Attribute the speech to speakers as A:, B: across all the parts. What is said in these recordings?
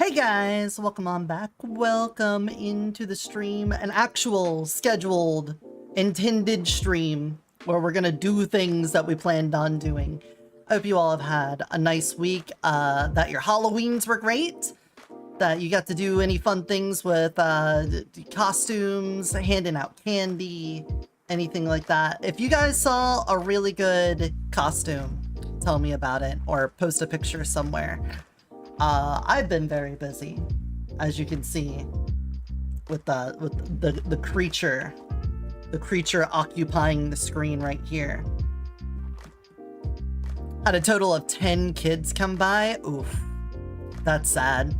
A: Hey guys, welcome on back. Welcome into the stream, an actual scheduled, intended stream where we're gonna do things that we planned on doing. I hope you all have had a nice week, that your Halloweens were great, that you got to do any fun things with costumes, handing out candy, anything like that. If you guys saw a really good costume, tell me about it or post a picture somewhere. I've been very busy, as you can see, with the creature occupying the screen right here. Had a total of 10 kids come by. Oof, that's sad.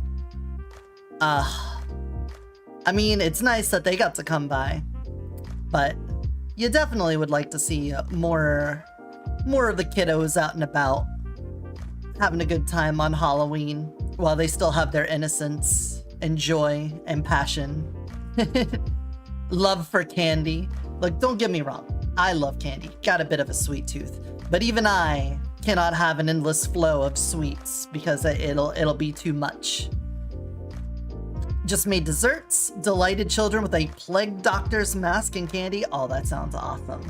A: I mean, it's nice that they got to come by, but you definitely would like to see more of the kiddos out and about, having a good time on Halloween while they still have their innocence and joy and passion. Love for candy. Look, don't get me wrong, I love candy, got a bit of a sweet tooth, but even I cannot have an endless flow of sweets because it'll be too much. Just made desserts, delighted children with a plague doctor's mask and candy. Oh, that sounds awesome.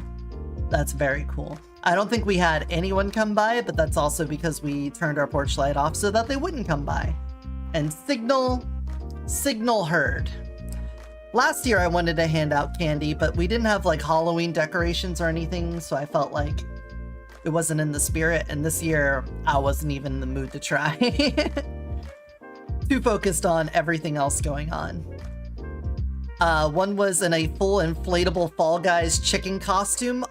A: That's very cool. I don't think we had anyone come by, but that's also because we turned our porch light off so that they wouldn't come by. And signal heard. Last year I wanted to hand out candy, but we didn't have like Halloween decorations or anything, so I felt like it wasn't in the spirit, and this year I wasn't even in the mood to try. Too focused on everything else going on. One was in a full inflatable Fall Guys chicken costume.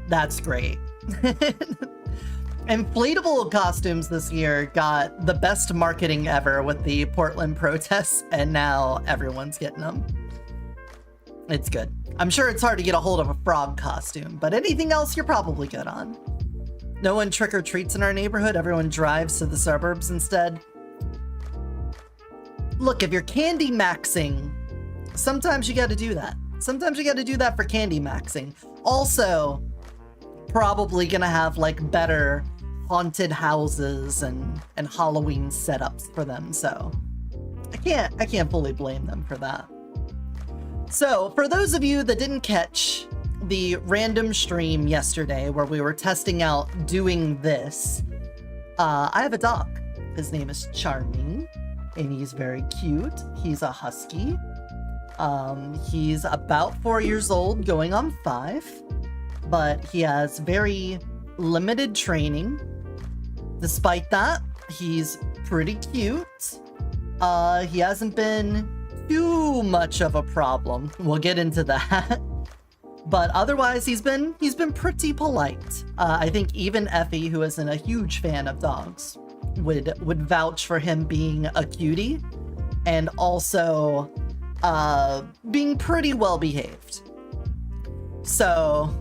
A: That's great. Inflatable costumes this year got the best marketing ever with the Portland protests, and now everyone's getting them. It's good. I'm sure it's hard to get a hold of a frog costume, but anything else you're probably good on. No one trick-or-treats in our neighborhood. Everyone drives to the suburbs instead. Look, if you're candy maxing, sometimes you gotta do that. Sometimes you gotta do that for candy maxing. Also, probably gonna have like better haunted houses and Halloween setups for them, so I can't fully blame them for that. So for those of you that didn't catch the random stream yesterday where we were testing out doing this, I have a dog. His name is Charming, and he's very cute. He's a husky. He's about 4 years old, going on 5, but he has very limited training. Despite that, he's pretty cute. He hasn't been too much of a problem. We'll get into that. But otherwise, he's been pretty polite. I think even Effie, who isn't a huge fan of dogs, would vouch for him being a cutie, and also being pretty well behaved. So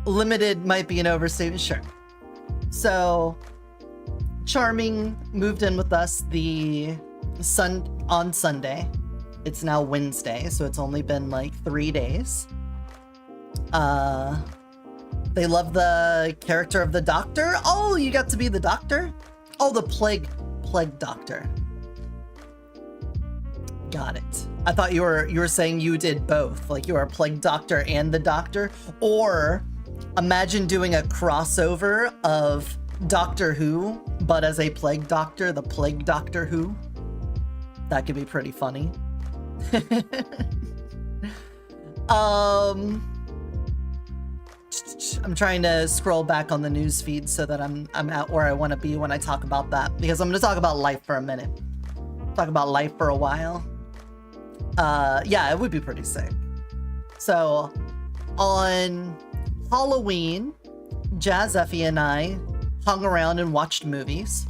A: limited might be an overstatement, sure. So Charming moved in with us on Sunday. It's now Wednesday, so it's only been like 3 days. They love the character of the doctor. Oh, you got to be the doctor? Oh, the plague doctor. Got it. I thought you were saying you did both, like you were a plague doctor and the doctor. Or imagine doing a crossover of Doctor Who, but as a plague doctor, the plague Doctor Who. That could be pretty funny. I'm trying to scroll back on the news feed so that I'm at where I want to be when I talk about that, because I'm going to talk about life for a minute. Talk about life for a while. Yeah, it would be pretty sick. So on Halloween, Jazz, Effie, and I hung around and watched movies.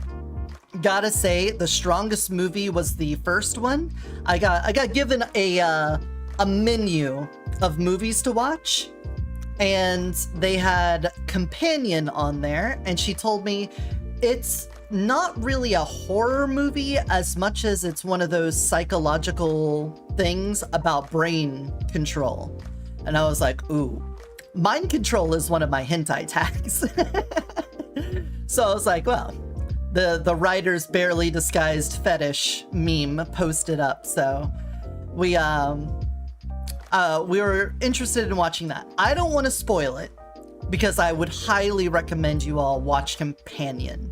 A: Gotta say, the strongest movie was the first one. I got given a menu of movies to watch, and they had Companion on there, and she told me it's not really a horror movie as much as it's one of those psychological things about brain control. And I was like, ooh, mind control is one of my hentai tags. So I was like, well, the writer's barely disguised fetish meme posted up, so we were interested in watching that. I don't want to spoil it because I would highly recommend you all watch Companion.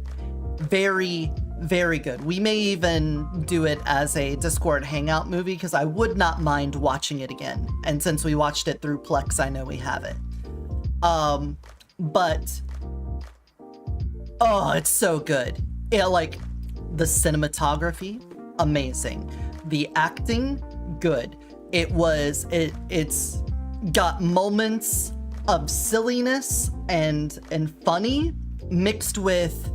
A: Very, very good. We may even do it as a Discord hangout movie because I would not mind watching it again. And since we watched it through Plex, I know we have it. But oh, it's so good. Yeah, like the cinematography, amazing. The acting, good. It's got moments of silliness and funny mixed with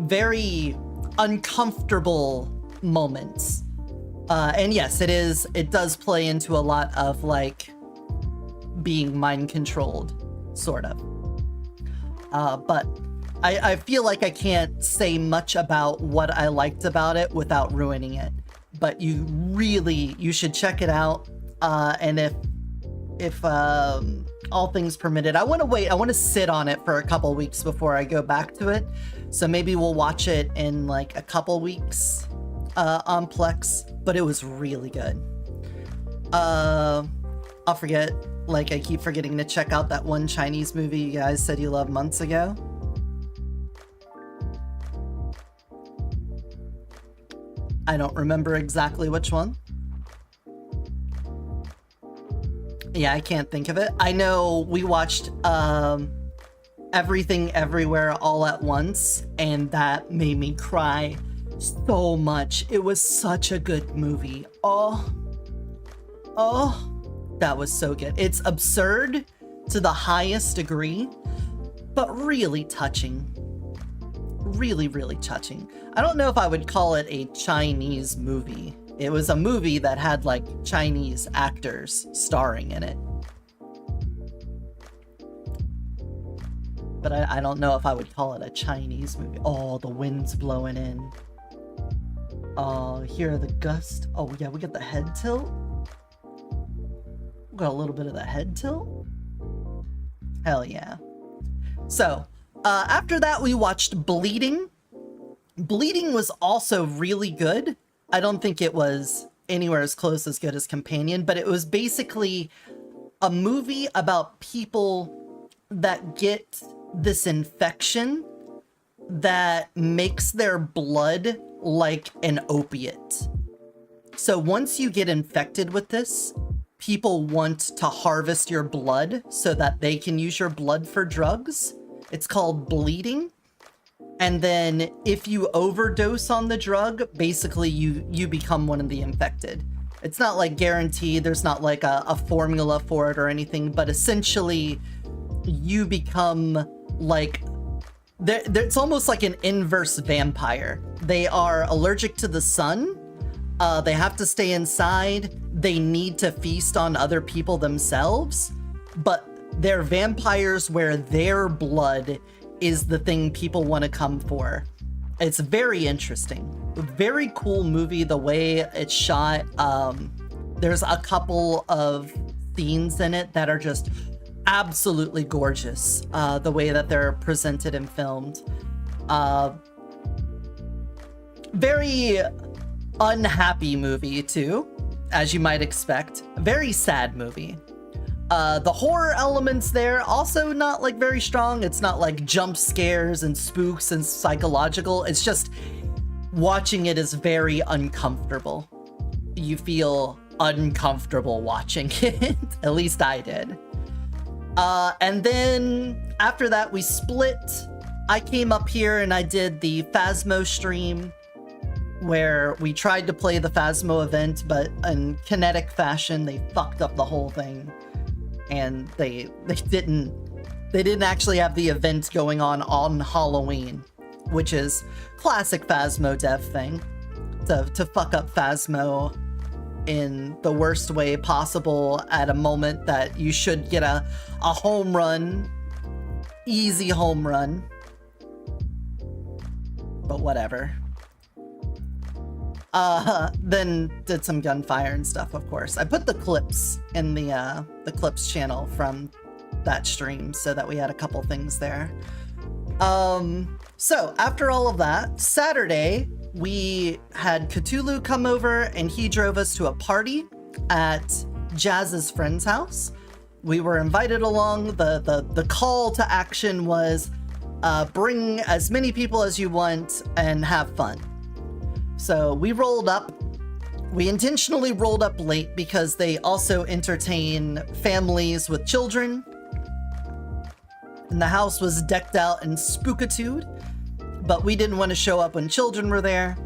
A: very uncomfortable moments. And yes, it does play into a lot of like being mind controlled, sort of. But I feel like I can't say much about what I liked about it without ruining it. But you should check it out. And if all things permitted, I want to sit on it for a couple weeks before I go back to it. So maybe we'll watch it in like a couple weeks on Plex, but it was really good. I'll forget, like I keep forgetting to check out that one Chinese movie you guys said you loved months ago. I don't remember exactly which one. Yeah, I can't think of it. I know we watched Everything Everywhere All at Once, and that made me cry so much. It was such a good movie. Oh, that was so good. It's absurd to the highest degree, but really touching. Really, really touching. I don't know if I would call it a Chinese movie. It was a movie that had like Chinese actors starring in it. But I don't know if I would call it a Chinese movie. Oh, the wind's blowing in. Oh, here are the gusts. Oh yeah, we got the head tilt. We got a little bit of the head tilt. Hell yeah. So, after that we watched Bleeding. Bleeding was also really good. I don't think it was anywhere as close as good as Companion, but it was basically a movie about people that get this infection that makes their blood like an opiate. So once you get infected with this, people want to harvest your blood so that they can use your blood for drugs. It's called Bleeding. And then if you overdose on the drug, basically you become one of the infected. It's not like guaranteed, there's not like a formula for it or anything, but essentially you become like, it's almost like an inverse vampire. They are allergic to the sun, they have to stay inside, they need to feast on other people themselves, but they're vampires where their blood is the thing people want to come for. It's very interesting. Very cool movie, the way it's shot. There's a couple of scenes in it that are just absolutely gorgeous. The way that they're presented and filmed. Very unhappy movie too, as you might expect. Very sad movie. The horror elements there also not like very strong. It's not like jump scares and spooks and psychological. It's just watching it is very uncomfortable. You feel uncomfortable watching it. At least I did. And then after that we split. I came up here and I did the Phasmo stream where we tried to play the Phasmo event, but in kinetic fashion they fucked up the whole thing. And they didn't actually have the event going on Halloween, which is classic Phasmo dev thing, to fuck up Phasmo in the worst way possible at a moment that you should get a home run, easy home run, but whatever. Then did some gunfire and stuff, of course. I put the clips in the clips channel from that stream so that we had a couple things there. So after all of that, Saturday, we had Cthulhu come over and he drove us to a party at Jazz's friend's house. We were invited along. The call to action was bring as many people as you want and have fun. So we rolled up. We intentionally rolled up late because they also entertain families with children. And the house was decked out in spookitude, but we didn't want to show up when children were there.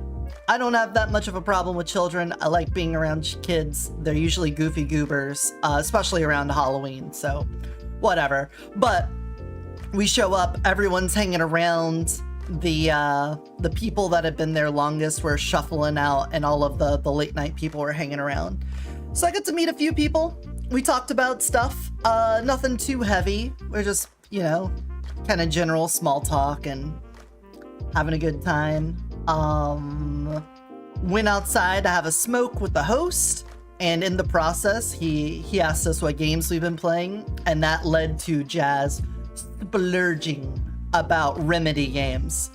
A: I don't have that much of a problem with children. I like being around kids. They're usually goofy goobers, especially around Halloween, so whatever. But we show up, everyone's hanging around. The people that had been there longest were shuffling out, and all of the late night people were hanging around. So I got to meet a few people. We talked about stuff, nothing too heavy. We're just, you know, kind of general small talk and having a good time. Went outside to have a smoke with the host, and in the process, he asked us what games we've been playing, and that led to Jazz splurging about Remedy games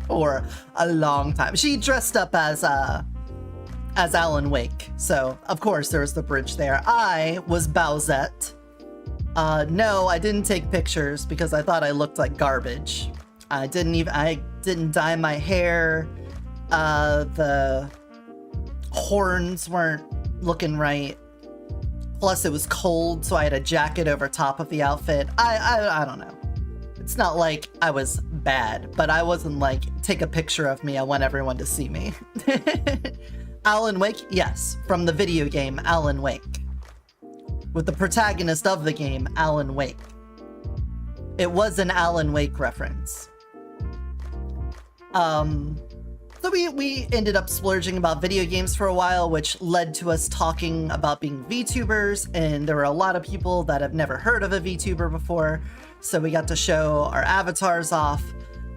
A: for a long time. She dressed up as Alan Wake, so of course there was the bridge there. I was Bowsette. No, I didn't take pictures because I thought I looked like garbage. I didn't dye my hair. The horns weren't looking right. Plus it was cold, so I had a jacket over top of the outfit. I don't know. It's not like I was bad, but I wasn't like, take a picture of me, I want everyone to see me. Alan Wake? Yes, from the video game Alan Wake. With the protagonist of the game, Alan Wake. It was an Alan Wake reference. So we ended up splurging about video games for a while, which led to us talking about being VTubers, and there were a lot of people that have never heard of a VTuber before, so we got to show our avatars off,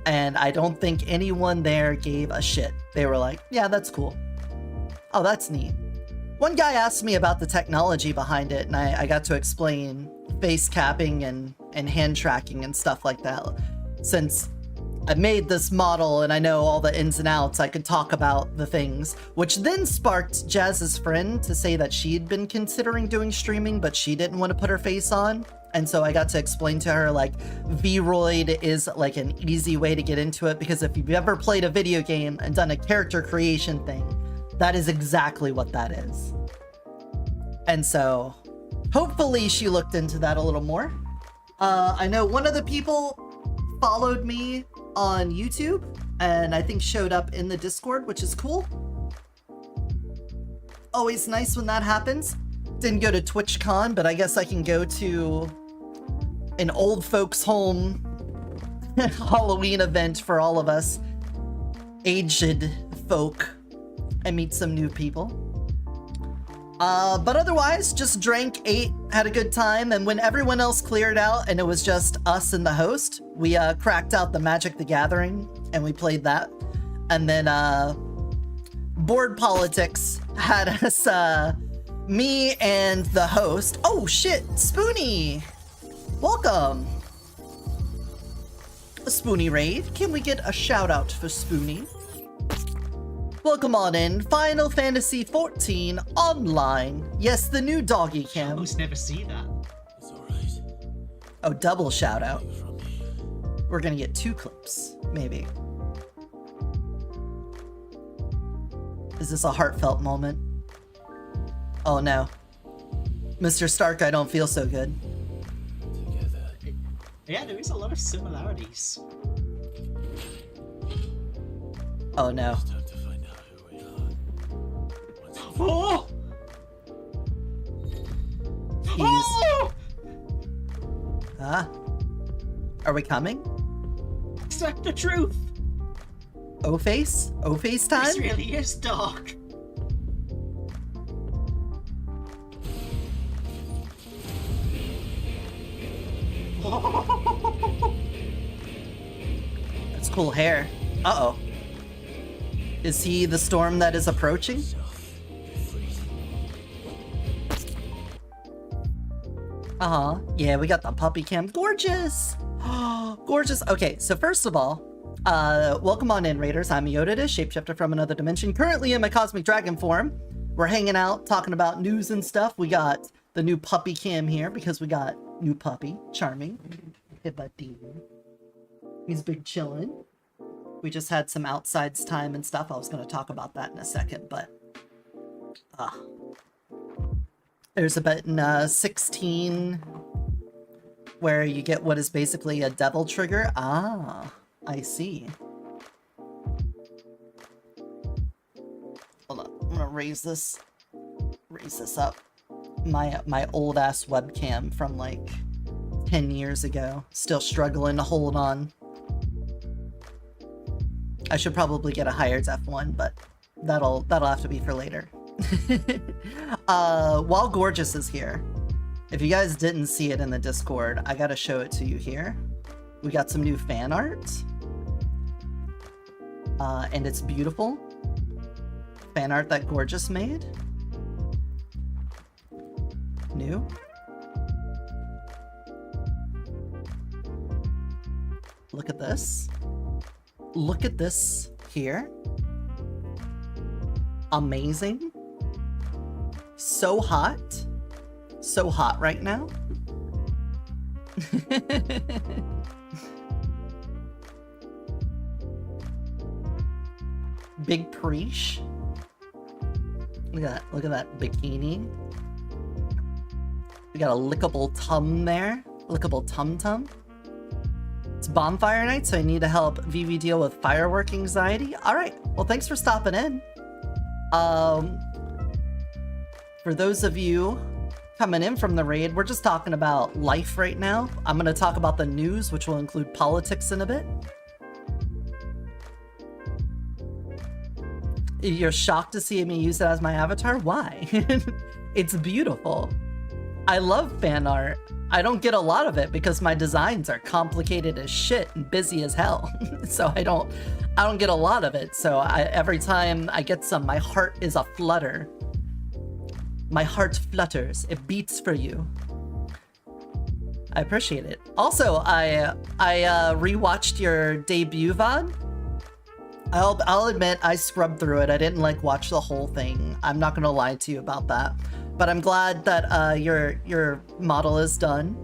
A: and I don't think anyone there gave a shit. They were like, yeah, that's cool. Oh, that's neat. One guy asked me about the technology behind it, and I got to explain face capping and hand tracking and stuff like that. Since I made this model and I know all the ins and outs, I could talk about the things, which then sparked Jazz's friend to say that she'd been considering doing streaming, but she didn't want to put her face on. And so I got to explain to her, like, Vroid is like an easy way to get into it, because if you've ever played a video game and done a character creation thing, that is exactly what that is. And so hopefully she looked into that a little more. I know one of the people followed me on YouTube and I think showed up in the Discord, which is cool. Always nice when that happens. Didn't go to TwitchCon, but I guess I can go to an old folks home Halloween event for all of us aged folk and meet some new people. But otherwise, just drank, ate, had a good time, and when everyone else cleared out and it was just us and the host, we cracked out the Magic the Gathering and we played that. And then Board Politics had us, me and the host. Oh shit, Spoonie! Welcome! A Spoonie raid. Can we get a shout out for Spoonie? Welcome on in, Final Fantasy XIV Online. Yes, the new doggy cam.
B: I almost never see that.
C: It's alright.
A: Oh, double shout out. We're gonna get 2 clips, maybe. Is this a heartfelt moment? Oh no. Mr. Stark, I don't feel so good.
C: Together.
B: Yeah, there is a lot of similarities.
A: Oh no.
C: It's time to find out who we are. Once and
B: Oh!
A: He's...
B: Oh!
A: Huh? Are we coming?
B: Accept the truth!
A: O-face? O-face time?
B: This really is dark.
A: That's cool hair. Uh-oh. Is he the storm that is approaching? Yeah, we got the puppy cam. Gorgeous! Gorgeous. Okay, so first of all, welcome on in, Raiders. I'm Eotidiss, shapeshifter from another dimension, currently in my cosmic dragon form. We're hanging out, talking about news and stuff. We got the new puppy cam here because we got new puppy. Charming. Hibati. He's big chillin'. We just had some outsides time and stuff. I was going to talk about that in a second, but... There's a button 16 where you get what is basically a devil trigger. Ah, I see. Hold on, I'm gonna raise this up. My old ass webcam from like 10 years ago. Still struggling to hold on. I should probably get a higher def one, but that'll have to be for later. While Gorgeous is here, if you guys didn't see it in the Discord, I gotta show it to you here. We got some new fan art. And it's beautiful. Fan art that Gorgeous made. New. Look at this. Look at this here. Amazing. So hot. So hot right now. Big preach. Look at that bikini. We got a lickable tum there. Lickable tum-tum. It's bonfire night, so I need to help Vivi deal with firework anxiety. Alright, well thanks for stopping in. For those of you coming in from the raid, we're just talking about life right now. I'm going to talk about the news, which will include politics in a bit. You're shocked to see me use it as my avatar? Why? It's beautiful. I love fan art. I don't get a lot of it because my designs are complicated as shit and busy as hell. So I don't get a lot of it. So every time I get some, my heart is a flutter. My heart flutters. It beats for you. I appreciate it. Also, I rewatched your debut VOD. I'll admit I scrubbed through it. I didn't like watch the whole thing. I'm not gonna lie to you about that. But I'm glad that your model is done,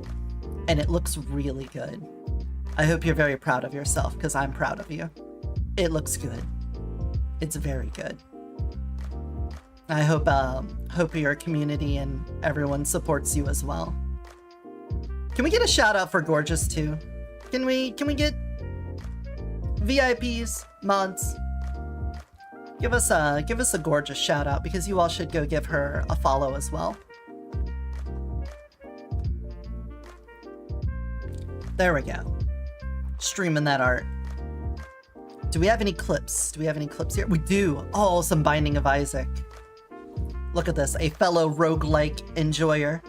A: and it looks really good. I hope you're very proud of yourself, because I'm proud of you. It looks good. It's very good. I hope your community and everyone supports you as well. Can we get a shout out for Gorgeous too? Can we get VIPs, mods? Give us a Gorgeous shout out because you all should go give her a follow as well. There we go. Streaming that art. Do we have any clips? Do we have any clips here? We do. Oh, some Binding of Isaac. Look at this, a fellow roguelike enjoyer.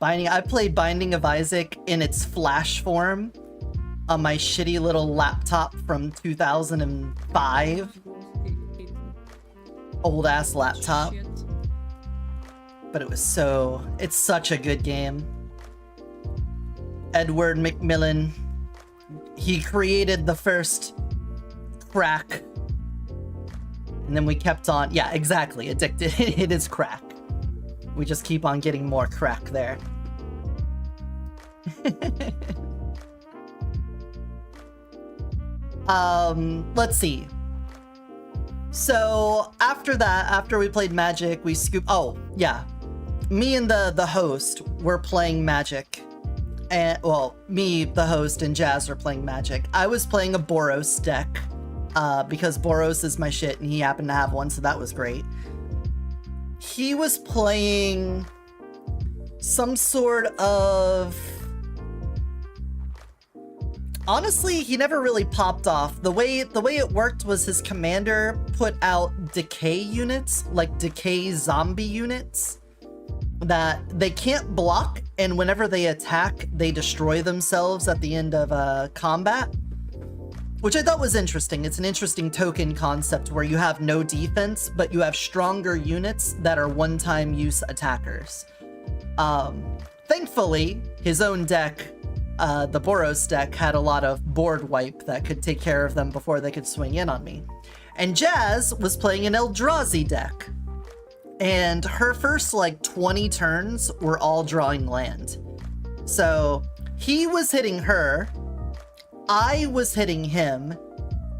A: I played Binding of Isaac in its Flash form on my shitty little laptop from 2005. Old ass laptop. But it's such a good game. Edward McMillan, he created the first crack. And then we kept on, yeah, exactly, addicted. It is crack. We just keep on getting more crack there. Let's see. So after that, after we played Magic, we scooped, oh, yeah. Me and the host were playing Magic. And, well, me, the host, and Jazz were playing Magic. I was playing a Boros deck. Because Boros is my shit and he happened to have one, so that was great. He was playing some sort of... Honestly, he never really popped off. The way it worked was his commander put out decay units, like decay zombie units, that they can't block, and whenever they attack, they destroy themselves at the end of combat. which I thought was interesting. It's an interesting token concept where you have no defense, but you have stronger units that are one-time use attackers. Thankfully, his own deck, the Boros deck, had a lot of board wipe that could take care of them before they could swing in on me. And Jazz was playing an Eldrazi deck. And her first, like, 20 turns were all drawing land. So, he was hitting her, I was hitting him,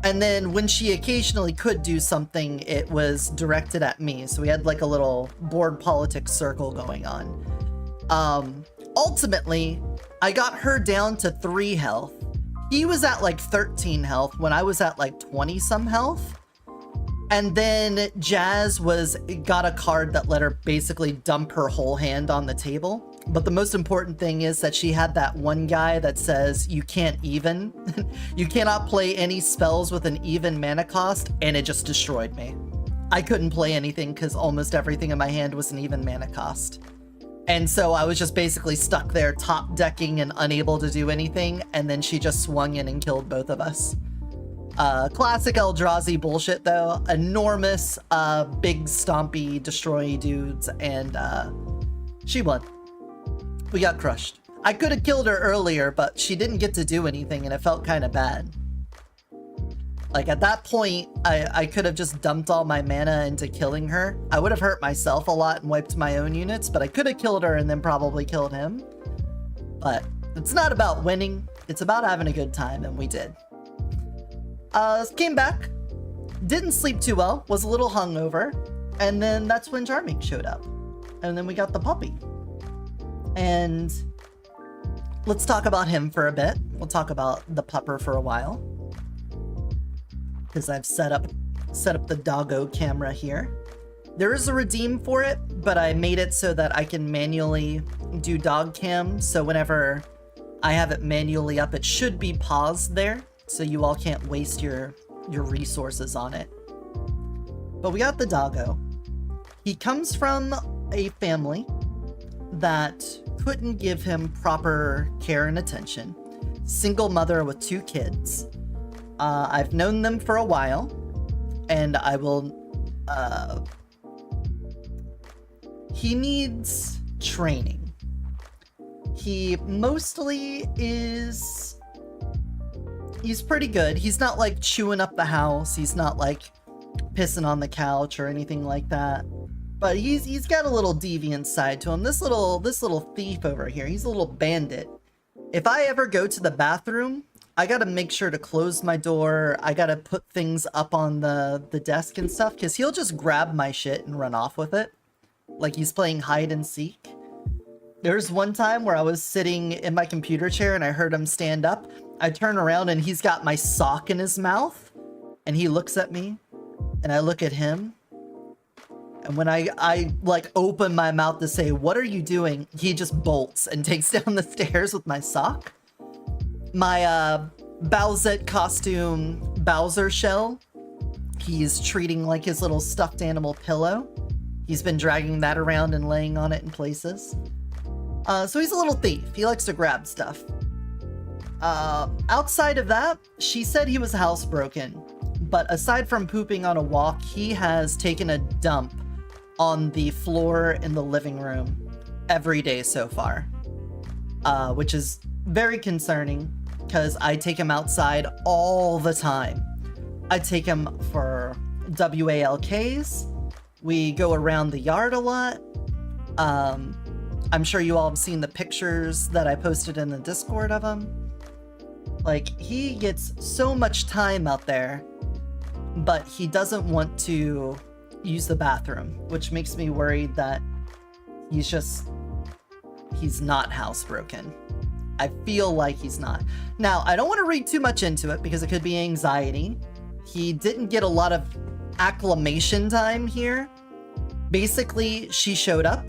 A: and then when she occasionally could do something, it was directed at me. So we had, like, a little board politics circle going on. Ultimately, I got her down to 3 health. He was at, like, 13 health when I was at, like, 20-some health. And then Jazz got a card that let her basically dump her whole hand on the table. But the most important thing is that she had that one guy that says you can't even. You cannot play any spells with an even mana cost, and it just destroyed me. I couldn't play anything because almost everything in my hand was an even mana cost. And so I was just basically stuck there top decking and unable to do anything, and then she just swung in and killed both of us. Classic Eldrazi bullshit though. Enormous, big stompy, destroy dudes, and she won. We got crushed. I could have killed her earlier, but she didn't get to do anything and it felt kind of bad. Like at that point, I could have just dumped all my mana into killing her. I would have hurt myself a lot and wiped my own units, but I could have killed her and then probably killed him. But it's not about winning, it's about having a good time, and we did. Came back, didn't sleep too well, was a little hungover, and then that's when Charming showed up. And then we got the puppy. And let's talk about him for a bit. We'll talk about the pupper for a while. Because I've set up the doggo camera here. There is a redeem for it, but I made it so that I can manually do dog cam, so whenever I have it manually up, it should be paused there. So you all can't waste your resources on it. But we got the doggo. He comes from a family that couldn't give him proper care and attention. Single mother with 2 kids. I've known them for a while, and I will... he needs training. He mostly is... He's pretty good. He's not like chewing up the house. He's not like pissing on the couch or anything like that. But he's got a little deviant side to him. This little thief over here, he's a little bandit. If I ever go to the bathroom, I gotta make sure to close my door. I gotta put things up on the desk and stuff, because he'll just grab my shit and run off with it. Like he's playing hide and seek. There's one time where I was sitting in my computer chair and I heard him stand up. I turn around and he's got my sock in his mouth, and he looks at me and I look at him, and when I like open my mouth to say, "What are you doing?" he just bolts and takes down the stairs with my sock. My Bowsette costume Bowser shell, he's treating like his little stuffed animal pillow. He's been dragging that around and laying on it in places. So he's a little thief. He likes to grab stuff. Outside of that, she said he was housebroken. But aside from pooping on a walk, he has taken a dump on the floor in the living room every day so far. Which is very concerning, because I take him outside all the time. I take him for WALKs. We go around the yard a lot. I'm sure you all have seen the pictures that I posted in the Discord of him. Like, he gets so much time out there, but he doesn't want to use the bathroom, which makes me worried that he's not housebroken. I feel like he's not. Now, I don't want to read too much into it because it could be anxiety. He didn't get a lot of acclimation time here. Basically, she showed up.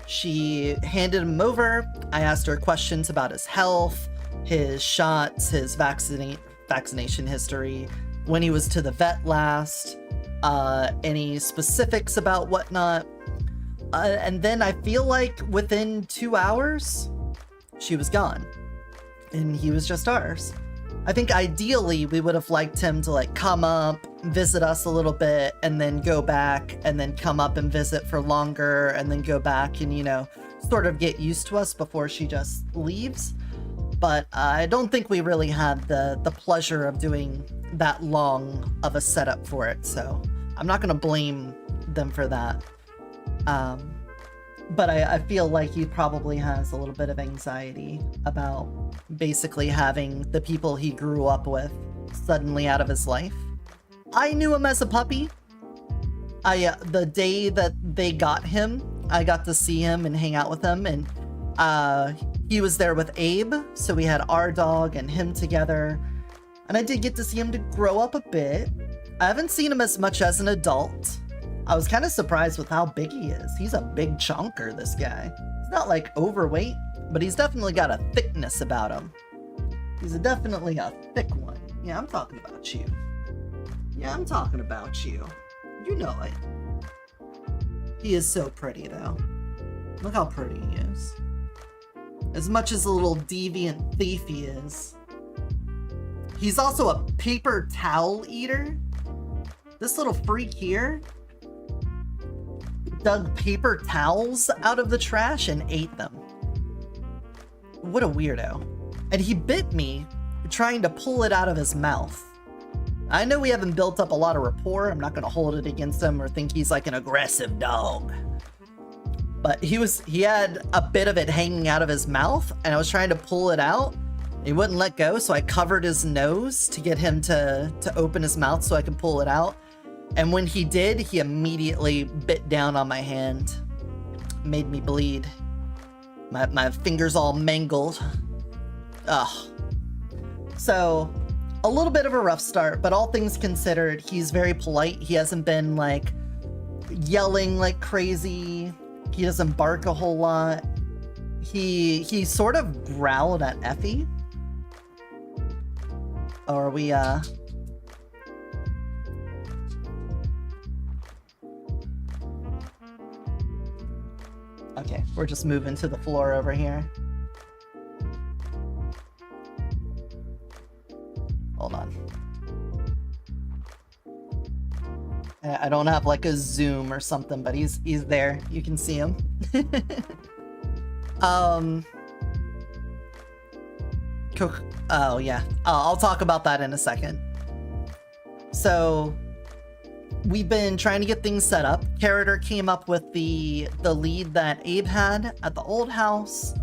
A: She handed him over. I asked her questions about his health, his shots, his vaccination history, when he was to the vet last, any specifics about whatnot. And then I feel like within 2 hours, she was gone. And he was just ours. I think ideally we would have liked him to like come up, visit us a little bit, and then go back, and then come up and visit for longer, and then go back and, you know, sort of get used to us before she just leaves. But I don't think we really had the pleasure of doing that long of a setup for it, so I'm not going to blame them for that. But I feel like he probably has a little bit of anxiety about basically having the people he grew up with suddenly out of his life. I knew him as a puppy. The day that they got him, I got to see him and hang out with him, and he was there with Abe, so we had our dog and him together, and I did get to see him to grow up a bit. I haven't seen him as much as an adult. I was kind of surprised with how big he is. He's a big chonker, this guy. He's not like overweight, but he's definitely got a thickness about him. He's definitely a thick one. Yeah, I'm talking about you. Yeah, I'm talking about you. You know it. He is so pretty, though. Look how pretty he is. As much as a little deviant thief he is. He's also a paper towel eater. This little freak here dug paper towels out of the trash and ate them. What a weirdo. And he bit me trying to pull it out of his mouth. I know we haven't built up a lot of rapport. I'm not going to hold it against him or think he's like an aggressive dog. But he had a bit of it hanging out of his mouth, and I was trying to pull it out. He wouldn't let go, so I covered his nose to get him to open his mouth so I could pull it out. And when he did, he immediately bit down on my hand. Made me bleed. My fingers all mangled. Ugh. So, a little bit of a rough start, but all things considered, he's very polite. He hasn't been, like, yelling like crazy. He doesn't bark a whole lot. He sort of growled at Effie. Or we, Okay, we're just moving to the floor over here. Hold on. I don't have like a zoom or something, but he's there. You can see him. Oh yeah, I'll talk about that in a second. So we've been trying to get things set up. Carrot came up with the lead that Abe had at the old house,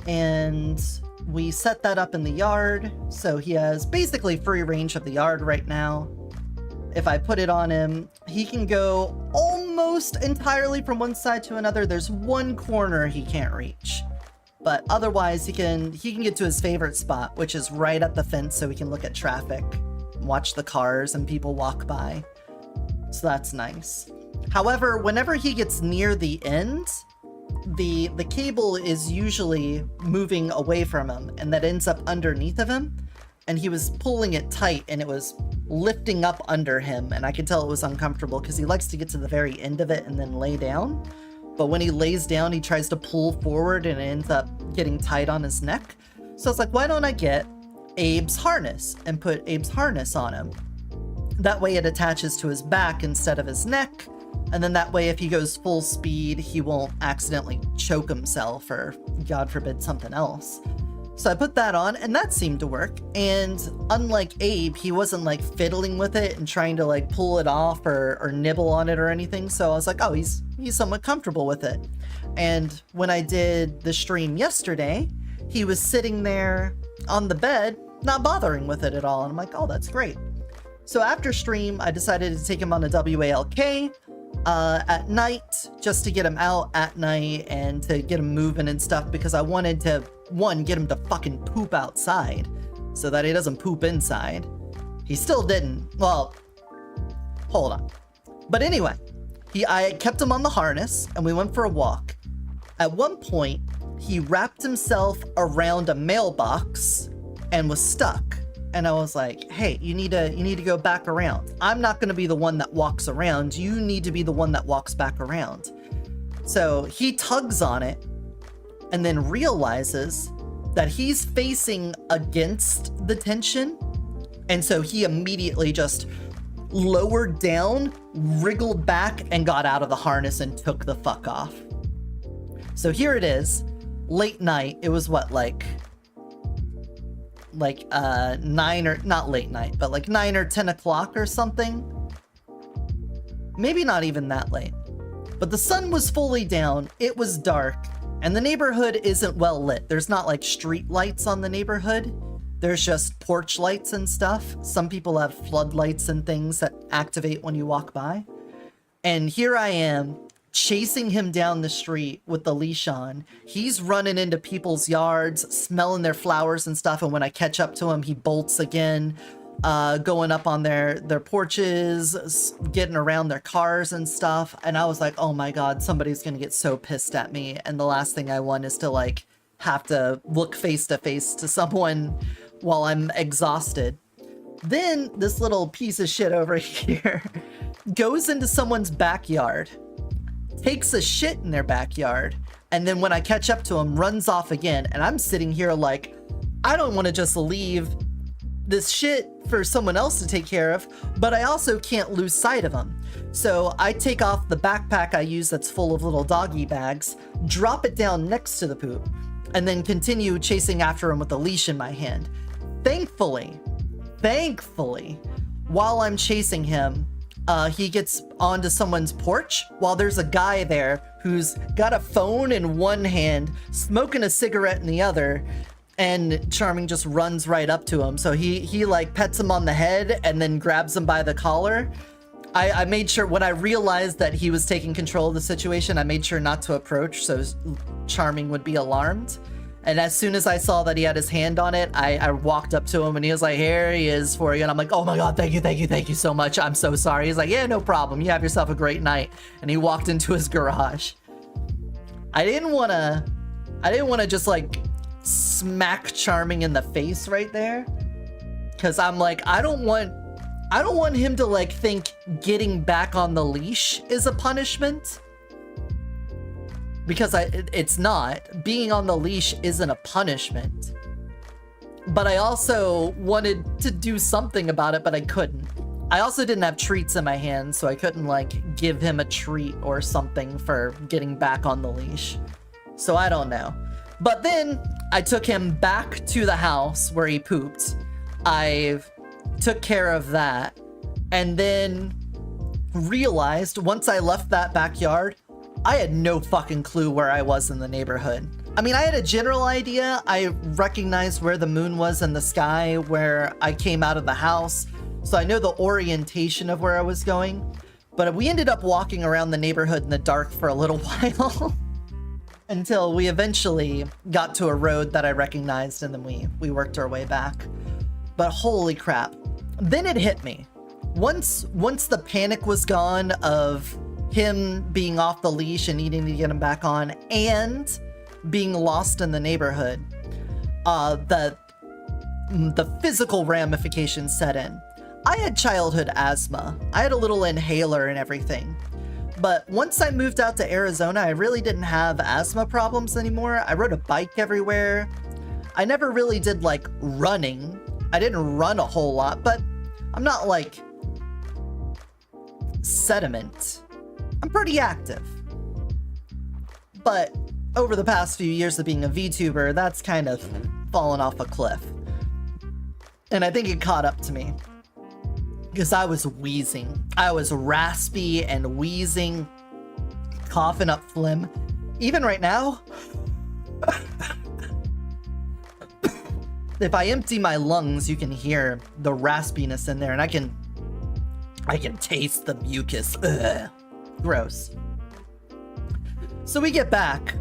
A: and we set that up in the yard, so he has basically free range of the yard right now. If I put it on him, he can go almost entirely from one side to another. There's one corner he can't reach, but otherwise he can get to his favorite spot, which is right at the fence, so he can look at traffic, watch the cars and people walk by. So that's nice. However, whenever he gets near the end, the cable is usually moving away from him, and that ends up underneath of him, and he was pulling it tight and it was lifting up under him, and I could tell it was uncomfortable because he likes to get to the very end of it and then lay down. But when he lays down, he tries to pull forward and it ends up getting tight on his neck. So it's like, why don't I get Abe's harness and put Abe's harness on him? That way it attaches to his back instead of his neck, and then that way if he goes full speed, he won't accidentally choke himself or, God forbid, something else. So I put that on, and that seemed to work. And unlike Abe, he wasn't like fiddling with it and trying to like pull it off or nibble on it or anything. So I was like, oh, he's somewhat comfortable with it. And when I did the stream yesterday, he was sitting there on the bed, not bothering with it at all. And I'm like, oh, that's great. So after stream, I decided to take him on a WALK at night, just to get him out at night and to get him moving and stuff, because I wanted to, one, get him to fucking poop outside so that he doesn't poop inside. He still didn't. Well, hold on. But anyway, I kept him on the harness and we went for a walk. At one point, he wrapped himself around a mailbox and was stuck. And I was like, hey, you need to go back around. I'm not going to be the one that walks around. You need to be the one that walks back around. So he tugs on it and then realizes that he's facing against the tension. And so he immediately just lowered down, wriggled back, and got out of the harness and took the fuck off. So here it is, late night. It was what, like 9 or, not late night, but like 9 or 10 o'clock or something. Maybe not even that late. But the sun was fully down, it was dark, and the neighborhood isn't well lit. There's not like street lights on the neighborhood. There's just porch lights and stuff. Some people have floodlights and things that activate when you walk by. And here I am, chasing him down the street with the leash on. He's running into people's yards, smelling their flowers and stuff, and when I catch up to him, he bolts again, going up on their porches, getting around their cars and stuff. And I was like, oh my god, somebody's gonna get so pissed at me, and the last thing I want is to like have to look face to face to someone while I'm exhausted. Then this little piece of shit over here goes into someone's backyard, takes a shit in their backyard, and then when I catch up to him, runs off again. And I'm sitting here like, I don't want to just leave this shit for someone else to take care of, but I also can't lose sight of him. So I take off the backpack I use that's full of little doggy bags, drop it down next to the poop, and then continue chasing after him with a leash in my hand. Thankfully, while I'm chasing him, he gets onto someone's porch while there's a guy there who's got a phone in one hand, smoking a cigarette in the other, and Charming just runs right up to him. So he like pets him on the head and then grabs him by the collar. I made sure, when I realized that he was taking control of the situation, I made sure not to approach so Charming would be alarmed. And as soon as I saw that he had his hand on it, I walked up to him and he was like, here he is for you. And I'm like, oh my god, thank you so much. I'm so sorry. He's like, yeah, no problem. You have yourself a great night. And he walked into his garage. I didn't want to just like smack Charming in the face right there. Cause I'm like, I don't want him to like think getting back on the leash is a punishment. Because it's not. Being on the leash isn't a punishment. But I also wanted to do something about it, but I couldn't. I also didn't have treats in my hand, so I couldn't like give him a treat or something for getting back on the leash. So I don't know. But then I took him back to the house where he pooped. I took care of that, and then realized once I left that backyard, I had no fucking clue where I was in the neighborhood. I mean, I had a general idea. I recognized where the moon was in the sky, where I came out of the house. So I know the orientation of where I was going. But we ended up walking around the neighborhood in the dark for a little while. Until we eventually got to a road that I recognized, and then we worked our way back. But holy crap. Then it hit me. Once the panic was gone of him being off the leash and needing to get him back on, and being lost in the neighborhood, the physical ramifications set in. I had childhood asthma. I had a little inhaler and everything. But once I moved out to Arizona, I really didn't have asthma problems anymore. I rode a bike everywhere. I never really did like running. I didn't run a whole lot, but I'm not like sediment. I'm pretty active. But over the past few years of being a VTuber, that's kind of fallen off a cliff. And I think it caught up to me. Because I was wheezing. I was raspy and wheezing, coughing up phlegm. Even right now, if I empty my lungs, you can hear the raspiness in there, and I can taste the mucus. Ugh. Gross. So we get back,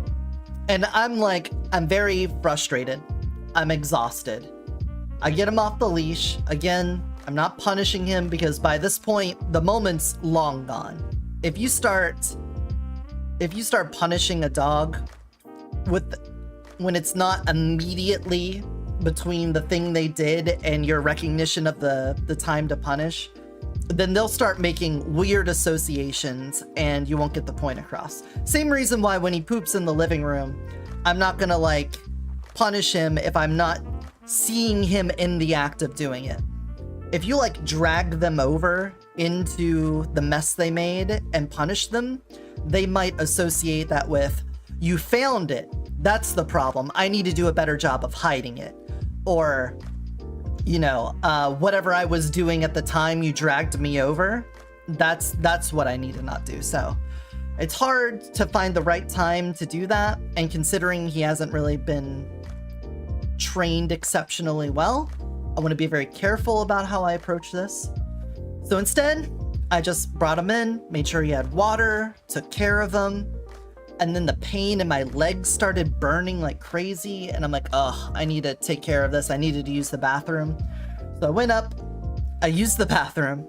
A: and I'm very frustrated. I'm exhausted. I get him off the leash. Again, I'm not punishing him because by this point, the moment's long gone. If you start punishing a dog when it's not immediately between the thing they did and your recognition of the time to punish, then they'll start making weird associations and you won't get the point across. Same reason why when he poops in the living room, I'm not gonna like punish him if I'm not seeing him in the act of doing it. If you like drag them over into the mess they made and punish them, they might associate that with, you found it. That's the problem. I need to do a better job of hiding it. Or, you know, whatever I was doing at the time you dragged me over, that's what I need to not do. So it's hard to find the right time to do that. And considering he hasn't really been trained exceptionally well, I want to be very careful about how I approach this. So instead, I just brought him in, made sure he had water, took care of him, and then the pain in my legs started burning like crazy, and I'm like, ugh, I need to take care of this. I needed to use the bathroom. So I went up, I used the bathroom,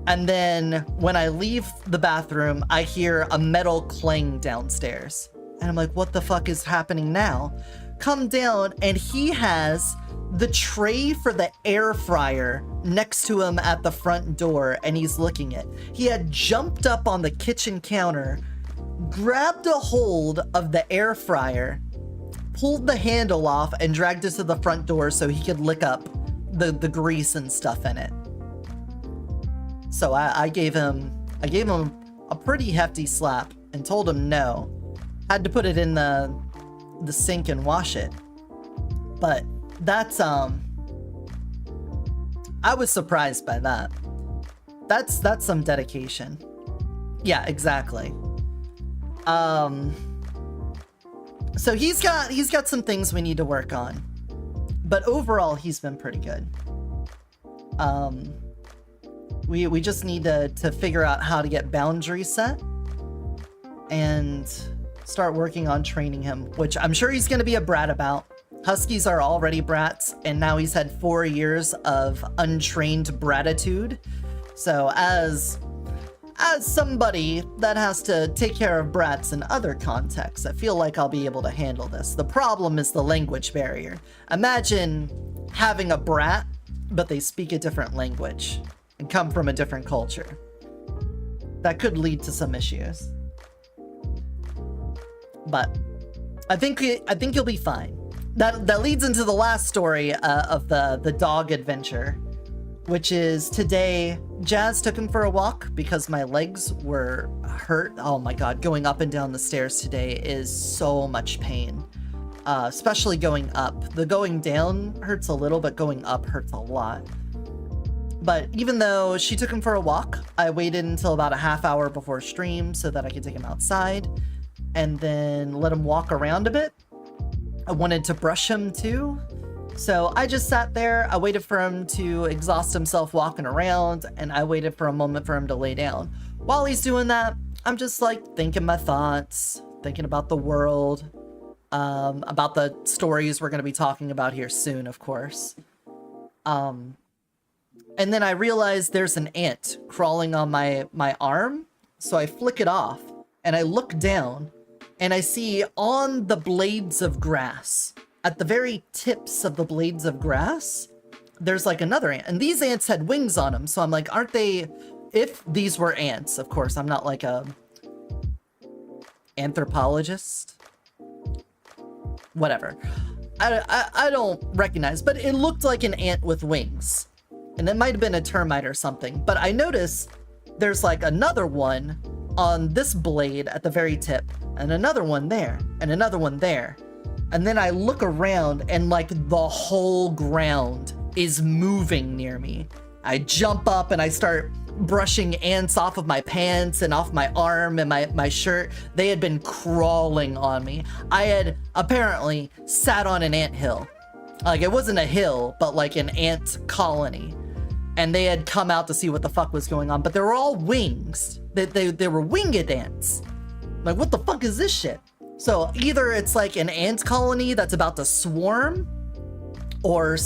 A: and then when I leave the bathroom, I hear a metal clang downstairs. And I'm like, what the fuck is happening now? Come down, and he has the tray for the air fryer next to him at the front door, and he's looking at. He had jumped up on the kitchen counter, grabbed a hold of the air fryer, pulled the handle off, and dragged it to the front door so he could lick up the grease and stuff in it. So I gave him a pretty hefty slap and told him no. Had to put it in the sink and wash it. But that's I was surprised by that. That's some dedication. Yeah, exactly. So he's got some things we need to work on. But overall he's been pretty good. We just need to figure out how to get boundaries set and start working on training him, which I'm sure he's going to be a brat about. Huskies are already brats, and now he's had 4 years of untrained bratitude. So as somebody that has to take care of brats in other contexts, I feel like I'll be able to handle this. The problem is the language barrier. Imagine having a brat, but they speak a different language and come from a different culture. That could lead to some issues. But I think you'll be fine. That leads into the last story of the dog adventure, which is today Jazz took him for a walk because my legs were hurt. Oh my god, going up and down the stairs today is so much pain, especially going up. The going down hurts a little, but going up hurts a lot. But even though she took him for a walk, I waited until about a half hour before stream so that I could take him outside and then let him walk around a bit. I wanted to brush him too. So I just sat there, I waited for him to exhaust himself walking around, and I waited for a moment for him to lay down. While he's doing that, I'm just like thinking my thoughts, thinking about the world, about the stories we're going to be talking about here soon, of course. And then I realized there's an ant crawling on my arm, so I flick it off, and I look down, and I see on the blades of grass, at the very tips of the blades of grass, there's like another ant. And these ants had wings on them, so I'm like, aren't they... If these were ants, of course, I'm not like a anthropologist. Whatever. I don't recognize, but it looked like an ant with wings. And it might have been a termite or something. But I noticed there's like another one on this blade at the very tip, and another one there, and another one there. And then I look around and like the whole ground is moving near me. I jump up and I start brushing ants off of my pants and off my arm and my shirt. They had been crawling on me. I had apparently sat on an anthill. Like it wasn't a hill, but like an ant colony. And they had come out to see what the fuck was going on, but they were all wings. They were winged ants. Like, what the fuck is this shit? So either it's like an ant colony that's about to swarm, or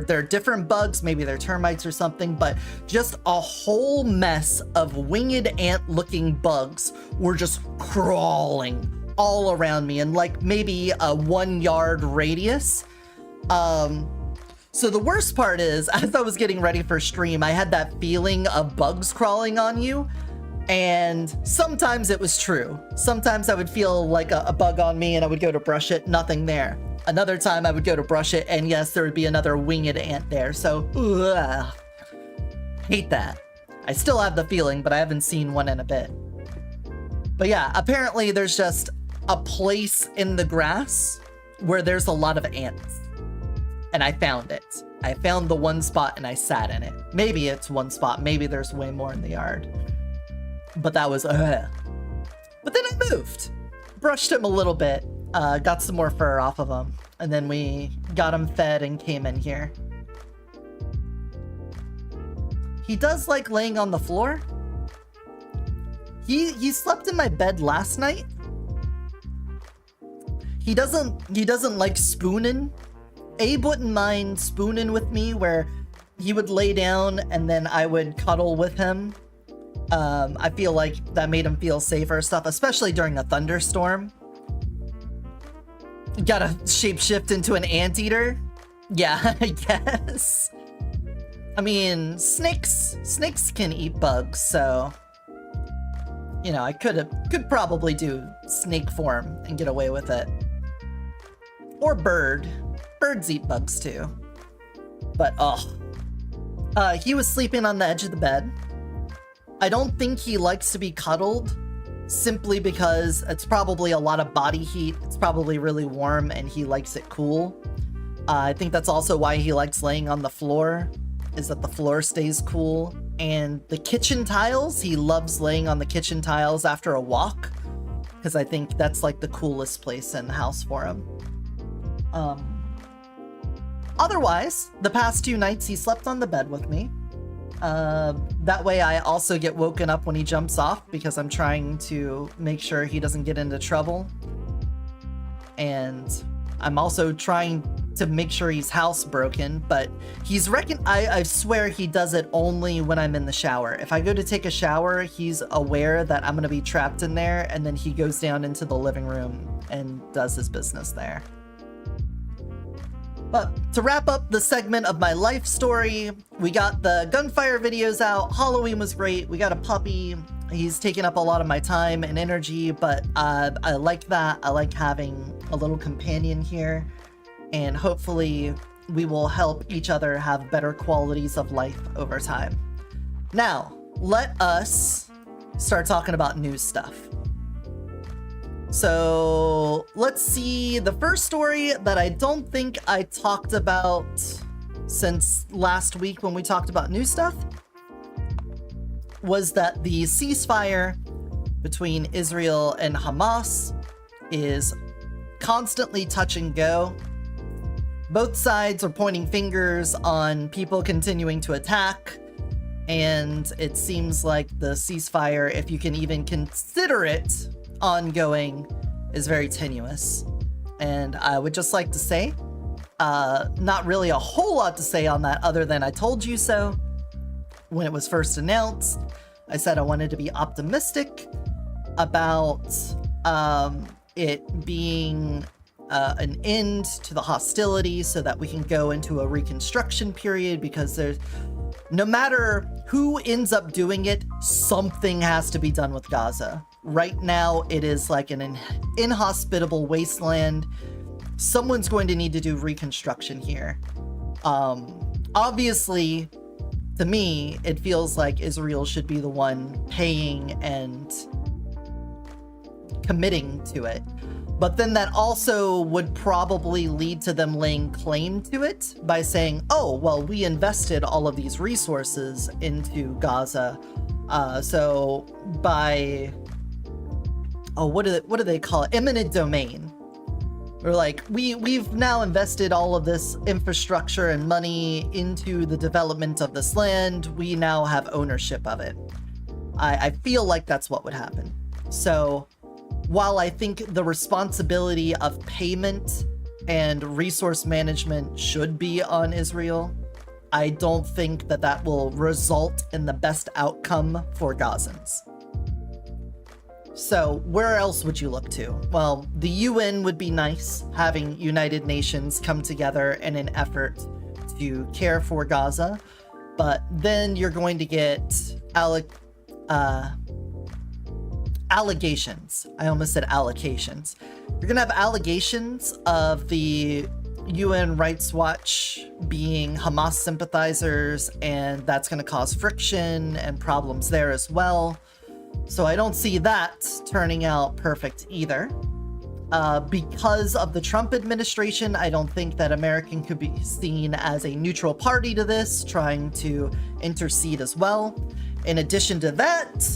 A: they're different bugs, maybe they're termites or something, but just a whole mess of winged ant-looking bugs were just crawling all around me in like maybe a 1 yard radius. So the worst part is, as I was getting ready for stream, I had that feeling of bugs crawling on you. And sometimes it was true. Sometimes I would feel like a bug on me and I would go to brush it, nothing there. Another time I would go to brush it and yes, there would be another winged ant there. So, ugh, hate that. I still have the feeling, but I haven't seen one in a bit. But yeah, apparently there's just a place in the grass where there's a lot of ants. And I found it. I found the one spot and I sat in it. Maybe it's one spot. Maybe there's way more in the yard. But that was, But then I moved. Brushed him a little bit. Got some more fur off of him. And then we got him fed and came in here. He does like laying on the floor. He slept in my bed last night. He doesn't like spooning. Abe wouldn't mind spooning with me where he would lay down and then I would cuddle with him. I feel like that made him feel safer stuff, especially during a thunderstorm. You gotta shapeshift into an anteater? Yeah, I guess. I mean, snakes can eat bugs, so you know, I could probably do snake form and get away with it. Or bird. Birds eat bugs too. But he was sleeping on the edge of the bed. I don't think he likes to be cuddled, simply because it's probably a lot of body heat. It's probably really warm and he likes it cool. I think that's also why he likes laying on the floor, is that the floor stays cool. And the kitchen tiles, he loves laying on the kitchen tiles after a walk, because I think that's like the coolest place in the house for him. Otherwise, the past 2 nights he slept on the bed with me. That way I also get woken up when he jumps off, because I'm trying to make sure he doesn't get into trouble. And I'm also trying to make sure he's housebroken, but I swear he does it only when I'm in the shower. If I go to take a shower, he's aware that I'm gonna be trapped in there, and then he goes down into the living room and does his business there. But to wrap up the segment of my life story, we got the gunfire videos out. Halloween was great. We got a puppy. He's taken up a lot of my time and energy, but I like that. I like having a little companion here, and hopefully we will help each other have better qualities of life over time. Now, let us start talking about news stuff. So let's see, the first story that I don't think I talked about since last week when we talked about new stuff was that the ceasefire between Israel and Hamas is constantly touch and go. Both sides are pointing fingers on people continuing to attack, and it seems like the ceasefire, if you can even consider it ongoing, is very tenuous. And I would just like to say, not really a whole lot to say on that other than I told you so. When it was first announced, I said I wanted to be optimistic about it being an end to the hostility so that we can go into a reconstruction period, because there's, no matter who ends up doing it, something has to be done with Gaza. Right now, it is like an inhospitable wasteland. Someone's going to need to do reconstruction here. Obviously, to me, it feels like Israel should be the one paying and committing to it. But then that also would probably lead to them laying claim to it by saying, oh, well, we invested all of these resources into Gaza. So by, what do they call it? Eminent domain. Or like, we've now invested all of this infrastructure and money into the development of this land. We now have ownership of it. I feel like that's what would happen. So while I think the responsibility of payment and resource management should be on Israel, I don't think that that will result in the best outcome for Gazans. So where else would you look to? Well, the UN would be nice, having United Nations come together in an effort to care for Gaza, but then you're going to get allegations. I almost said allocations. You're gonna have allegations of the UN Rights Watch being Hamas sympathizers, and that's gonna cause friction and problems there as well. So I don't see that turning out perfect either. Because of the Trump administration, I don't think that America could be seen as a neutral party to this, trying to intercede as well. In addition to that,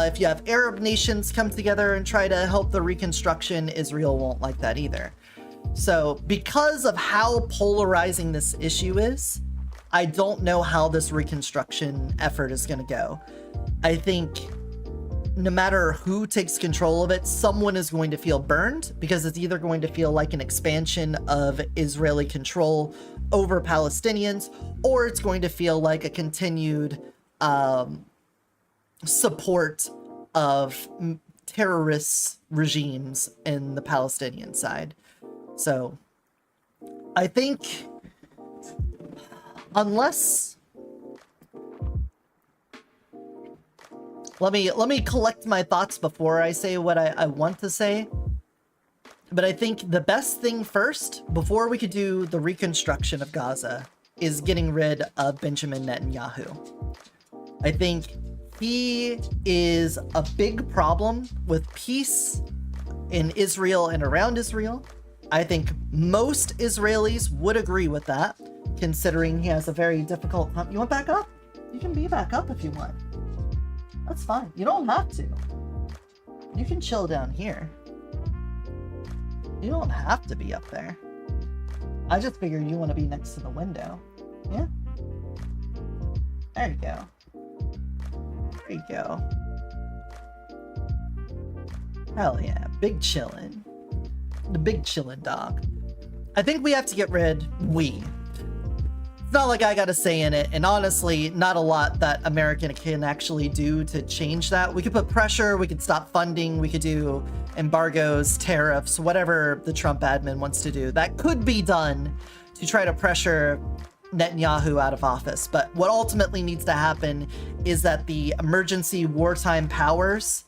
A: if you have Arab nations come together and try to help the reconstruction, Israel won't like that either. So because of how polarizing this issue is, I don't know how this reconstruction effort is going to go. I think no matter who takes control of it, someone is going to feel burned, because it's either going to feel like an expansion of Israeli control over Palestinians, or it's going to feel like a continued support of terrorist regimes in the Palestinian side. So I think unless... Let me collect my thoughts before I say what I want to say. But I think the best thing first, before we could do the reconstruction of Gaza, is getting rid of Benjamin Netanyahu. I think he is a big problem with peace in Israel and around Israel. I think most Israelis would agree with that, considering he has a very difficult time. You want back up? You can be back up if you want. That's fine. You don't have to. You can chill down here. You don't have to be up there. I just figured you want to be next to the window. Yeah? There you go. There you go. Hell yeah. Big chillin'. The big chillin' dog. I think we have to get rid... It's not like I got a say in it, and honestly, not a lot that America can actually do to change that. We could put pressure, we could stop funding, we could do embargoes, tariffs, whatever the Trump admin wants to do. That could be done to try to pressure Netanyahu out of office. But what ultimately needs to happen is that the emergency wartime powers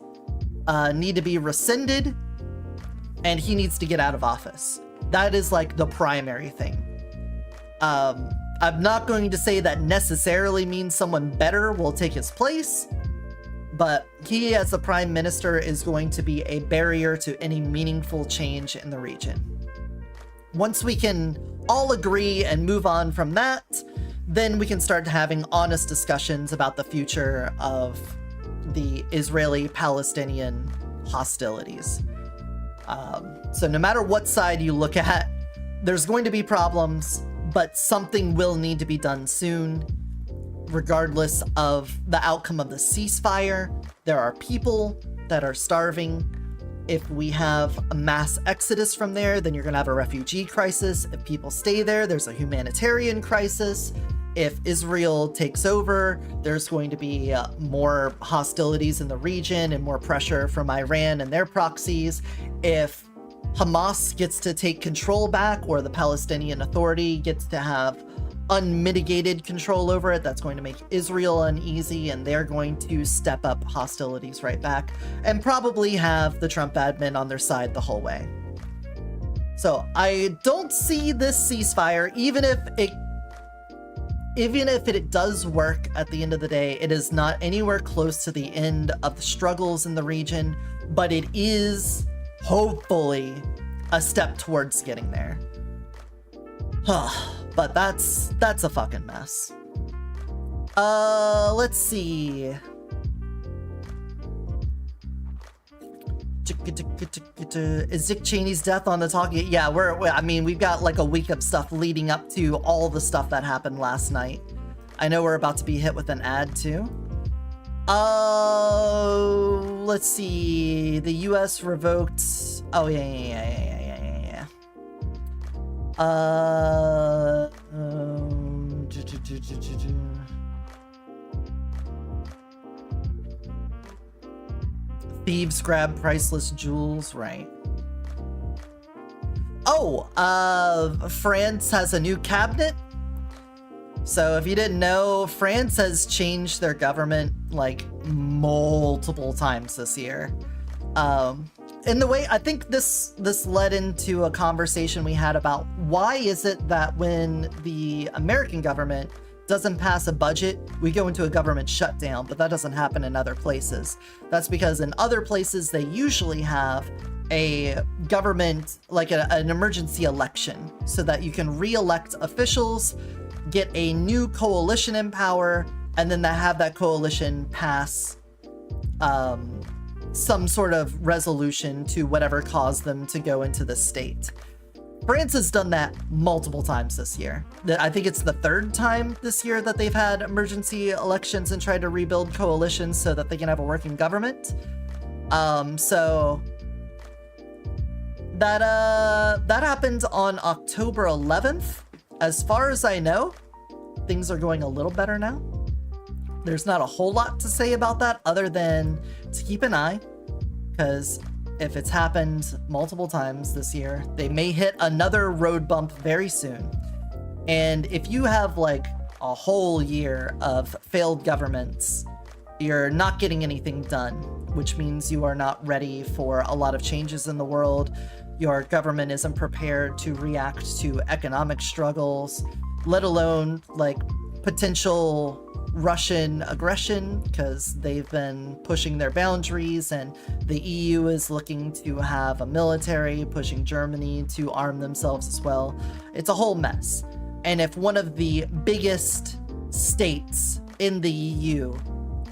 A: need to be rescinded, and he needs to get out of office. That is like the primary thing. I'm not going to say that necessarily means someone better will take his place, but he as the prime minister is going to be a barrier to any meaningful change in the region. Once we can all agree and move on from that, then we can start having honest discussions about the future of the Israeli-Palestinian hostilities. So no matter what side you look at, there's going to be problems, but something will need to be done soon, regardless of the outcome of the ceasefire. There are people that are starving. If we have a mass exodus from there, then you're going to have a refugee crisis. If people stay there, there's a humanitarian crisis. If Israel takes over, there's going to be more hostilities in the region and more pressure from Iran and their proxies. If Hamas gets to take control back, or the Palestinian Authority gets to have unmitigated control over it, that's going to make Israel uneasy, and they're going to step up hostilities right back and probably have the Trump admin on their side the whole way. So I don't see this ceasefire, even if it does work at the end of the day, it is not anywhere close to the end of the struggles in the region, but it is hopefully a step towards getting there. But that's a fucking mess. Let's see. Is Dick Cheney's death on the talking? Yeah, I mean, we've got like a week of stuff leading up to all the stuff that happened last night. I know we're about to be hit with an ad too. Let's see. The US revoked... Oh, yeah. Thieves grab priceless jewels, right. Oh, France has a new cabinet. So if you didn't know, France has changed their government like multiple times this year. In the way, I think this led into a conversation we had about why is it that when the American government doesn't pass a budget, we go into a government shutdown, but that doesn't happen in other places. That's because in other places, they usually have a government, like an emergency election, so that you can re-elect officials, get a new coalition in power, and then have that coalition pass some sort of resolution to whatever caused them to go into the state. France has done that multiple times this year. I think it's the third time this year that they've had emergency elections and tried to rebuild coalitions so that they can have a working government. So that happened on October 11th. As far as I know, things are going a little better now. There's not a whole lot to say about that other than to keep an eye, because if it's happened multiple times this year, they may hit another road bump very soon. And if you have like a whole year of failed governments, you're not getting anything done, which means you are not ready for a lot of changes in the world. Your government isn't prepared to react to economic struggles, let alone like potential Russian aggression, because they've been pushing their boundaries, and the EU is looking to have a military, pushing Germany to arm themselves as well. It's a whole mess. And if one of the biggest states in the EU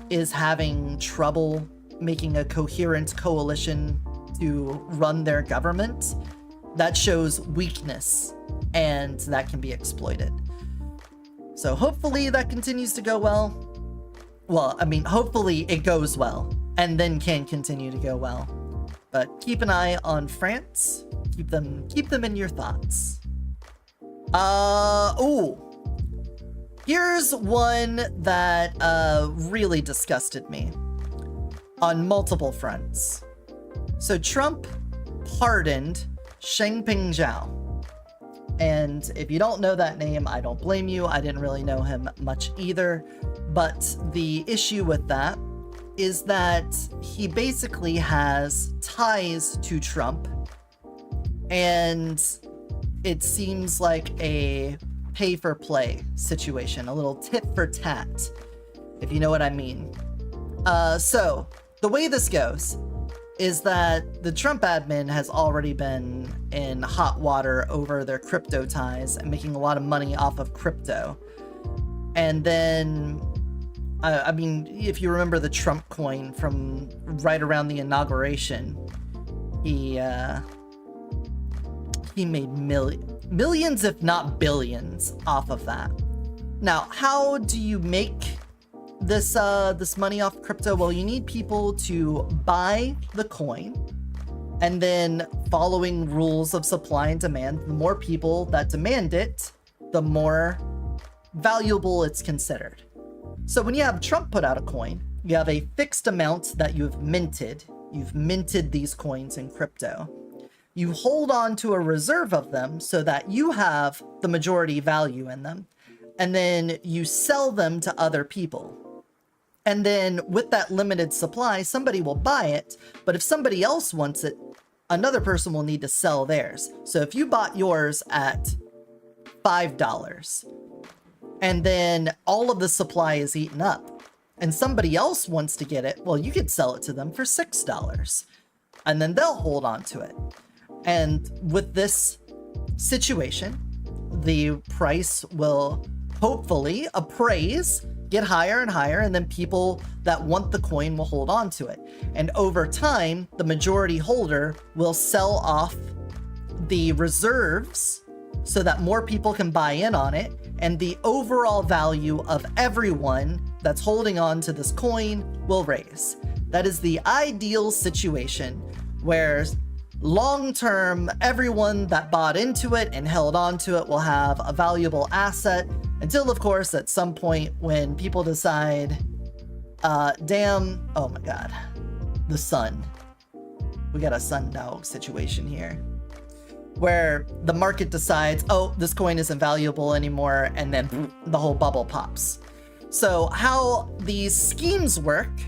A: is having trouble making a coherent coalition to run their government, that shows weakness, and that can be exploited. So hopefully that continues to go well. Well, I mean, hopefully it goes well and then can continue to go well. But keep an eye on France. Keep them in your thoughts. Here's one that really disgusted me on multiple fronts. So Trump pardoned Shengping Zhao. And if you don't know that name, I don't blame you. I didn't really know him much either. But the issue with that is that he basically has ties to Trump. And it seems like a pay for play situation, a little tit for tat, if you know what I mean. So the way this goes is that the Trump admin has already been in hot water over their crypto ties and making a lot of money off of crypto. And then, I mean, if you remember the Trump coin from right around the inauguration, he made millions, if not billions, off of that. Now, how do you make this money off crypto? Well, you need people to buy the coin, and then following rules of supply and demand, the more people that demand it, the more valuable it's considered. So when you have Trump put out a coin, you have a fixed amount that you've minted. You've minted these coins in crypto. You hold on to a reserve of them so that you have the majority value in them, and then you sell them to other people. And then with that limited supply, somebody will buy it, but if somebody else wants it, another person will need to sell theirs. So if you bought yours at $5, and then all of the supply is eaten up, and somebody else wants to get it, well, you could sell it to them for $6, and then they'll hold on to it. And with this situation, the price will hopefully appraise, get higher and higher, and then people that want the coin will hold on to it. And over time, the majority holder will sell off the reserves so that more people can buy in on it, and the overall value of everyone that's holding on to this coin will raise. That is the ideal situation where long-term, everyone that bought into it and held on to it will have a valuable asset, until, of course, at some point when people decide, oh my god, the sun. We got a sundial situation here, where the market decides, oh, this coin isn't valuable anymore, and then the whole bubble pops. So how these schemes work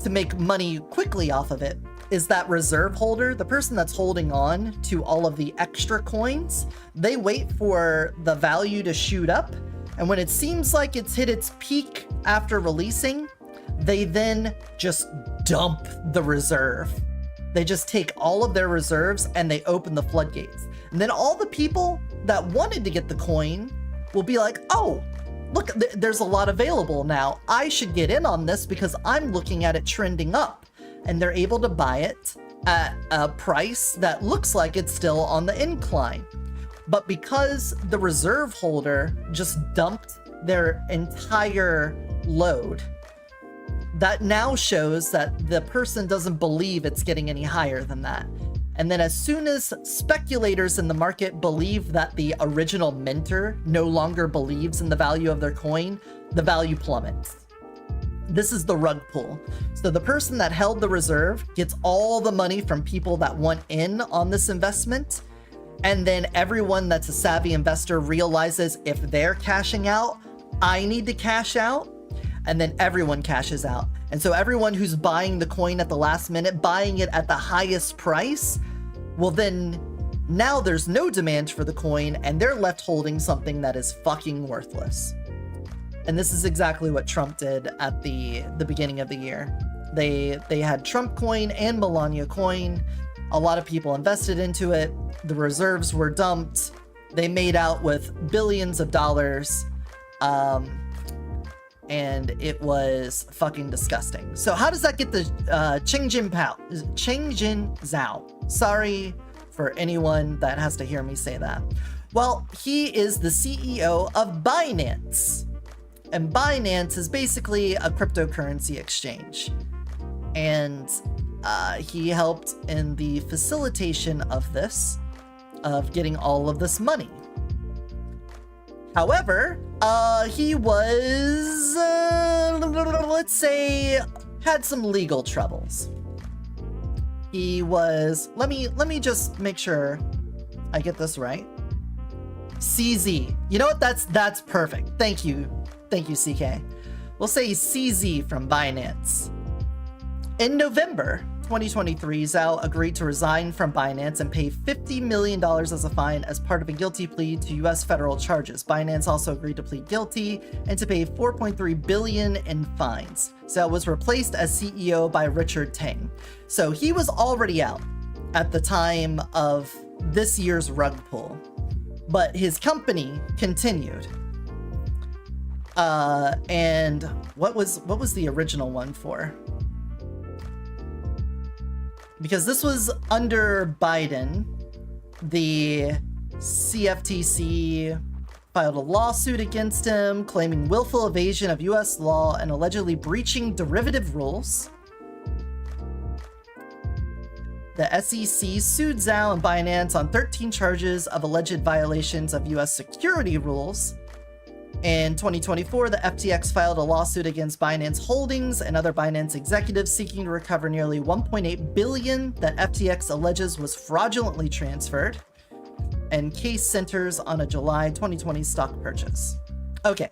A: to make money quickly off of it is that reserve holder, the person that's holding on to all of the extra coins, they wait for the value to shoot up. And when it seems like it's hit its peak after releasing, they then just dump the reserve. They just take all of their reserves and they open the floodgates. And then all the people that wanted to get the coin will be like, oh, look, there's a lot available now. I should get in on this because I'm looking at it trending up. And they're able to buy it at a price that looks like it's still on the incline. But because the reserve holder just dumped their entire load, that now shows that the person doesn't believe it's getting any higher than that. And then as soon as speculators in the market believe that the original minter no longer believes in the value of their coin, the value plummets. This is the rug pull. So the person that held the reserve gets all the money from people that want in on this investment. And then everyone that's a savvy investor realizes if they're cashing out, I need to cash out. And then everyone cashes out. And so everyone who's buying the coin at the last minute, buying it at the highest price, well then now there's no demand for the coin and they're left holding something that is fucking worthless. And this is exactly what Trump did at the beginning of the year. They had Trump coin and Melania coin. A lot of people invested into it. The reserves were dumped. They made out with billions of dollars. And it was fucking disgusting. So how does that get the Chengjin Zhao? Sorry for anyone that has to hear me say that. Well, he is the CEO of Binance. And Binance is basically a cryptocurrency exchange. And he helped in the facilitation of this, of getting all of this money. However, he was, let's say, had some legal troubles. He was, let me just make sure I get this right. CZ. You know what? That's perfect. Thank you, CK. We'll say CZ from Binance. In November 2023, Zhao agreed to resign from Binance and pay $50 million as a fine as part of a guilty plea to U.S. federal charges. Binance also agreed to plead guilty and to pay $4.3 billion in fines. Zhao was replaced as CEO by Richard Tang. So he was already out at the time of this year's rug pull, but his company continued. And what was the original one for? Because this was under Biden, the CFTC filed a lawsuit against him, claiming willful evasion of US law and allegedly breaching derivative rules. The SEC sued Zhao and Binance on 13 charges of alleged violations of US security rules. In 2024, the FTX filed a lawsuit against Binance Holdings and other Binance executives seeking to recover nearly $1.8 billion that FTX alleges was fraudulently transferred, and case centers on a July 2020 stock purchase. Okay,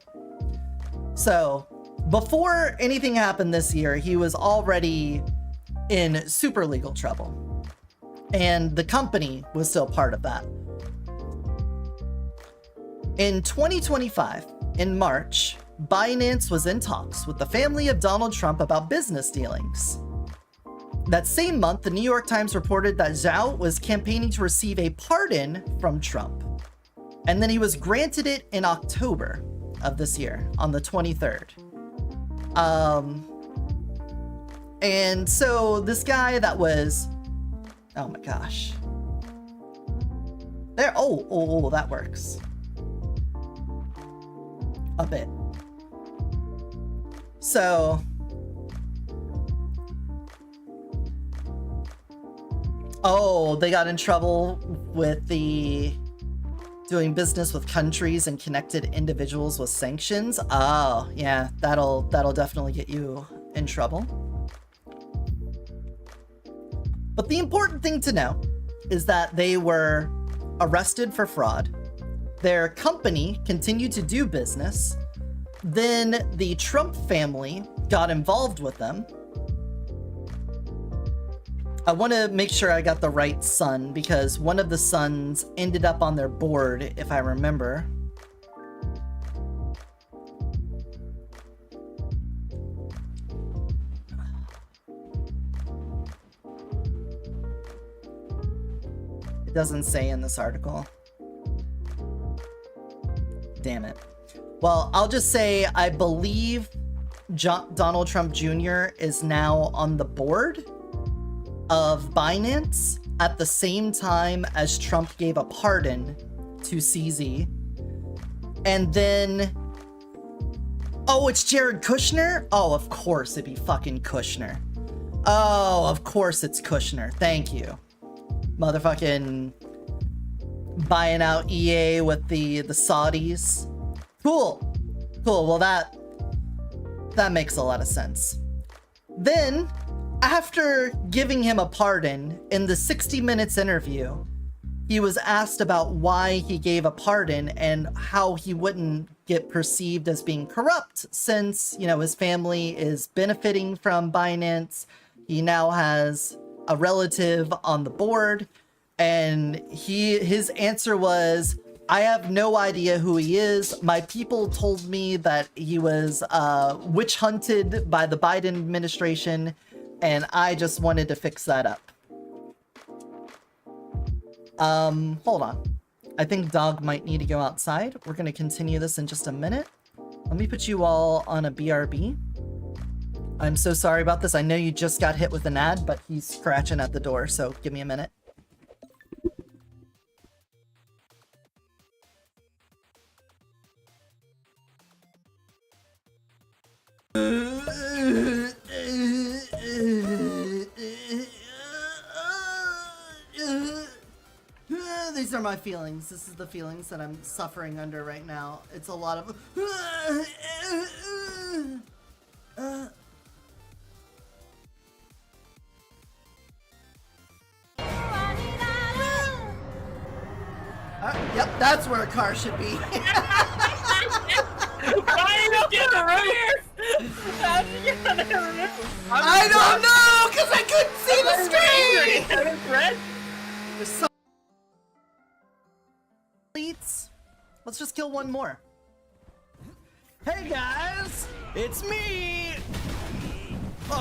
A: so before anything happened this year, he was already in super legal trouble, and the company was still part of that. In 2025, in March, Binance was in talks with the family of Donald Trump about business dealings. That same month, the New York Times reported that Zhao was campaigning to receive a pardon from Trump. And then he was granted it in October of this year, on the 23rd. And so this guy that was, oh my gosh. There, oh, that works. A bit. So, oh, they got in trouble with the doing business with countries and connected individuals with sanctions. Oh, yeah, that'll definitely get you in trouble. But the important thing to know is that they were arrested for fraud. Their company continued to do business. Then the Trump family got involved with them. I want to make sure I got the right son, because one of the sons ended up on their board, if I remember. It doesn't say in this article. Damn it. Well, I'll just say I believe Donald Trump Jr. is now on the board of Binance at the same time as Trump gave a pardon to CZ. And then... Oh, it's Jared Kushner? Oh, of course it'd be fucking Kushner. Oh, of course it's Kushner. Thank you. Motherfucking buying out EA with the Saudis. Cool. Cool. Well, that makes a lot of sense. Then, after giving him a pardon, in the 60 Minutes interview, he was asked about why he gave a pardon and how he wouldn't get perceived as being corrupt, since, you know, his family is benefiting from Binance. He now has a relative on the board, and his answer was, I have no idea who he is. My people told me that he was witch hunted by the Biden administration, and I just wanted to fix that up. Hold on. I think Dog might need to go outside. We're gonna continue this in just a minute. Let me put you all on a BRB. I'm so sorry about this. I know you just got hit with an ad, but he's scratching at the door, so give me a minute. These are my feelings. This is the feelings that I'm suffering under right now. It's a lot of... Yep, that's where a car should be.
D: Why you don't get the roof? How'd you get on the roof?
A: I don't know, because I couldn't see the screen!
D: It's red.
A: There's so... Let's just kill one more. Hey guys, it's me! What?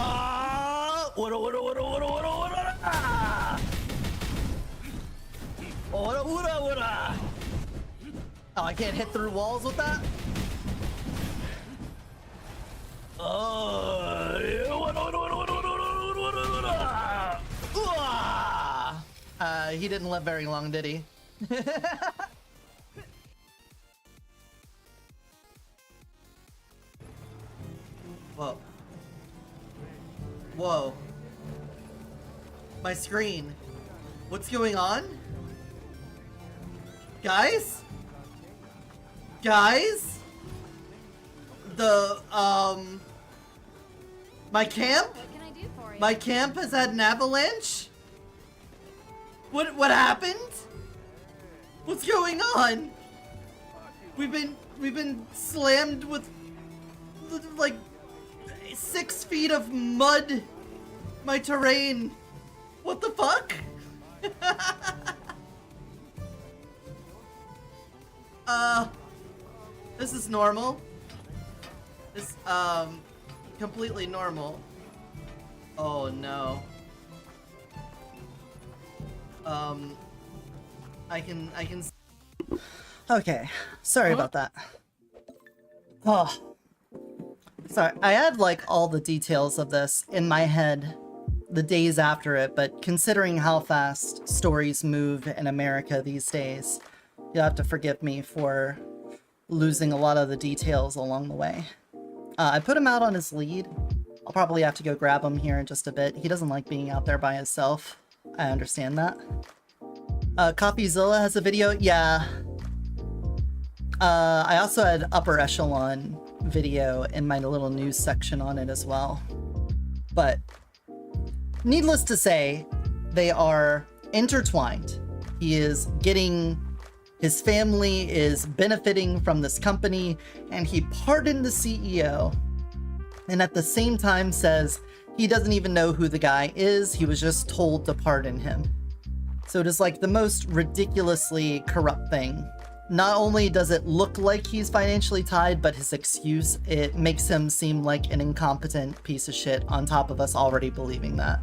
A: Oh, I can't hit through walls with that? He didn't live very long, did he? Whoa. Whoa. My screen. What's going on? Guys? Guys? My camp?
E: What can I do for you?
A: My camp has had an avalanche? What happened? What's going on? We've been slammed with like 6 feet of mud. My terrain. What the fuck? This is normal. This completely normal. Oh no. I can Okay, sorry about that. Oh. Sorry, I had like all the details of this in my head the days after it, but considering how fast stories move in America these days, you'll have to forgive me for losing a lot of the details along the way. I put him out on his lead. I'll probably have to go grab him here in just a bit. He doesn't like being out there by himself. I understand that. CopyZilla has a video? Yeah. I also had Upper Echelon video in my little news section on it as well. But needless to say, they are intertwined. He is getting... His family is benefiting from this company, and he pardoned the CEO, and at the same time says, he doesn't even know who the guy is. He was just told to pardon him. So it is like the most ridiculously corrupt thing. Not only does it look like he's financially tied, but his excuse, it makes him seem like an incompetent piece of shit on top of us already believing that.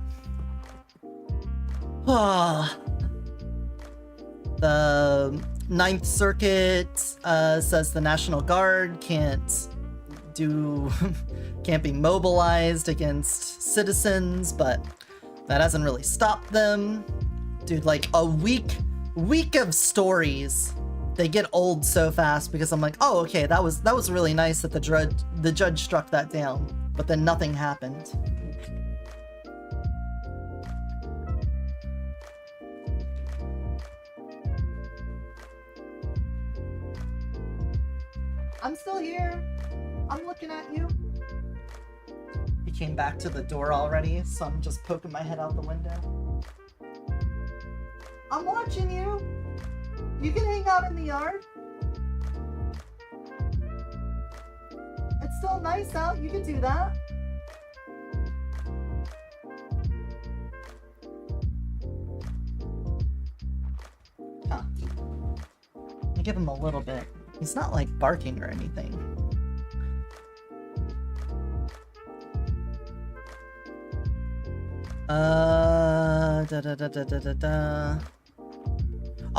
A: The Ninth Circuit says the National Guard can't be mobilized against citizens, but that hasn't really stopped them. Dude, like a week of stories, they get old so fast because I'm like, oh, okay, that was really nice that the judge struck that down, but then nothing happened. I'm still here. I'm looking at you. He came back to the door already, so I'm just poking my head out the window. I'm watching you. You can hang out in the yard. It's still nice out. You can do that. Huh. I give him a little bit. He's not like barking or anything.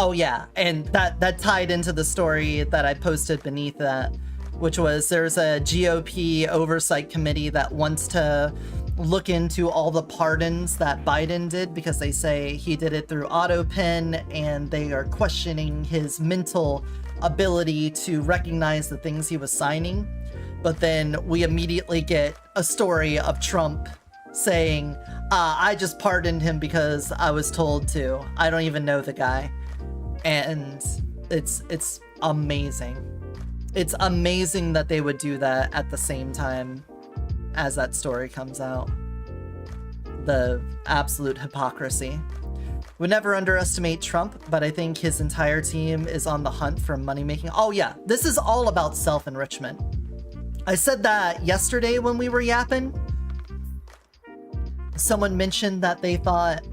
A: Oh yeah, and that tied into the story that I posted beneath that, which was there's a GOP oversight committee that wants to look into all the pardons that Biden did because they say he did it through AutoPen, and they are questioning his mental ability to recognize the things he was signing. But then we immediately get a story of Trump saying, I just pardoned him because I was told to. I don't even know the guy. And it's amazing. It's amazing that they would do that at the same time as that story comes out. The absolute hypocrisy. Would never underestimate Trump, but I think his entire team is on the hunt for money making. Oh yeah, this is all about self-enrichment. I said that yesterday when we were yapping. Someone mentioned that they thought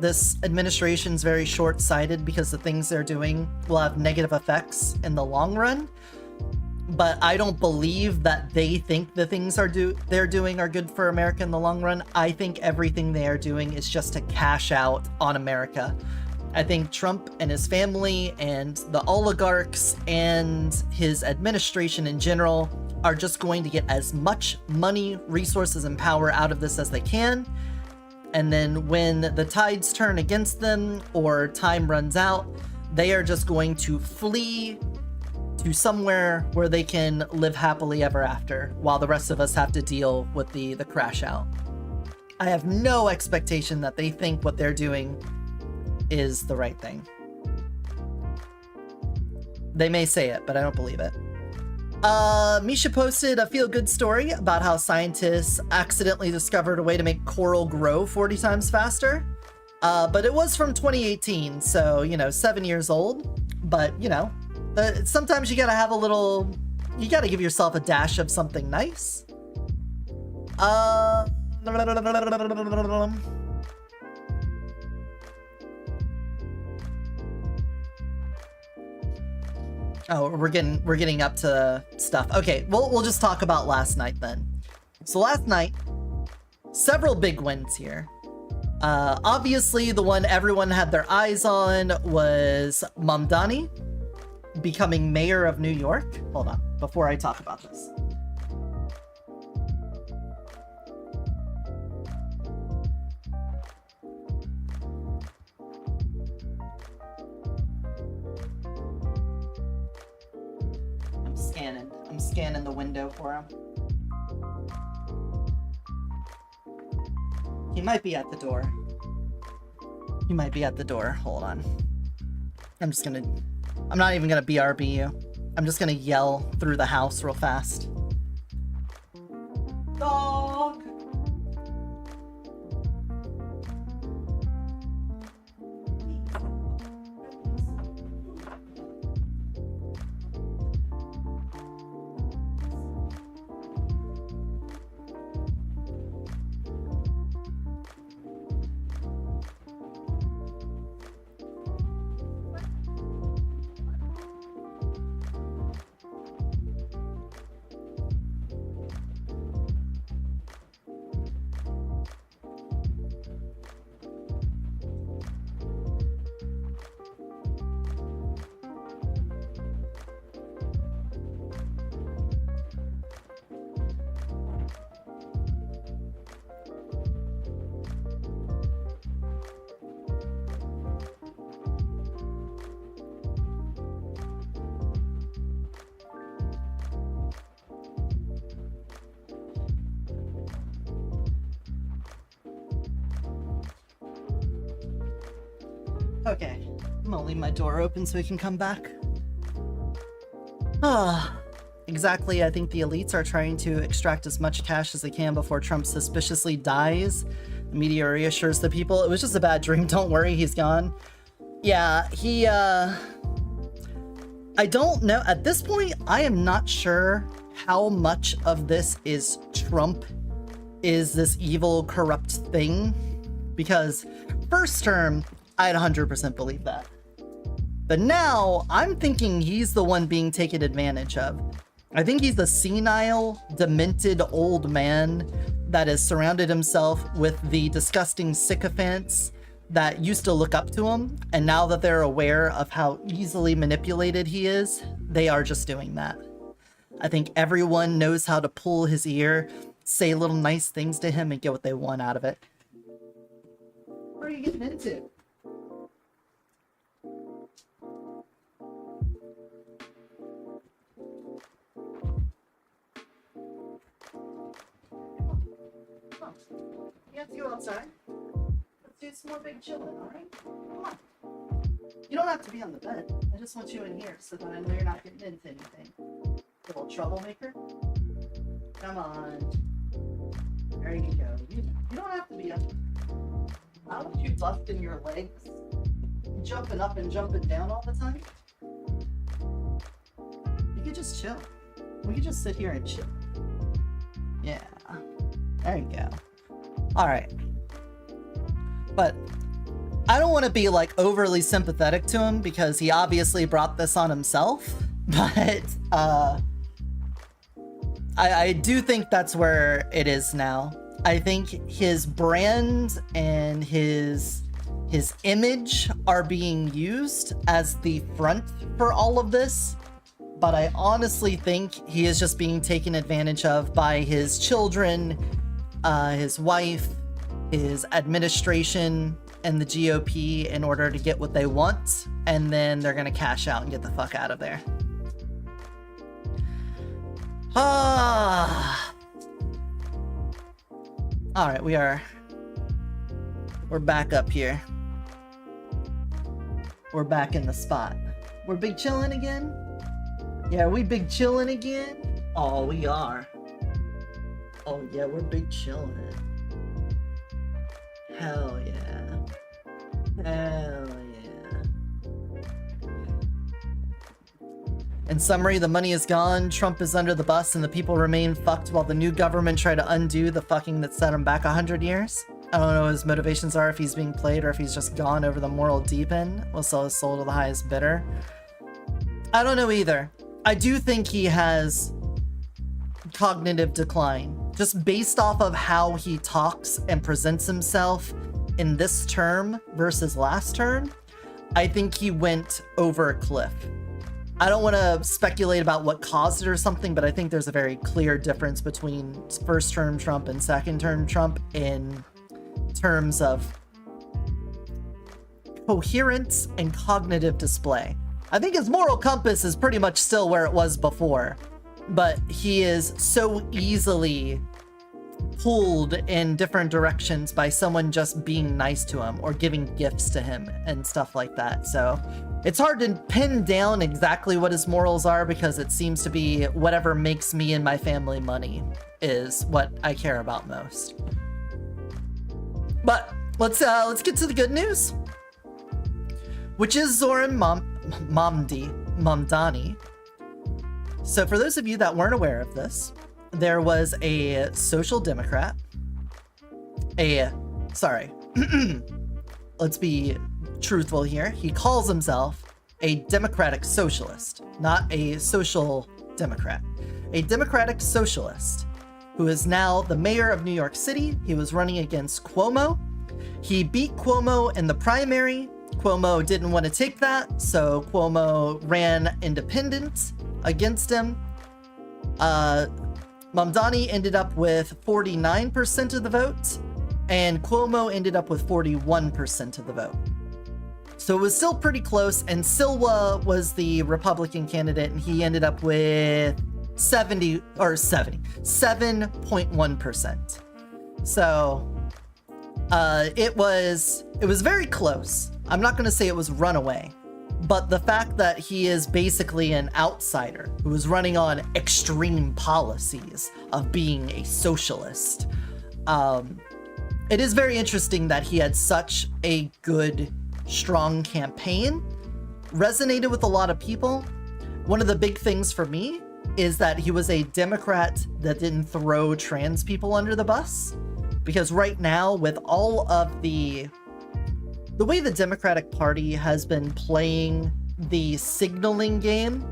A: this administration's very short-sighted because the things they're doing will have negative effects in the long run. But I don't believe that they think the things they're doing are good for America in the long run. I think everything they are doing is just to cash out on America. I think Trump and his family and the oligarchs and his administration in general are just going to get as much money, resources, and power out of this as they can. And then when the tides turn against them or time runs out, they are just going to flee to somewhere where they can live happily ever after, while the rest of us have to deal with the crash out. I have no expectation that they think what they're doing is the right thing. They may say it, but I don't believe it. Misha posted a feel-good story about how scientists accidentally discovered a way to make coral grow 40 times faster. But it was from 2018, so, 7 years old. But, sometimes you gotta have a little... You gotta give yourself a dash of something nice. Oh, we're getting up to stuff. Okay, we'll just talk about last night then. So last night, several big wins here. Obviously, the one everyone had their eyes on was Mamdani becoming mayor of New York. Hold on, before I talk about this. I'm scanning the window for him. He might be at the door. He might be at the door. Hold on. I'm not even gonna BRB you. I'm just gonna yell through the house real fast. Dog! Okay, I'm gonna leave my door open so he can come back. Ah, exactly. I think the elites are trying to extract as much cash as they can before Trump suspiciously dies. The media reassures the people it was just a bad dream. Don't worry, he's gone. Yeah, I don't know. At this point, I am not sure how much of this is Trump is this evil, corrupt thing. Because first term, I'd 100% believe that. But now, I'm thinking he's the one being taken advantage of. I think he's the senile, demented old man that has surrounded himself with the disgusting sycophants that used to look up to him, and now that they're aware of how easily manipulated he is, they are just doing that. I think everyone knows how to pull his ear, say little nice things to him, and get what they want out of it. What are you getting into? Come on. You have to go outside. Let's do some more big chilling, alright? Come on. You don't have to be on the bed. I just want you in here so that I know you're not getting into anything. Little troublemaker. Come on. There you go. You don't have to be up. How would you busting your legs? Jumping up and jumping down all the time? You could just chill. We could just sit here and chill. Yeah. There you go. Alright. But I don't want to be like overly sympathetic to him because he obviously brought this on himself. But I do think that's where it is now. I think his brand and his image are being used as the front for all of this. But I honestly think he is just being taken advantage of by his children, his wife, his administration, and the GOP in order to get what they want. And then they're going to cash out and get the fuck out of there. Alright, we're back up here. We're back in the spot. We're big chillin' again? Yeah, are we big chillin' again? Oh, we are. Oh yeah, we're big chillin'. Hell yeah. Hell yeah. In summary, the money is gone, Trump is under the bus, and the people remain fucked while the new government try to undo the fucking that set him back 100 years. I don't know what his motivations are, if he's being played or if he's just gone over the moral deep end. Will sell his soul to the highest bidder. I don't know either. I do think he has cognitive decline. Just based off of how he talks and presents himself in this term versus last term, I think he went over a cliff. I don't want to speculate about what caused it or something, but I think there's a very clear difference between first term Trump and second term Trump in terms of coherence and cognitive display. I think his moral compass is pretty much still where it was before, but he is so easily pulled in different directions by someone just being nice to him or giving gifts to him and stuff like that. So it's hard to pin down exactly what his morals are because it seems to be whatever makes me and my family money is what I care about most. But let's get to the good news, which is Zoran Mamdani. So for those of you that weren't aware of this, there was a social democrat, let's be truthful here. He calls himself a democratic socialist, not a social democrat. A democratic socialist who is now the mayor of New York City. He was running against Cuomo. He beat Cuomo in the primary. Cuomo didn't want to take that, so Cuomo ran independent against him. Mamdani ended up with 49% of the vote, and Cuomo ended up with 41% of the vote. So it was still pretty close, and Silva was the Republican candidate, and he ended up with 7.1%. So it was very close. I'm not going to say it was runaway, but the fact that he is basically an outsider who is running on extreme policies of being a socialist, it is very interesting that he had such a good, strong campaign, resonated with a lot of people. One of the big things for me is that he was a Democrat that didn't throw trans people under the bus. Because right now, with all of the way the Democratic Party has been playing the signaling game,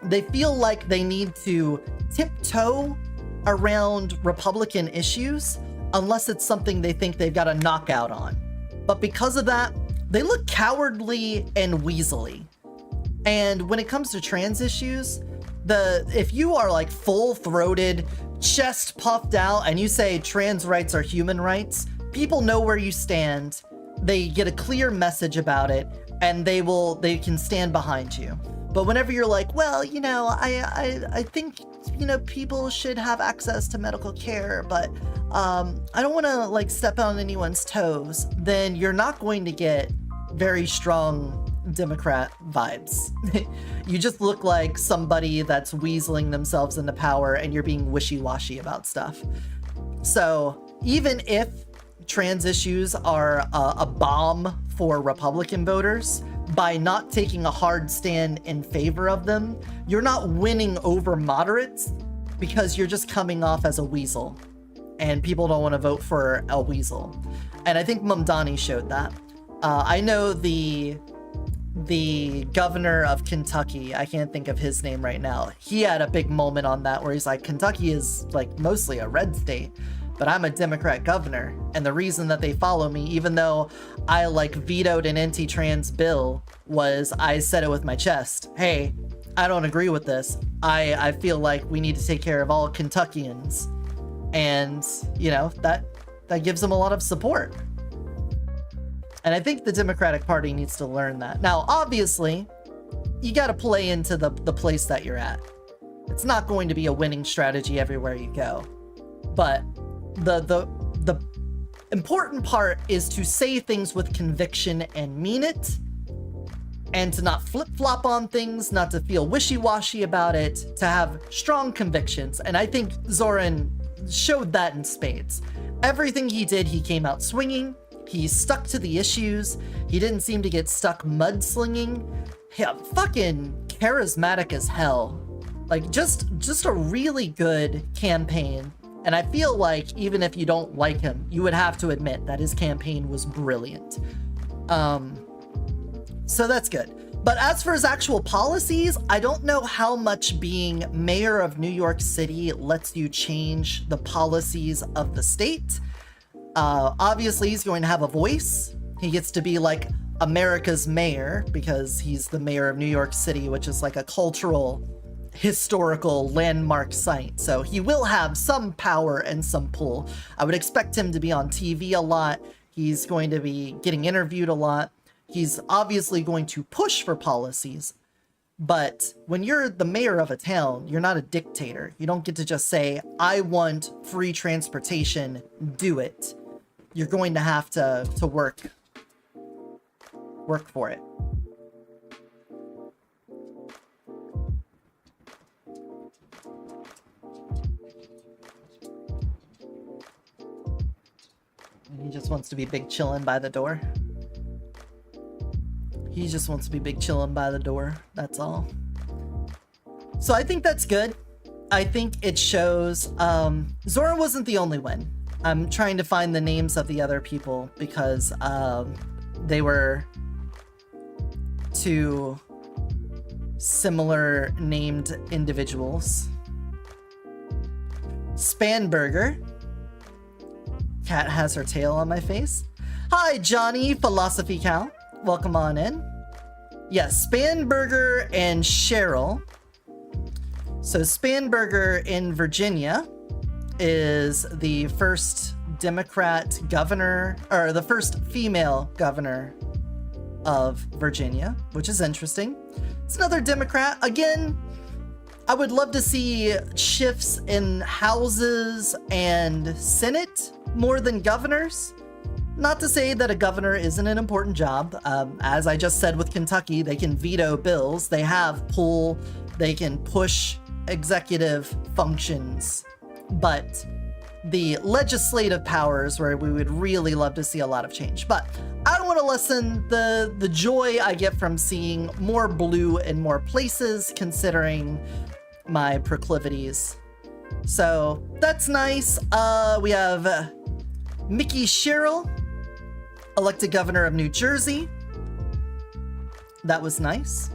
A: they feel like they need to tiptoe around Republican issues unless it's something they think they've got a knockout on. But because of that, they look cowardly and weaselly. And when it comes to trans issues, if you are like full-throated, chest puffed out, and you say trans rights are human rights, people know where you stand. They get a clear message about it, and they can stand behind you. But whenever you're like, well, you know, I think, you know, people should have access to medical care, but I don't want to like step on anyone's toes, then you're not going to get very strong Democrat vibes. You just look like somebody that's weaseling themselves into power, and you're being wishy-washy about stuff. So even if trans issues are a bomb for Republican voters, by not taking a hard stand in favor of them, you're not winning over moderates because you're just coming off as a weasel, and people don't want to vote for a weasel. And I think Mamdani showed that. I know the governor of Kentucky, I can't think of his name right now, he had a big moment on that where he's like, Kentucky is like mostly a red state, but I'm a Democrat governor, and the reason that they follow me, even though I like vetoed an anti-trans bill, was I said it with my chest. Hey, I don't agree with this. I feel like we need to take care of all Kentuckians. And, you know, that gives them a lot of support. And I think the Democratic Party needs to learn that. Now, obviously, you got to play into the place that you're at. It's not going to be a winning strategy everywhere you go. But the important part is to say things with conviction and mean it, and to not flip-flop on things, not to feel wishy-washy about it, to have strong convictions. And I think Zoran showed that in spades. Everything he did, he came out swinging. He stuck to the issues. He didn't seem to get stuck mudslinging. Yeah, fucking charismatic as hell. Like, just a really good campaign. And I feel like even if you don't like him, you would have to admit that his campaign was brilliant. So that's good. But as for his actual policies, I don't know how much being mayor of New York City lets you change the policies of the state. Obviously, he's going to have a voice. He gets to be like America's mayor because he's the mayor of New York City, which is like a cultural, historical landmark site. So he will have some power and some pull. I would expect him to be on TV a lot. He's going to be getting interviewed a lot. He's obviously going to push for policies. But when you're the mayor of a town, you're not a dictator. You don't get to just say, I want free transportation, do it. You're going to have to work for it. He just wants to be big chillin' by the door. He just wants to be big chillin' by the door. That's all. So I think that's good. I think it shows Zora wasn't the only one. I'm trying to find the names of the other people because they were two similar named individuals. Spanberger. Cat has her tail on my face. Hi, Johnny Philosophy Cow. Welcome on in. Yes, Spanberger and Cheryl. So Spanberger in Virginia is the first Democrat governor, or the first female governor of Virginia, which is interesting. It's another Democrat. Again, I would love to see shifts in houses and Senate more than governors. Not to say that a governor isn't an important job. As I just said with Kentucky, they can veto bills. They have pull. They can push executive functions. But the legislative powers where we would really love to see a lot of change. But I don't want to lessen the joy I get from seeing more blue in more places, considering my proclivities. So that's nice. We have Mickey Sherrill, elected governor of New Jersey. That was nice.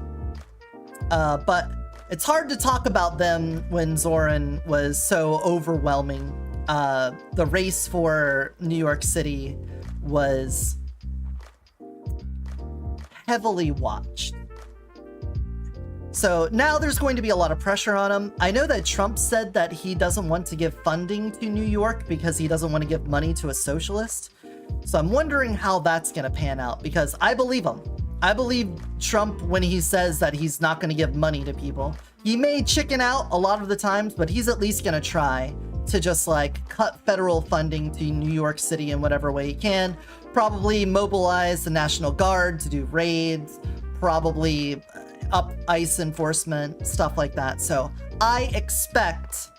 A: But it's hard to talk about them when Zoran was so overwhelming. The race for New York City was heavily watched. So now there's going to be a lot of pressure on him. I know that Trump said that he doesn't want to give funding to New York because he doesn't want to give money to a socialist. So I'm wondering how that's going to pan out, because I believe him. I believe Trump when he says that he's not going to give money to people. He may chicken out a lot of the times, but he's at least going to try to just like cut federal funding to New York City in whatever way he can. Probably mobilize the National Guard to do raids, probably up ICE enforcement, stuff like that. So I expect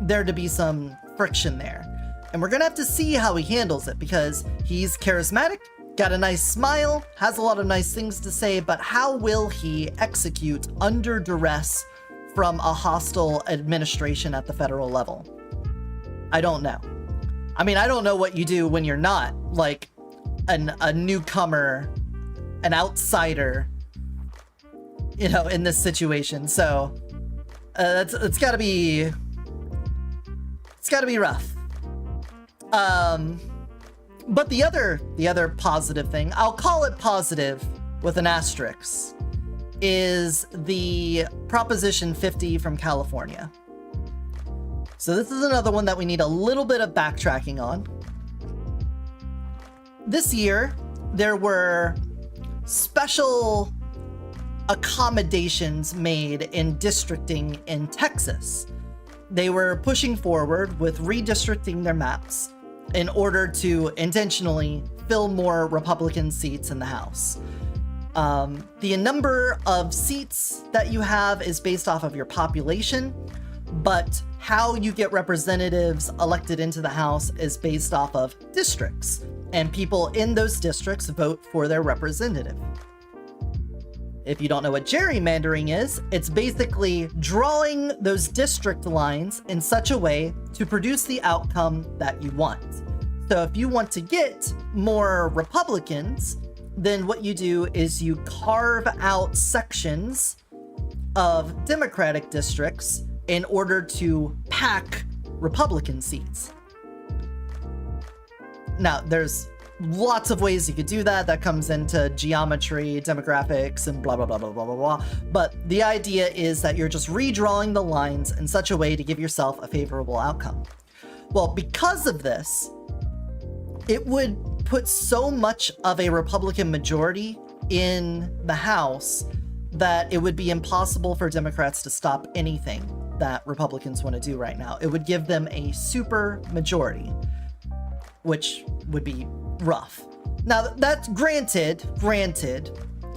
A: there to be some friction there. And we're gonna have to see how he handles it, because he's charismatic, got a nice smile, has a lot of nice things to say, but how will he execute under duress from a hostile administration at the federal level? I don't know. I mean, I don't know what you do when you're not like a newcomer, an outsider, you know, in this situation. So it's gotta be rough. But the other positive thing, I'll call it positive with an asterisk, is the Proposition 50 from California. So this is another one that we need a little bit of backtracking on. This year, there were special accommodations made in districting in Texas. They were pushing forward with redistricting their maps in order to intentionally fill more Republican seats in the House. The number of seats that you have is based off of your population, but how you get representatives elected into the House is based off of districts, and people in those districts vote for their representative. If you don't know what gerrymandering is, it's basically drawing those district lines in such a way to produce the outcome that you want. So if you want to get more Republicans, then what you do is you carve out sections of Democratic districts in order to pack Republican seats. Now, there's lots of ways you could do that. That comes into geometry, demographics, and blah, blah, blah, blah, blah, blah, blah. But the idea is that you're just redrawing the lines in such a way to give yourself a favorable outcome. Well, because of this, it would put so much of a Republican majority in the House that it would be impossible for Democrats to stop anything that Republicans want to do right now. It would give them a super majority, which would be rough. Now, that's granted,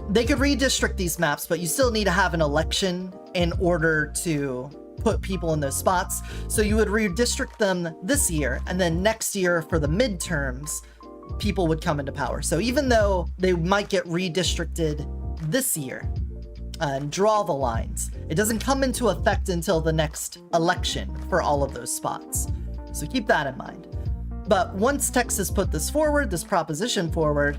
A: they could redistrict these maps, but you still need to have an election in order to put people in those spots. So you would redistrict them this year, and then next year for the midterms, people would come into power. So even though they might get redistricted this year and draw the lines, it doesn't come into effect until the next election for all of those spots. So keep that in mind. But once Texas put this forward, this proposition forward,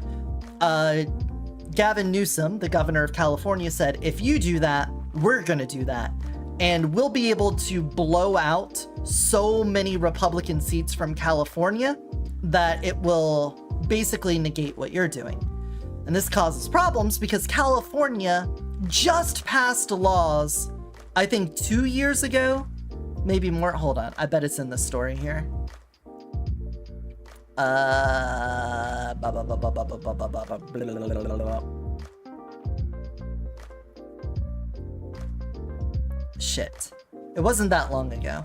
A: Gavin Newsom, the governor of California, said, if you do that, we're going to do that. And we'll be able to blow out so many Republican seats from California that it will basically negate what you're doing. And this causes problems because California just passed laws, I think 2 years ago, maybe more. Hold on, I bet it's in the story here. Shit. It wasn't that long ago.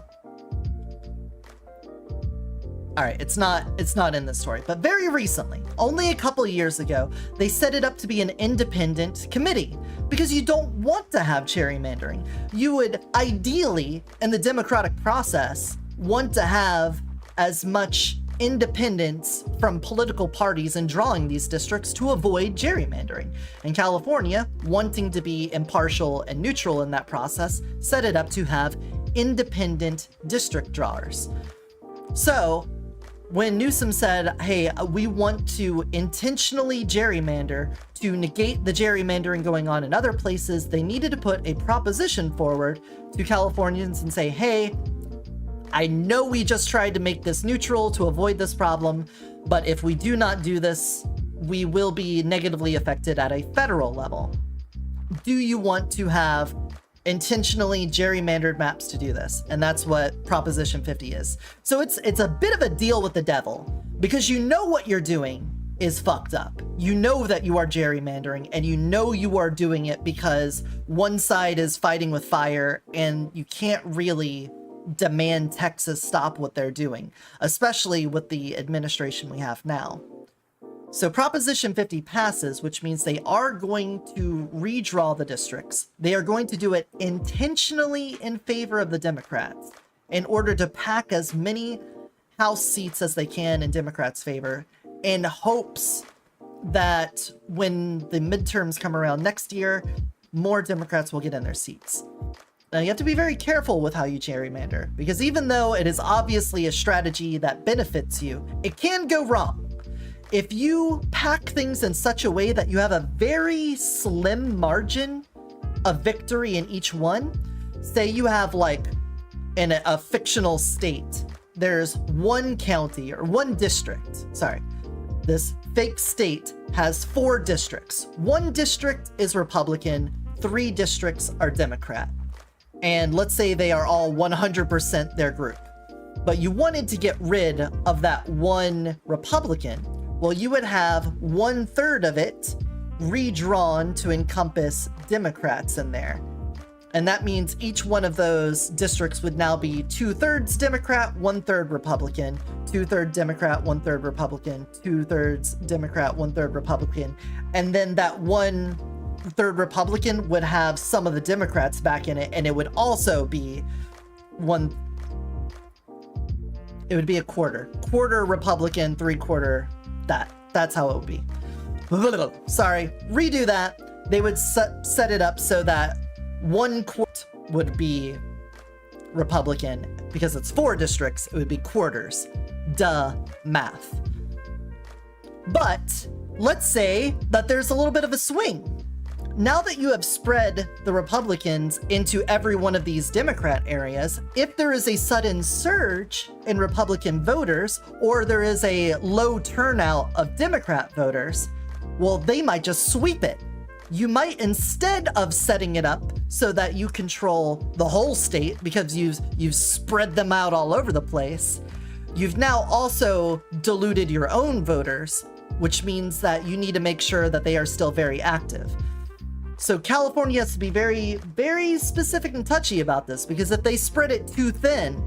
A: All right, it's not in this story, but very recently, only a couple of years ago, they set it up to be an independent committee because you don't want to have gerrymandering. You would ideally, in the democratic process, want to have as much independence from political parties in drawing these districts to avoid gerrymandering. And California, wanting to be impartial and neutral in that process, set it up to have independent district drawers. So, when Newsom said, hey, we want to intentionally gerrymander to negate the gerrymandering going on in other places, they needed to put a proposition forward to Californians and say, hey, I know we just tried to make this neutral to avoid this problem, but if we do not do this, we will be negatively affected at a federal level. Do you want to have intentionally gerrymandered maps to do this? And that's what Proposition 50 is. So it's a bit of a deal with the devil, because you know what you're doing is fucked up. You know that you are gerrymandering, and you know you are doing it because one side is fighting with fire, and you can't really demand Texas stop what they're doing, especially with the administration we have now. So Proposition 50 passes, which means they are going to redraw the districts. They are going to do it intentionally in favor of the Democrats in order to pack as many House seats as they can in Democrats' favor, in hopes that when the midterms come around next year, more Democrats will get in their seats. Now, you have to be very careful with how you gerrymander, because even though it is obviously a strategy that benefits you, it can go wrong. If you pack things in such a way that you have a very slim margin of victory in each one, say you have like in a fictional state, there's one county or one district, sorry, this fake state has 4 districts. 1 district is Republican, 3 districts are Democrat. And let's say they are all 100% their group. But you wanted to get rid of that one Republican. Well, you would have 1/3 of it redrawn to encompass Democrats in there. And that means each one of those districts would now be 2/3 Democrat, 1/3 Republican, 2/3 Democrat, 1/3 Republican, 2/3 Democrat, 1/3 Republican. And then that 1/3 Republican would have some of the Democrats back in it, and it would also be it would be a quarter Republican, 3/4 that's how it would be. Sorry, redo that. They would set it up so that 1/4 would be Republican. Because it's 4 districts, it would be quarters. Duh, math. But let's say that there's a little bit of a swing. Now that you have spread the Republicans into every one of these Democrat areas, if there is a sudden surge in Republican voters, or there is a low turnout of Democrat voters, well, they might just sweep it. You might, instead of setting it up so that you control the whole state because you've spread them out all over the place, you've now also diluted your own voters, which means that you need to make sure that they are still very active. So California has to be very, very specific and touchy about this, because if they spread it too thin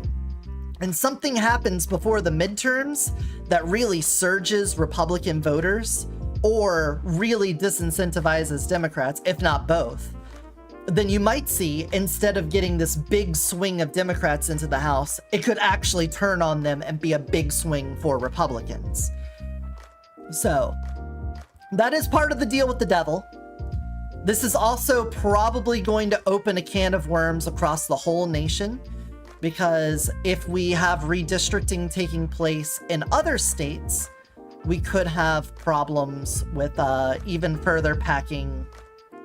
A: and something happens before the midterms that really surges Republican voters or really disincentivizes Democrats, if not both, then you might see, instead of getting this big swing of Democrats into the House, it could actually turn on them and be a big swing for Republicans. So that is part of the deal with the devil. This is also probably going to open a can of worms across the whole nation, because if we have redistricting taking place in other states, we could have problems with even further packing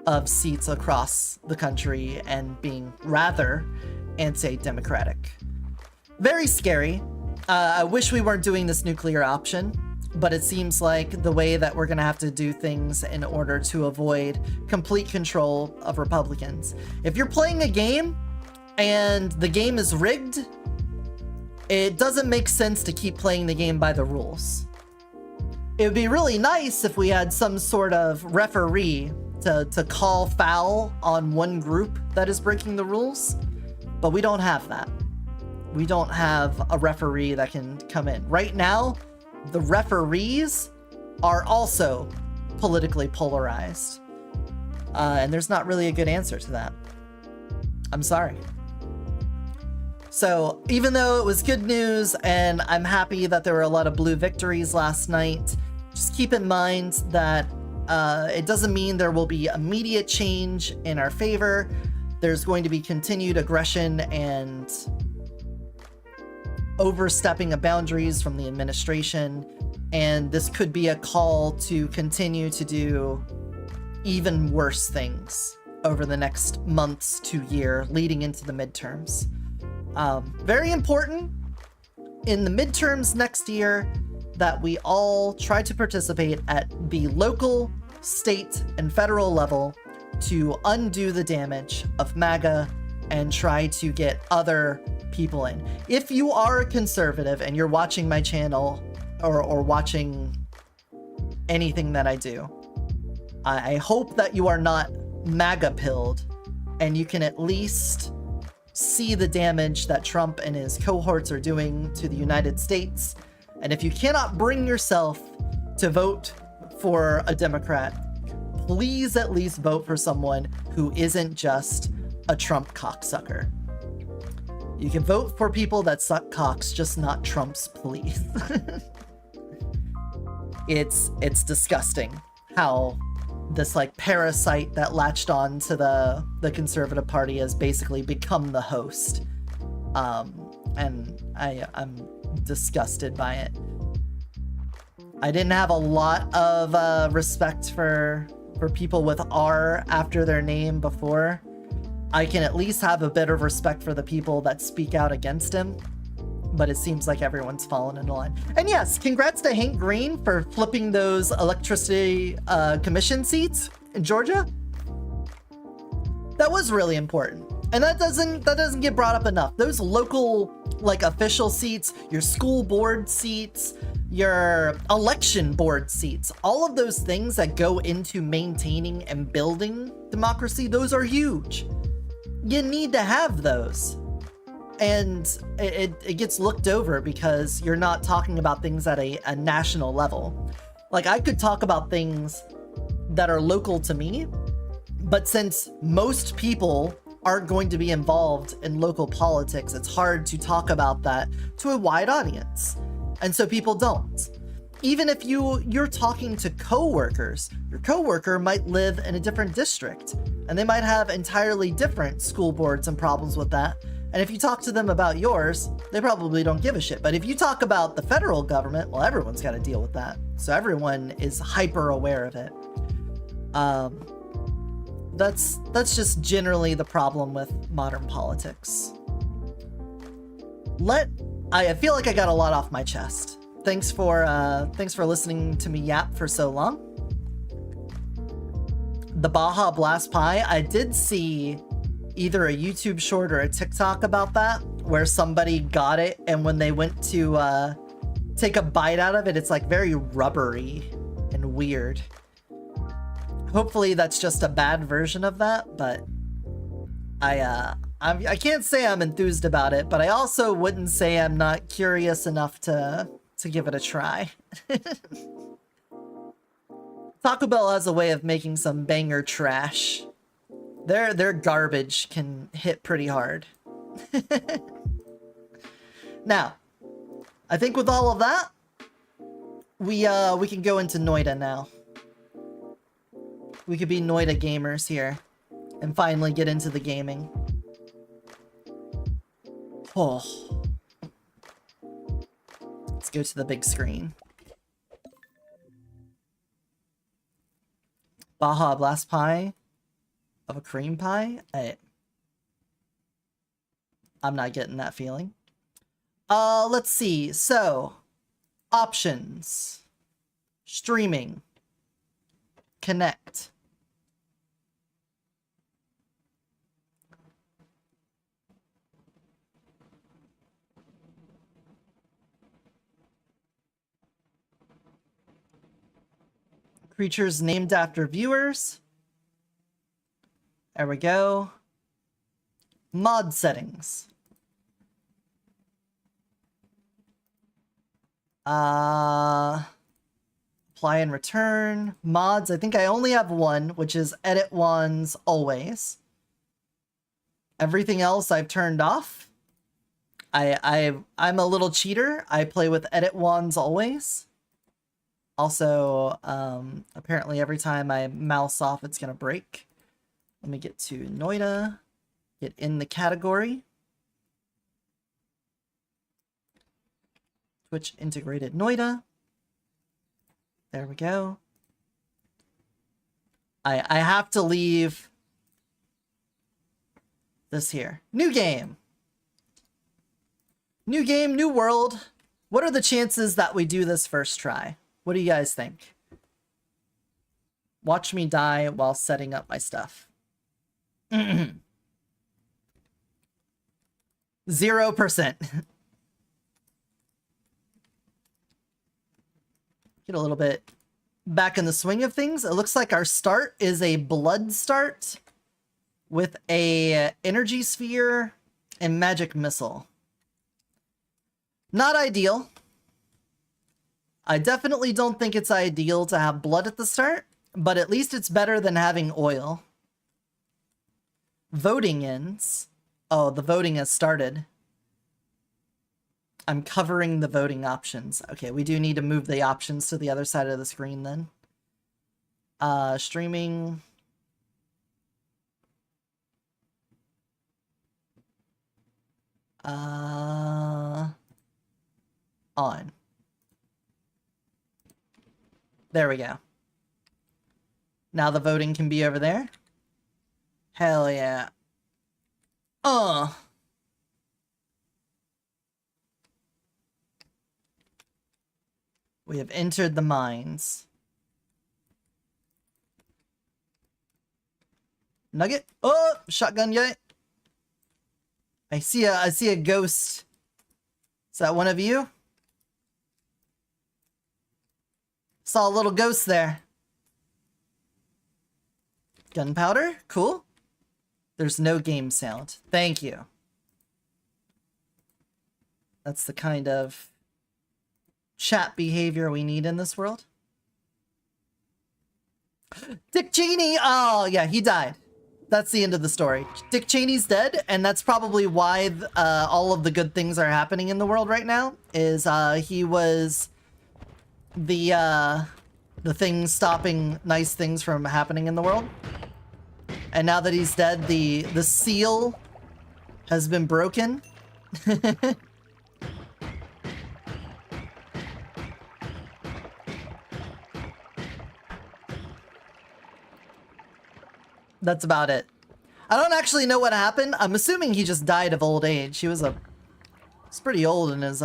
A: of seats across the country and being rather anti-democratic. Very scary. I wish we weren't doing this nuclear option, but it seems like the way that we're going to have to do things in order to avoid complete control of Republicans. If you're playing a game and the game is rigged, it doesn't make sense to keep playing the game by the rules. It would be really nice if we had some sort of referee to call foul on one group that is breaking the rules, but we don't have that. We don't have a referee that can come in. Right now, the referees are also politically polarized. And there's not really a good answer to that. I'm sorry. So even though it was good news and I'm happy that there were a lot of blue victories last night, just keep in mind that it doesn't mean there will be immediate change in our favor. There's going to be continued aggression and overstepping of boundaries from the administration, and this could be a call to continue to do even worse things over the next months to year leading into the midterms. Very important in the midterms next year that we all try to participate at the local, state, and federal level to undo the damage of MAGA and try to get other people in. If you are a conservative and you're watching my channel or watching anything that I do, I hope that you are not MAGA pilled and you can at least see the damage that Trump and his cohorts are doing to the United States. And if you cannot bring yourself to vote for a Democrat, please at least vote for someone who isn't just a Trump cocksucker. You can vote for people that suck cocks, just not Trump's, please. It's disgusting how this like parasite that latched on to the Conservative Party has basically become the host. And I'm disgusted by it. I didn't have a lot of respect for people with R after their name before. I can at least have a bit of respect for the people that speak out against him, but it seems like everyone's fallen into line. And yes, congrats to Hank Green for flipping those electricity commission seats in Georgia. That was really important. And that doesn't get brought up enough. Those local like official seats, your school board seats, your election board seats, all of those things that go into maintaining and building democracy, those are huge. You need to have those. And it gets looked over because you're not talking about things at a national level. Like I could talk about things that are local to me, but since most people aren't going to be involved in local politics, it's hard to talk about that to a wide audience. And so people don't. Even if you're talking to coworkers, your coworker might live in a different district and they might have entirely different school boards and problems with that. And if you talk to them about yours, they probably don't give a shit. But if you talk about the federal government, well, everyone's got to deal with that. So everyone is hyper aware of it. That's just generally the problem with modern politics. I feel like I got a lot off my chest. Thanks for listening to me yap for so long. The Baja Blast Pie, I did see either a YouTube short or a TikTok about that, where somebody got it and when they went to take a bite out of it, it's like very rubbery and weird. Hopefully that's just a bad version of that, but I can't say I'm enthused about it, but I also wouldn't say I'm not curious enough to give it a try. Taco Bell has a way of making some banger trash. Their garbage can hit pretty hard. Now, I think with all of that, we can go into Noita now. We could be Noita gamers here and finally get into the gaming. Oh. Let's go to the big screen. Baja Blast Pie of a cream pie? I'm not getting that feeling. Let's see. So, options. Streaming. Connect. Creatures named after viewers. There we go. Mod settings. Apply and return. Mods, I think I only have one, which is edit wands always. Everything else I've turned off. I'm a little cheater. I play with edit wands always. Also, apparently every time I mouse off, it's gonna break. Let me get to Noita. Get in the category. Twitch integrated Noita. There we go. I have to leave this here. New game. New game, new world. What are the chances that we do this first try? What do you guys think? Watch me die while setting up my stuff. 0%. Get a little bit back in the swing of things. It looks like our start is a blood start with a energy sphere and magic missile. Not ideal. I definitely don't think it's ideal to have blood at the start, but at least it's better than having oil. Voting ends. Oh, the voting has started. I'm covering the voting options. Okay, we do need to move the options to the other side of the screen then. Streaming. On. There we go. Now the voting can be over there. Hell yeah. We have entered the mines. Nugget? Oh, shotgun guy. I see a ghost. Is that one of you? Saw a little ghost there. Gunpowder? Cool. There's no game sound. Thank you. That's the kind of chat behavior we need in this world. Dick Cheney! Oh, yeah, he died. That's the end of the story. Dick Cheney's dead, and that's probably why all of the good things are happening in the world right now, is he was the thing stopping nice things from happening in the world. And now that he's dead, the seal has been broken. That's about it. I don't actually know what happened. I'm assuming he just died of old age. He was pretty old in his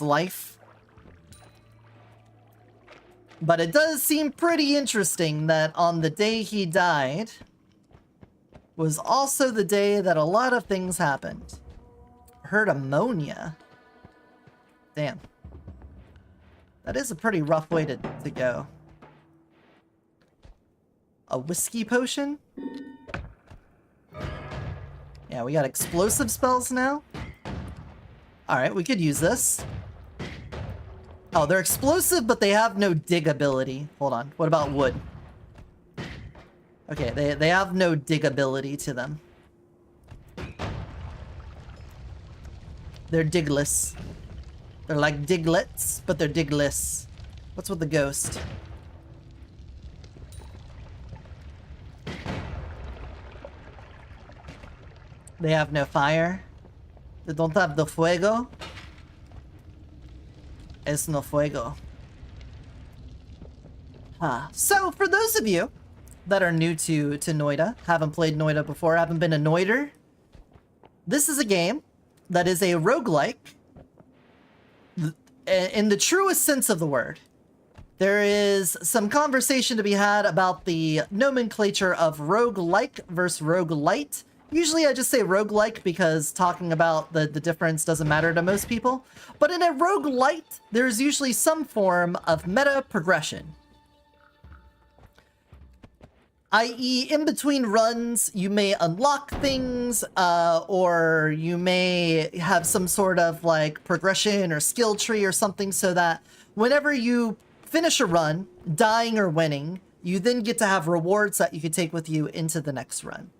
A: life. But it does seem pretty interesting that on the day he died was also the day that a lot of things happened. Heard ammonia. Damn. That is a pretty rough way to go. A whiskey potion? Yeah, we got explosive spells now. Alright, we could use this. Oh, they're explosive, but they have no dig ability. Hold on. What about wood? Okay, they have no dig ability to them. They're digless. They're like diglets, but they're digless. What's with the ghost? They have no fire. They don't have the fuego. Es no fuego. So, for those of you that are new to Noita, haven't played Noita before, haven't been a Noiter, this is a game that is a roguelike in the truest sense of the word. There is some conversation to be had about the nomenclature of roguelike versus roguelite. Usually I just say roguelike because talking about the difference doesn't matter to most people. But in a roguelite, there's usually some form of meta progression. i.e. in between runs, you may unlock things, or you may have some sort of like progression or skill tree or something so that whenever you finish a run, dying or winning, you then get to have rewards that you can take with you into the next run.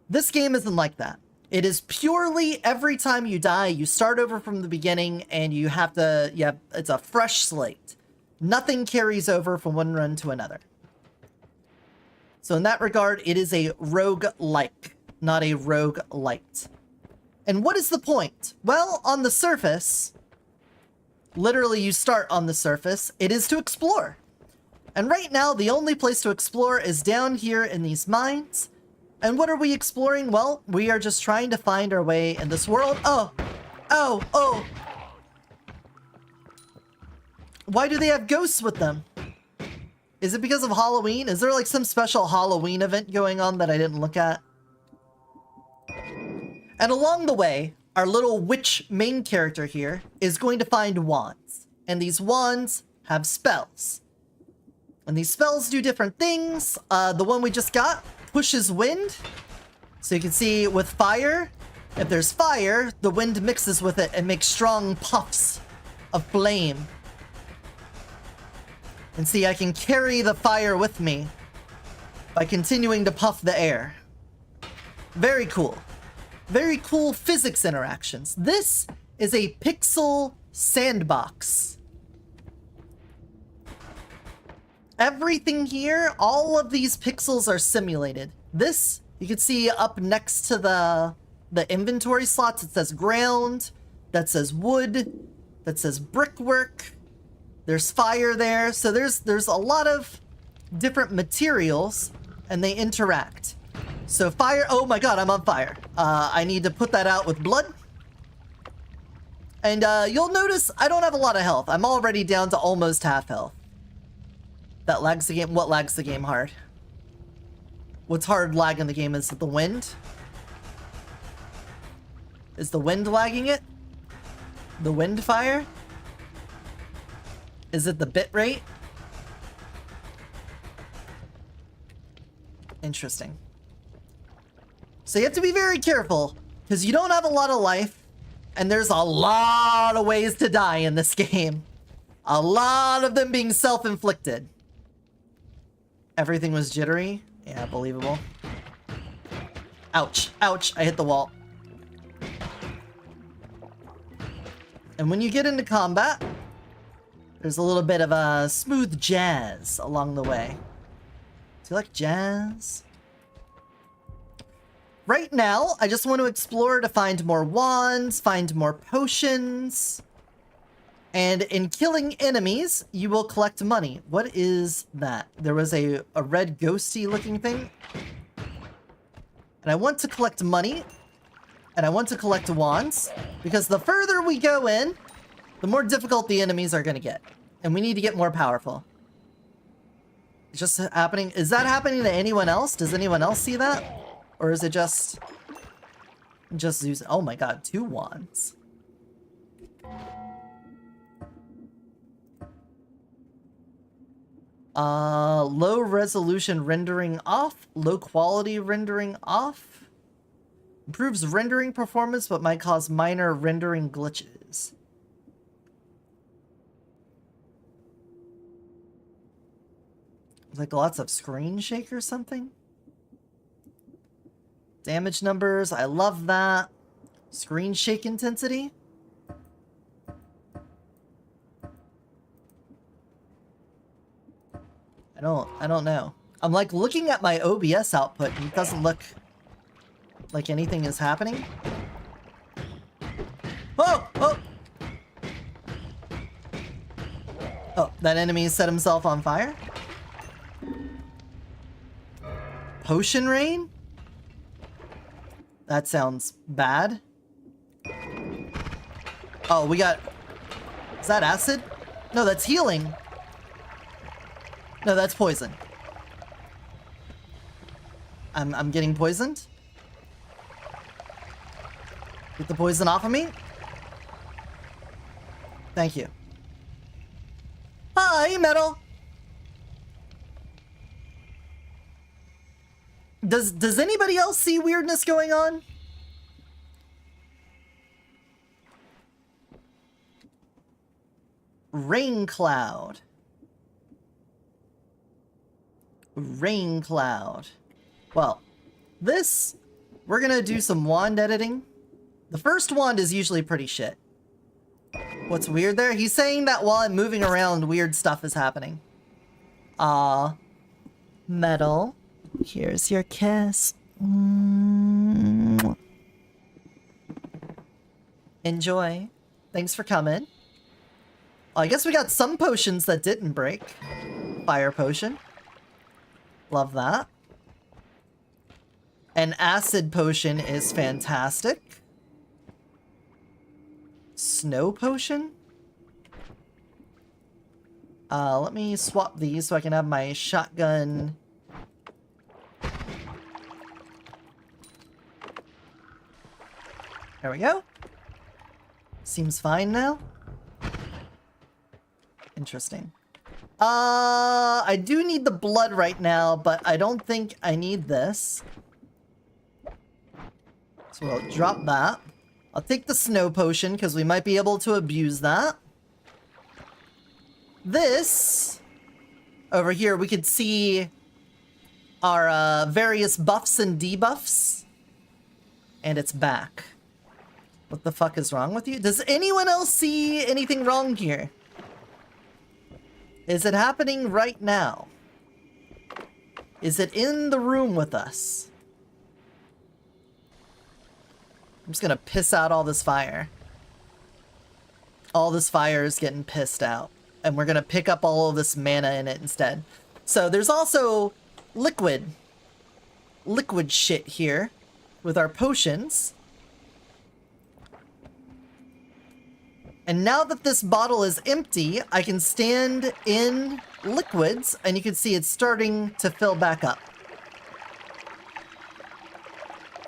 A: This game isn't like that. It is purely every time you die, you start over from the beginning and you have to, it's a fresh slate. Nothing carries over from one run to another. So in that regard, it is a roguelike, not a roguelite. And what is the point? Well, on the surface, literally you start on the surface, it is to explore. And right now, the only place to explore is down here in these mines. And what are we exploring? Well, we are just trying to find our way in this world. Oh! Oh! Oh! Why do they have ghosts with them? Is it because of Halloween? Is there like some special Halloween event going on that I didn't look at? And along the way, our little witch main character here is going to find wands. And these wands have spells. And these spells do different things. The one we just got pushes wind. So you can see with fire, if there's fire, the wind mixes with it and makes strong puffs of flame. And see, I can carry the fire with me by continuing to puff the air. Very cool. Very cool physics interactions. This is a pixel sandbox. Everything here, all of these pixels are simulated. This, you can see up next to the inventory slots, it says ground, that says wood, that says brickwork. There's fire there. So there's a lot of different materials and they interact. So fire, oh my god, I'm on fire. I need to put that out with blood. And you'll notice I don't have a lot of health. I'm already down to almost half health. That lags the game. What lags the game hard? What's hard lag in the game? Is it the wind? Is the wind lagging it? The wind fire? Is it the bit rate? Interesting. So you have to be very careful because you don't have a lot of life and there's a lot of ways to die in this game. A lot of them being self-inflicted. Everything was jittery. Yeah, believable. Ouch. Ouch. I hit the wall. And when you get into combat, there's a little bit of a smooth jazz along the way. Do you like jazz? Right now, I just want to explore to find more wands, find more potions. And in killing enemies, you will collect money. What is that? There was a red ghosty looking thing. And I want to collect money. And I want to collect wands. Because the further we go in, the more difficult the enemies are going to get. And we need to get more powerful. It's just happening. Is that happening to anyone else? Does anyone else see that? Or is it just Zeus? Oh my god, 2 wands. Low resolution rendering off. Low quality rendering off. Improves rendering performance, but might cause minor rendering glitches. Like lots of screen shake or something. Damage numbers, I love that. Screen shake intensity. I don't know. I'm like looking at my OBS output and it doesn't look like anything is happening. Oh! Oh! Oh, that enemy set himself on fire? Potion rain? That sounds bad. Oh, we got... Is that acid? No, that's healing. No, that's poison. I'm getting poisoned. Get the poison off of me. Thank you. Hi, metal. does anybody else see weirdness going on? Rain cloud. Rain cloud. Well, this, we're gonna do some wand editing. The first wand is usually pretty shit. What's weird there? He's saying that while I'm moving around, weird stuff is happening. Metal. Here's your kiss. Enjoy. Thanks for coming. I guess we got some potions that didn't break. Fire potion. Love that. An acid potion is fantastic. Snow potion? Let me swap these so I can have my shotgun. There we go. Seems fine now. Interesting. I do need the blood right now, but I don't think I need this. So I'll drop that. I'll take the snow potion, because we might be able to abuse that. This, over here, we could see our various buffs and debuffs. And it's back. What the fuck is wrong with you? Does anyone else see anything wrong here? Is it happening right now? Is it in the room with us? I'm just gonna piss out all this fire. All this fire is getting pissed out. And we're gonna pick up all of this mana in it instead. So there's also liquid shit here with our potions. And now that this bottle is empty, I can stand in liquids and you can see it's starting to fill back up.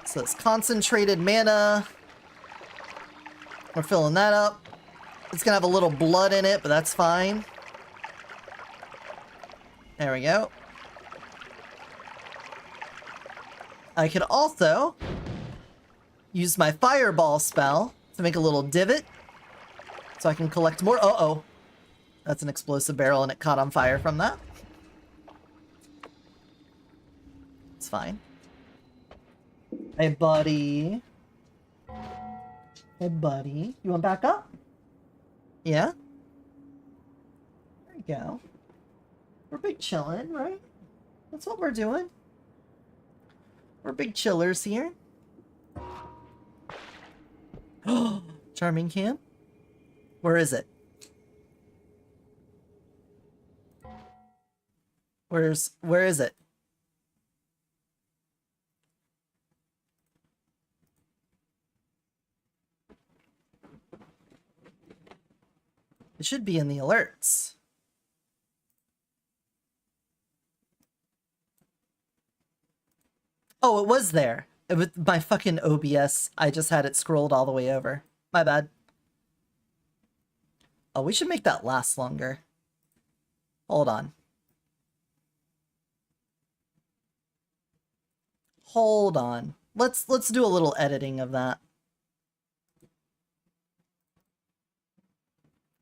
A: So it's concentrated mana. We're filling that up. It's gonna have a little blood in it, but that's fine. There we go. I could also use my fireball spell to make a little divot so I can collect more. Uh-oh. That's an explosive barrel and it caught on fire from that. It's fine. Hey, buddy. Hey, buddy. You want back up? Yeah? There you go. We're big chillin', right? That's what we're doing. We're big chillers here. Charming cam? Where is it? Where is it? It should be in the alerts. Oh, it was there. It was my fucking OBS. I just had it scrolled all the way over. My bad. Oh, we should make that last longer. Hold on. Hold on. Let's do a little editing of that.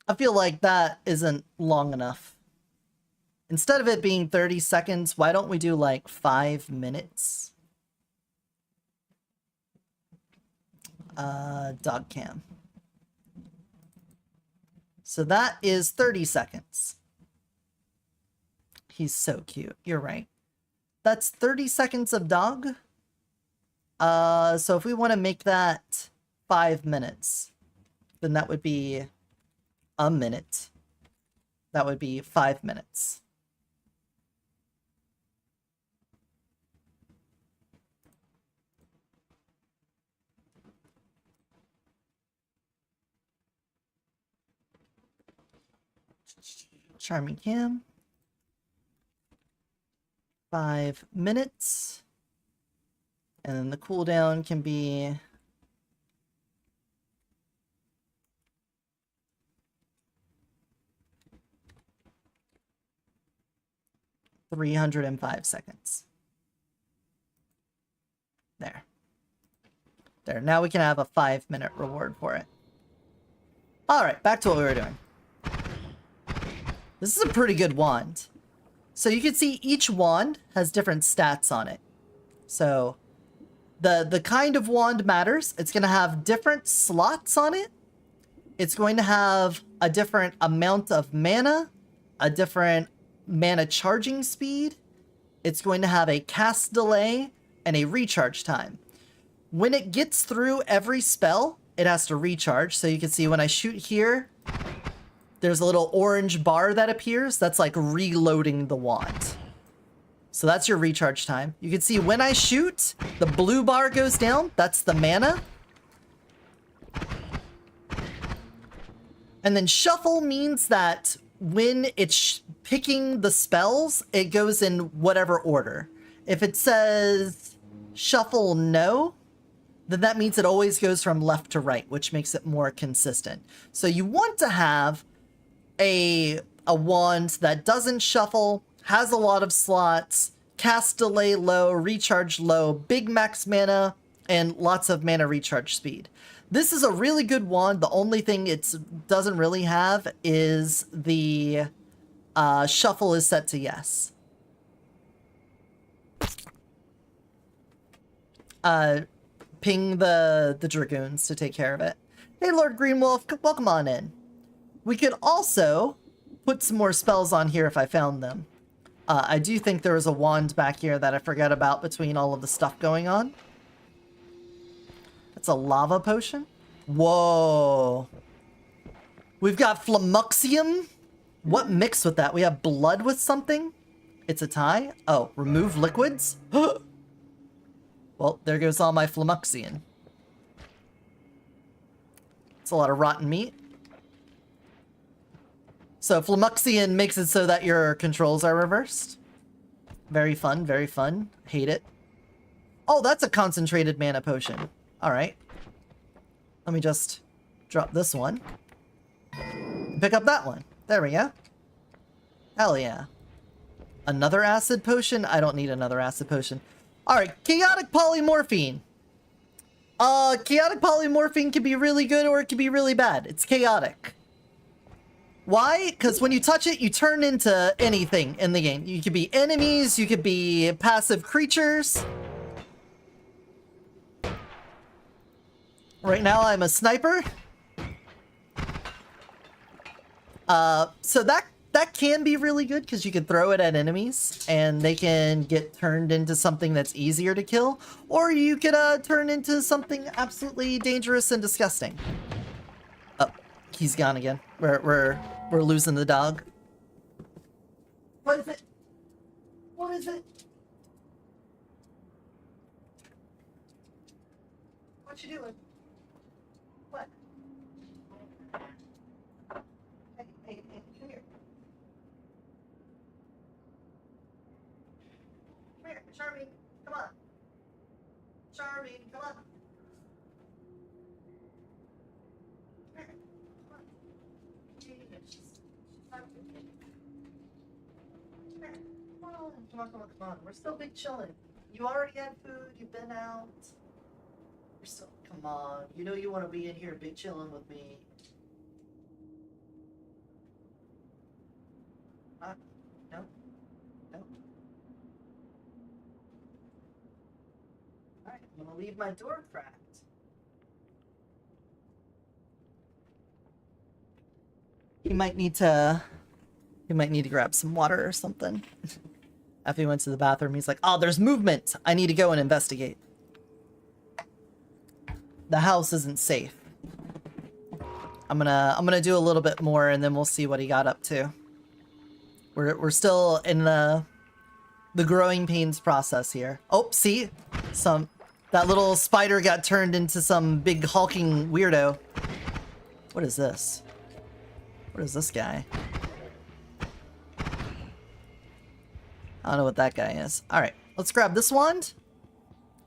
A: I feel like that isn't long enough. Instead of it being 30 seconds, why don't we do like 5 minutes? Dog cam. So that is 30 seconds. He's so cute. You're right. That's 30 seconds of dog. So if we want to make that 5 minutes, then that would be a minute. That would be 5 minutes. Charming cam. 5 minutes. And then the cooldown can be 305 seconds. There. There. Now we can have a 5-minute reward for it. Alright, back to what we were doing. This is a pretty good wand. So you can see each wand has different stats on it. So the kind of wand matters. It's going to have different slots on it. It's going to have a different amount of mana, a different mana charging speed. It's going to have a cast delay and a recharge time. When it gets through every spell, it has to recharge. So you can see when I shoot here, there's a little orange bar that appears. That's like reloading the wand. So that's your recharge time. You can see when I shoot, the blue bar goes down. That's the mana. And then shuffle means that when it's picking the spells, it goes in whatever order. If it says shuffle no, then that means it always goes from left to right, which makes it more consistent. So you want to have a wand that doesn't shuffle, has a lot of slots, cast delay low, recharge low, big max mana, and lots of mana recharge speed. This is a really good wand. The only thing it doesn't really have is the shuffle is set to yes. Ping the Dragoons to take care of it. Hey, Lord Greenwolf, welcome on in. We could also put some more spells on here if I found them. I do think there was a wand back here that I forgot about between all of the stuff going on. That's a lava potion. Whoa. We've got Flamuxium. What mixed with that? We have blood with something. It's a tie. Oh, remove liquids. Well, there goes all my Flamuxian. It's a lot of rotten meat. So Flamuxian makes it so that your controls are reversed. Very fun, very fun. Hate it. Oh, that's a concentrated mana potion. Alright. Let me just drop this one. Pick up that one. There we go. Hell yeah. Another acid potion? I don't need another acid potion. Alright, chaotic polymorphine. Chaotic polymorphine can be really good or it can be really bad. It's chaotic. Why? Because when you touch it, you turn into anything in the game. You could be enemies, you could be passive creatures. Right now, I'm a sniper. So that can be really good because you can throw it at enemies and they can get turned into something that's easier to kill, or you could turn into something absolutely dangerous and disgusting. Oh, he's gone again. We're losing the dog. What is it? What is it? What you doing? What? Hey, come here. Come here, Charming, come on. Charming, come on. Come here, come on. She's not good. Come here, come on. We're still big chilling. You already had food, you've been out. We're still, come on. You know you want to be in here big chilling with me. Huh? No? No? Alright, I'm gonna leave my door cracked. He might need to grab some water or something. After he went to the bathroom, he's like, oh, there's movement. I need to go and investigate. The house isn't safe. I'm gonna do a little bit more and then we'll see what he got up to. We're still in the growing pains process here. Oh, see? That little spider got turned into some big hulking weirdo. What is this? What is this guy? I don't know what that guy is. Alright, let's grab this wand.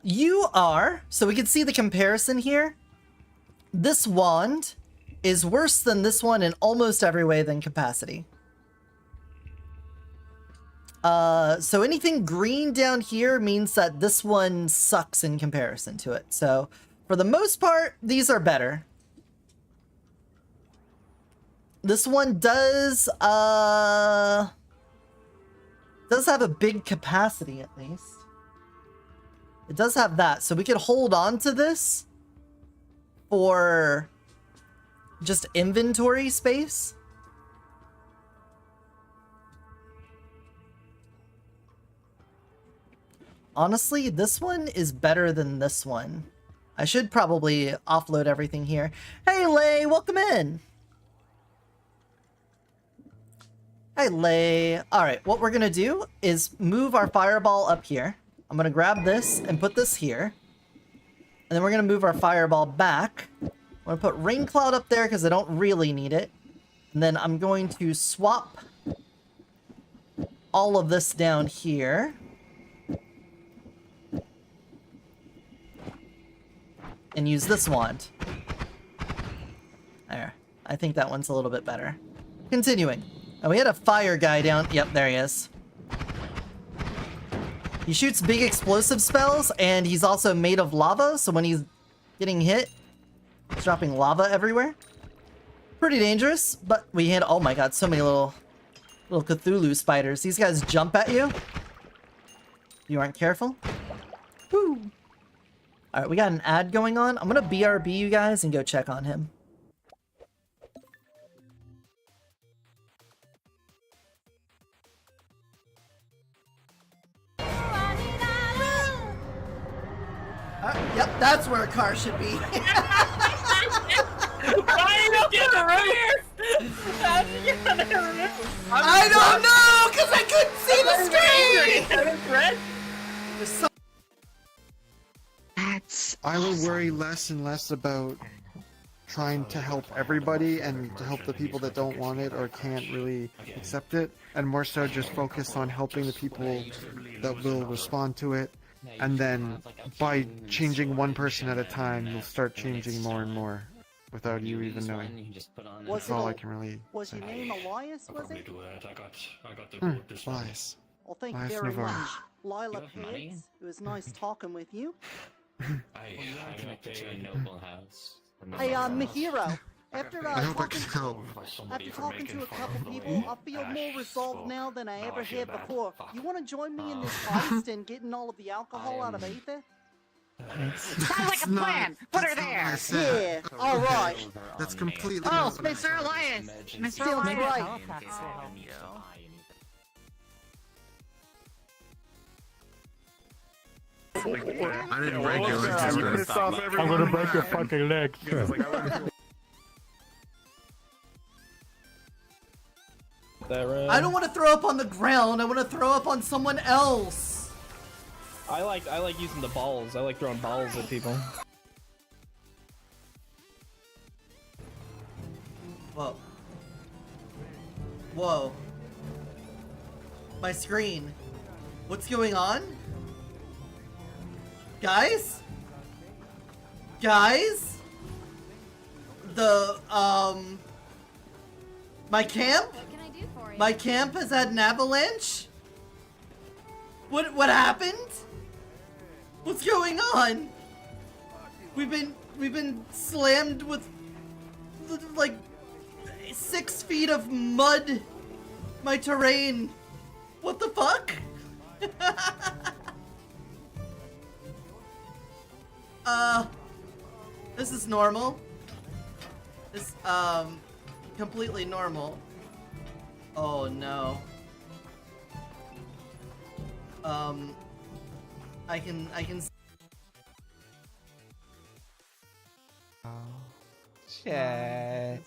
A: You are, so we can see the comparison here. This wand is worse than this one in almost every way than capacity. So anything green down here means that this one sucks in comparison to it. So for the most part, these are better. This one does have a big capacity at least. It does have that, so we could hold on to this for just inventory space. Honestly, this one is better than this one. I should probably offload everything here. Hey, Lay, welcome in. Hey, Lay. All right, what we're gonna do is move our fireball up here. I'm gonna grab this and put this here. And then we're gonna move our fireball back. I'm gonna put Rain Cloud up there because I don't really need it. And then I'm going to swap all of this down here. And use this wand. There. I think that one's a little bit better. Continuing. Oh, we had a fire guy down. Yep, there he is. He shoots big explosive spells, and he's also made of lava, so when he's getting hit, he's dropping lava everywhere. Pretty dangerous, but we had, oh my god, so many little Cthulhu spiders. These guys jump at you. You aren't careful. Woo! Alright, we got an ad going on. I'm gonna BRB you guys and go check on him. Yep, that's where a car should be.
D: Why don't get the roof?
A: I don't know, because I couldn't see the screen! There's so
E: I would worry less and less about trying to help everybody and to help the people that don't want it or can't really accept it, and more so just focus on helping the people that will respond to it. And then by changing one person at a time, you'll start changing more and more without you even knowing. That's all I can really
F: Was
E: say.
F: your name Elias, was it?
C: I got the board this one.
E: Lies.
F: Well, thank you
E: Elias
F: very
E: Navarro.
F: much. Lila
G: You have money?
F: Pitts, it was nice talking with you.
C: I'm connected to a noble house.
F: Hey, Mihiro, after
E: I hope I
F: talking,
E: can help.
F: after talking to a couple people, I feel more resolved now than I ever had before. You want to join me in this heist and getting all of the alcohol out of Aether?
H: Sounds like a plan! Put her there!
F: Yeah, alright.
E: That's completely
H: Oh,
E: not what I
H: Mr.
E: said.
H: Elias! Mr.
F: Sounds
H: Elias!
F: right.
I: I didn't break your legs.
J: I'm gonna break your fucking legs.
A: I don't want to throw up on the ground. I want to throw up on someone else.
D: I like using the balls. I like throwing balls at people.
A: Whoa. Whoa. My screen. What's going on? Guys? Guys? My camp?
K: What can I do for you?
A: My camp has had an avalanche? What happened? What's going on? We've been slammed with like 6 feet of mud. My terrain. What the fuck? This is normal. This, completely normal. Oh no. I can
J: Chat.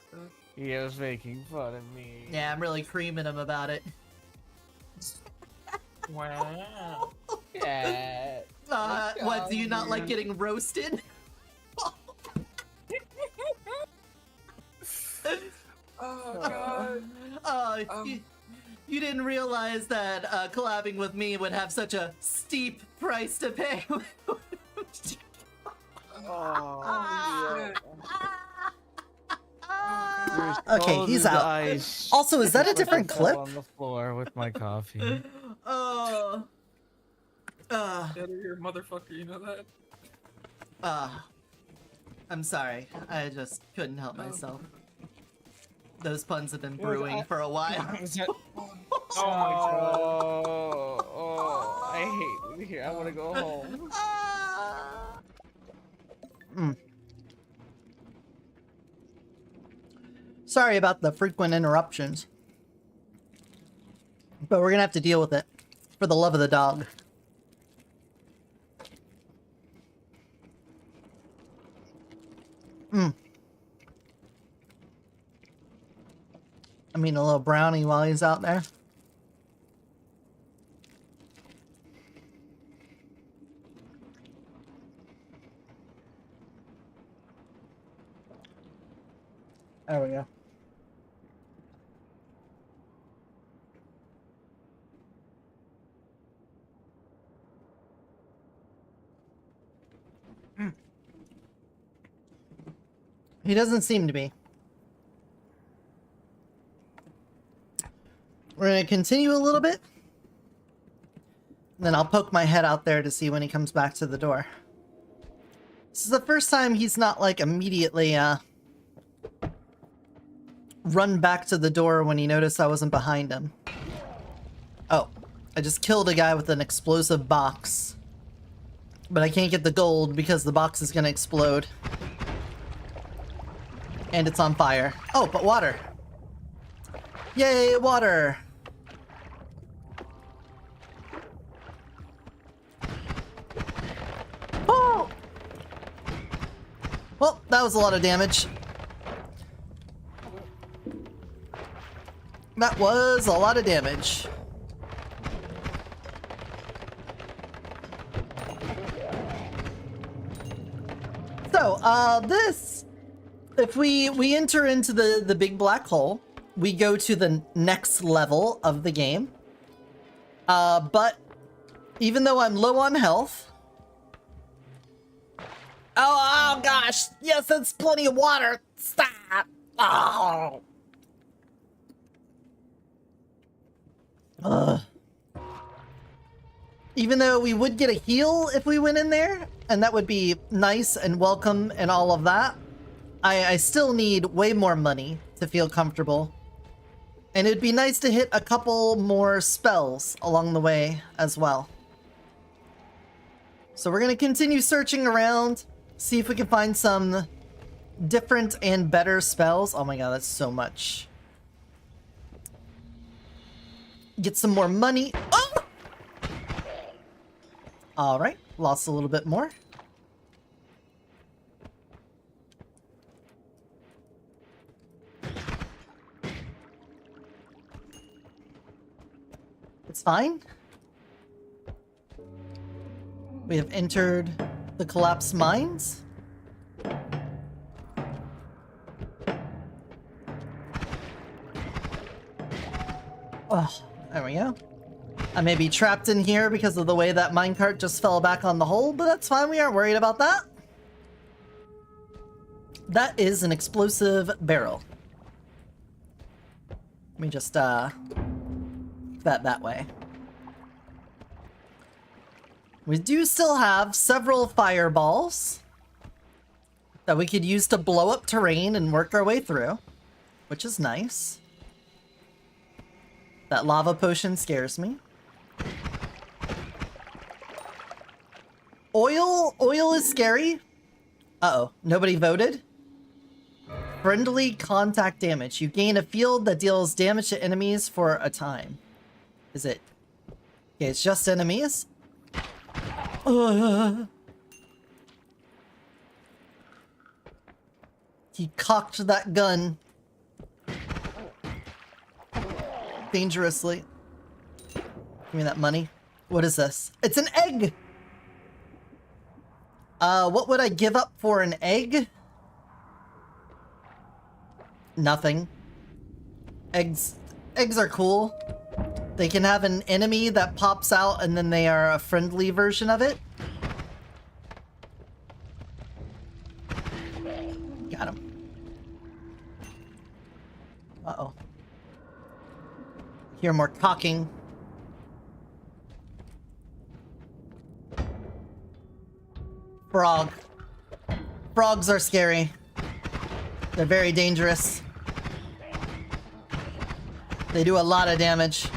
J: He was making fun of me.
A: Yeah, I'm really creaming him about it.
J: Wow. Chat.
A: What, do you not like getting roasted?
J: Oh god.
A: You didn't realize that collabing with me would have such a steep price to pay.
J: Oh,
A: Okay, he's out. Also, is that a different clip?
J: On the floor with my coffee.
D: Dead or you're a motherfucker, you know that?
A: I'm sorry. I just couldn't help myself. Those puns have been brewing for a while.
J: Oh my god. Oh, I hate living here. I want to go home.
A: Sorry about the frequent interruptions. But we're gonna have to deal with it. For the love of the dog. I mean, a little brownie while he's out there. There we go. He doesn't seem to be. We're gonna continue a little bit. Then I'll poke my head out there to see when he comes back to the door. This is the first time he's not like immediately run back to the door when he noticed I wasn't behind him. Oh, I just killed a guy with an explosive box. But I can't get the gold because the box is gonna explode. And it's on fire. Oh, but water. Yay, water! Oh! Well, that was a lot of damage. That was a lot of damage. So, this... If we enter into the big black hole, we go to the next level of the game. But even though I'm low on health... Oh gosh! Yes, that's plenty of water! Stop! Oh! Even though we would get a heal if we went in there, and that would be nice and welcome and all of that, I still need way more money to feel comfortable. And it'd be nice to hit a couple more spells along the way as well. So we're going to continue searching around, see if we can find some different and better spells. Oh my god, that's so much. Get some more money. Oh! Alright, lost a little bit more. It's fine. We have entered the collapsed mines. Oh, there we go. I may be trapped in here because of the way that minecart just fell back on the hole, but that's fine. We aren't worried about that. That is an explosive barrel. Let me just, that way. We do still have several fireballs that we could use to blow up terrain and work our way through, which is nice. That lava potion scares me. Oil is scary. Uh-oh, nobody voted? Friendly contact damage. You gain a field that deals damage to enemies for a time. Is it? Okay, it's just enemies. He cocked that gun. Dangerously. Give me that money. What is this? It's an egg! What would I give up for an egg? Nothing. Eggs are cool. They can have an enemy that pops out and then they are a friendly version of it. Got him. Uh-oh. Hear more cocking. Frog. Frogs are scary. They're very dangerous. They do a lot of damage.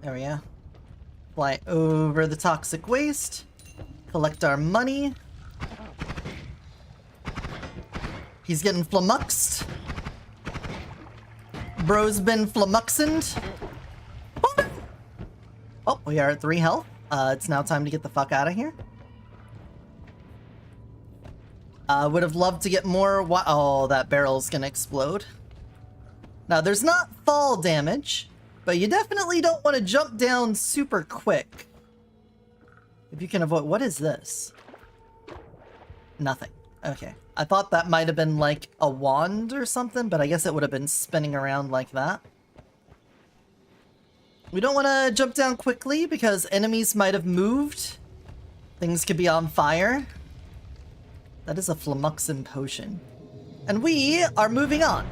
A: There we go. Fly over the toxic waste. Collect our money. He's getting flummoxed. Bro's been flummoxened. Oh, we are at 3 health. It's now time to get the fuck out of here. Would have loved to get more. Oh, that barrel's gonna explode. Now, there's not fall damage, but you definitely don't want to jump down super quick. If you can avoid. What is this? Nothing. Okay. I thought that might have been like a wand or something, but I guess it would have been spinning around like that. We don't want to jump down quickly because enemies might have moved. Things could be on fire. That is a flummoxin potion. And we are moving on.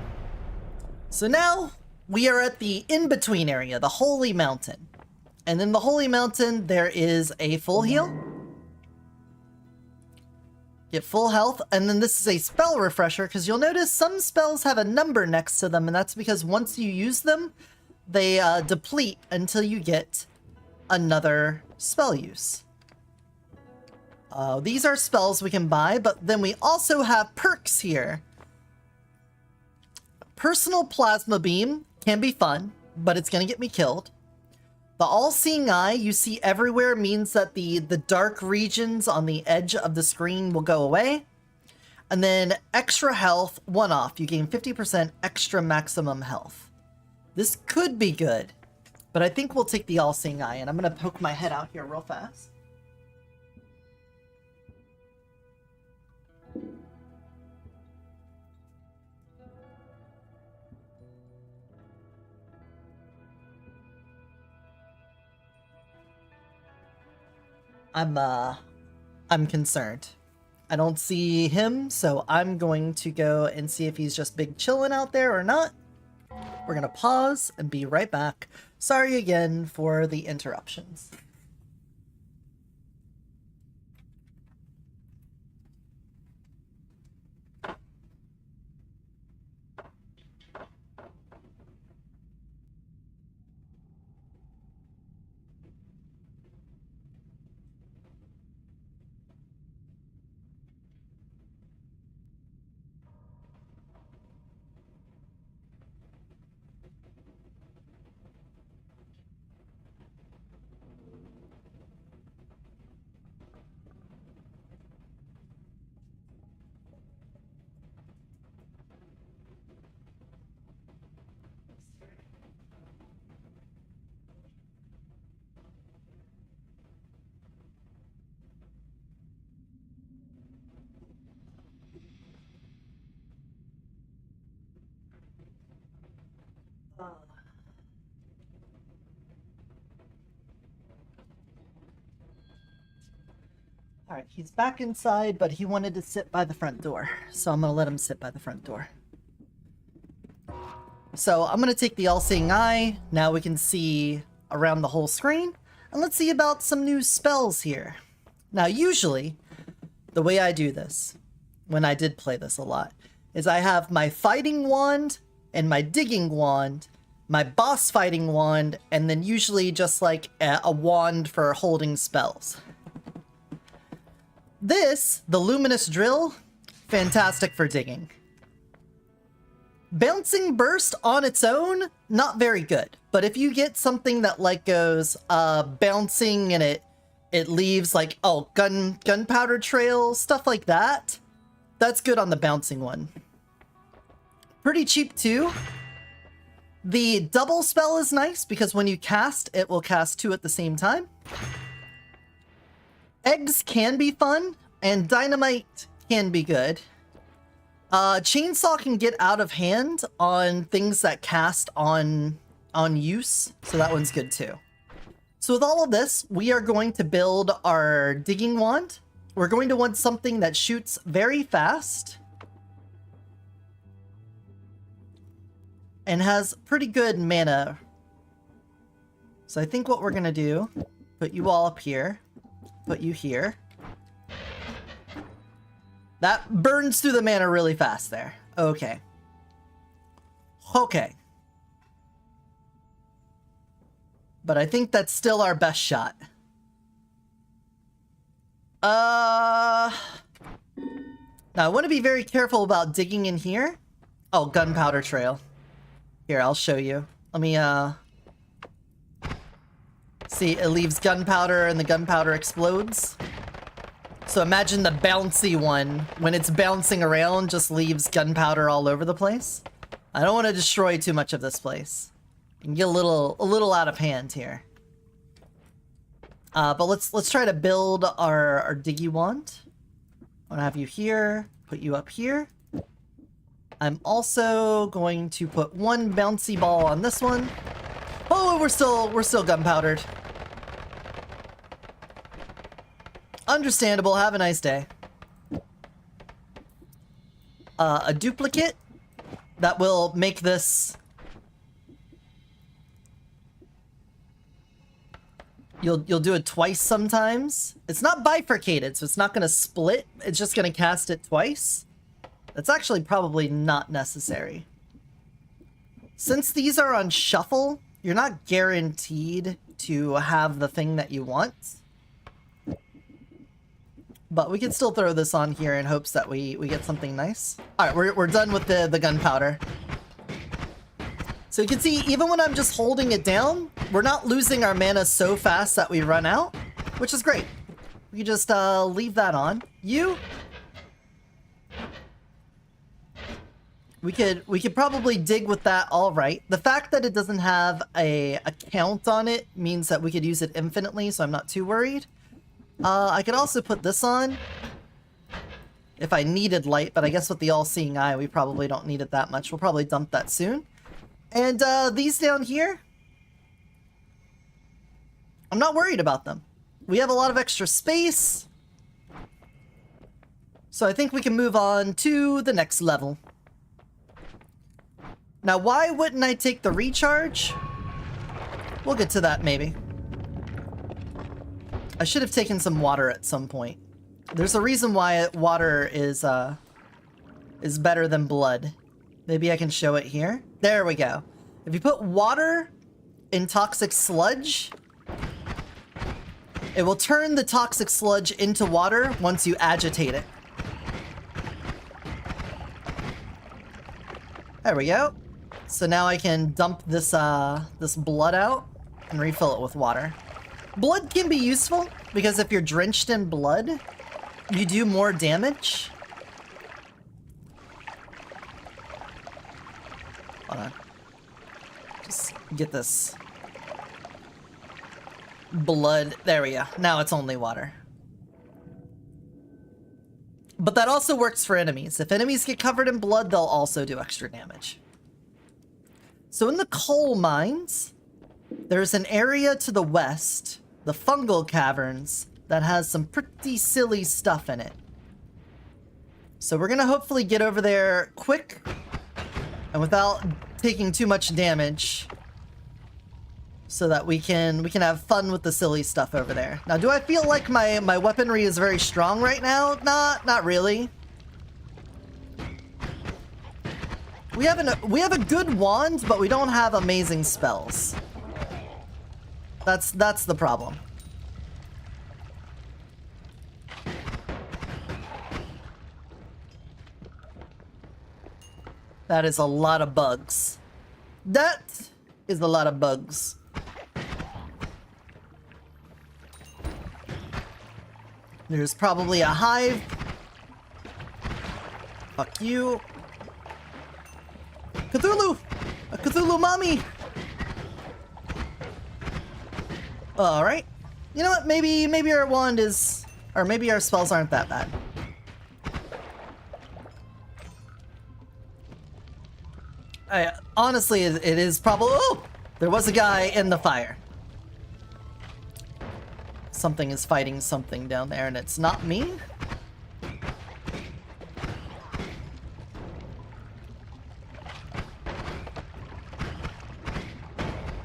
A: So now we are at the in-between area, the Holy Mountain. And in the Holy Mountain, there is a full heal. Get full health, and then this is a spell refresher, because you'll notice some spells have a number next to them, and that's because once you use them, they deplete until you get another spell use. These are spells we can buy, but then we also have perks here. Personal Plasma Beam can be fun, but it's going to get me killed. The All-Seeing Eye you see everywhere means that the dark regions on the edge of the screen will go away. And then extra health, 1 off. You gain 50% extra maximum health. This could be good, but I think we'll take the All-Seeing Eye, and I'm going to poke my head out here real fast. I'm concerned. I don't see him, so I'm going to go and see if he's just big chillin' out there or not. We're gonna pause and be right back. Sorry again for the interruptions. Alright, he's back inside, but he wanted to sit by the front door. So I'm gonna let him sit by the front door. So I'm gonna take the All-Seeing Eye. Now we can see around the whole screen. And let's see about some new spells here. Now usually, the way I do this, when I did play this a lot, is I have my fighting wand and my digging wand, my boss fighting wand, and then usually just like a wand for holding spells. This, the Luminous Drill, fantastic for digging. Bouncing Burst on its own, not very good. But if you get something that like goes bouncing and it leaves like, oh, gunpowder trail, stuff like that, that's good on the bouncing one. Pretty cheap too. The double spell is nice because when you cast, it will cast 2 at the same time. Eggs can be fun, and dynamite can be good. Chainsaw can get out of hand on things that cast on use, so that one's good too. So with all of this, we are going to build our digging wand. We're going to want something that shoots very fast and has pretty good mana So I think what we're gonna do, put you all up here, put you here. That burns through the mana really fast there. Okay. Okay. But I think that's still our best shot. Now I want to be very careful about digging in here. Oh, gunpowder trail. Here, I'll show you. Let me, see, it leaves gunpowder and the gunpowder explodes. So imagine the bouncy one, when it's bouncing around, just leaves gunpowder all over the place. I don't want to destroy too much of this place. It can get a little out of hand here. But let's try to build our diggy wand. I'm gonna have you here, put you up here. I'm also going to put one bouncy ball on this one. Oh, we're still gunpowdered. Understandable. Have a nice day. A duplicate that will make this. You'll do it twice sometimes. It's not bifurcated, so it's not going to split. It's just going to cast it twice. That's actually probably not necessary. Since these are on shuffle, you're not guaranteed to have the thing that you want. But we can still throw this on here in hopes that we get something nice. Alright, we're done with the gunpowder. So you can see, even when I'm just holding it down, we're not losing our mana so fast that we run out, which is great. We can just leave that on. We could probably dig with that all right. The fact that it doesn't have a count on it means that we could use it infinitely, so I'm not too worried. I could also put this on if I needed light, but I guess with the all-seeing eye, we probably don't need it that much. We'll probably dump that soon. And these down here, I'm not worried about them. We have a lot of extra space. So I think we can move on to the next level. Now, why wouldn't I take the recharge? We'll get to that maybe. I should have taken some water at some point. There's a reason why water is better than blood. Maybe I can show it here. There we go. If you put water in toxic sludge, it will turn the toxic sludge into water once you agitate it. There we go. So now I can dump this this blood out and refill it with water. Blood can be useful because if you're drenched in blood, you do more damage. Hold on. Just get this blood. There we go. Now it's only water. But that also works for enemies. If enemies get covered in blood, they'll also do extra damage. So in the coal mines, there's an area to the west, the fungal caverns, that has some pretty silly stuff in it. So we're gonna hopefully get over there quick and without taking too much damage so that we can have fun with the silly stuff over there. Now, do I feel like my weaponry is very strong right now? Not really. We have a good wand, but we don't have amazing spells. That's the problem. That is a lot of bugs. That is a lot of bugs. There's probably a hive. Fuck you. Cthulhu! A Cthulhu mommy! Alright. You know what? Maybe our wand is... Or maybe our spells aren't that bad. Honestly, it is probably... Oh! There was a guy in the fire. Something is fighting something down there, and it's not me.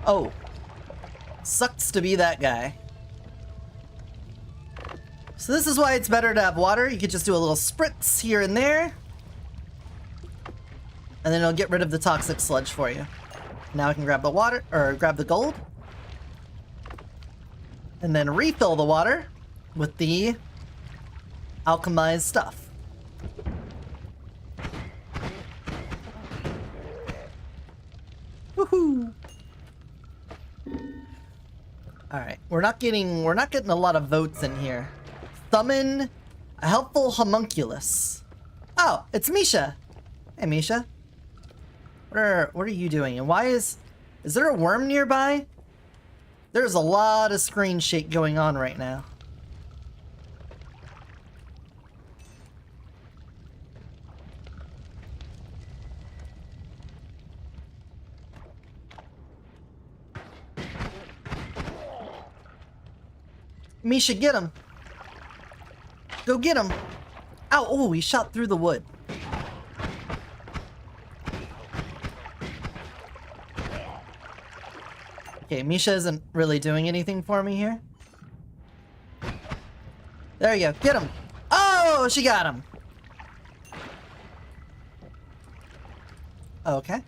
A: Oh. Sucks to be that guy. So this is why it's better to have water. You could just do a little spritz here and there. And then it'll get rid of the toxic sludge for you. Now I can grab the water, or grab the gold. And then refill the water with the alchemized stuff. Woohoo! Alright, we're not getting a lot of votes in here. Summon a helpful homunculus. Oh, it's Misha. Hey Misha. What are you doing? And why is there a worm nearby? There's a lot of screen shake going on right now. Misha, get him. Go get him. Ow, oh, he shot through the wood. Okay, Misha isn't really doing anything for me here. There you go, get him. Oh, she got him. Okay.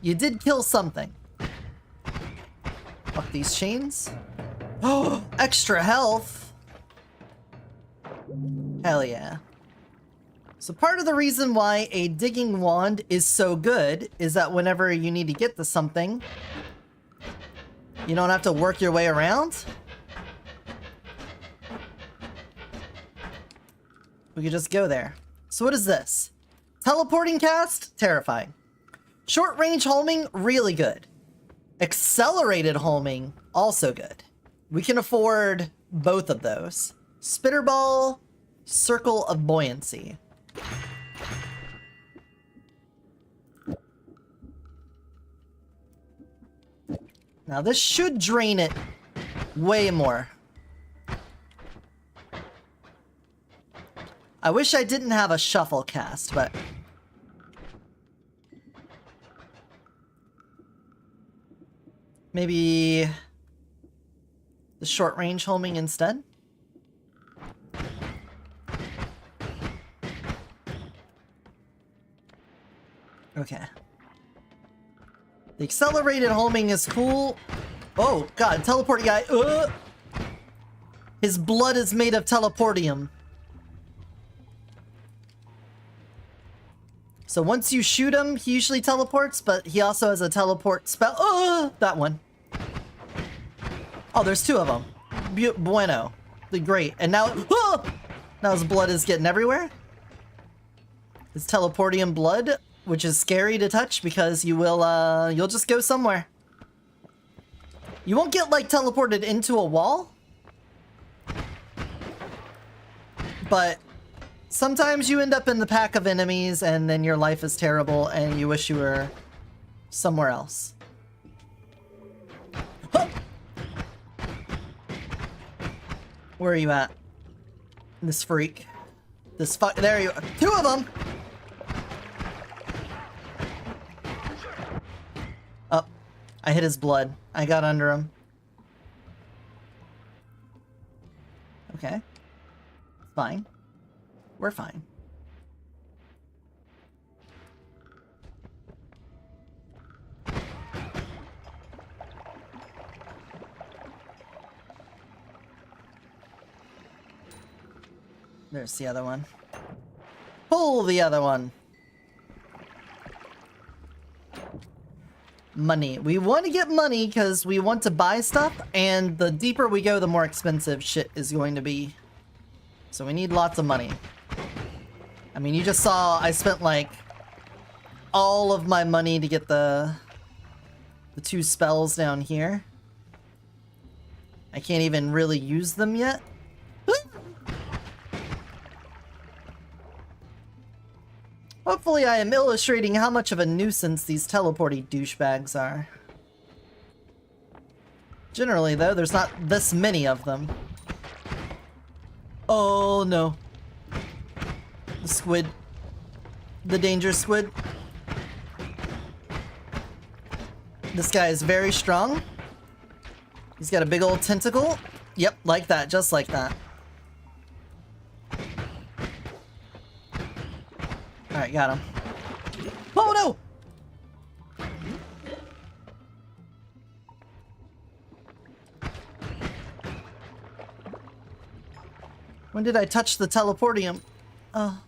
A: You did kill something. Fuck these chains. Oh, extra health. Hell yeah. So part of the reason why a digging wand is so good is that whenever you need to get to something, you don't have to work your way around. We could just go there. So what is this? Teleporting cast? Terrifying. Short range homing? Really good. Accelerated homing? Also good. We can afford both of those. Spitterball, Circle of Buoyancy. Now this should drain it way more. I wish I didn't have a shuffle cast, but... maybe... the short range homing instead? Okay. The accelerated homing is cool. Oh, God, teleport guy. His blood is made of teleportium. So once you shoot him, he usually teleports, but he also has a teleport spell. That one. Oh, there's two of them. Bueno. Great. And now, now his blood is getting everywhere. It's teleportium blood, which is scary to touch because you will, you'll just go somewhere. You won't get, like, teleported into a wall. But sometimes you end up in the pack of enemies and then your life is terrible and you wish you were somewhere else. Huh! Where are you at? This freak. This fuck. There you are. Two of them! Oh. I hit his blood. I got under him. Okay. Fine. We're fine. There's the other one. Pull the other one. Money. We want to get money because we want to buy stuff, and the deeper we go, the more expensive shit is going to be. So we need lots of money. I mean, you just saw I spent like all of my money to get the two spells down here. I can't even really use them yet. Hopefully I am illustrating how much of a nuisance these teleporty douchebags are. Generally though, there's not this many of them. Oh no. The squid. The danger squid. This guy is very strong. He's got a big old tentacle. Yep, like that, just like that. Alright, got him. Oh no! When did I touch the teleportium? Oh,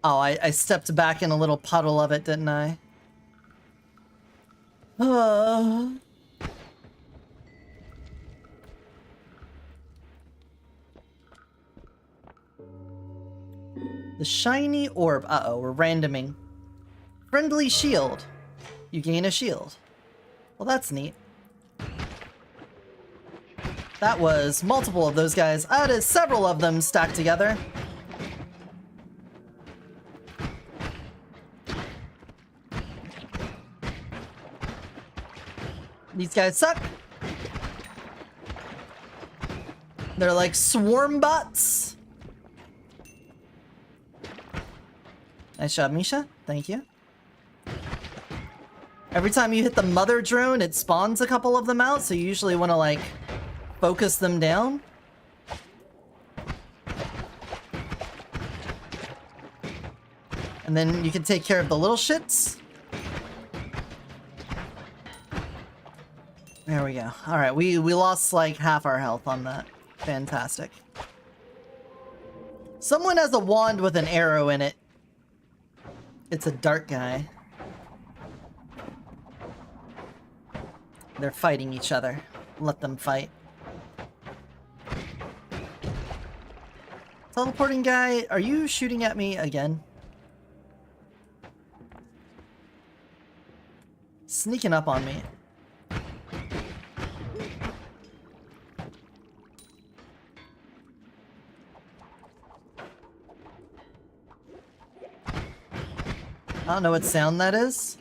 A: I stepped back in a little puddle of it, didn't I? The shiny orb. Uh-oh, we're randoming. Friendly shield. You gain a shield. Well, that's neat. That was multiple of those guys. That is several of them stacked together. These guys suck. They're like swarm bots. Nice job, Misha. Thank you. Every time you hit the mother drone, it spawns a couple of them out, so you usually want to, like, focus them down. And then you can take care of the little shits. There we go. Alright, we lost like half our health on that. Fantastic. Someone has a wand with an arrow in it. It's a dark guy. They're fighting each other. Let them fight. Teleporting guy, are you shooting at me again? Sneaking up on me. I don't know what sound that is.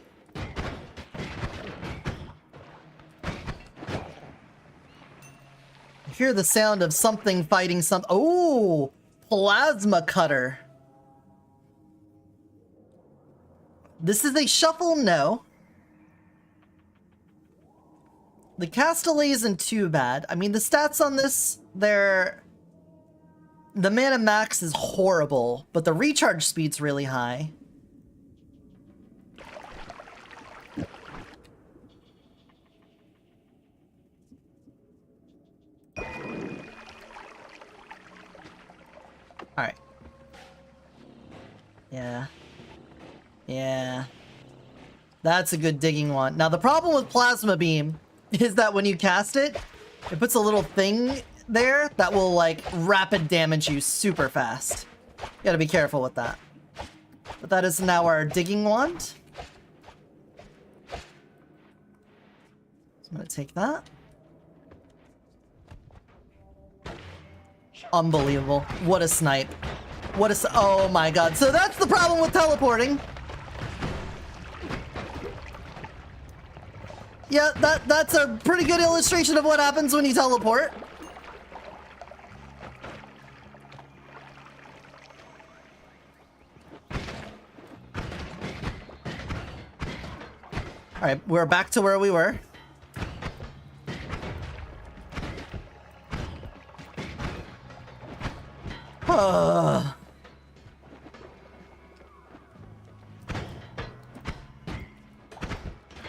A: I hear the sound of something fighting something. Oh! Plasma cutter. This is a shuffle? No. The Castellet isn't too bad. I mean, the stats on this, they're... The mana max is horrible, but the recharge speed's really high. Alright. Yeah. Yeah. That's a good digging one. Now, the problem with Plasma Beam is that when you cast it, it puts a little thing there that will, like, rapid damage you super fast. You gotta be careful with that. But that is now our digging wand. So I'm gonna take that. Unbelievable. What a snipe. What a... Oh my god. So that's the problem with teleporting. Yeah, that's a pretty good illustration of what happens when you teleport. Alright, we're back to where we were.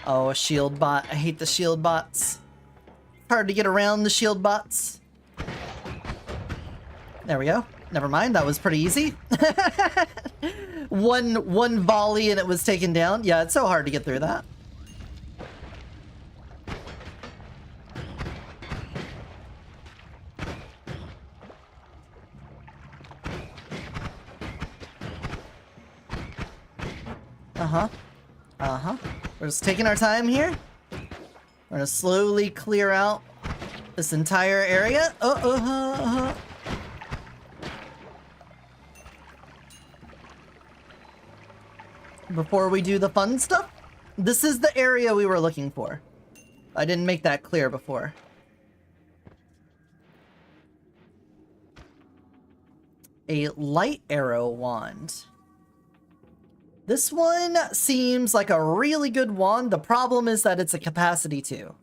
A: Oh, a shield bot. I hate the shield bots. Hard to get around the shield bots. There we go. Never mind, that was pretty easy. one volley and it was taken down. Yeah, it's so hard to get through that. We're just taking our time here. We're gonna slowly clear out this entire area. Before we do the fun stuff, this is the area we were looking for. I didn't make that clear before. A light arrow wand. This one seems like a really good wand. The problem is that it's a capacity 2.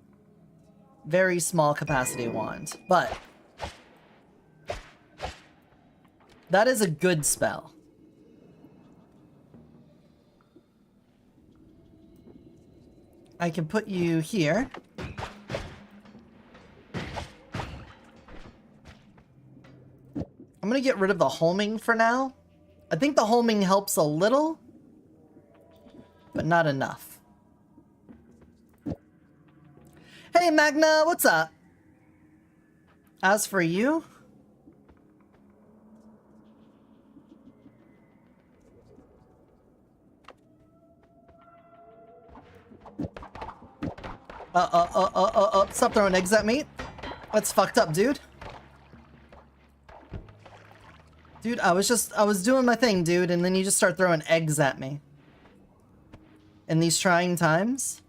A: Very small capacity wand, but that is a good spell. I can put you here. I'm gonna get rid of the homing for now. I think the homing helps a little, but not enough. Hey Magna, what's up? As for you, stop throwing eggs at me. That's fucked up, dude. Dude, I was doing my thing, dude, and then you just start throwing eggs at me. In these trying times.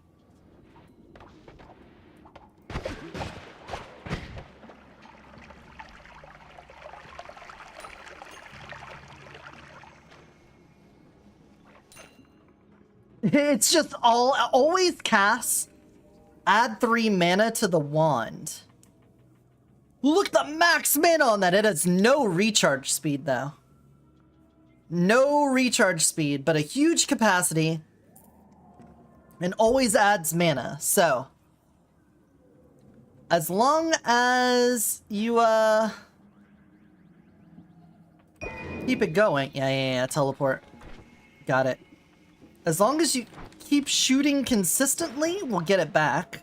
A: It's just always cast. Add 3 mana to the wand. Look at the max mana on that. It has no recharge speed though. No recharge speed, but a huge capacity. And always adds mana. So as long as you keep it going. Yeah, teleport. Got it. As long as you keep shooting consistently, we'll get it back.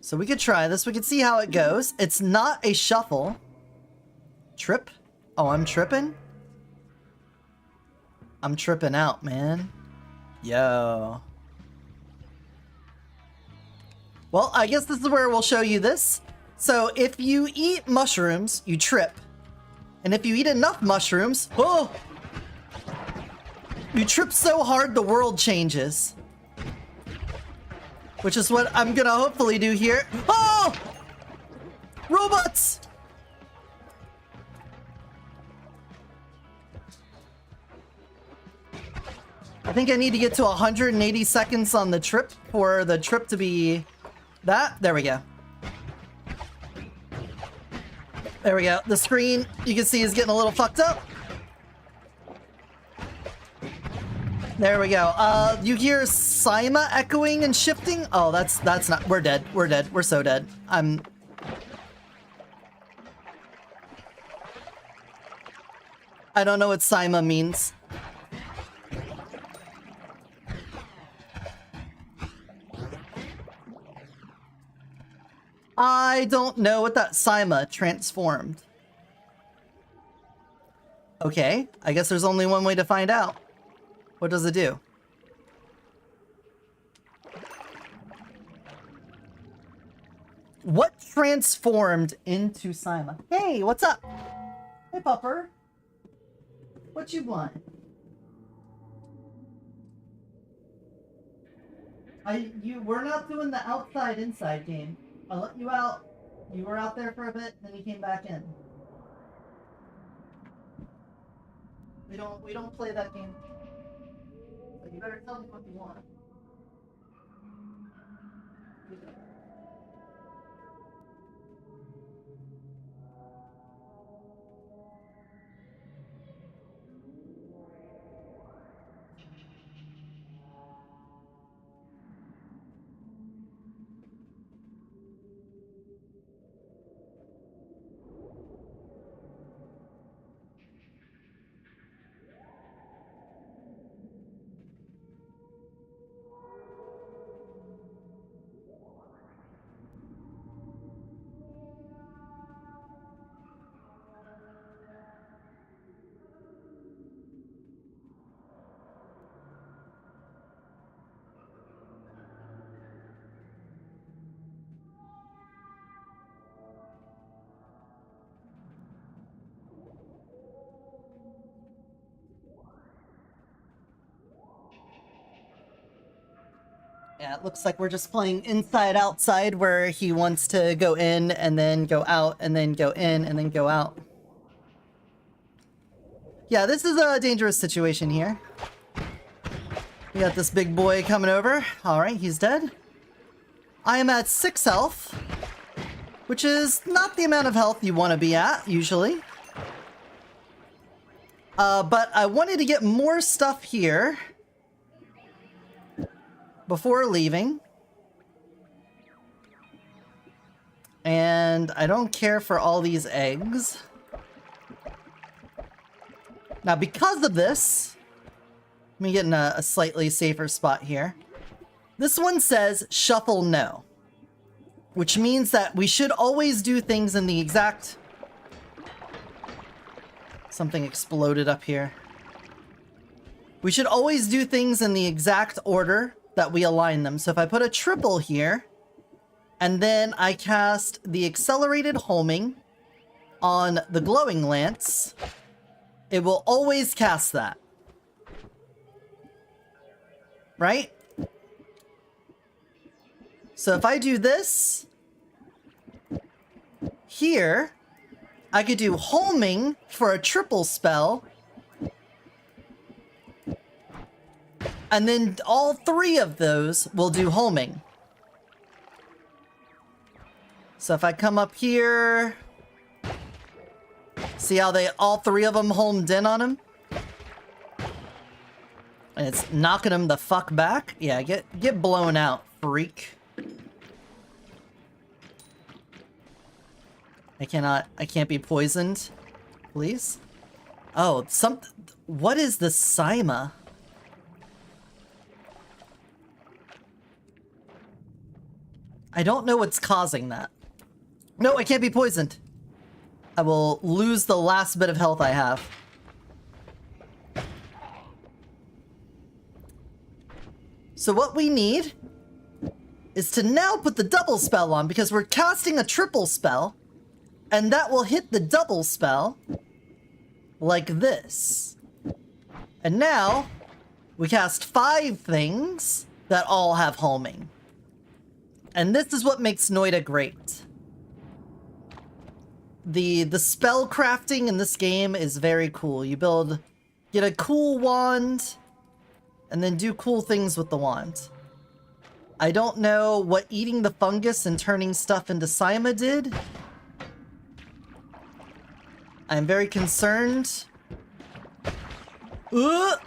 A: So we could try this. We could see how it goes. It's not a shuffle. Trip? Oh, I'm tripping? I'm tripping out, man. Yo. Well, I guess this is where we'll show you this. So if you eat mushrooms, you trip. And if you eat enough mushrooms, oh! You trip so hard the world changes. Which is what I'm gonna hopefully do here. Oh! Robots! I think I need to get to 180 seconds on the trip for the trip to be that. There we go. There we go. The screen, you can see, is getting a little fucked up. There we go. You hear Saima echoing and shifting? Oh, that's not. We're dead. We're dead. We're so dead. I don't know what Saima means. I don't know what that Saima transformed. Okay, I guess there's only one way to find out. What does it do? What transformed into Saima? Hey, what's up? Hey, Pupper. What you want? We're not doing the outside-inside game. I let you out. You were out there for a bit, then you came back in. We don't play that game. But you better tell me what you want. Yeah, it looks like we're just playing inside outside where he wants to go in and then go out and then go in and then go out. Yeah, this is a dangerous situation here. We got this big boy coming over. Alright, he's dead. I am at 6 health, which is not the amount of health you want to be at, usually. But I wanted to get more stuff here before leaving. And I don't care for all these eggs. Now, because of this, let me get in a slightly safer spot here. This one says shuffle no, which means that we should always do things in the exact... Something exploded up here. We should always do things in the exact order that we align them. So if I put a triple here, and then I cast the accelerated homing on the glowing lance, it will always cast that. Right? So if I do this, here, I could do homing for a triple spell, and then all 3 of those will do homing. So if I come up here, see how all 3 of them homed in on him? And it's knocking him the fuck back? Yeah, get blown out, freak. I can't be poisoned, please. Oh, what is the Saima? I don't know what's causing that. No, I can't be poisoned. I will lose the last bit of health I have. So what we need is to now put the double spell on, because we're casting a triple spell, and that will hit the double spell like this. And now we cast 5 things that all have homing. And this is what makes Noita great. The spell crafting in this game is very cool. You get a cool wand, and then do cool things with the wand. I don't know what eating the fungus and turning stuff into Saima did. I'm very concerned. I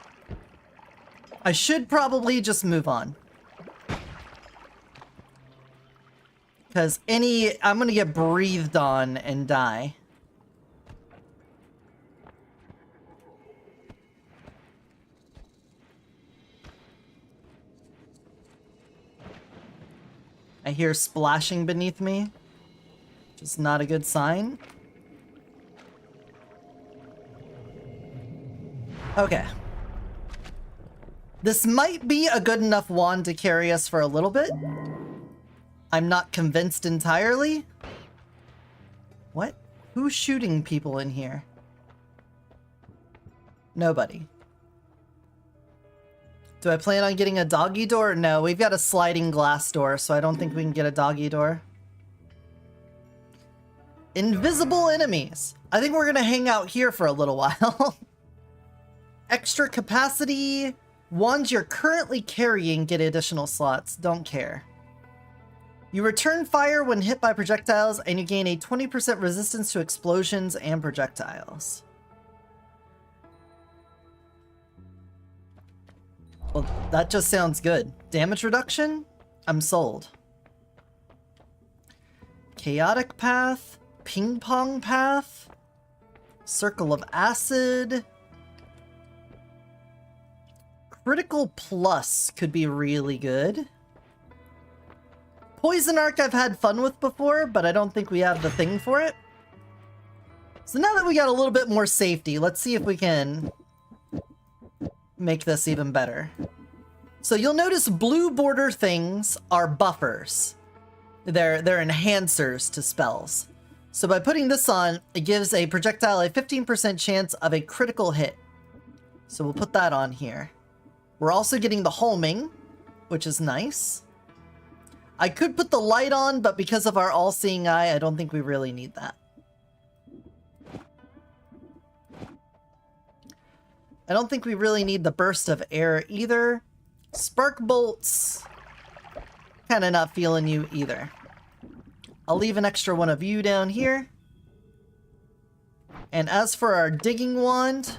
A: should probably just move on. Because I'm gonna get breathed on and die. I hear splashing beneath me, which is not a good sign. Okay. This might be a good enough wand to carry us for a little bit. I'm not convinced entirely. What? Who's shooting people in here? Nobody. Do I plan on getting a doggy door? No, we've got a sliding glass door, so I don't think we can get a doggy door. Invisible enemies. I think we're gonna hang out here for a little while. Extra capacity. Wands you're currently carrying get additional slots. Don't care. You return fire when hit by projectiles, and you gain a 20% resistance to explosions and projectiles. Well, that just sounds good. Damage reduction? I'm sold. Chaotic path, ping pong path, circle of acid. Critical plus could be really good. Poison arc I've had fun with before, but I don't think we have the thing for it. So now that we got a little bit more safety, let's see if we can make this even better. So you'll notice blue border things are buffers. They're enhancers to spells. So by putting this on, it gives a projectile a 15% chance of a critical hit. So we'll put that on here. We're also getting the homing, which is nice. I could put the light on, but because of our all-seeing eye, I don't think we really need that. I don't think we really need the burst of air either. Spark bolts kind of not feeling you either. I'll leave an extra one of you down here. And as for our digging wand,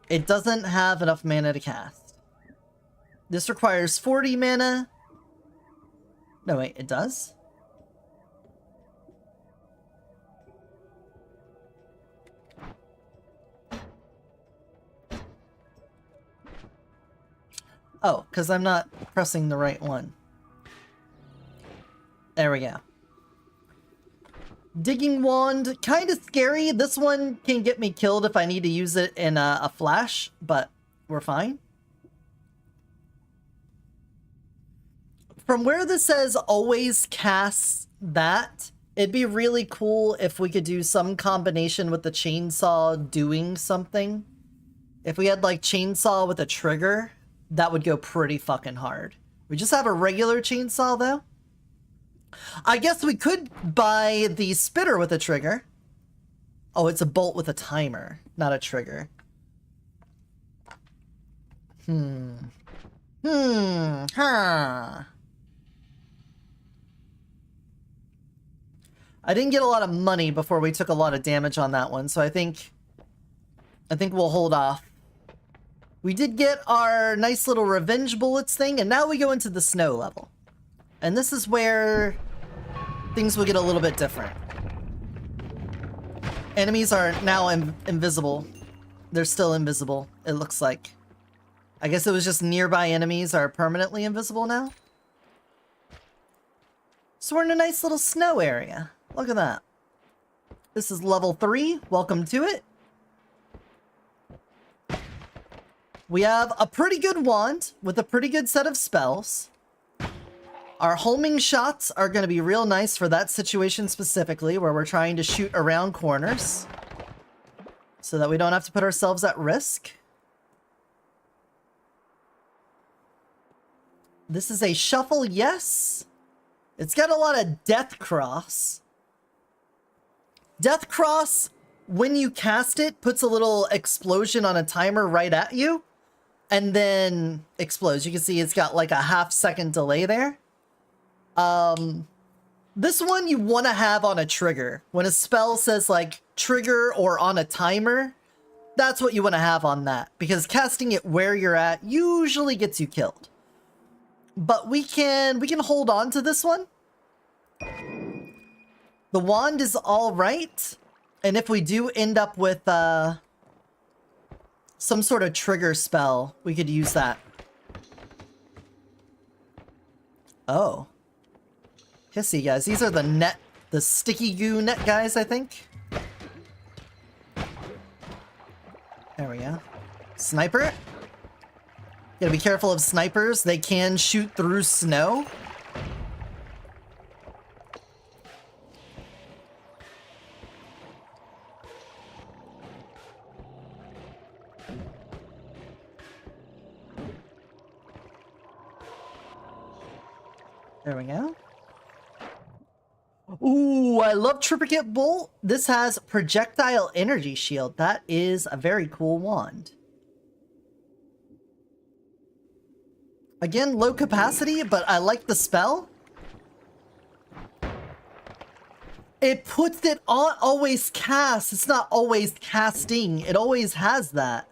A: it doesn't have enough mana to cast. This requires 40 mana. No, wait, it does? Oh, because I'm not pressing the right one. There we go. Digging wand, kind of scary. This one can get me killed if I need to use it in a flash, but we're fine. From where this says always cast that, it'd be really cool if we could do some combination with the chainsaw doing something. If we had like chainsaw with a trigger, that would go pretty fucking hard. We just have a regular chainsaw though. I guess we could buy the spitter with a trigger. Oh, it's a bolt with a timer, not a trigger. Huh. I didn't get a lot of money before we took a lot of damage on that one, so I think we'll hold off. We did get our nice little revenge bullets thing, and now we go into the snow level. And this is where things will get a little bit different. Enemies are now invisible. They're still invisible, it looks like. I guess it was just nearby enemies are permanently invisible now. So we're in a nice little snow area. Look at that. This is level 3. Welcome to it. We have a pretty good wand with a pretty good set of spells. Our homing shots are going to be real nice for that situation specifically, where we're trying to shoot around corners so that we don't have to put ourselves at risk. This is a shuffle, yes. It's got a lot of Death Cross. Death Cross, when you cast it, puts a little explosion on a timer right at you, and then explodes. You can see it's got like a half-second delay there. This one you want to have on a trigger. When a spell says like trigger or on a timer, that's what you want to have on that, because casting it where you're at usually gets you killed. But we can hold on to this one. The wand is all right, and if we do end up with some sort of trigger spell, we could use that. Oh. Hissy guys. These are the sticky goo net guys, I think. There we go. Sniper. Gotta be careful of snipers. They can shoot through snow. There we go. Ooh, I love Triplicate Bolt. This has projectile energy shield. That is a very cool wand. Again, low capacity, but I like the spell. It puts it on always cast. It's not always casting. It always has that.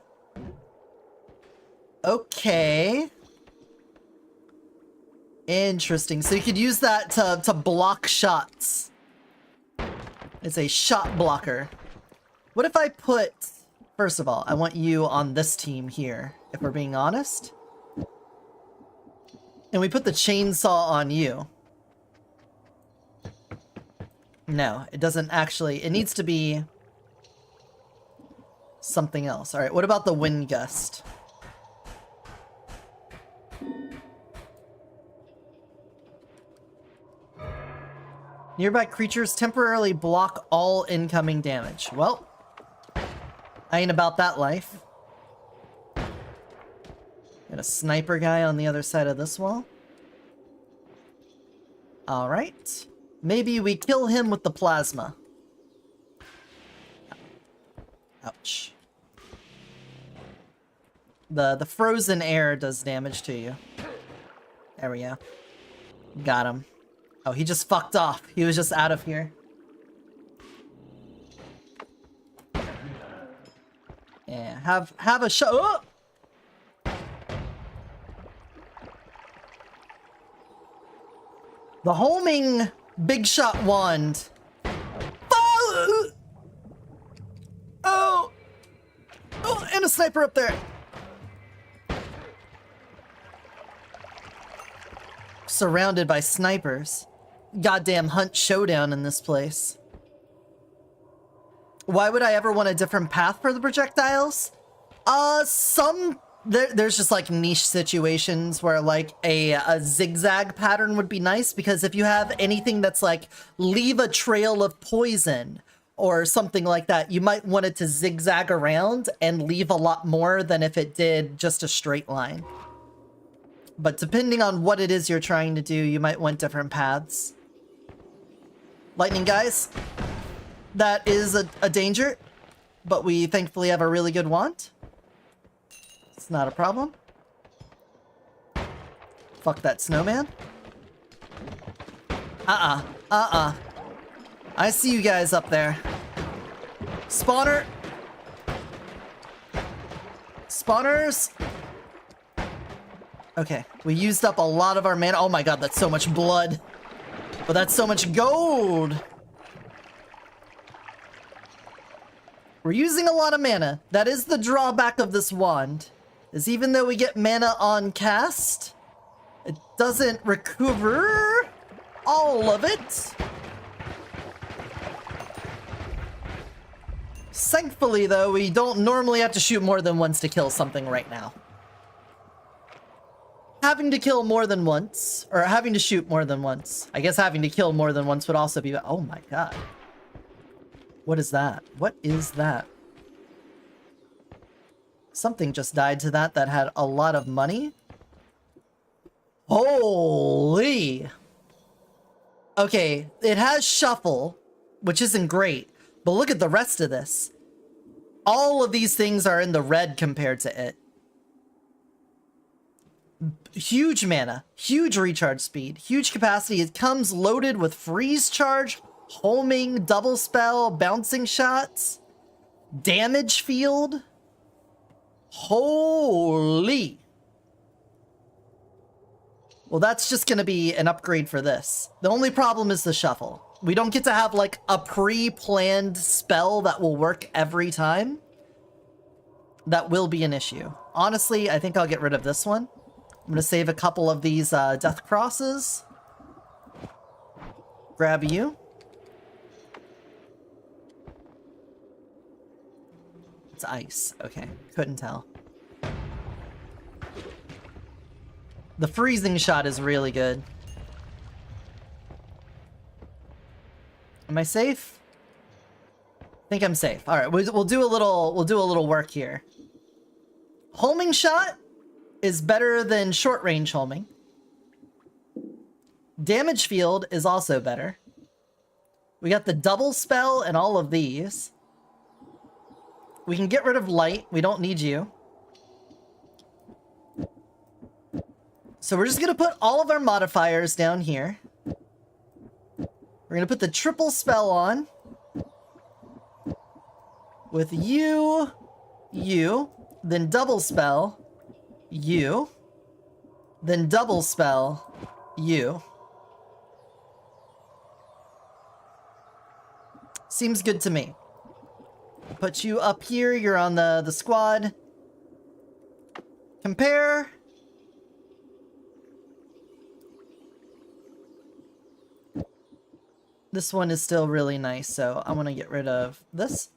A: Okay. Interesting. So you could use that to block shots. It's a shot blocker. What if I put... First of all, I want you on this team here, if we're being honest. And we put the chainsaw on you. No, it doesn't actually... It needs to be something else. Alright, what about the wind gust? Nearby creatures temporarily block all incoming damage. Well, I ain't about that life. Got a sniper guy on the other side of this wall. Alright. Maybe we kill him with the plasma. Ouch. The frozen air does damage to you. There we go. Got him. Oh, he just fucked off. He was just out of here. Yeah, have a shot. Oh! The homing big shot wand. Oh! Oh! Oh, and a sniper up there. Surrounded by snipers. Goddamn hunt showdown in this place. Why would I ever want a different path for the projectiles? There's just like niche situations where like a zigzag pattern would be nice, because if you have anything that's like leave a trail of poison or something like that, you might want it to zigzag around and leave a lot more than if it did just a straight line. But depending on what it is you're trying to do, you might want different paths. Lightning guys, that is a danger, but we thankfully have a really good wand. It's not a problem. Fuck that snowman. I see you guys up there. Spawner. Spawners. Okay, we used up a lot of our mana. Oh my god, that's so much blood. But that's so much gold. We're using a lot of mana. That is the drawback of this wand. Is even though we get mana on cast, it doesn't recover all of it. Thankfully though, we don't normally have to shoot more than once to kill something right now. Having to kill more than once, or having to shoot more than once. I guess having to kill more than once would also be... Oh my god. What is that? What is that? Something just died to that had a lot of money. Holy! Okay, it has shuffle, which isn't great, but look at the rest of this. All of these things are in the red compared to it. Huge mana, huge recharge speed, huge capacity. It comes loaded with freeze charge, homing, double spell, bouncing shots, damage field. Holy. Well, that's just gonna be an upgrade for this. The only problem is the shuffle. We don't get to have like a pre-planned spell that will work every time. That will be an issue. Honestly, I think I'll get rid of this one. I'm gonna save a couple of these death crosses. Grab you. It's ice. Okay, couldn't tell. The freezing shot is really good. Am I safe? I think I'm safe. All right, we'll do a little work here. Homing shot is better than short range homing. Damage field is also better. We got the double spell and all of these. We can get rid of light. We don't need you. So we're just gonna put all of our modifiers down here. We're gonna put the triple spell on. With you, then double spell, you, then double spell, you. Seems good to me. Put you up here, you're on the squad. Compare. This one is still really nice, so I want to get rid of this.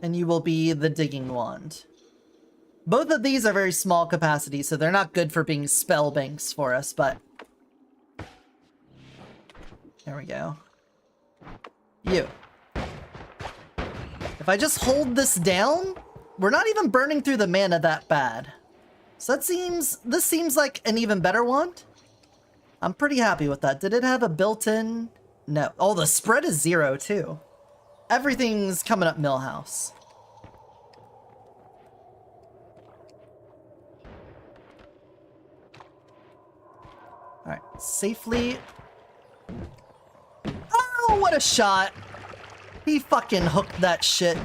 A: And you will be the digging wand. Both of these are very small capacity, so they're not good for being spell banks for us, but... There we go. You. If I just hold this down, we're not even burning through the mana that bad. So this seems like an even better wand. I'm pretty happy with that. Did it have a built-in? No. Oh, the spread is 0 too. Everything's coming up Millhouse. Alright, safely. Oh, what a shot! He fucking hooked that shit.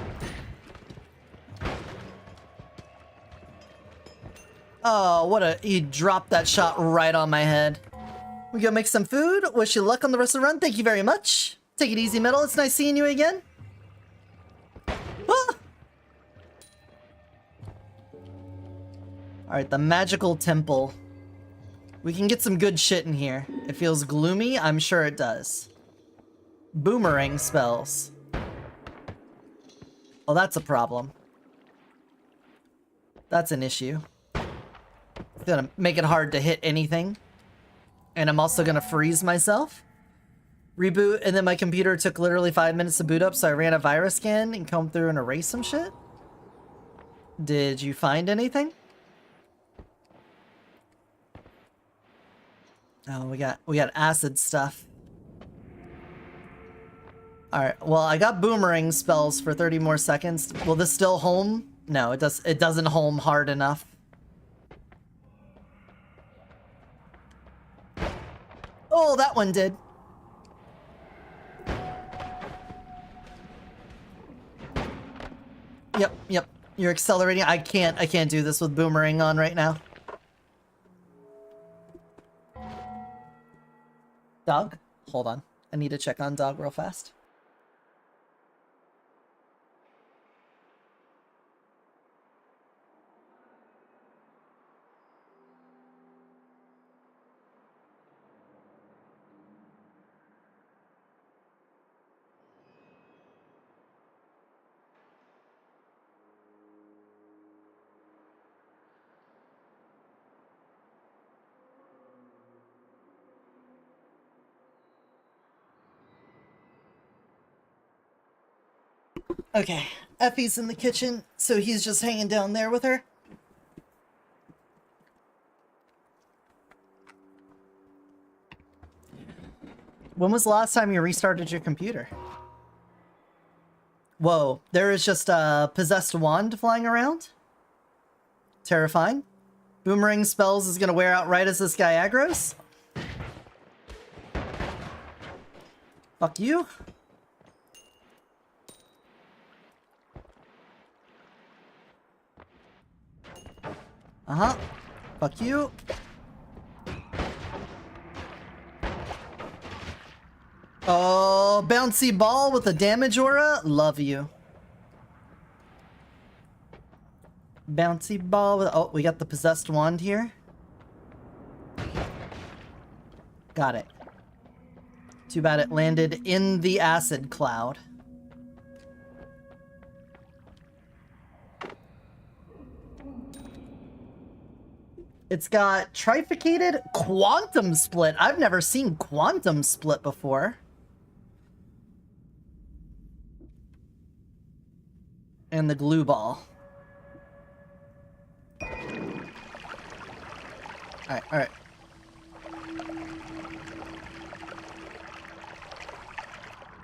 A: Oh, what a... He dropped that shot right on my head. We go make some food. Wish you luck on the rest of the run. Thank you very much. Take it easy, Metal. It's nice seeing you again. Ah! Alright, the magical temple. We can get some good shit in here. It feels gloomy. I'm sure it does. Boomerang spells. Oh, that's a problem. That's an issue. It's gonna make it hard to hit anything. And I'm also gonna freeze myself. Reboot, and then my computer took literally 5 minutes to boot up, so I ran a virus scan and combed through and erased some shit. Did you find anything? Oh, we got acid stuff. Alright, well, I got boomerang spells for 30 more seconds. Will this still home? No, it doesn't home hard enough. Oh, that one did. Yep. You're accelerating. I can't do this with boomerang on right now. Dog? Hold on. I need to check on dog real fast. Okay, Effie's in the kitchen, so he's just hanging down there with her. When was the last time you restarted your computer? Whoa, there is just a possessed wand flying around? Terrifying. Boomerang spells is gonna wear out right as this guy aggros. Fuck you. Uh-huh. Fuck you. Oh, bouncy ball with a damage aura? Love you. Bouncy ball with... Oh, we got the possessed wand here. Got it. Too bad it landed in the acid cloud. It's got trifurcated quantum split. I've never seen quantum split before. And the glue ball. Alright.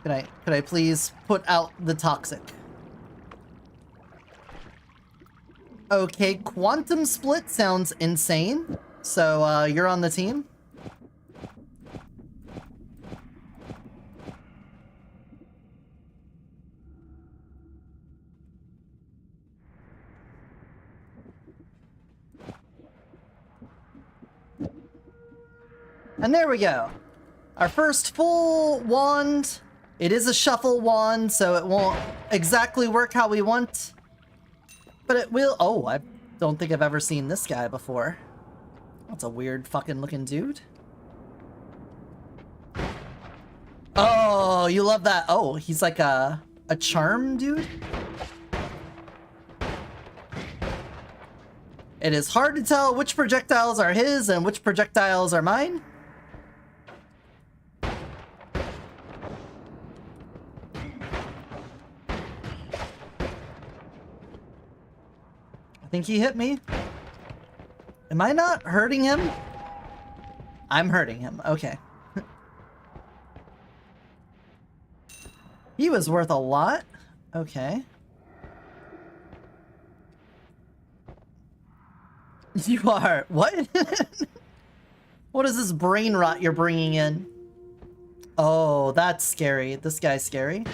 A: Could I please put out the toxic? Okay, quantum split sounds insane. So, you're on the team? And there we go. Our first full wand. It is a shuffle wand, so it won't exactly work how we want. But it will... Oh, I don't think I've ever seen this guy before. That's a weird fucking looking dude. Oh, you love that. Oh, he's like a charm dude? It is hard to tell which projectiles are his and which projectiles are mine. I think he hit me. Am I not hurting him? I'm hurting him. Okay. He was worth a lot. Okay. You are... What? What is this brain rot you're bringing in? Oh, that's scary. This guy's scary.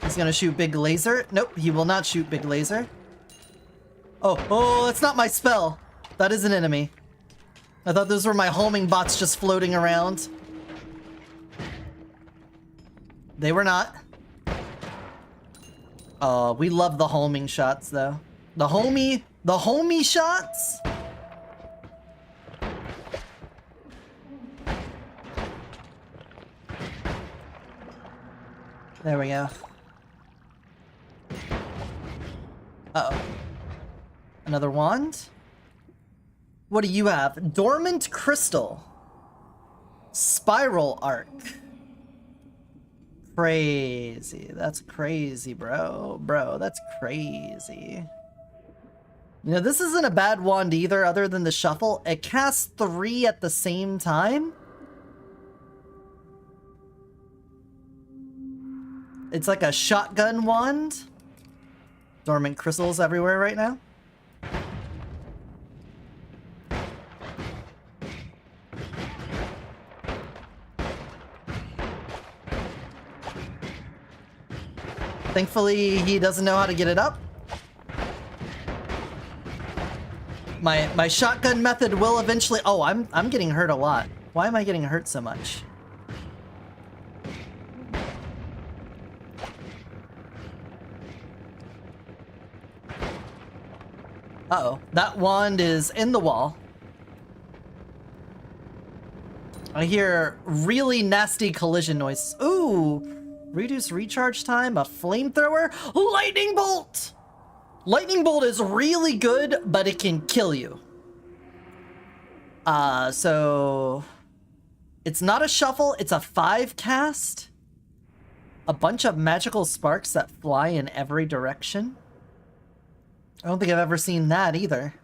A: He's gonna shoot big laser. Nope, he will not shoot big laser. Oh, that's not my spell. That is an enemy. I thought those were my homing bots just floating around. They were not. Oh, we love the homing shots though. The homie shots? There we go. Uh-oh. Another wand? What do you have? Dormant Crystal. Spiral Arc. Crazy. That's crazy, bro. Bro, that's crazy. You know, this isn't a bad wand either, other than the shuffle. It casts 3 at the same time. It's like a shotgun wand. Dormant crystals everywhere right now. Thankfully, he doesn't know how to get it up. My shotgun method will eventually... Oh, I'm getting hurt a lot. Why am I getting hurt so much? Uh-oh. That wand is in the wall. I hear really nasty collision noise. Ooh! Reduce recharge time, a flamethrower, lightning bolt! Lightning bolt is really good, but it can kill you. So... It's not a shuffle, it's a 5 cast. A bunch of magical sparks that fly in every direction. I don't think I've ever seen that either.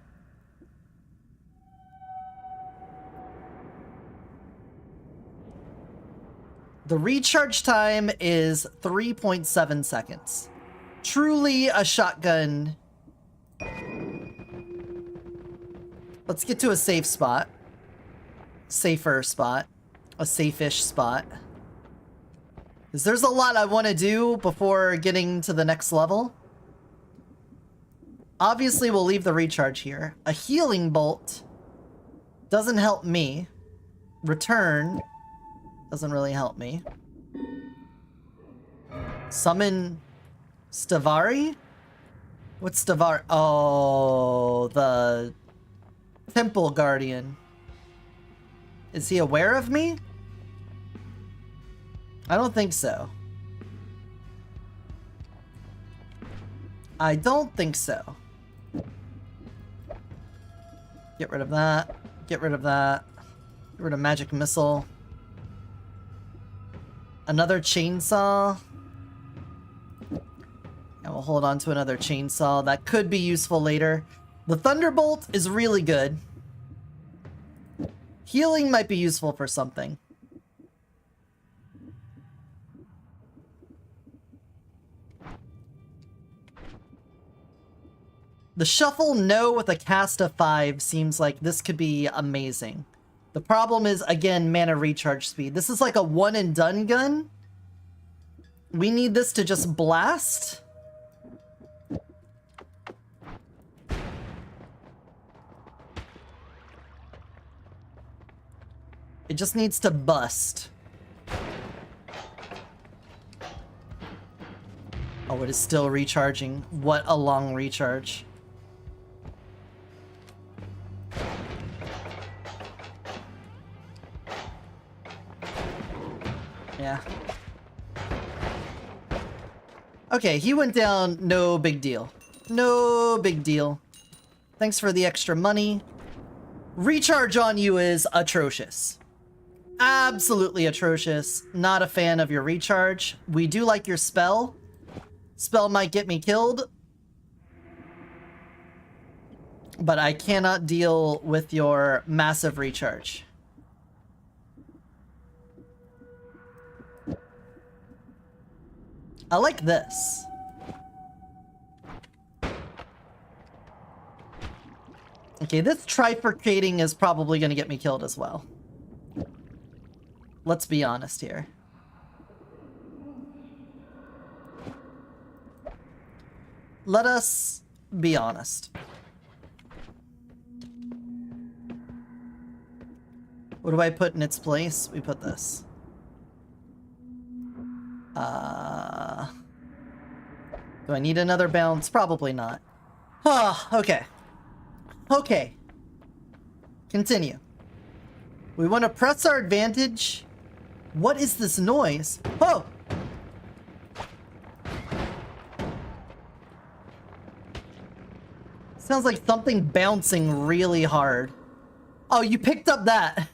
A: The recharge time is 3.7 seconds. Truly a shotgun. Let's get to a safe spot. Safer spot. A safe-ish spot. Because there's a lot I want to do before getting to the next level. Obviously, we'll leave the recharge here. A healing bolt doesn't help me. Return doesn't really help me. Summon Stavari? What's Stavari? Oh, the Temple Guardian. Is he aware of me? I don't think so. I don't think so. Get rid of that. Get rid of that. Get rid of magic missile. Another chainsaw. And we'll hold on to another chainsaw. That could be useful later. The thunderbolt is really good. Healing might be useful for something. The shuffle no with a cast of 5 seems like this could be amazing. The problem is, again, mana recharge speed. This is like a one and done gun. We need this to just blast. It just needs to bust. Oh, it is still recharging. What a long recharge. Yeah. Okay, he went down. No big deal. No big deal. Thanks for the extra money. Recharge on you is atrocious. Absolutely atrocious. Not a fan of your recharge. We do like your spell. Spell might get me killed. But I cannot deal with your massive recharge. I like this. Okay, this trifurcating is probably going to get me killed as well. Let's be honest here. Let us be honest. What do I put in its place? We put this. Do I need another bounce? Probably not. Ah, okay. Okay. Continue. We want to press our advantage. What is this noise? Oh! Sounds like something bouncing really hard. Oh, you picked up that.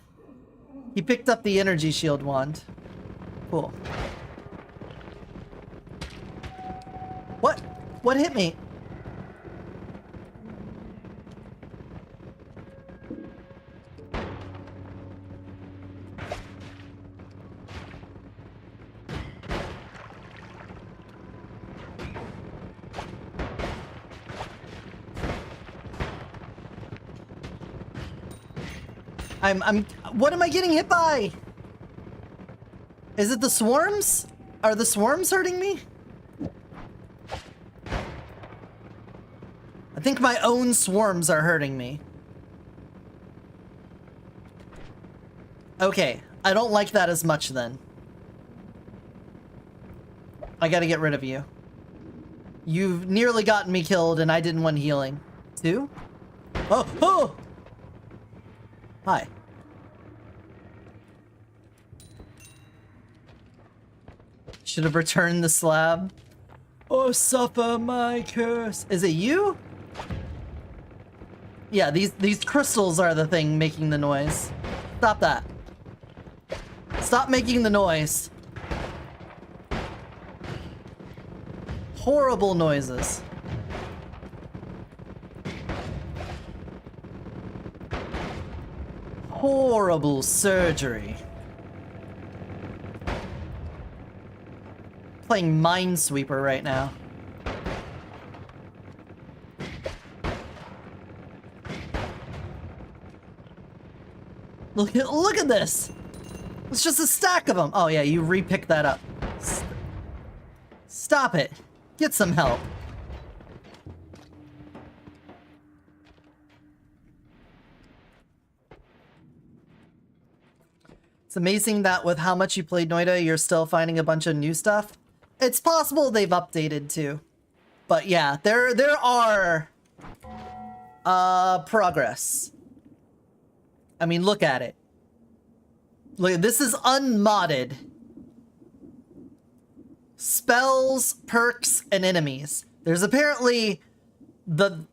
A: He picked up the energy shield wand. Cool. What? What hit me? What am I getting hit by? Is it the swarms? Are the swarms hurting me? I think my own swarms are hurting me. Okay, I don't like that as much then. I gotta get rid of you. You've nearly gotten me killed and I didn't want healing. 2? Oh, oh! Hi. Should have returned the slab. Oh, suffer my curse. Is it you? Yeah, these crystals are the thing making the noise. Stop that. Stop making the noise. Horrible noises. Horrible surgery. Playing Minesweeper right now. Look at this. It's just a stack of them. Oh yeah, you re-pick that up. Stop it. Get some help. It's amazing that with how much you played Noita, you're still finding a bunch of new stuff. It's possible they've updated too. But yeah, there are progress. I mean, look at it. Look, this is unmodded. Spells, perks, and enemies. There's apparently or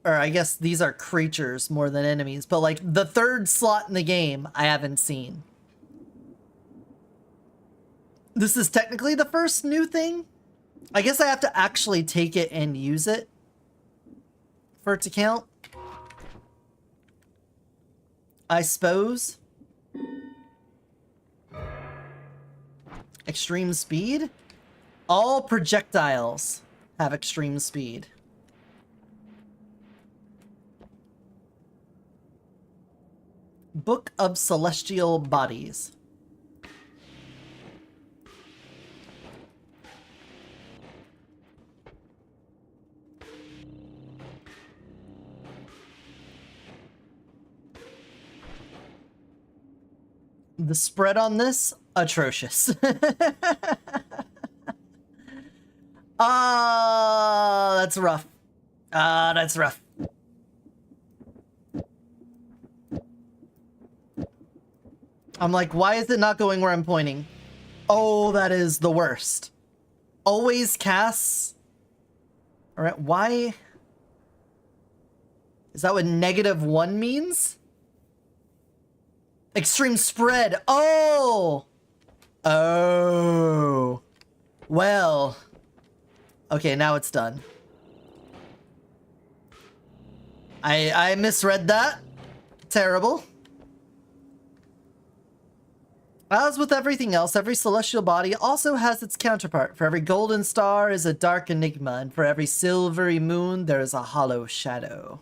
A: I guess these are creatures more than enemies, but like the third slot in the game I haven't seen. This is technically the first new thing. I guess I have to actually take it and use it for it to count. I suppose. Extreme speed? All projectiles have extreme speed. Book of Celestial Bodies. The spread on this, atrocious. Ah, that's rough. Ah, that's rough. I'm like, why is it not going where I'm pointing? Oh, that is the worst. Always casts. All right, why? Is that what -1 means? Extreme spread. Oh! Oh. Well. Okay, now it's done. I misread that. Terrible. As with everything else, every celestial body also has its counterpart. For every golden star is a dark enigma, and for every silvery moon there is a hollow shadow.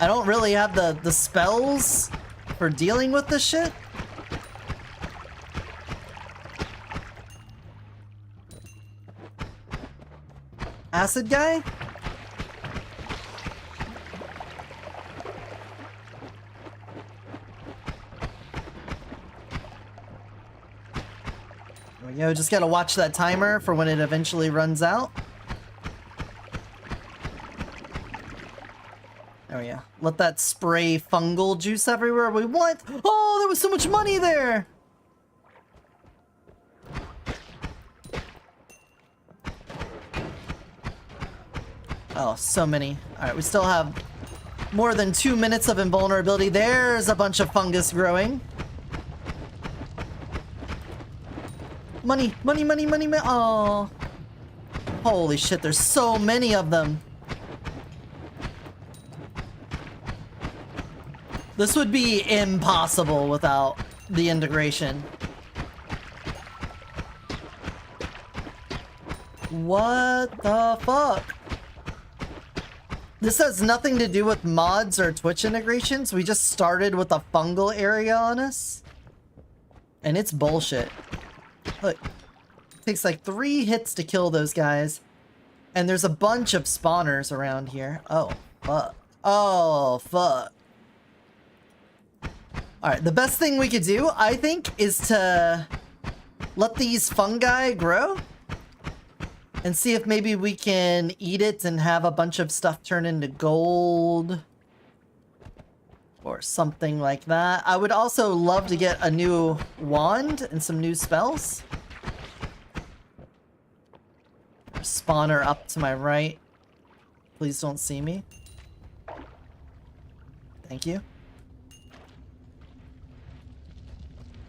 A: I don't really have the spells for dealing with this shit. Acid guy? There we go, just gotta watch that timer for when it eventually runs out. There we go. Let that spray fungal juice everywhere we want. Oh, there was so much money there! Oh, so many. Alright, we still have more than 2 minutes of invulnerability. There's a bunch of fungus growing. Money, money, money, money, money. Oh. Holy shit, there's so many of them. This would be impossible without the integration. What the fuck? This has nothing to do with mods or Twitch integrations. We just started with a fungal area on us. And it's bullshit. Look. It takes like 3 hits to kill those guys. And there's a bunch of spawners around here. Oh, fuck. Oh, fuck. Alright, the best thing we could do, I think, is to let these fungi grow. And see if maybe we can eat it and have a bunch of stuff turn into gold. Or something like that. I would also love to get a new wand and some new spells. Spawner up to my right. Please don't see me. Thank you.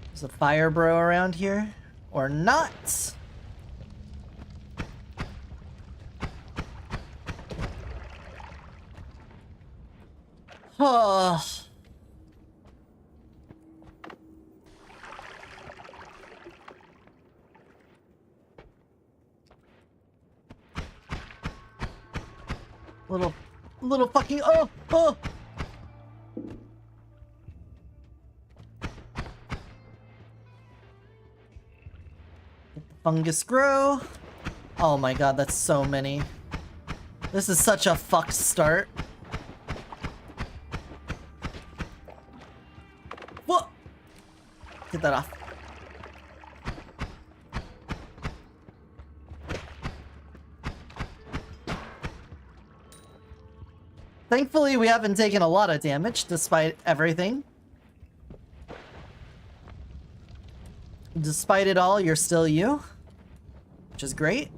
A: There's a fire bro around here. Or not. Oh. Little fucking oh. Let the fungus grow. Oh my god, that's so many. This is such a fucked start. What? Get that off. Thankfully, we haven't taken a lot of damage, despite everything. Despite it all, you're still you. Which is great.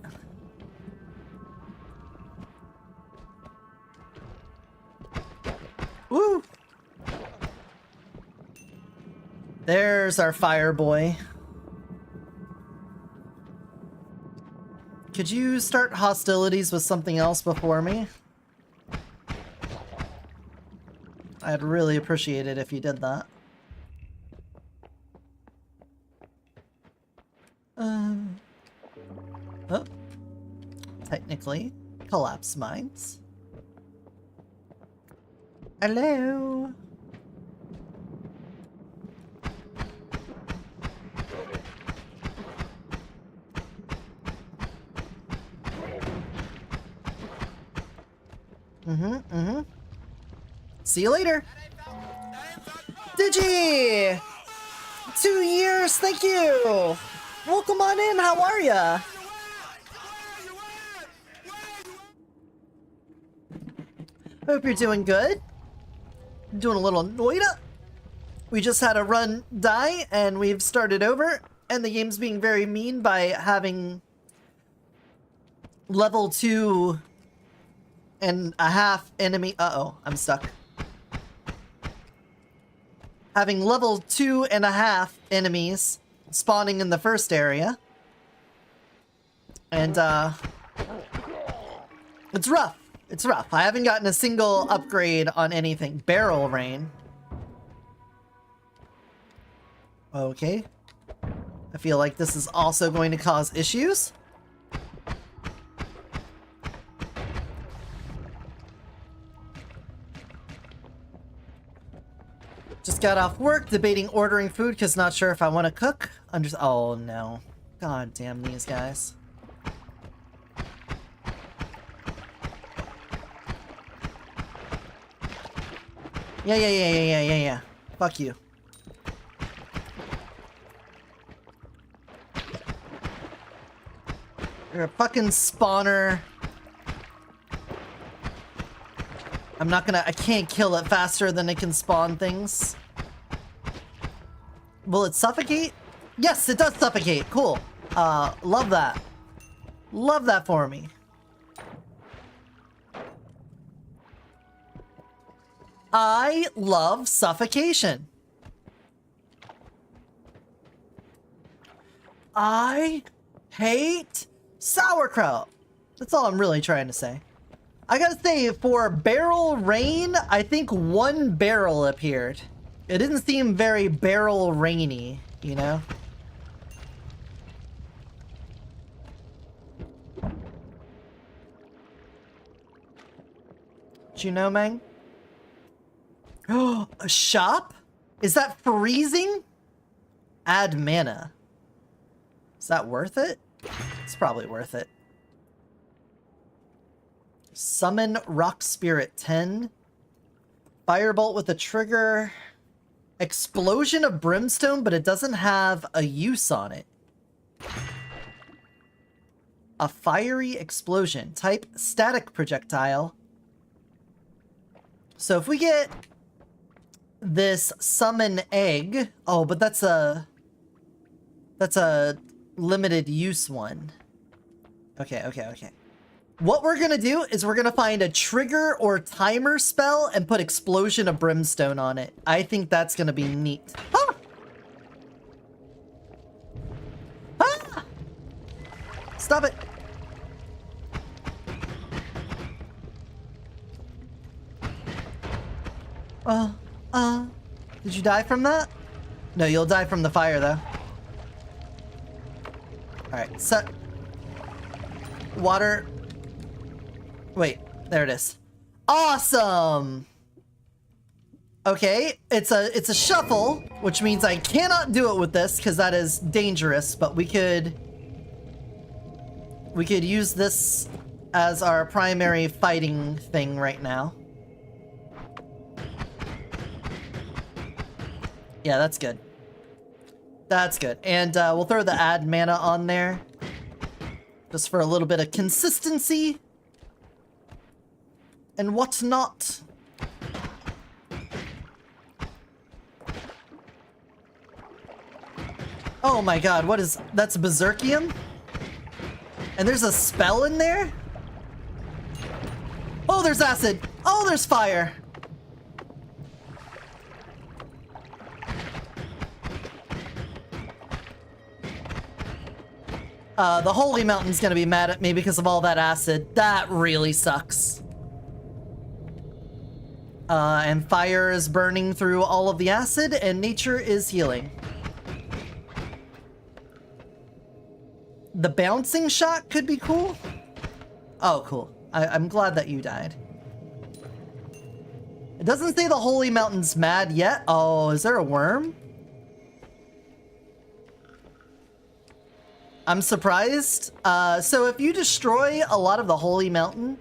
A: Woo! There's our fire boy. Could you start hostilities with something else before me? I'd really appreciate it if you did that. Oh. Technically, collapse mines. Hello. See you later. Digi! 2 years, thank you! Welcome on in, how are ya? Hope you're doing good. Doing a little Noita. We just had a run die, and we've started over, and the game's being very mean by having level 2.5 enemy. Uh-oh, I'm stuck. Having level 2.5 enemies spawning in the first area. And, it's rough. It's rough. I haven't gotten a single upgrade on anything. Barrel rain. Okay. I feel like this is also going to cause issues. Just got off work, debating ordering food because not sure if I want to cook. Oh no. God damn these guys. Yeah. Fuck you. You're a fucking spawner. I can't kill it faster than it can spawn things. Will it suffocate? Yes, it does suffocate. Cool. Love that. Love that for me. I love suffocation. I hate sauerkraut. That's all I'm really trying to say. I gotta say, for barrel rain, I think one barrel appeared. It didn't seem very barrel rainy, you know? Do you know, Mang? Oh, a shop? Is that freezing? Add mana. Is that worth it? It's probably worth it. Summon Rock Spirit 10. Firebolt with a trigger. Explosion of Brimstone, but it doesn't have a use on it. A fiery explosion. Type static projectile. So if we get this summon egg... Oh, but that's a limited use one. Okay. What we're gonna do is we're gonna find a trigger or timer spell and put Explosion of Brimstone on it. I think that's gonna be neat. Ah! Ah! Stop it! Did you die from that? No, you'll die from the fire though. Alright, set. Water. Wait, there it is. Awesome! Okay, it's a shuffle, which means I cannot do it with this because that is dangerous, but we could use this as our primary fighting thing right now. Yeah, that's good. That's good. And we'll throw the add mana on there just for a little bit of consistency and whatnot. Oh my god, what is... That's Berserkium? And there's a spell in there? Oh, there's acid! Oh, there's fire! The Holy Mountain's gonna be mad at me because of all that acid. That really sucks. And fire is burning through all of the acid, and nature is healing. The bouncing shot could be cool. Oh, cool. I'm glad that you died. It doesn't say the Holy Mountain's mad yet. Oh, is there a worm? I'm surprised. So if you destroy a lot of the Holy Mountain,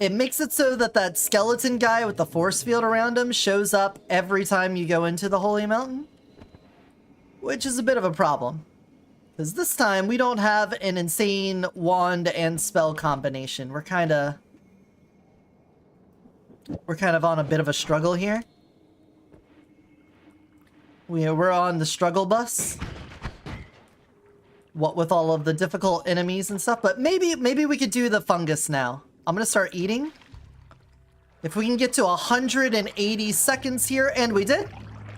A: it makes it so that that skeleton guy with the force field around him shows up every time you go into the Holy Mountain, which is a bit of a problem. Because this time, we don't have an insane wand and spell combination. We're kind of on a bit of a struggle here. We're on the struggle bus. What with all of the difficult enemies and stuff, but maybe we could do the fungus now. I'm gonna start eating. If we can get to 180 seconds here, and we did,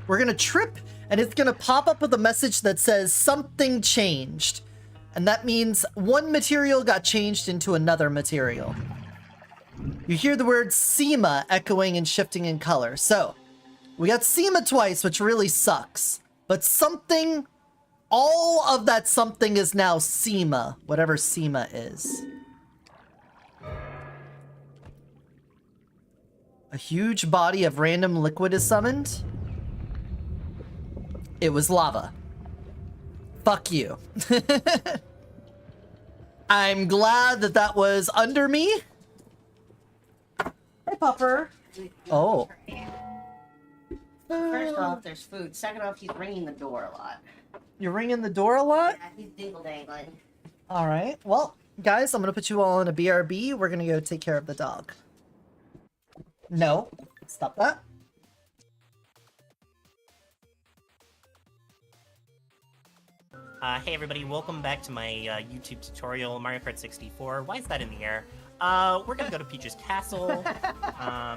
A: we're gonna trip, and it's gonna pop up with a message that says something changed. And that means one material got changed into another material. You hear the word SEMA echoing and shifting in color. So, we got SEMA twice, which really sucks. But something, all of that something is now SEMA, whatever SEMA is. A huge body of random liquid is summoned. It was lava. Fuck you. I'm glad that that was under me. Hey, Pupper. Oh.
H: First off, there's food. Second off, he's ringing the door a lot.
A: You're ringing the door a lot?
H: Yeah, he's dingle-dangling.
A: All right. Well, guys, I'm going to put you all in a BRB. We're going to go take care of the dog. No. Stop that.
G: Hey everybody, welcome back to my YouTube tutorial, Mario Kart 64. Why is that in the air? We're gonna go to Peach's Castle.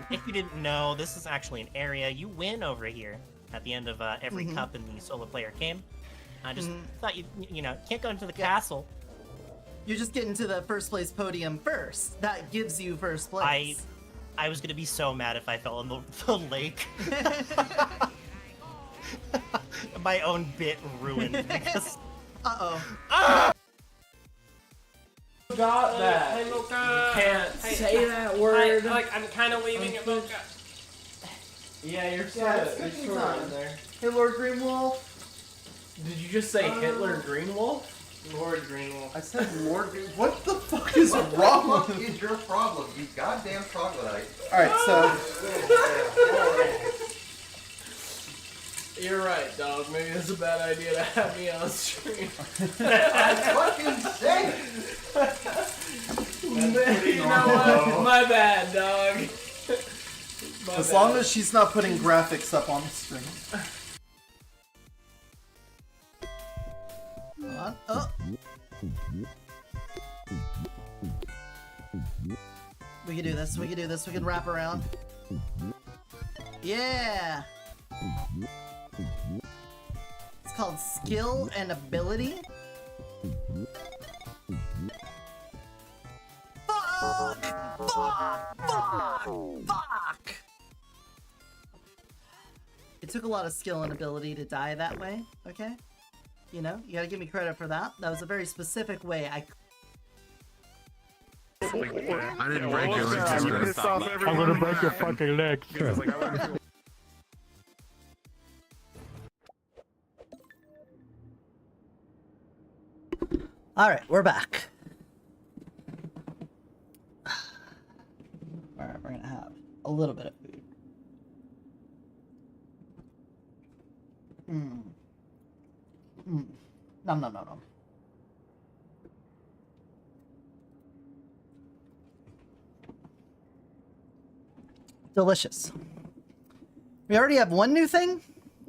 G: If you didn't know, this is actually an area you win over here at the end of every cup in the solo player game. I just thought you know, can't go into the castle.
A: You just get into the first place podium first. That gives you first place.
G: I was gonna be so mad if I fell in the lake. My own bit ruined because...
A: Uh-oh.
D: Got that.
J: Hey, Mocha.
D: You can't say that word.
J: I'm kind of waving at Mocha. Yeah, you're sort of in there.
A: Hey, Lord Greenwolf.
D: Did you just say Hitler Greenwolf?
J: Lord Greenwolf.
I: I said Lord. What the fuck is wrong? What is your problem, you goddamn troglodyte?
E: Alright, so
J: You're right, dog. Maybe it's a bad idea to have me on stream.
I: I fucking say it!
J: You know what? My bad, dog.
E: as long as she's not putting graphics up on the screen.
A: Hold on. Oh. We can do this. We can do this. We can wrap around. Yeah. It's called skill and ability. Fuck! Fuck! Fuck! Fuck! It took a lot of skill and ability to die that way, okay? You know, you gotta give me credit for that. That was a very specific way I...
C: I didn't break your legs.
K: I'm gonna break your fucking legs.
A: Alright, we're back. Alright, we're gonna have a little bit of food. Nom nom nom nom. Delicious. We already have one new thing?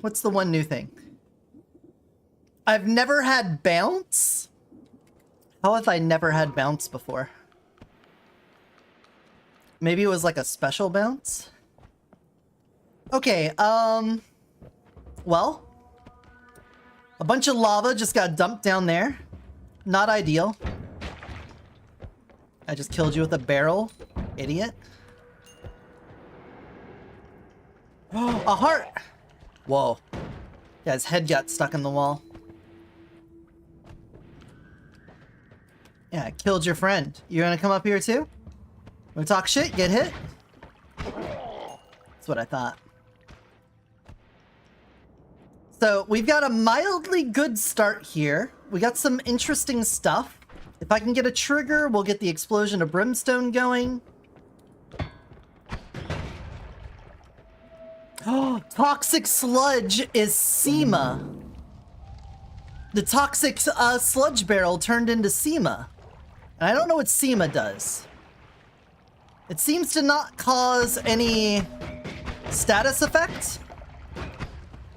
A: What's the one new thing? I've never had bounce? How have I never had bounce before? Maybe it was like a special bounce? Okay, well, a bunch of lava just got dumped down there. Not ideal. I just killed you with a barrel, idiot. Oh, a heart! Whoa. Yeah, his head got stuck in the wall. Yeah, I killed your friend. You gonna come up here too? Wanna talk shit? Get hit? That's what I thought. So, we've got a mildly good start here. We got some interesting stuff. If I can get a trigger, we'll get the explosion of brimstone going. Oh, toxic sludge is SEMA. The toxic sludge barrel turned into SEMA. And I don't know what SEMA does. It seems to not cause any status effect.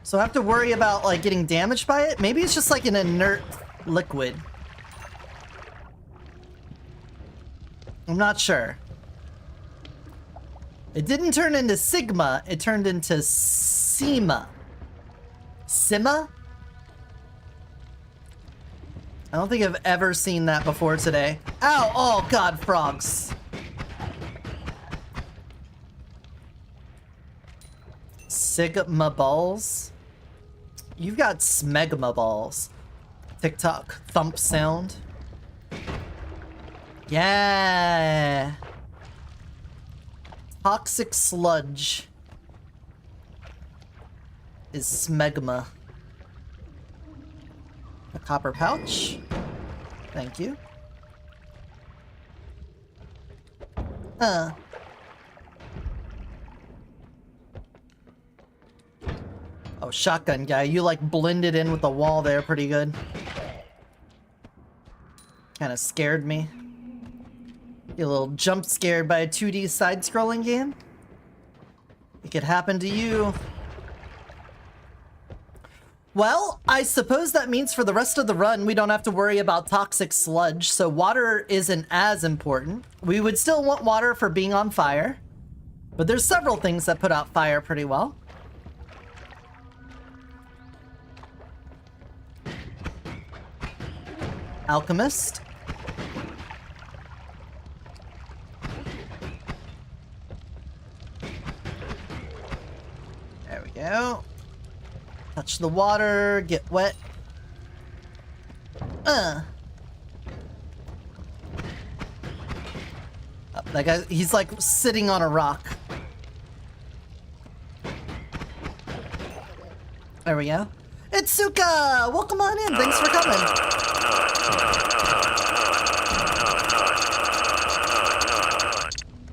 A: So I have to worry about like getting damaged by it. Maybe it's just like an inert liquid. I'm not sure. It didn't turn into Sigma, it turned into SEMA. SEMA? I don't think I've ever seen that before today. Ow! Oh god, frogs. Sigma balls? You've got smegma balls. TikTok thump sound. Yeah. Toxic sludge is smegma. A copper pouch. Thank you. Oh, shotgun guy, you like blended in with the wall there pretty good. Kind of scared me. Get a little jump scared by a 2D side-scrolling game. It could happen to you. Well, I suppose that means for the rest of the run, we don't have to worry about toxic sludge, so water isn't as important. We would still want water for being on fire, but there's several things that put out fire pretty well. Alchemist. There we go. Touch the water, get wet. Oh, that guy, he's like sitting on a rock. There we go. It's Suka! Welcome on in, thanks for coming.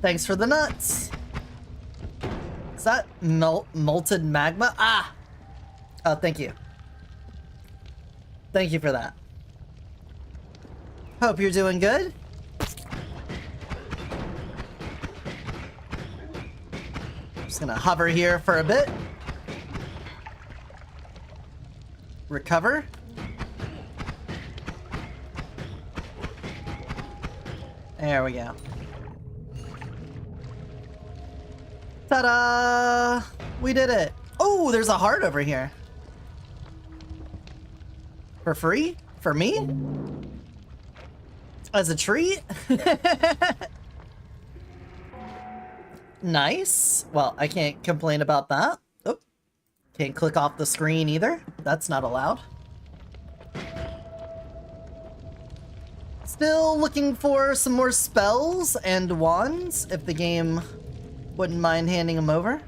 A: Thanks for the nuts. Is that molten magma? Ah! Oh, thank you. Thank you for that. Hope you're doing good. Just gonna hover here for a bit. Recover. There we go. Ta-da! We did it. Oh, there's a heart over here. For free? For me? As a treat? Nice. Well, I can't complain about that. Oh, can't click off the screen either. That's not allowed. Still looking for some more spells and wands, if the game wouldn't mind handing them over.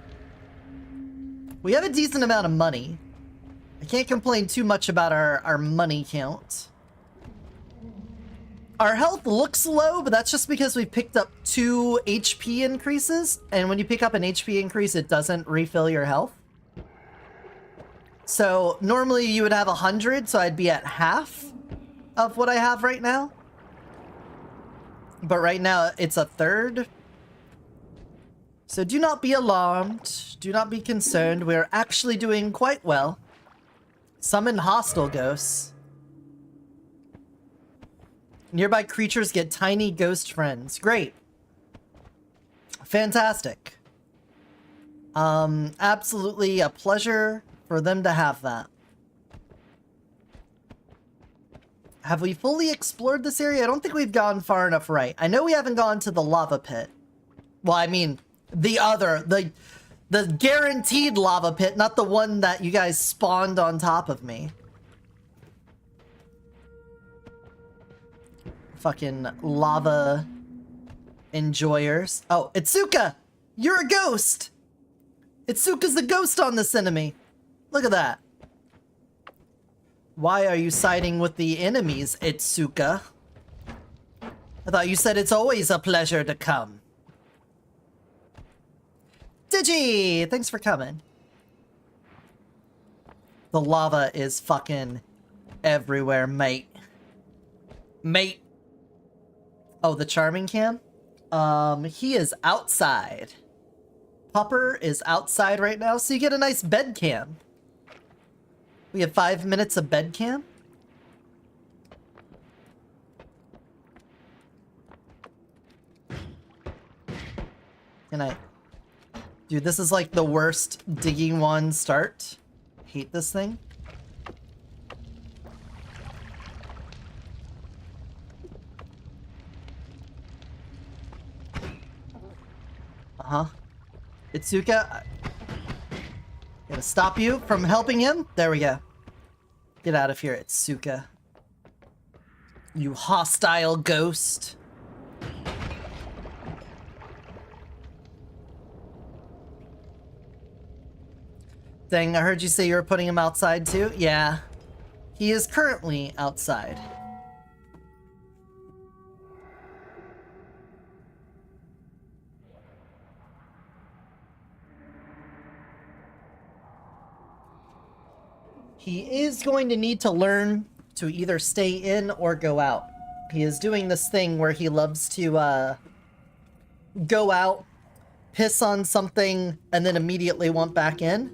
A: We have a decent amount of money. I can't complain too much about our money count. Our health looks low, but that's just because we picked up 2 HP increases, and when you pick up an HP increase, it doesn't refill your health. So normally you would have 100, so I'd be at half of what I have right now. But right now it's a third. So do not be alarmed. Do not be concerned. We're actually doing quite well. Summon hostile ghosts. Nearby creatures get tiny ghost friends. Great. Fantastic. Absolutely a pleasure for them to have that. Have we fully explored this area? I don't think we've gone far enough right. I know we haven't gone to the lava pit. Well, I mean, the guaranteed lava pit, not the one that you guys spawned on top of me. Fucking lava enjoyers. Oh, Itsuka! You're a ghost! Itsuka's the ghost on this enemy. Look at that. Why are you siding with the enemies, Itsuka? I thought you said it's always a pleasure to come. Digi! Thanks for coming. The lava is fucking everywhere, mate. Mate. Oh, the charming cam? He is outside. Popper is outside right now, so you get a nice bed cam. We have 5 minutes of bed cam. Can I... Dude, this is like the worst digging one start. Hate this thing. Uh-huh. Itsuka, gonna stop you from helping him. There we go. Get out of here, Itsuka. You hostile ghost. Dang, I heard you say you were putting him outside too? Yeah. He is currently outside. He is going to need to learn to either stay in or go out. He is doing this thing where he loves to go out, piss on something, and then immediately want back in.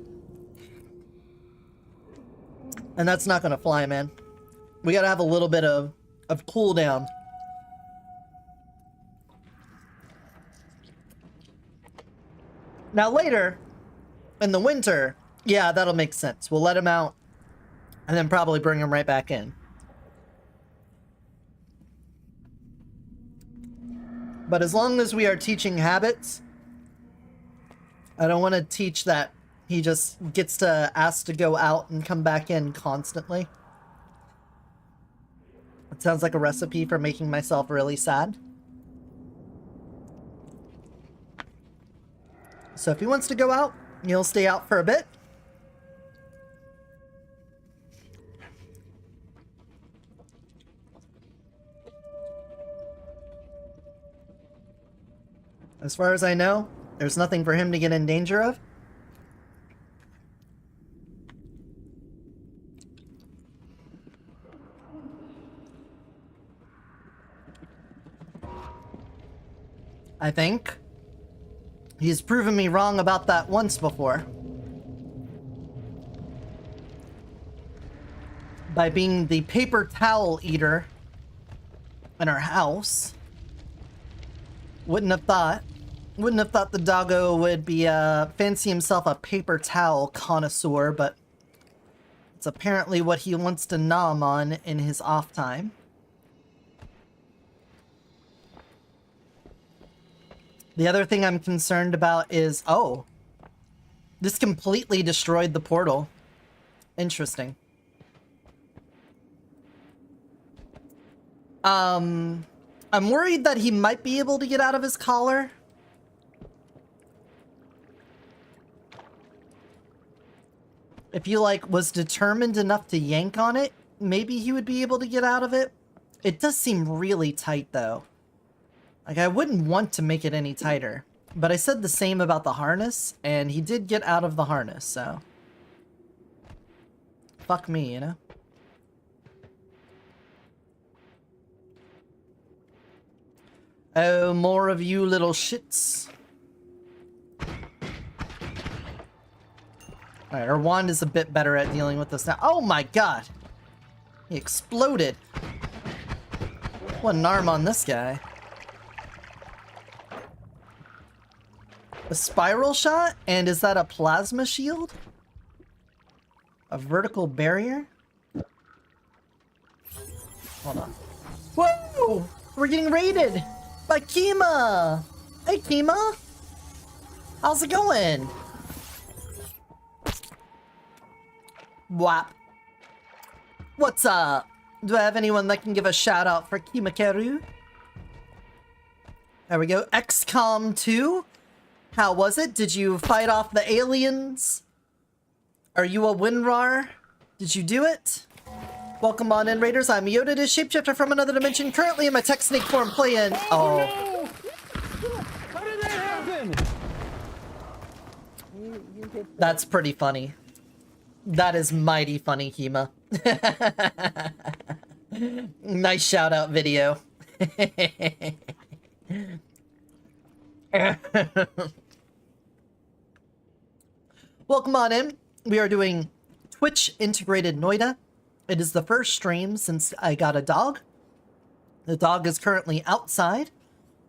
A: And that's not gonna fly, man. We gotta have a little bit of cooldown. Now later, in the winter, yeah, that'll make sense. We'll let him out, and then probably bring him right back in. But as long as we are teaching habits, I don't want to teach that he just gets to ask to go out and come back in constantly. It sounds like a recipe for making myself really sad. So if he wants to go out, he'll stay out for a bit. As far as I know, there's nothing for him to get in danger of. I think. He's proven me wrong about that once before. By being the paper towel eater in our house. Wouldn't have thought the doggo would be fancy himself a paper towel connoisseur, but it's apparently what he wants to nom on in his off time. The other thing I'm concerned about is, oh, this completely destroyed the portal. Interesting. I'm worried that he might be able to get out of his collar. If he, like, was determined enough to yank on it, maybe he would be able to get out of it. It does seem really tight, though. Like, I wouldn't want to make it any tighter. But I said the same about the harness, and he did get out of the harness, so... Fuck me, you know? Oh, more of you little shits. Alright, our wand is a bit better at dealing with this now. Oh my god! He exploded. What an arm on this guy. A spiral shot? And is that a plasma shield? A vertical barrier? Hold on. Whoa! We're getting raided! By Kima! Hey, Kima! How's it going? Wap. What's up? Do I have anyone that can give a shout out for Kimakeru? There we go. XCOM 2? How was it? Did you fight off the aliens? Are you a WinRAR? Did you do it? Welcome on in, Raiders. I'm Eotidiss, Shapeshifter from another dimension, currently in my tech snake form playing... Oh.
D: No! How did that happen?
A: That's pretty funny. That is mighty funny, Kima. Nice shout out video. Welcome on in. We are doing Twitch integrated Noita. It is the first stream since I got a dog. The dog is currently outside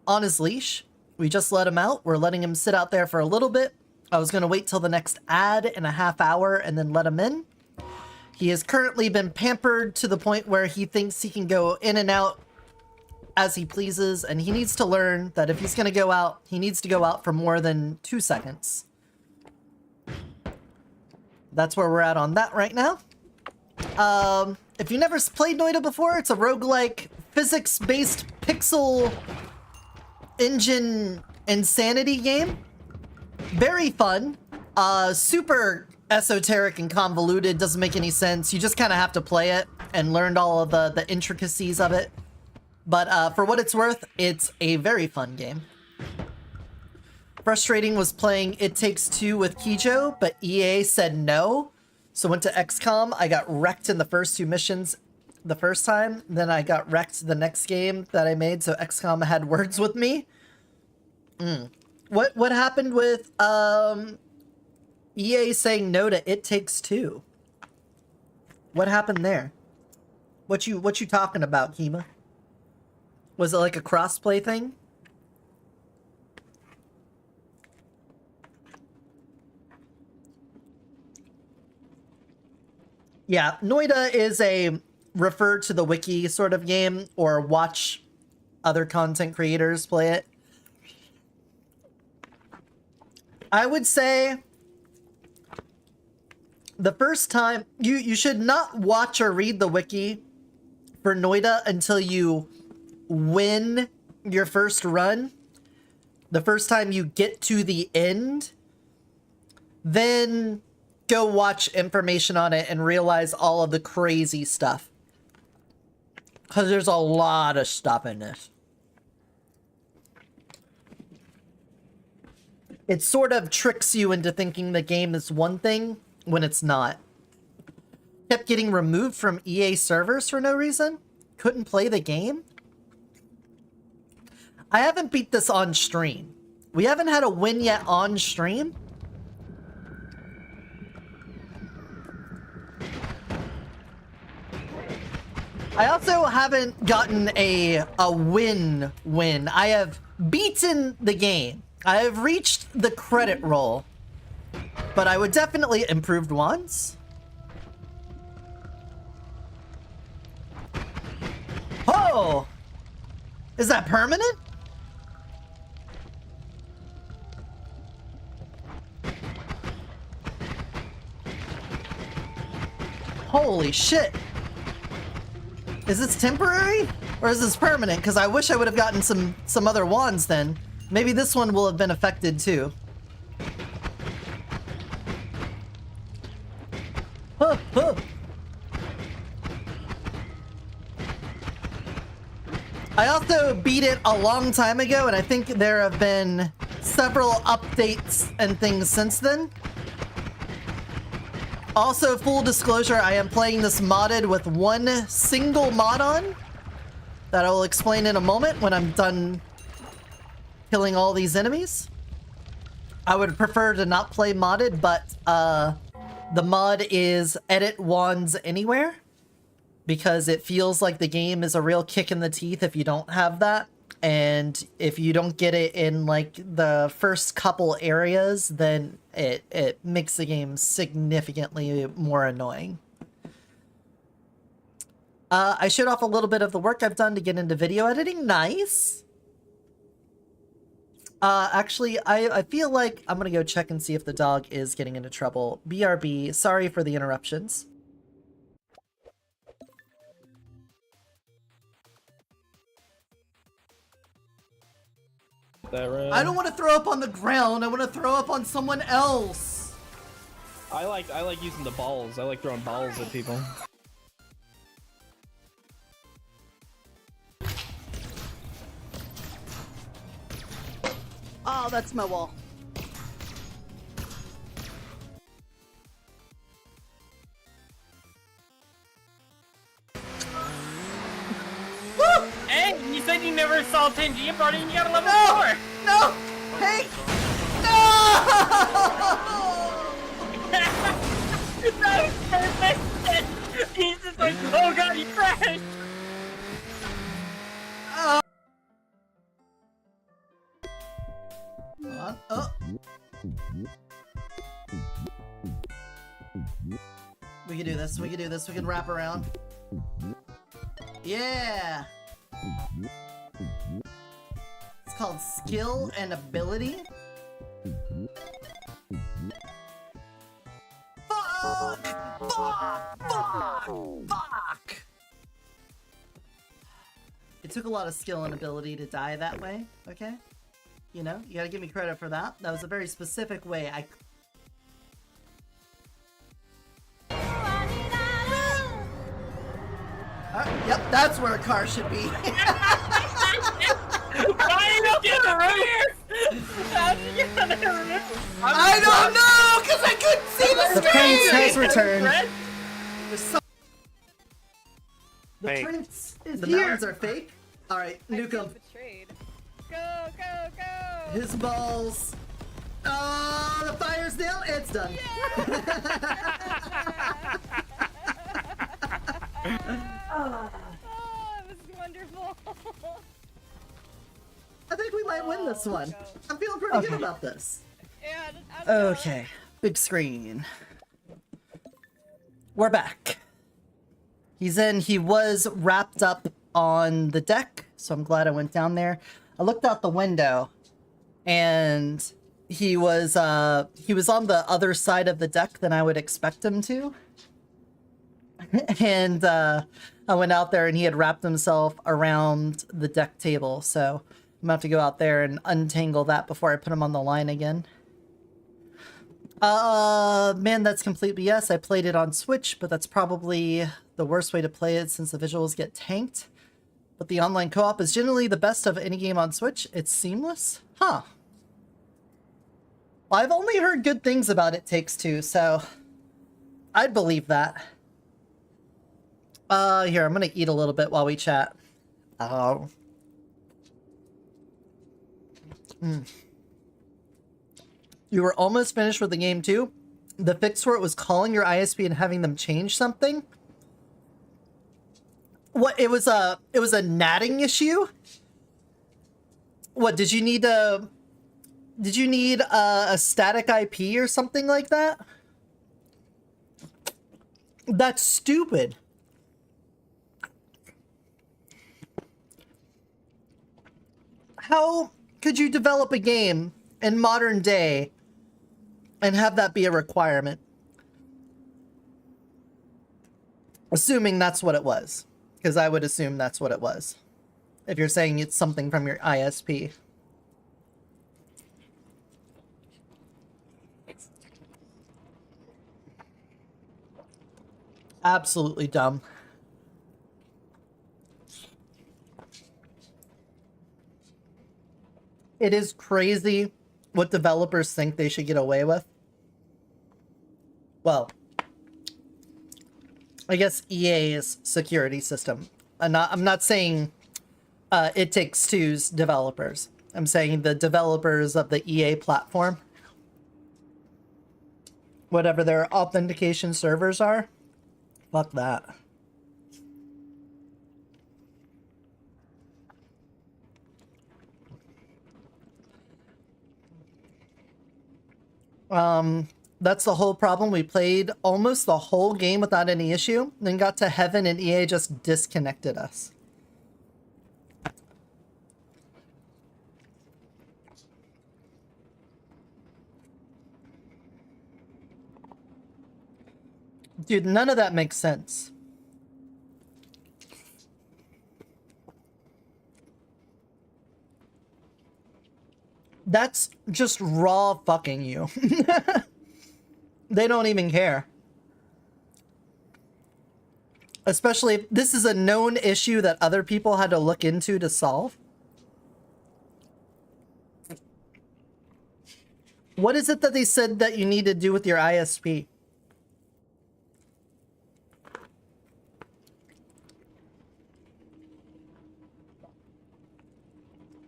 A: on his leash. We just let him out. We're letting him sit out there for a little bit. I was going to wait till the next ad in a half hour and then let him in. He has currently been pampered to the point where he thinks he can go in and out as he pleases, and he needs to learn that if he's going to go out, he needs to go out for more than 2 seconds. That's where we're at on that right now. If you never played Noita before, it's a roguelike, physics-based pixel engine insanity game. Very fun. Super esoteric and convoluted, doesn't make any sense. You just kind of have to play it and learned all of the intricacies of it. But for what it's worth, it's a very fun game. Frustrating was playing It Takes Two with Kijo, but EA said no. So went to XCOM. I got wrecked in the first 2 missions the first time. Then I got wrecked the next game that I made, so XCOM had words with me. What happened with EA saying no to It Takes Two? What happened there? What you talking about, Kima? Was it like a crossplay thing? Yeah, Noita is a refer to the wiki sort of game, or watch other content creators play it. I would say the first time you should not watch or read the wiki for Noita until you win your first run. The first time you get to the end, then go watch information on it and realize all of the crazy stuff. Because there's a lot of stuff in this. It sort of tricks you into thinking the game is one thing when it's not. Kept getting removed from EA servers for no reason. Couldn't play the game. I haven't beat this on stream. We haven't had a win yet on stream. I also haven't gotten a win. I have beaten the game. I have reached the credit roll. But I would definitely improved once. Oh! Is that permanent? Holy shit. Is this temporary? Or is this permanent? Because I wish I would have gotten some other wands then. Maybe this one will have been affected too. Huh, huh. I also beat it a long time ago, and I think there have been several updates and things since then. Also, full disclosure, I am playing this modded with one single mod on that I will explain in a moment when I'm done killing all these enemies. I would prefer to not play modded, but the mod is edit wands anywhere, because it feels like the game is a real kick in the teeth if you don't have that. And if you don't get it in like the first couple areas, then it makes the game significantly more annoying. I showed off a little bit of the work I've done to get into video editing. Nice. Actually, I feel like I'm gonna go check and see if the dog is getting into trouble. BRB, sorry for the interruptions. I don't want to throw up on the ground. I want to throw up on someone else.
J: I like using the balls. I like throwing balls at people.
F: Oh, that's my wall.
D: Hey, you said you never saw 10G party and you got a level 4!
A: No! Hey! No!
D: That was perfect! He's just like, oh god, he crashed!
A: Hold on. Oh. We can do this, we can do this, we can wrap around. Yeah! It's called skill and ability. Fuck! Fuck! Fuck! Fuck! It took a lot of skill and ability to die that way, okay? You know, you gotta give me credit for that. That was a very specific way. Yep, that's where a car should be.
D: Why you don't get the roof? How'd you get on the roof?
A: I don't know, because I couldn't see the
D: The
A: screen!
D: prince has returned.
A: There's so the
J: Fake.
A: prince is
F: The
A: here.
F: mountains
A: are fake? Alright, nuke him.
D: Betrayed. Go, go, go!
A: His balls. Oh, the fire's down. It's done.
D: Oh, it was wonderful.
A: I think we might win this one. I'm feeling pretty good about this.
D: Yeah, I don't know.
A: Okay, big screen. We're back. He's in. He was wrapped up on the deck, so I'm glad I went down there. I looked out the window, and he was on the other side of the deck than I would expect him to. And I went out there, and he had wrapped himself around the deck table, so I'm gonna have to go out there and untangle that before I put him on the line again. Man, that's complete BS. I played it on Switch, but that's probably the worst way to play it since the visuals get tanked. But the online co-op is generally the best of any game on Switch. It's seamless? Huh. Well, I've only heard good things about It Takes Two, so I'd believe that. Here, I'm gonna eat a little bit while we chat. Oh. You were almost finished with the game too? The fix for it was calling your ISP and having them change something? What, it was a natting issue? What, did you need a static IP or something like that? That's stupid. How could you develop a game in modern day and have that be a requirement? Assuming that's what it was. Because I would assume that's what it was. If you're saying it's something from your ISP. Absolutely dumb. It is crazy what developers think they should get away with. Well, I guess EA's security system. I'm not saying It Takes Two's developers. I'm saying the developers of the EA platform. Whatever their authentication servers are. Fuck that. That's the whole problem. We played almost the whole game without any issue, then got to heaven and EA just disconnected us. Dude, none of that makes sense. That's just raw fucking you. They don't even care. Especially if this is a known issue that other people had to look into to solve. What is it that they said that you need to do with your ISP?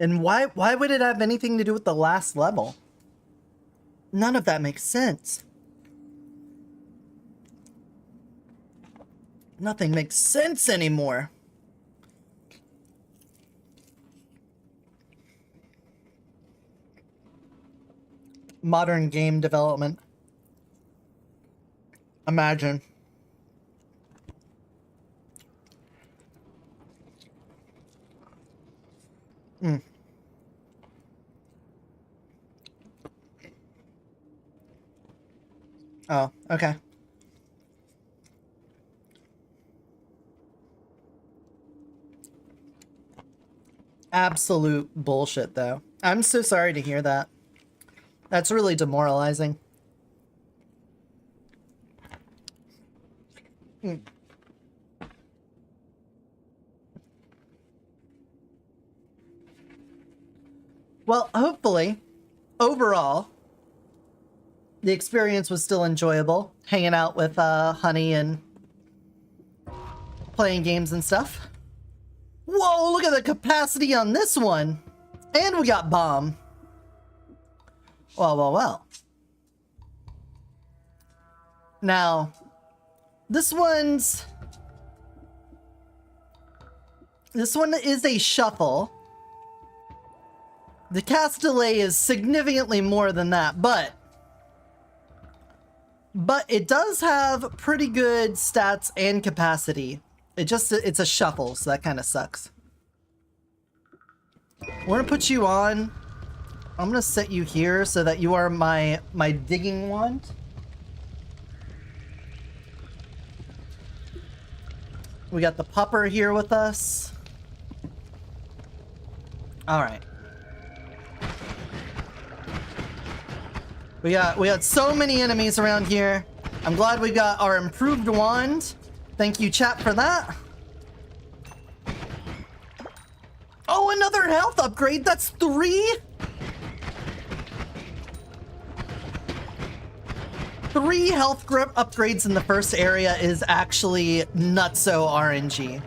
A: And why would it have anything to do with the last level? None of that makes sense. Nothing makes sense anymore. Modern game development. Imagine. Oh, okay. Absolute bullshit, though. I'm so sorry to hear that. That's really demoralizing. Well, hopefully, overall, the experience was still enjoyable. Hanging out with Honey and playing games and stuff. Whoa, look at the capacity on this one. And we got bomb. Well, well, well. Now, this one is a shuffle. The cast delay is significantly more than that, but it does have pretty good stats and capacity. It's a shuffle, so that kind of sucks. We're gonna put you on. I'm gonna set you here so that you are my digging wand. We got the pupper here with us. All right. We got so many enemies around here. I'm glad we got our improved wand. Thank you, chat, for that. Oh, another health upgrade. That's 3. 3 health upgrades in the first area is actually nutso RNG.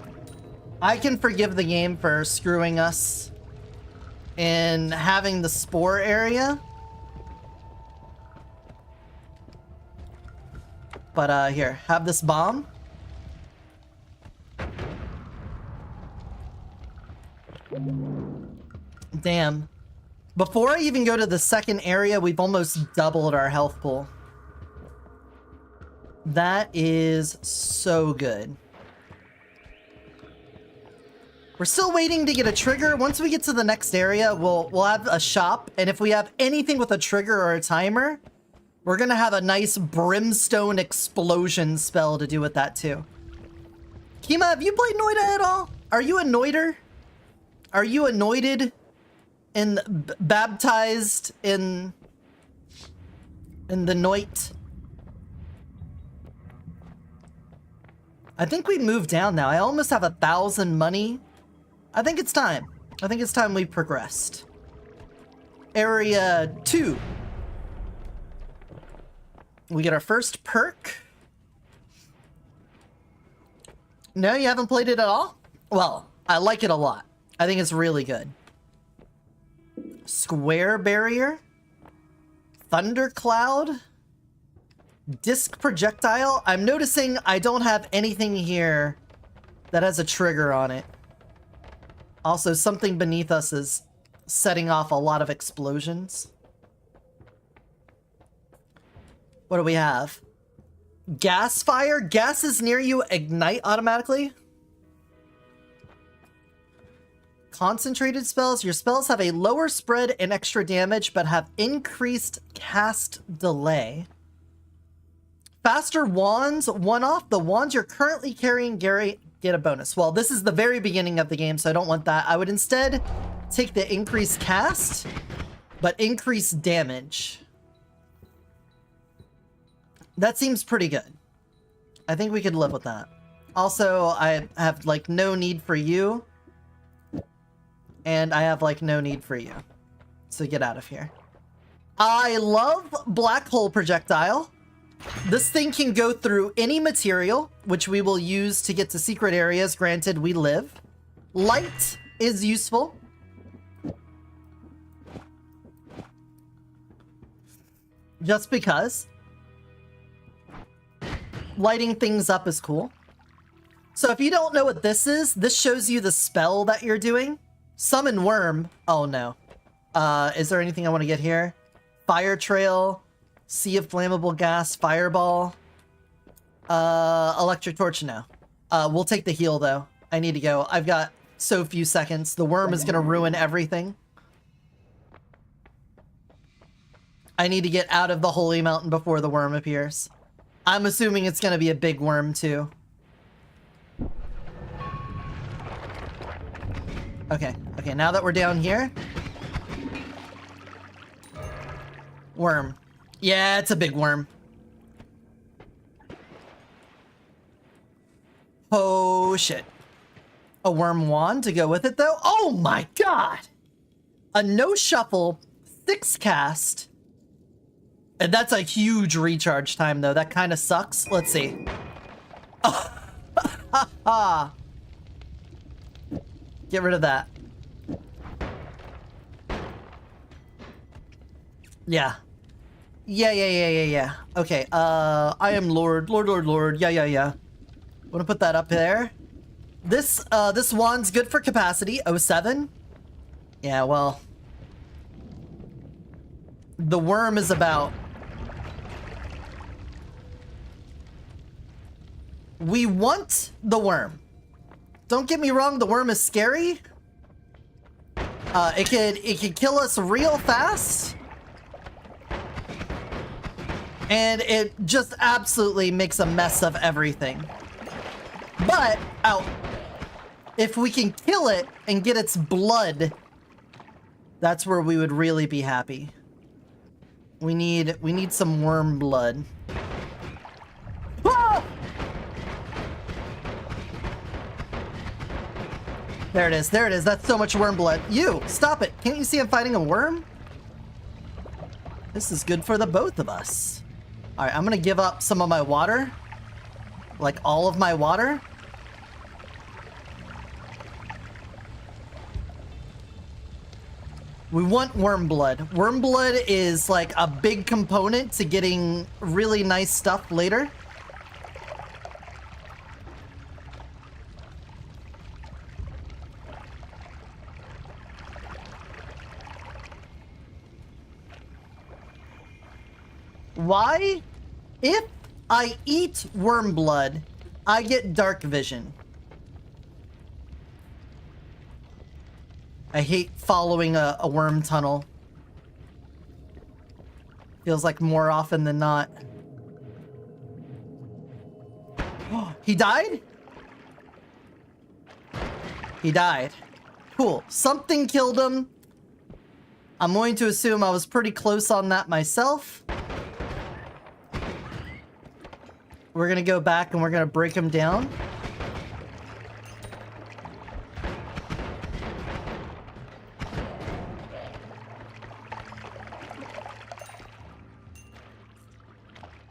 A: I can forgive the game for screwing us in having the spore area. But here, have this bomb. Damn. Before I even go to the second area, we've almost doubled our health pool. That is so good. We're still waiting to get a trigger. Once we get to the next area, we'll have a shop, and if we have anything with a trigger or a timer, we're gonna have a nice brimstone explosion spell to do with that too. Kima, have you played Noita at all? Are you a Noiter? Are you anointed and baptized in the Noit? I think we moved down now. I almost have 1,000 money. I think it's time. I think it's time we progressed. Area 2. We get our first perk. No, you haven't played it at all? Well, I like it a lot. I think it's really good. Square barrier. Thundercloud. Disc projectile. I'm noticing I don't have anything here that has a trigger on it. Also, something beneath us is setting off a lot of explosions. What do we have? Gas fire. Gases near you ignite automatically. Concentrated spells. Your spells have a lower spread and extra damage, but have increased cast delay. Faster wands. One off. The wands you're currently carrying, Gary, get a bonus. Well, this is the very beginning of the game, so I don't want that. I would instead take the increased cast, but increased damage. That seems pretty good. I think we could live with that. Also, I have, like, no need for you. And I have, like, no need for you. So get out of here. I love black hole projectile. This thing can go through any material, which we will use to get to secret areas, granted we live. Light is useful. Just because. Lighting things up is cool. So if you don't know what this shows you the spell that you're doing. Summon worm. Oh no. Is there anything I want to get here? Fire trail. Sea of flammable gas. Fireball. Electric torch, no. We'll take the heal though. I need to go. I've got so few seconds. The worm is gonna ruin everything. I need to get out of the holy mountain before the worm appears. I'm assuming it's gonna be a big worm too. Okay, now that we're down here. Worm. Yeah, it's a big worm. Oh shit. A worm wand to go with it though? Oh my god! a no shuffle 6 cast. And that's a huge recharge time though. That kind of sucks. Let's see. Get rid of that. Yeah. Yeah. Okay, I am Lord. Yeah. Wanna put that up there? This wand's good for capacity, 07. Yeah, well. The worm is about. We want the worm. Don't get me wrong, the worm is scary. It could kill us real fast. And it just absolutely makes a mess of everything. But, if we can kill it and get its blood, that's where we would really be happy. We need some worm blood. Ah! There it is. That's so much worm blood. You, stop it. Can't you see I'm fighting a worm? This is good for the both of us. All right, I'm gonna give up some of my water. Like all of my water. We want worm blood. Worm blood is like a big component to getting really nice stuff later. Why? If I eat worm blood, I get dark vision. I hate following a worm tunnel. Feels like more often than not. He died? He died. Cool. Something killed him. I'm going to assume I was pretty close on that myself. We're gonna go back and we're gonna break him down.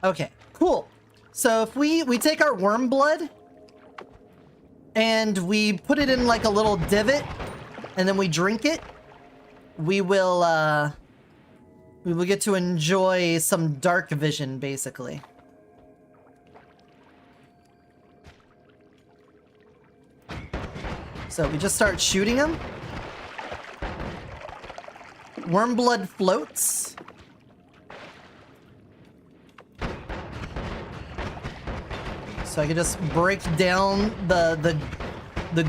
A: Okay, cool. So if we take our worm blood and we put it in like a little divot and then we drink it, we will get to enjoy some dark vision basically. So we just start shooting him. Worm blood floats. So I can just break down the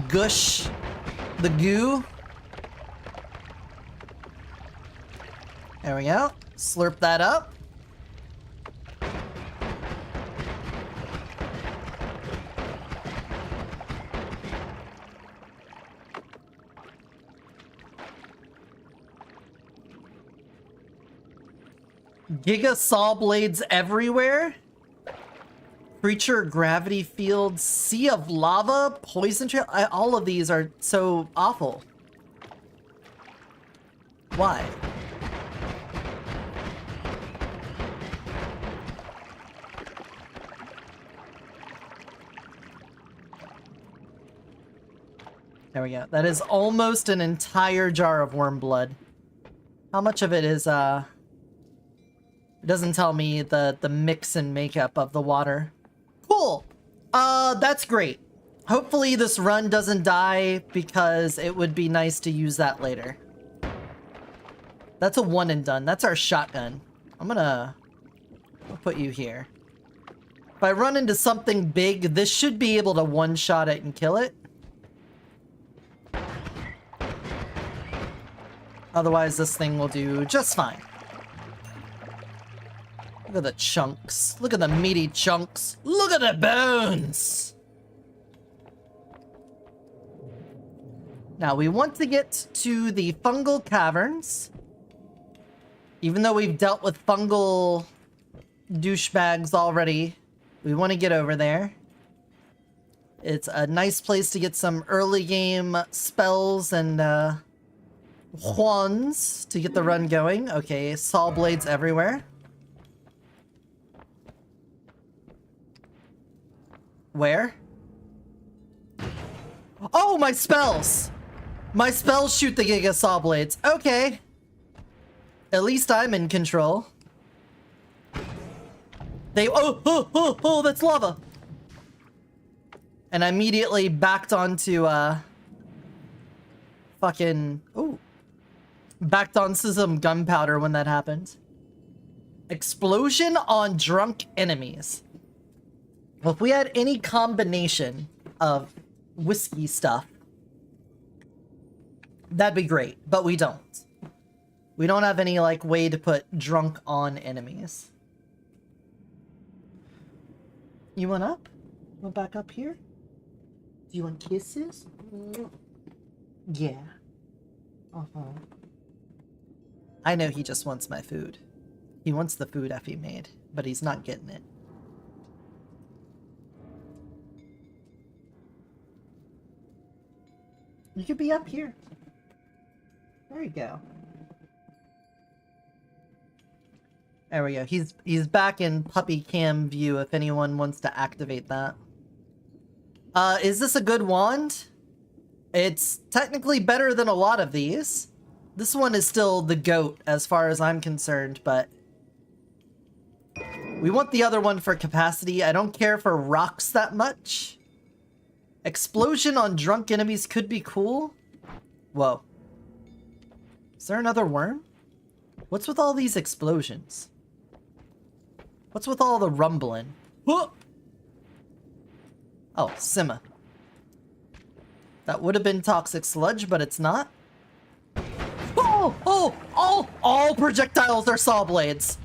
A: gush, the goo. There we go. Slurp that up. Giga saw blades everywhere. Creature gravity field, sea of lava, poison trail. All of these are so awful. Why? There we go. That is almost an entire jar of worm blood. How much of it is, it doesn't tell me the mix and makeup of the water. Cool. That's great. Hopefully this run doesn't die because it would be nice to use that later. That's a one and done. That's our shotgun. I'll put you here. If I run into something big, this should be able to one-shot it and kill it. Otherwise, this thing will do just fine. Look at the chunks. Look at the meaty chunks. Look at the bones! Now, we want to get to the fungal caverns. Even though we've dealt with fungal douchebags already, we want to get over there. It's a nice place to get some early game spells and Juans to get the run going. Okay, saw blades everywhere. Where? Oh, my spells! My spells shoot the Giga Saw Blades. Okay. At least I'm in control. They- oh, that's lava! And I immediately backed onto, fucking... Ooh. Backed onto some gunpowder when that happened. Explosion on drunk enemies. Well, if we had any combination of whiskey stuff, that'd be great, but we don't. We don't have any, like, way to put drunk on enemies. You want up? You want back up here? Do you want kisses? Yeah. Uh-huh. I know he just wants my food. He wants the food Effie made, but he's not getting it. You could be up here. There you go. There we go. He's back in puppy cam view if anyone wants to activate that. Is this a good wand? It's technically better than a lot of these. This one is still the GOAT as far as I'm concerned, but we want the other one for capacity. I don't care for rocks that much. Explosion on drunk enemies could be cool. Whoa. Is there another worm? What's with all these explosions? What's with all the rumbling? Whoa! Oh, Sima. That would have been toxic sludge, but it's not. All projectiles are saw blades.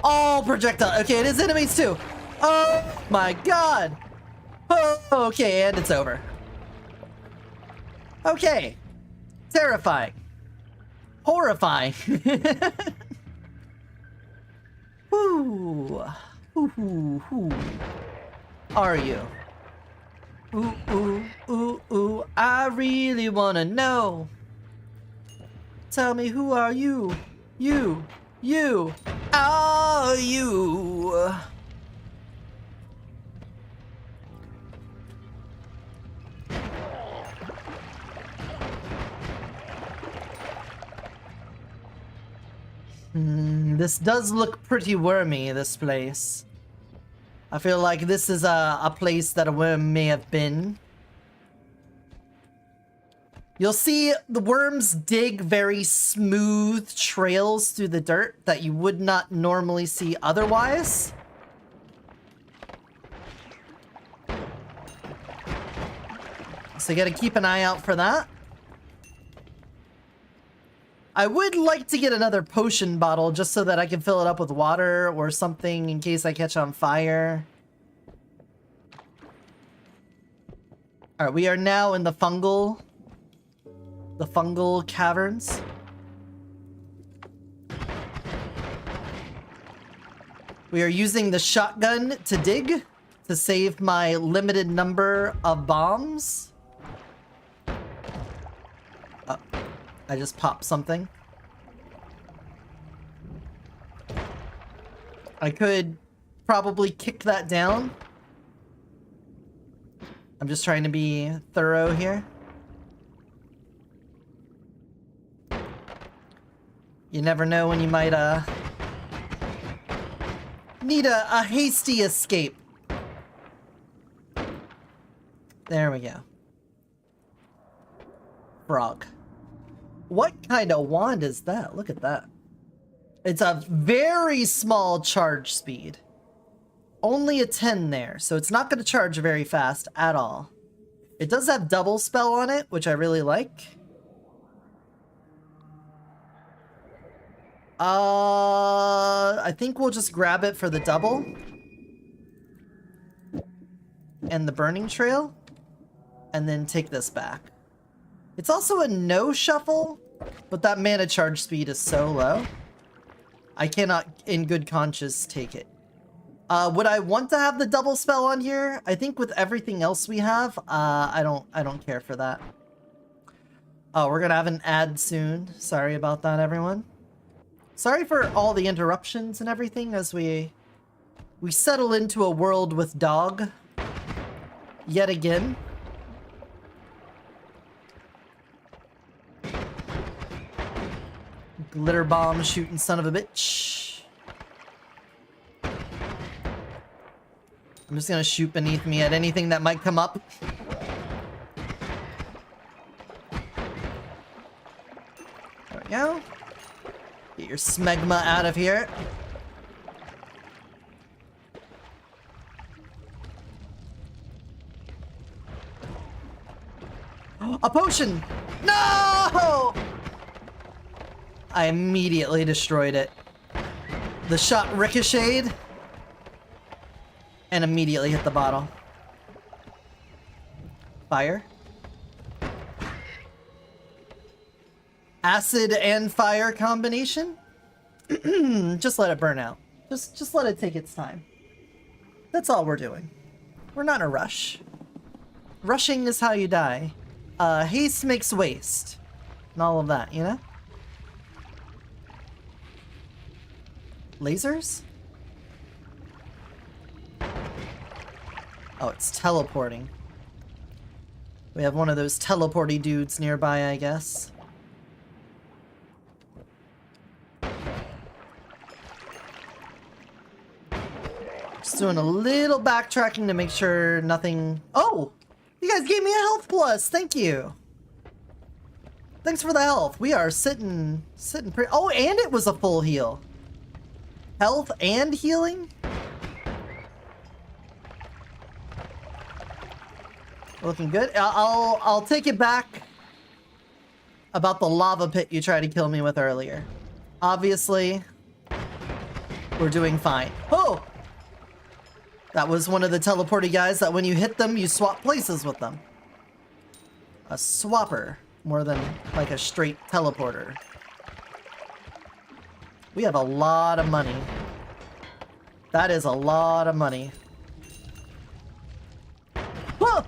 A: All projectiles. Okay, it is enemies too. Oh my god. Oh, okay, and it's over. Okay. Terrifying. Horrifying. Who are you? Ooh, I really wanna know. Tell me, who are you? You are you? This does look pretty wormy, this place. I feel like this is a place that a worm may have been. You'll see the worms dig very smooth trails through the dirt that you would not normally see otherwise. So you gotta keep an eye out for that. I would like to get another potion bottle just so that I can fill it up with water or something in case I catch on fire. Alright, we are now in the fungal caverns. We are using the shotgun to dig to save my limited number of bombs. I just popped something. I could probably kick that down. I'm just trying to be thorough here. You never know when you might need a hasty escape. There we go. Frog. What kind of wand is that? Look at that. It's a very small charge speed. Only a 10 there, so it's not going to charge very fast at all. It does have double spell on it, which I really like. I think we'll just grab it for the double. And the burning trail. And then take this back. It's also a no shuffle, but that mana charge speed is so low. I cannot, in good conscience, take it. Would I want to have the double spell on here? I think with everything else we have, I don't care for that. Oh, we're gonna have an ad soon. Sorry about that, everyone. Sorry for all the interruptions and everything as we settle into a world with dog. Yet again. Glitter bomb shooting son of a bitch. I'm just gonna shoot beneath me at anything that might come up. There we go. Get your smegma out of here. A potion! No! I immediately destroyed it. The shot ricocheted and immediately hit the bottle. Fire. Acid and fire combination? Just let it burn out. Just let it take its time. That's all we're doing. We're not in a rush. Rushing is how you die. Haste makes waste. And all of that, you know? Lasers? Oh, it's teleporting. We have one of those teleporty dudes nearby, I guess. Just doing a little backtracking to make sure nothing... Oh! You guys gave me a health plus! Thank you! Thanks for the health. We are sitting pretty... Oh, and it was a full heal. Health and healing? Looking good. I'll take it back about the lava pit you tried to kill me with earlier. Obviously, we're doing fine. Oh! That was one of the teleporty guys that when you hit them, you swap places with them. A swapper, more than like a straight teleporter. We have a lot of money. That is a lot of money. Whoa!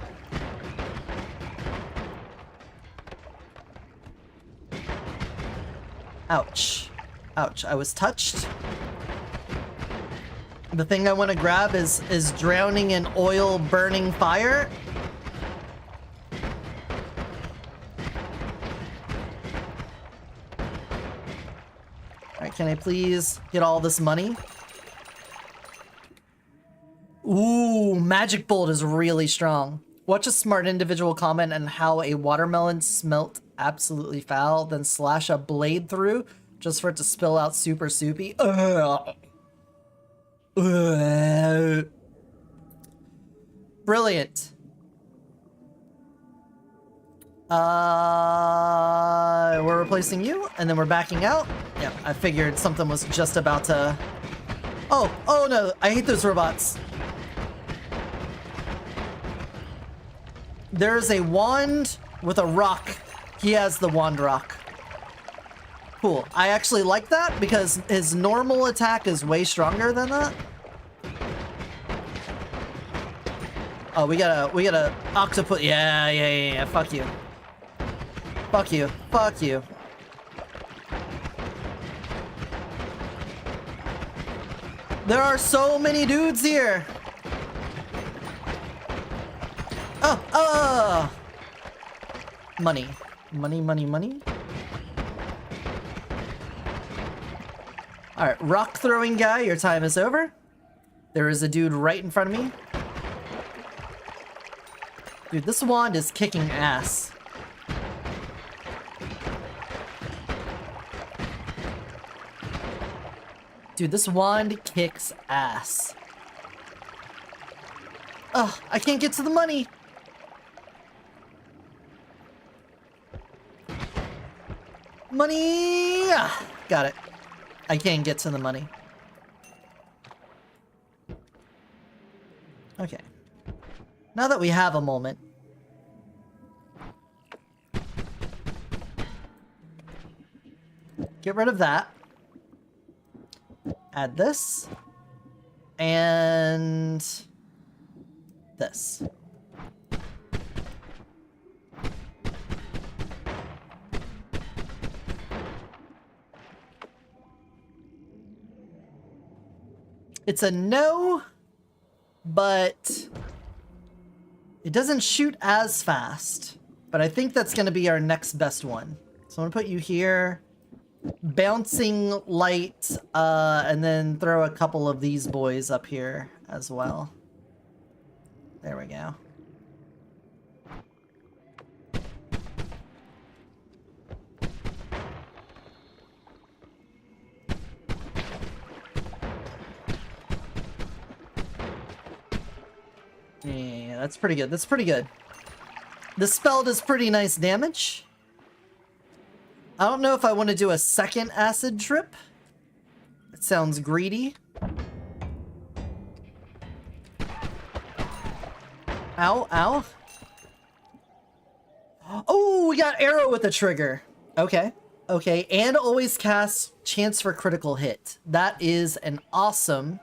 A: Ouch. Ouch, I was touched. The thing I want to grab is drowning in oil burning fire. Alright, can I please get all this money? Ooh, Magic Bolt is really strong. Watch a smart individual comment on how a watermelon smelt absolutely foul, then slash a blade through just for it to spill out super soupy. Ugh. Ugh. Brilliant. We're replacing you, and then we're backing out. Yeah, I figured something was just about to... Oh no, I hate those robots. There's a wand with a rock. He has the wand rock. Cool. I actually like that because his normal attack is way stronger than that. Oh, we got a octopus. Yeah. Fuck you. Fuck you. Fuck you. There are so many dudes here. Oh. Money. Money. Alright, rock throwing guy, your time is over. There is a dude right in front of me. Dude, this wand is kicking ass. Dude, this wand kicks ass. Ugh, I can't get to the money. Money! Ah, got it. I can't get to the money. Okay. Now that we have a moment. Get rid of that. Add this. And... this. It's a no, but it doesn't shoot as fast. But I think that's going to be our next best one. So I'm going to put you here. Bouncing light, and then throw a couple of these boys up here as well. There we go. Yeah, that's pretty good. That's pretty good. This spell does pretty nice damage. I don't know if I want to do a second acid trip. It sounds greedy. Ow, ow. Oh, we got arrow with a trigger. Okay, okay. And always cast chance for critical hit. That is an awesome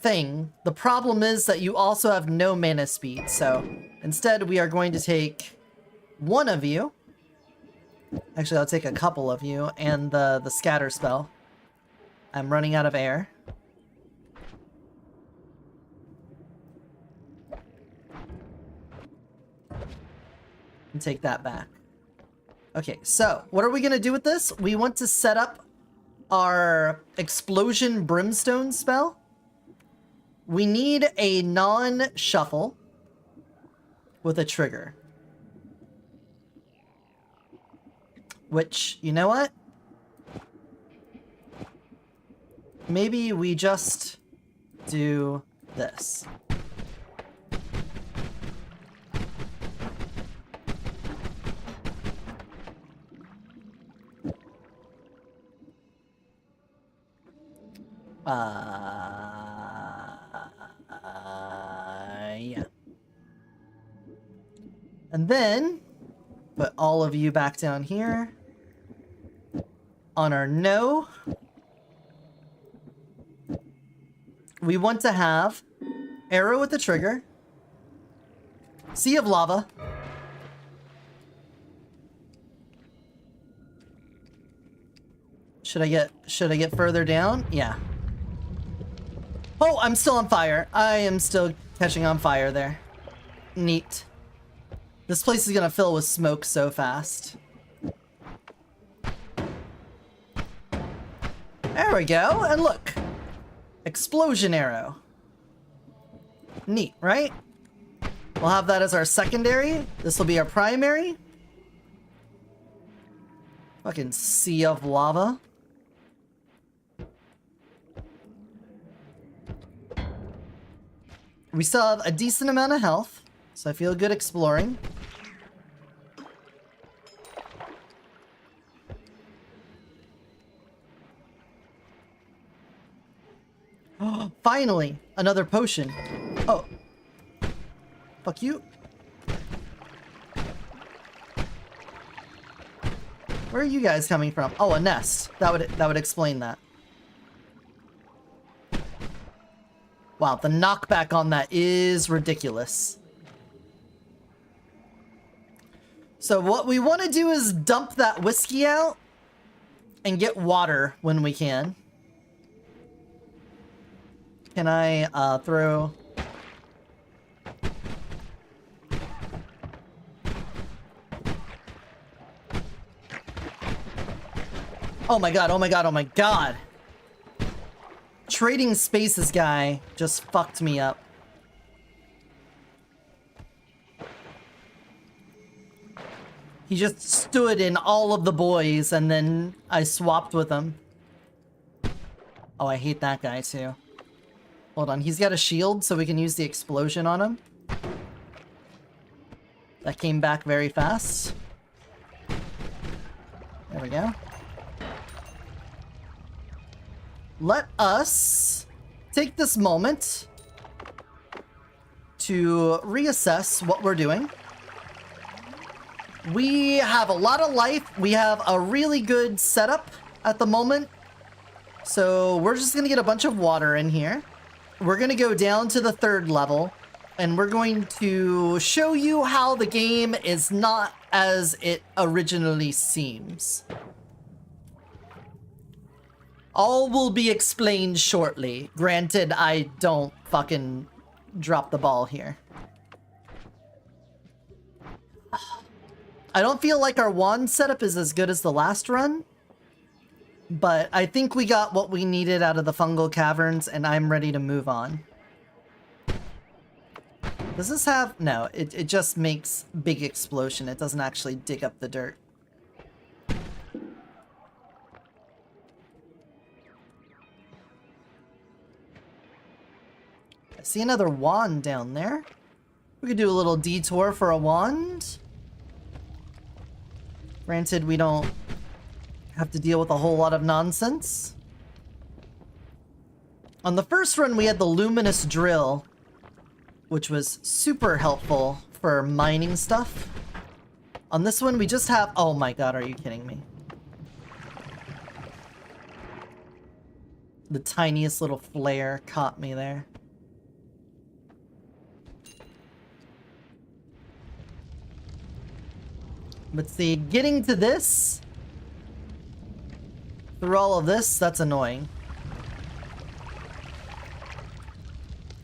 A: thing. The problem is that you also have no mana speed. So instead we are going to take one of you. Actually, I'll take a couple of you and the scatter spell. I'm running out of air. And take that back. Okay, so what are we gonna do with this? We want to set up our explosion brimstone spell. We need a non-shuffle with a trigger. Which, you know what? Maybe we just do this. Yeah. And then put all of you back down here. On our no, we want to have arrow with the trigger, sea of lava, should I get further down? Yeah. Oh, I'm still on fire. I am still catching on fire there. Neat. This place is gonna fill with smoke so fast. There we go, and look. Explosion arrow. Neat, right? We'll have that as our secondary. This will be our primary. Fucking sea of lava. We still have a decent amount of health, so I feel good exploring. Finally, another potion. Oh. Fuck you. Where are you guys coming from? Oh, a nest. That would explain that. Wow, the knockback on that is ridiculous. So what we want to do is dump that whiskey out and get water when we can. Can I throw... Oh my god, oh my god, oh my god! Trading spaces guy just fucked me up. He just stood in all of the boys and then I swapped with him. Oh, I hate that guy too. Hold on, he's got a shield so we can use the explosion on him. That came back very fast. There we go. Let us take this moment to reassess what we're doing. We have a lot of life. We have a really good setup at the moment. So we're just gonna get a bunch of water in here. We're gonna go down to the 3rd level and we're going to show you how the game is not as it originally seems. All will be explained shortly. Granted, I don't fucking drop the ball here. I don't feel like our wand setup is as good as the last run, but I think we got what we needed out of the fungal caverns, and I'm ready to move on. Does this have... No, it just makes big explosion. It doesn't actually dig up the dirt. I see another wand down there. We could do a little detour for a wand. Granted, we don't have to deal with a whole lot of nonsense. On the first run, we had the luminous drill, which was super helpful for mining stuff. On this one, we just have... Oh my god, are you kidding me? The tiniest little flare caught me there. But see, getting to this... Through all of this, that's annoying.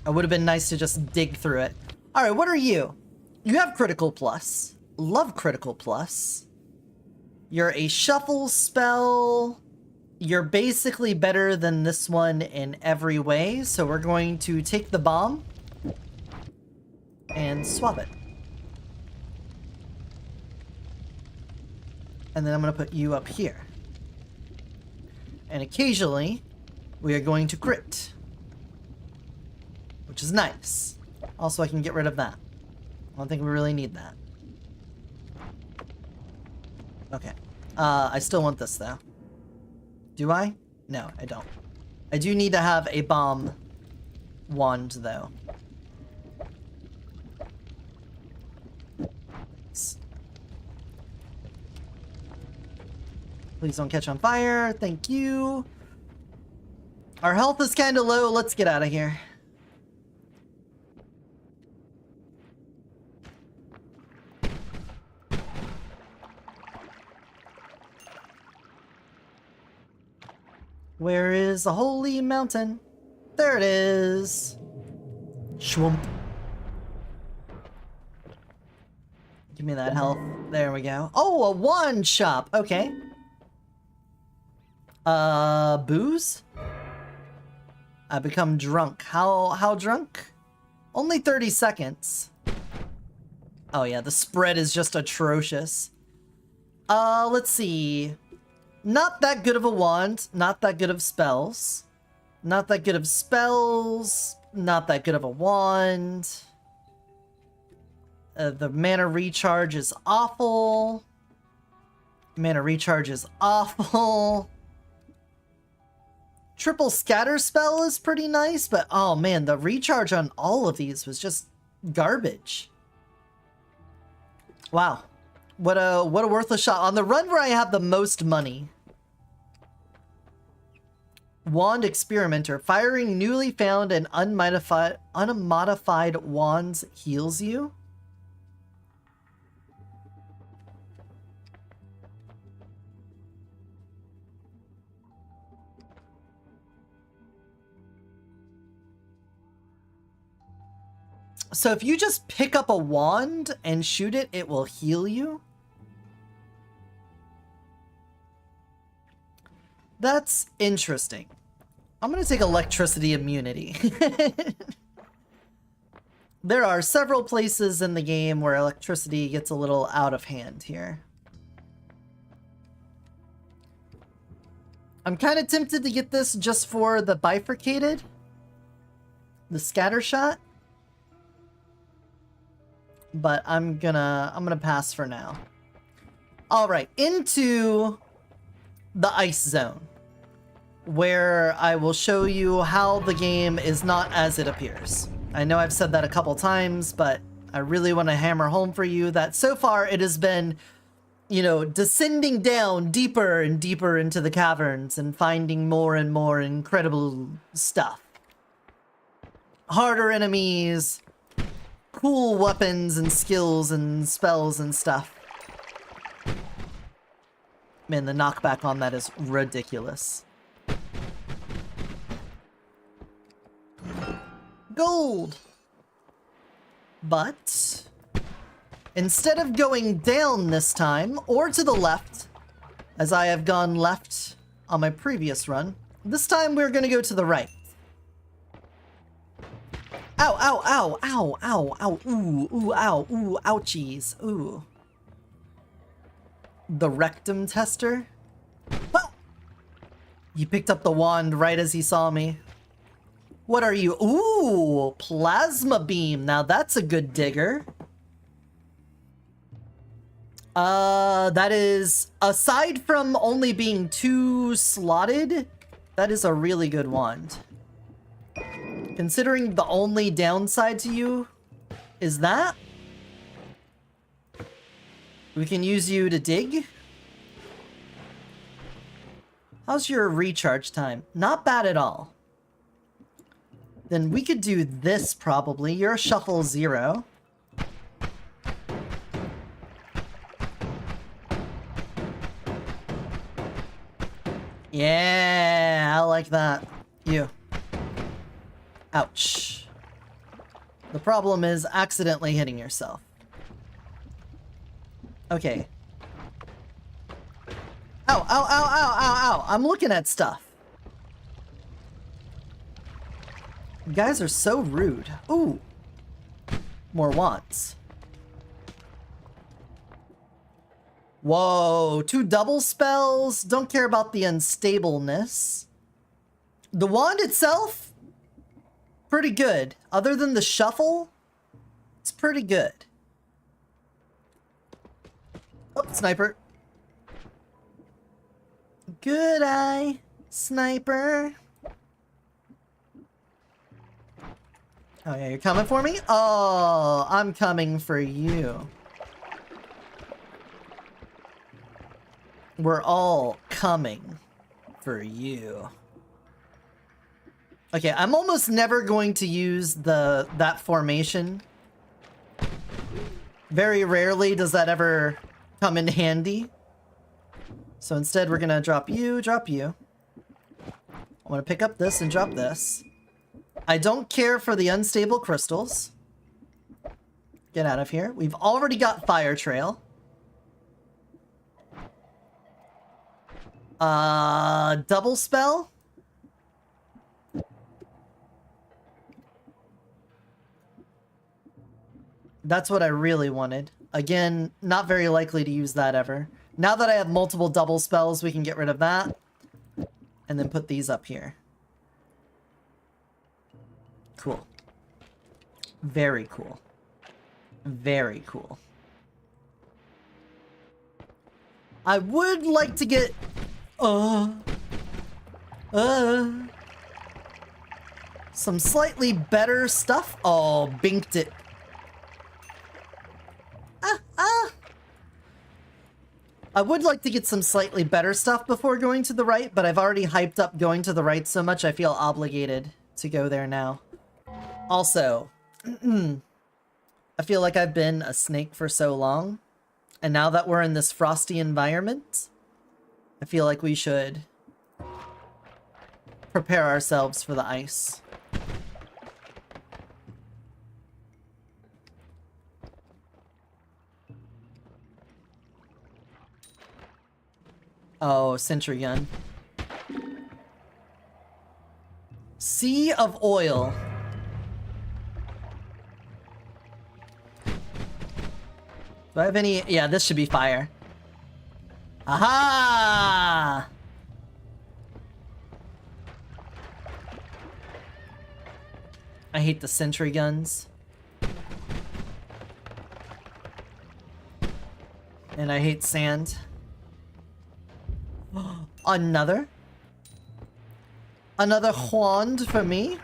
A: It would have been nice to just dig through it. Alright, what are you? You have critical plus. Love critical plus. You're a shuffle spell. You're basically better than this one in every way, so we're going to take the bomb and swap it. And then I'm going to put you up here. And occasionally, we are going to crit. Which is nice. Also, I can get rid of that. I don't think we really need that. Okay. I still want this, though. Do I? No, I don't. I do need to have a bomb wand, though. Please don't catch on fire. Thank you. Our health is kind of low. Let's get out of here. Where is the holy mountain? There it is. Shwump. Give me that health. There we go. Oh, a wand shop. Okay. Booze? I become drunk. How drunk? Only 30 seconds. Oh yeah, the spread is just atrocious. Let's see. Not that good of a wand. Not that good of spells. Not that good of spells. Not that good of a wand. The mana recharge is awful. Mana recharge is awful. Triple scatter spell is pretty nice, but oh man, the recharge on all of these was just garbage. Wow. What a worthless shot. On the run where I have the most money. Wand Experimenter. Firing newly found and unmodified wands heals you. So if you just pick up a wand and shoot it, it will heal you? That's interesting. I'm gonna take electricity immunity. There are several places in the game where electricity gets a little out of hand here. I'm kind of tempted to get this just for the bifurcated. The scatter shot. But I'm gonna pass for now. Alright, into the ice zone, where I will show you how the game is not as it appears. I know I've said that a couple times, but I really want to hammer home for you that so far it has been, you know, descending down deeper and deeper into the caverns and finding more and more incredible stuff. Harder enemies, cool weapons and skills and spells and stuff. Man, the knockback on that is ridiculous. Gold! But instead of going down this time, or to the left, as I have gone left on my previous run, this time we're gonna go to the right. Ow, ow, ow, ow, ow, ow, ooh, ooh, ow, ooh, ouchies, ooh. The rectum tester? Ah! He picked up the wand right as he saw me. What are you? Ooh, plasma beam. Now that's a good digger. That is, aside from only being 2 slotted, that is a really good wand. Considering the only downside to you is that we can use you to dig. How's your recharge time? Not bad at all. Then we could do this probably. You're a shuffle 0. Yeah, I like that. You. Ouch. The problem is accidentally hitting yourself. Okay. Ow, ow, ow, ow, ow, ow. I'm looking at stuff. You guys are so rude. Ooh. More wands. Whoa, 2 double spells. Don't care about the unstableness. The wand itself, pretty good. Other than the shuffle, it's pretty good. Oh, sniper. Good eye, sniper. Oh yeah, you're coming for me? Oh, I'm coming for you. We're all coming for you. Okay, I'm almost never going to use that formation. Very rarely does that ever come in handy. So instead we're gonna drop you, drop you. I'm gonna pick up this and drop this. I don't care for the unstable crystals. Get out of here. We've already got Fire Trail. Double spell? That's what I really wanted. Again, not very likely to use that ever. Now that I have multiple double spells, we can get rid of that. And then put these up here. Cool. Very cool. Very cool. I would like to get... some slightly better stuff. Oh, binked it. I would like to get some slightly better stuff before going to the right, but I've already hyped up going to the right so much I feel obligated to go there now. Also, I feel like I've been a snake for so long, and now that we're in this frosty environment, I feel like we should prepare ourselves for the ice. Oh, sentry gun. Sea of oil. Do I have any? Yeah, this should be fire. Aha! I hate the sentry guns. And I hate sand. Another wand for me.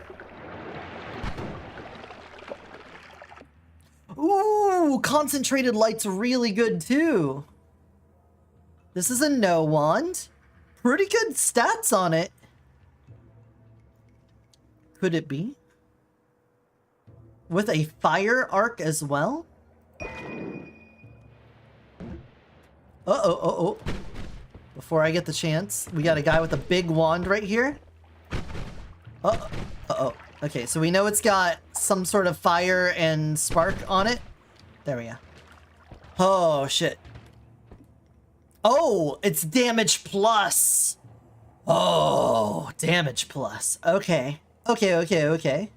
A: Ooh, concentrated light's really good too. This is a no wand. Pretty good stats on it. Could it be? With a fire arc as well? Uh-oh. Before I get the chance, we got a guy with a big wand right here. Uh-oh. Okay, so we know it's got some sort of fire and spark on it. There we go. Oh, shit. Oh, it's damage plus. Oh, damage plus. Okay. Okay.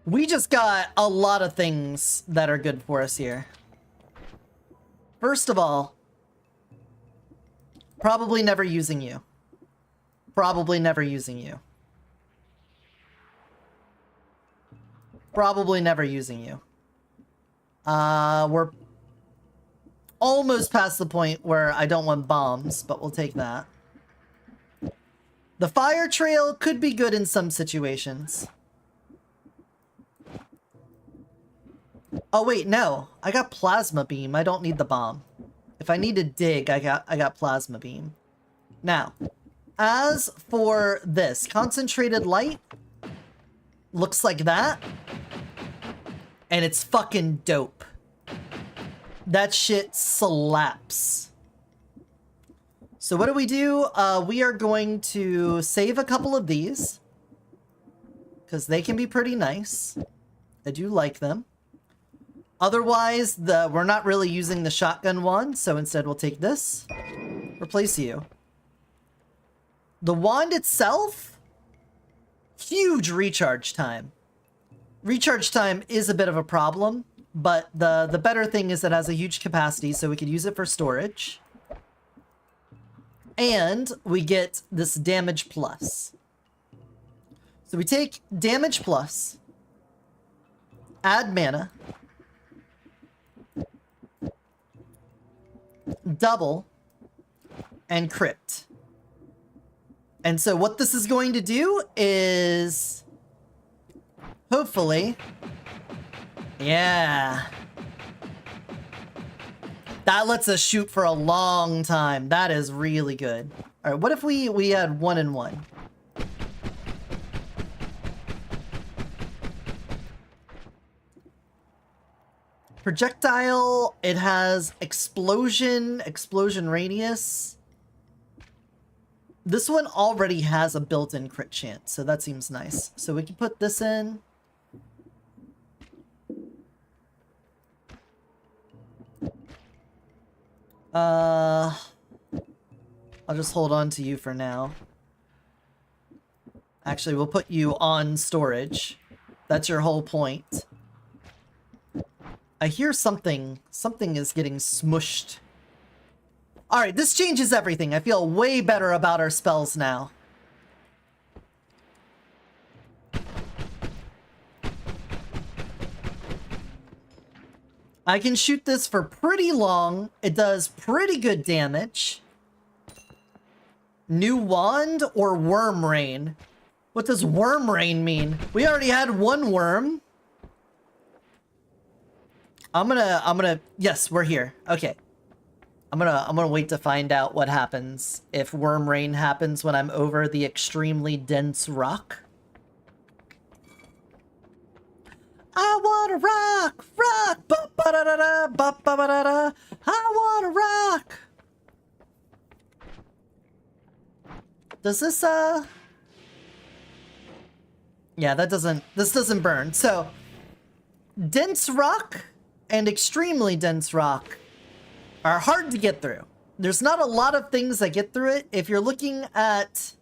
A: We just got a lot of things that are good for us here. First of all, probably never using you. Probably never using you. Probably never using you. We're almost past the point where I don't want bombs, but we'll take that. The fire trail could be good in some situations. Oh wait, no. I got plasma beam. I don't need the bomb. If I need to dig, I got plasma beam. Now, as for this, concentrated light looks like that. And it's fucking dope. That shit slaps. So what do? We are going to save a couple of these. Because they can be pretty nice. I do like them. Otherwise, we're not really using the shotgun wand, so instead we'll take this. Replace you. The wand itself, huge recharge time. Recharge time is a bit of a problem, but the better thing is it has a huge capacity, so we could use it for storage. And we get this damage plus. So we take damage plus, add mana, double, and crypt. And so what this is going to do is, hopefully, yeah, that lets us shoot for a long time. That is really good. All right, what if we had 1 and 1? Projectile, it has explosion radius. This one already has a built-in crit chance, so that seems nice. So we can put this in. I'll just hold on to you for now. Actually, we'll put you on storage. That's your whole point. I hear something. Something is getting smushed. Alright, this changes everything. I feel way better about our spells now. I can shoot this for pretty long. It does pretty good damage. New wand or worm rain? What does worm rain mean? We already had one worm. I'm gonna, yes, we're here. Okay. I'm gonna wait to find out what happens if worm rain happens when I'm over the extremely dense rock. I wanna rock, ba ba da da da, ba ba ba da da. I wanna rock. Does this yeah, this doesn't burn. So dense rock and extremely dense rock are hard to get through. There's not a lot of things that get through it. If you're looking at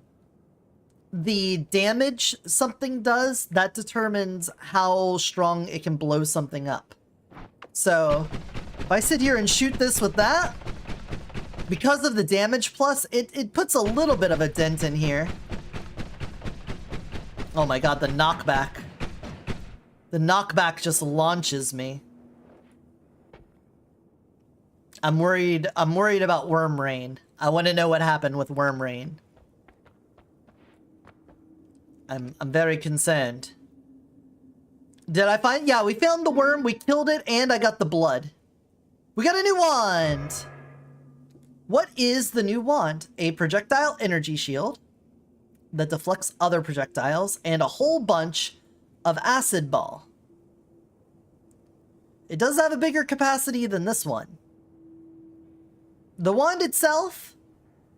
A: the damage something does, that determines how strong it can blow something up. So if I sit here and shoot this with that, because of the damage plus, it puts a little bit of a dent in here. Oh my god, the knockback. The knockback just launches me. I'm worried about worm rain. I want to know what happened with worm rain. I'm very concerned. Did I find? Yeah, we found the worm, we killed it, and I got the blood. We got a new wand! What is the new wand? A projectile energy shield that deflects other projectiles, and a whole bunch of acid ball. It does have a bigger capacity than this one. The wand itself,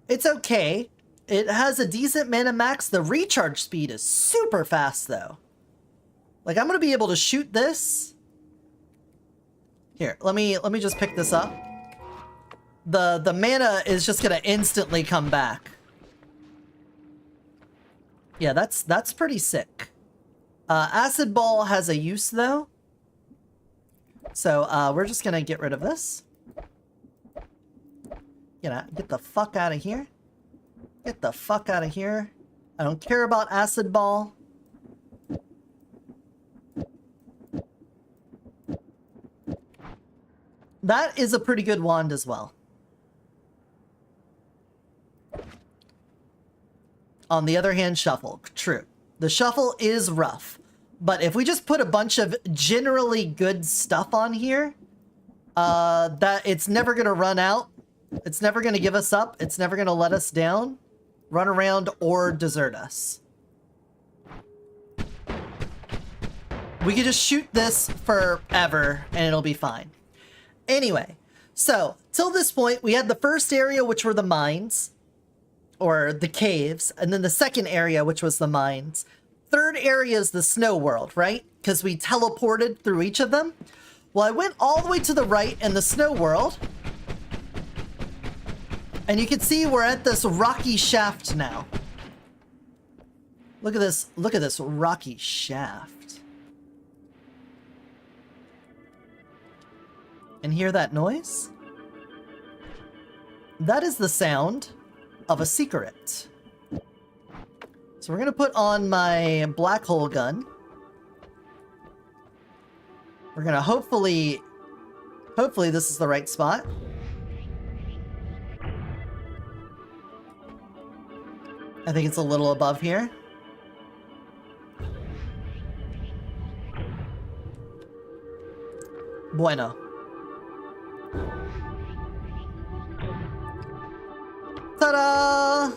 A: it's okay. It has a decent mana max. The recharge speed is super fast though. Like I'm gonna be able to shoot this. Here, let me just pick this up. The mana is just gonna instantly come back. Yeah, that's pretty sick. Acid Ball has a use though. So we're just gonna get rid of this. Get the fuck out of here. Get the fuck out of here. I don't care about Acid Ball. That is a pretty good wand as well. On the other hand, Shuffle. True. The Shuffle is rough. But if we just put a bunch of generally good stuff on here, that it's never going to run out. It's never going to give us up. It's never going to let us down, run around, or desert us. We could just shoot this forever, and it'll be fine. Anyway, so, till this point, we had the first area, which were the mines, or the caves, and then the second area, which was the mines. Third area is the snow world, right? Because we teleported through each of them. Well, I went all the way to the right in the snow world. And you can see we're at this rocky shaft now. Look at this rocky shaft. And hear that noise? That is the sound of a secret. So we're gonna put on my black hole gun. We're gonna hopefully this is the right spot. I think it's a little above here. Bueno. Ta-da!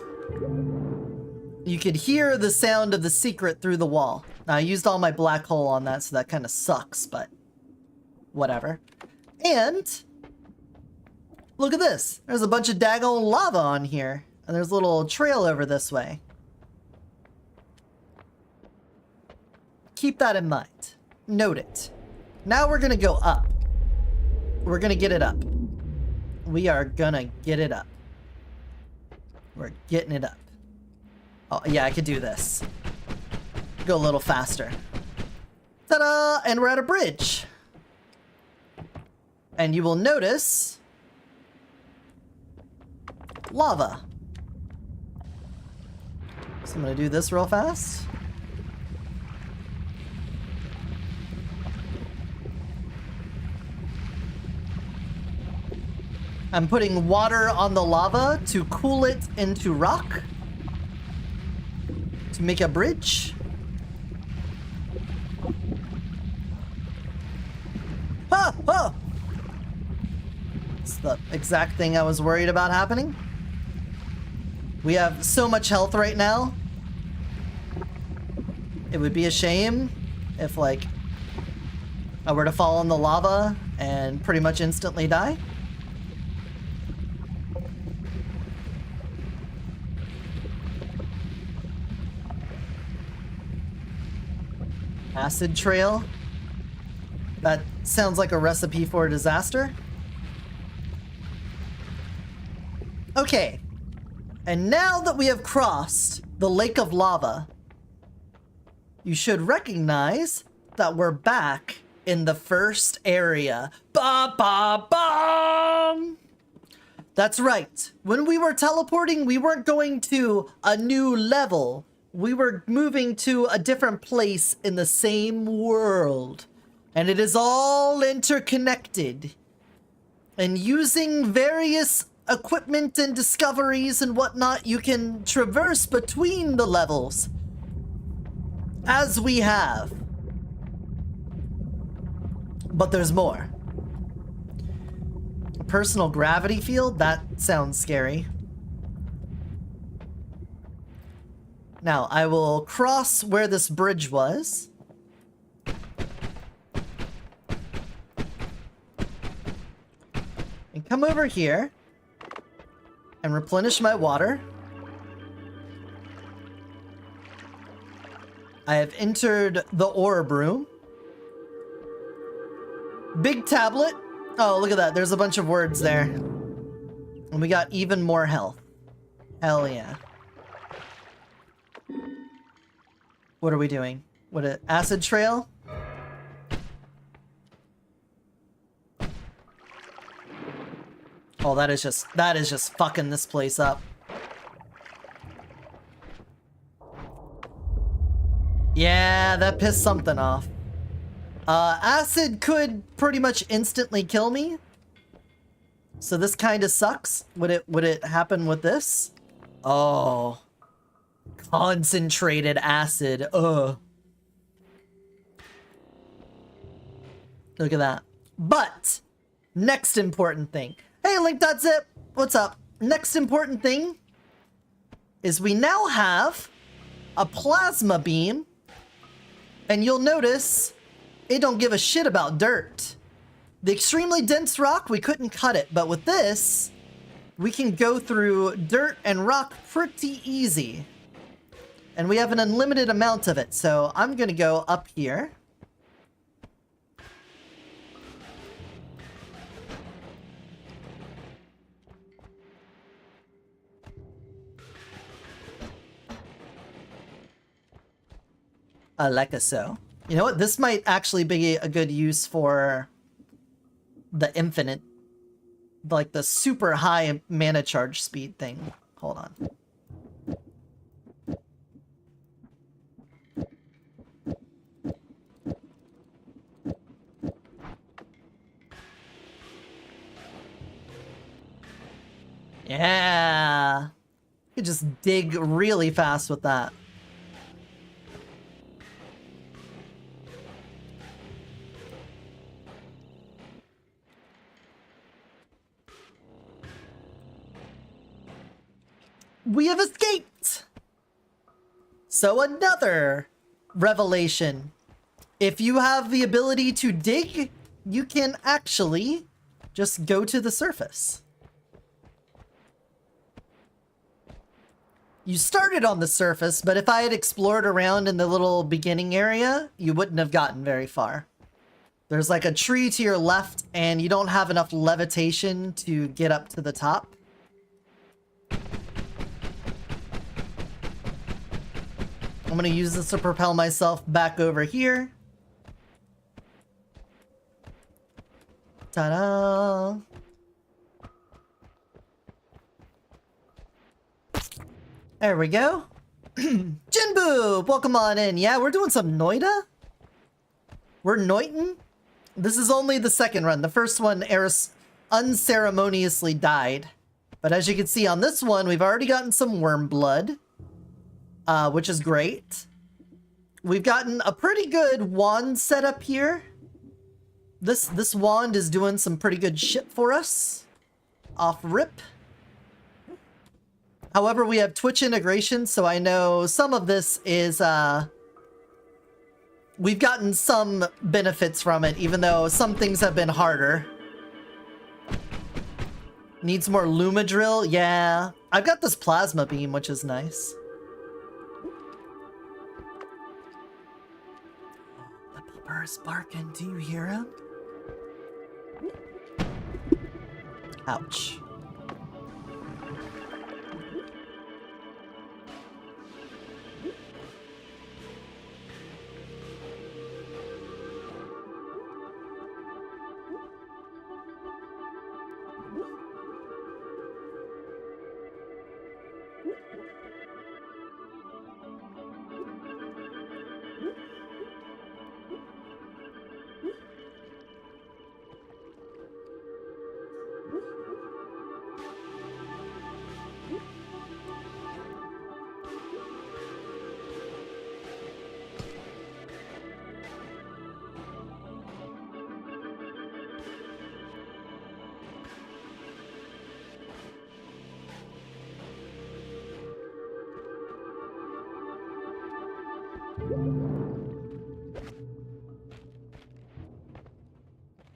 A: You could hear the sound of the secret through the wall. Now, I used all my black hole on that, so that kind of sucks, but whatever. And look at this. There's a bunch of daggone lava on here, and there's a little trail over this way. Keep that in mind. Note it. Now we're gonna go up. We're gonna get it up. We are gonna get it up. We're getting it up. Oh, yeah, I could do this. Go a little faster. Ta-da! And we're at a bridge. And you will notice lava. So I'm gonna do this real fast. I'm putting water on the lava to cool it into rock. To make a bridge. Ha! Ha! It's the exact thing I was worried about happening. We have so much health right now. It would be a shame if, like, I were to fall in the lava and pretty much instantly die. Acid trail. That sounds like a recipe for a disaster. Okay. And now that we have crossed the lake of lava, you should recognize that we're back in the first area. Ba ba bum! That's right. When we were teleporting, we weren't going to a new level. We were moving to a different place in the same world. And it is all interconnected. And using various equipment and discoveries and whatnot, you can traverse between the levels. As we have. But there's more. A personal gravity field? That sounds scary. Now, I will cross where this bridge was. And come over here. and replenish my water. I have entered the orb room. Big tablet. Oh, look at that. There's a bunch of words there. And we got even more health. Hell yeah. What are we doing? What a acid trail? Oh, that is just fucking this place up. Yeah, that pissed something off. Acid could pretty much instantly kill me. So this kind of sucks. Would it happen with this? Oh. Concentrated acid. Ugh. Look at that. But next important thing. Hey, Link.zip. What's up? Next important thing is we now have a plasma beam. And you'll notice it don't give a shit about dirt. The extremely dense rock, we couldn't cut it. But with this, we can go through dirt and rock pretty easy. And we have an unlimited amount of it. So I'm going to go up here. Like so. You know what? This might actually be a good use for the infinite, like the super high mana charge speed thing. Hold on. Yeah. You could just dig really fast with that. We have escaped! So another revelation. If you have the ability to dig, you can actually just go to the surface. You started on the surface, but if I had explored around in the little beginning area, you wouldn't have gotten very far. There's like a tree to your left, and you don't have enough levitation to get up to the top. I'm gonna use this to propel myself back over here. Ta-da! There we go. Jinboo! Welcome on in. Yeah, we're doing some Noita? We're Noitin? This is only the second run. The first one, Eris unceremoniously died. But as you can see on this one, we've already gotten some worm blood. Which is great. We've gotten a pretty good wand setup here. This wand is doing some pretty good shit for us. Off rip. However, we have Twitch integration, so I know some of this is, we've gotten some benefits from it, even though some things have been harder. Needs more Lumadrill? Yeah. I've got this plasma beam, which is nice. Birds barking. Do you hear him? Ouch.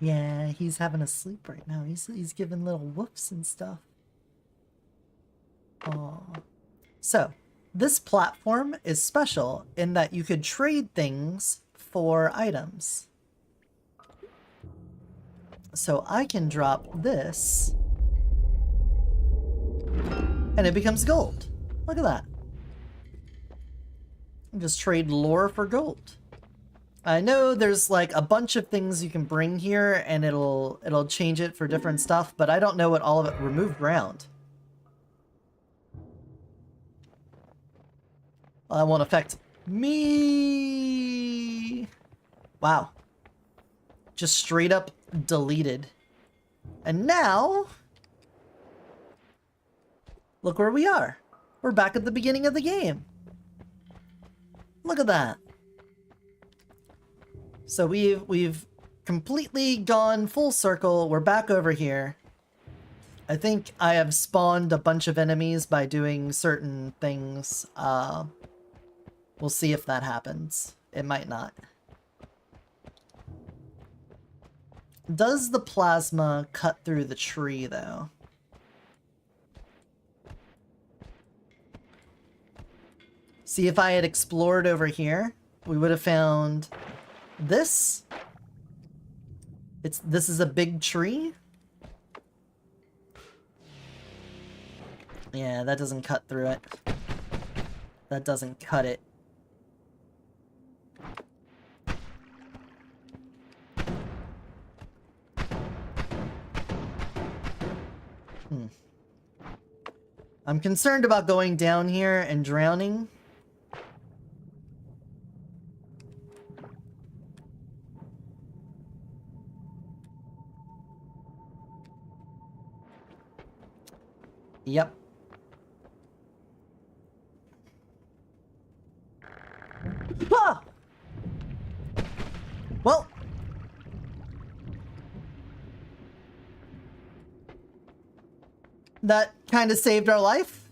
A: Yeah, he's having a sleep right now. He's giving little whoofs and stuff. Oh. So, this platform is special in that you could trade things for items. So I can drop this, and it becomes gold. Look at that. Just trade lore for gold. I know there's like a bunch of things you can bring here, and it'll change it for different stuff, but I don't know what all of it. Remove ground. Well, that won't affect me. Wow. Just straight up deleted. And now, look where we are. We're back at the beginning of the game. Look at that. So we've completely gone full circle. We're back over here. I think I have spawned a bunch of enemies by doing certain things. We'll see if that happens. It might not. Does the plasma cut through the tree, though? See, if I had explored over here, we would have found this. This is a big tree. Yeah, that doesn't cut through it. That doesn't cut it. I'm concerned about going down here and drowning. Yep. Ah! Well. That kind of saved our life.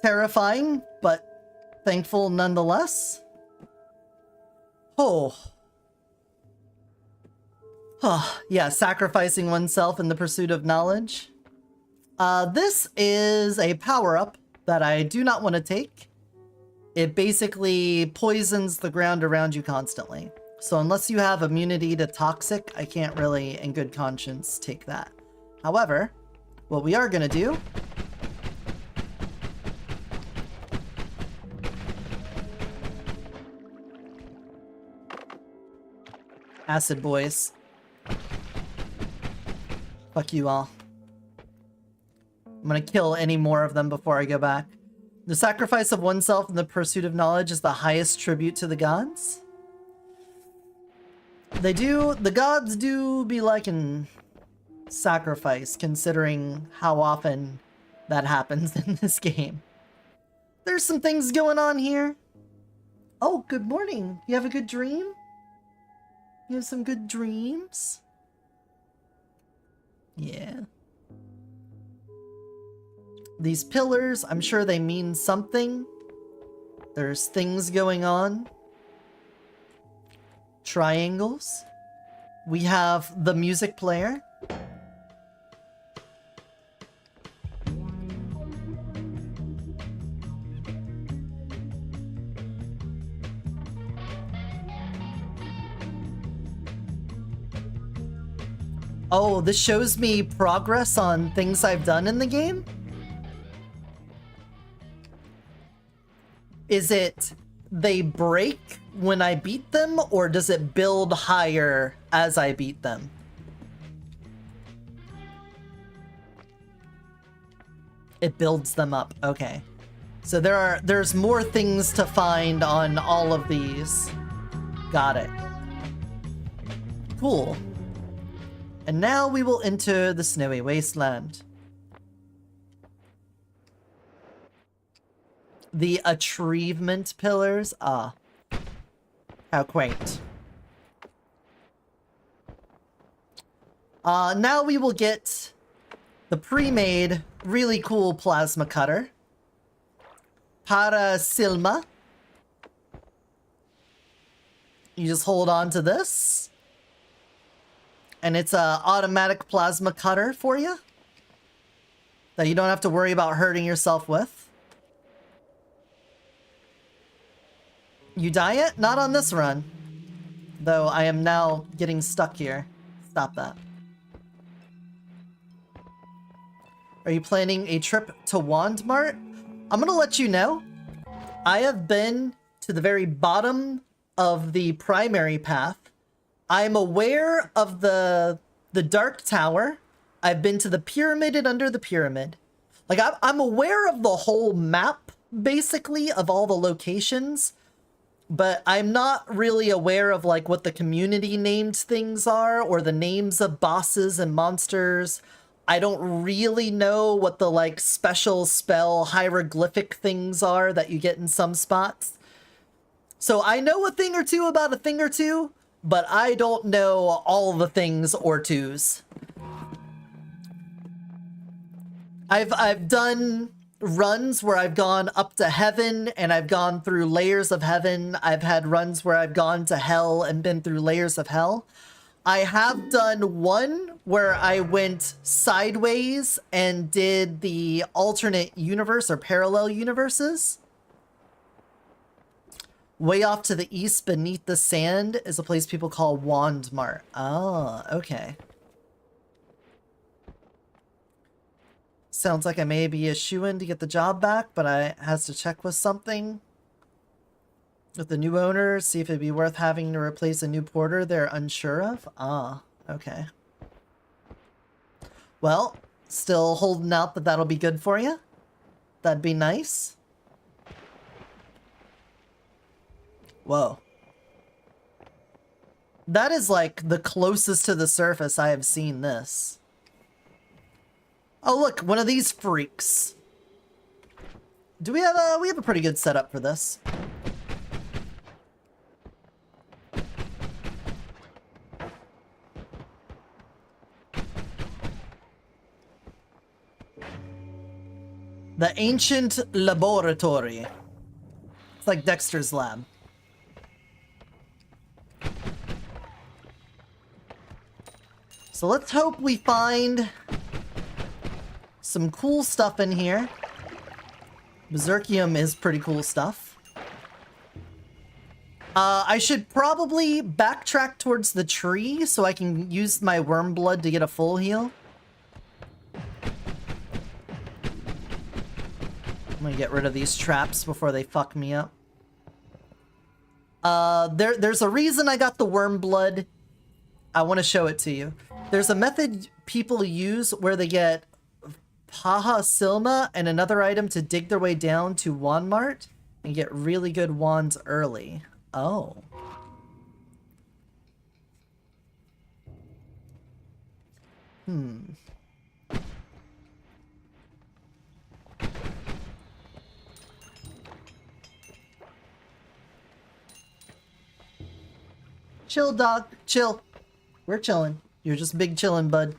A: Terrifying, but thankful nonetheless. Oh. Oh, yeah, sacrificing oneself in the pursuit of knowledge. This is a power-up that I do not want to take. It basically poisons the ground around you constantly. So unless you have immunity to toxic, I can't really, in good conscience, take that. However, what we are going to do acid boys. Fuck you all. I'm gonna kill any more of them before I go back. The sacrifice of oneself in the pursuit of knowledge is the highest tribute to the gods. The gods do be liking sacrifice, considering how often that happens in this game. There's some things going on here. Oh, good morning. You have a good dream? You have some good dreams? Yeah. These pillars, I'm sure they mean something. There's things going on. Triangles. We have the music player. Oh, this shows me progress on things I've done in the game? Is it they break when I beat them, or does it build higher as I beat them? It builds them up. Okay. So there's more things to find on all of these. Got it. Cool. And now we will enter the snowy wasteland. The achievement pillars. Ah. How quaint. Now we will get the pre-made, really cool plasma cutter. Para Silma. You just hold on to this. And it's a automatic plasma cutter for you. that you don't have to worry about hurting yourself with. You diet? Not on this run. Though I am now getting stuck here. Stop that. Are you planning a trip to Wandmart? I'm gonna let you know. I have been to the very bottom of the primary path. I'm aware of the Dark Tower. I've been to the pyramid and under the pyramid. Like, I'm aware of the whole map, basically, of all the locations. But I'm not really aware of, like, what the community named things are, or the names of bosses and monsters. I don't really know what the, like, special spell hieroglyphic things are that you get in some spots. So I know a thing or two about a thing or two, but I don't know all the things or twos. I've done runs where I've gone up to heaven and I've gone through layers of heaven. I've had runs where I've gone to hell and been through layers of hell. I have done one where I went sideways and did the alternate universe or parallel universes. Way off to the east beneath the sand is a place people call Wandmart. Oh, okay. Sounds like I may be a shoo-in to get the job back, but I has to check with something with the new owner, see if it'd be worth having to replace a new porter they're unsure of. Ah, okay. Well, still holding out that that'll be good for you. That'd be nice. Whoa. That is like the closest to the surface I have seen this. Oh look, one of these freaks. Do we have a pretty good setup for this. The Ancient Laboratory. It's like Dexter's lab. So let's hope we find some cool stuff in here. Berserkium is pretty cool stuff. I should probably backtrack towards the tree so I can use my worm blood to get a full heal. I'm gonna get rid of these traps before they fuck me up. There's a reason I got the worm blood. I want to show it to you. There's a method people use where they get Paha Silma and another item to dig their way down to Wandmart and get really good wands early. Oh. Chill, dog. Chill. We're chilling. You're just big chillin', bud.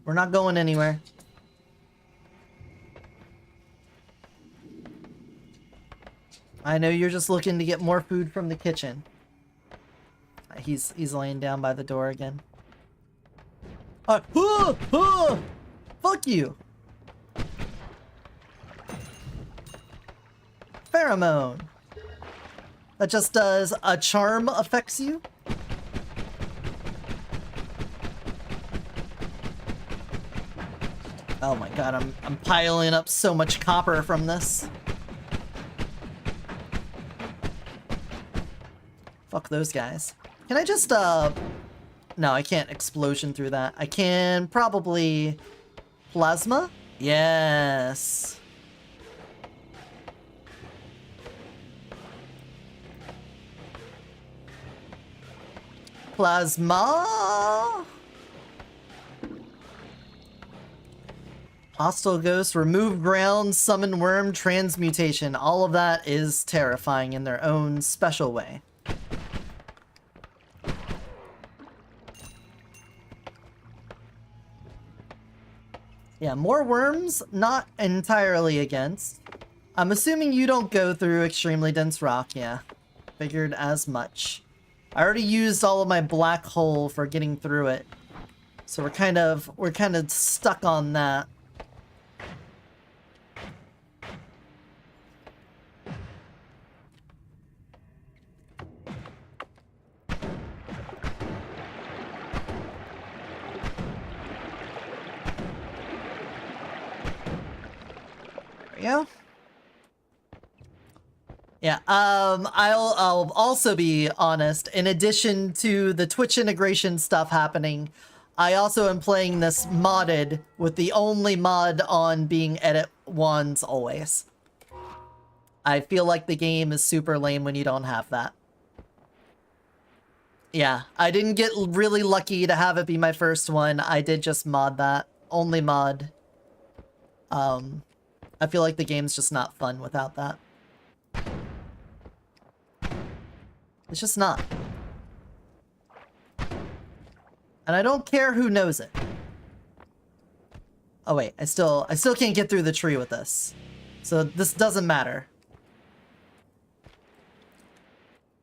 A: We're not going anywhere. I know you're just looking to get more food from the kitchen. He's laying down by the door again. Fuck you! Pheromone. That just does a charm affects you. Oh my god, I'm piling up so much copper from this. Fuck those guys. Can I just, No, I can't explosion through that. I can probably... Plasma? Yes. Plasma? Hostile ghost, remove ground, summon worm, transmutation. All of that is terrifying in their own special way. Yeah, more worms, not entirely against. I'm assuming you don't go through extremely dense rock, yeah. Figured as much. I already used all of my black hole for getting through it. So we're kind of stuck on that. we go. Yeah, I'll also be honest, in addition to the Twitch integration stuff happening, I also am playing this modded with the only mod on being edit wands always. I feel like the game is super lame when you don't have that. Yeah, I didn't get really lucky to have it be my first one. I did just mod that. Only mod. I feel like the game's just not fun without that. It's just not. And I don't care who knows it. Oh wait, I still can't get through the tree with this. So this doesn't matter.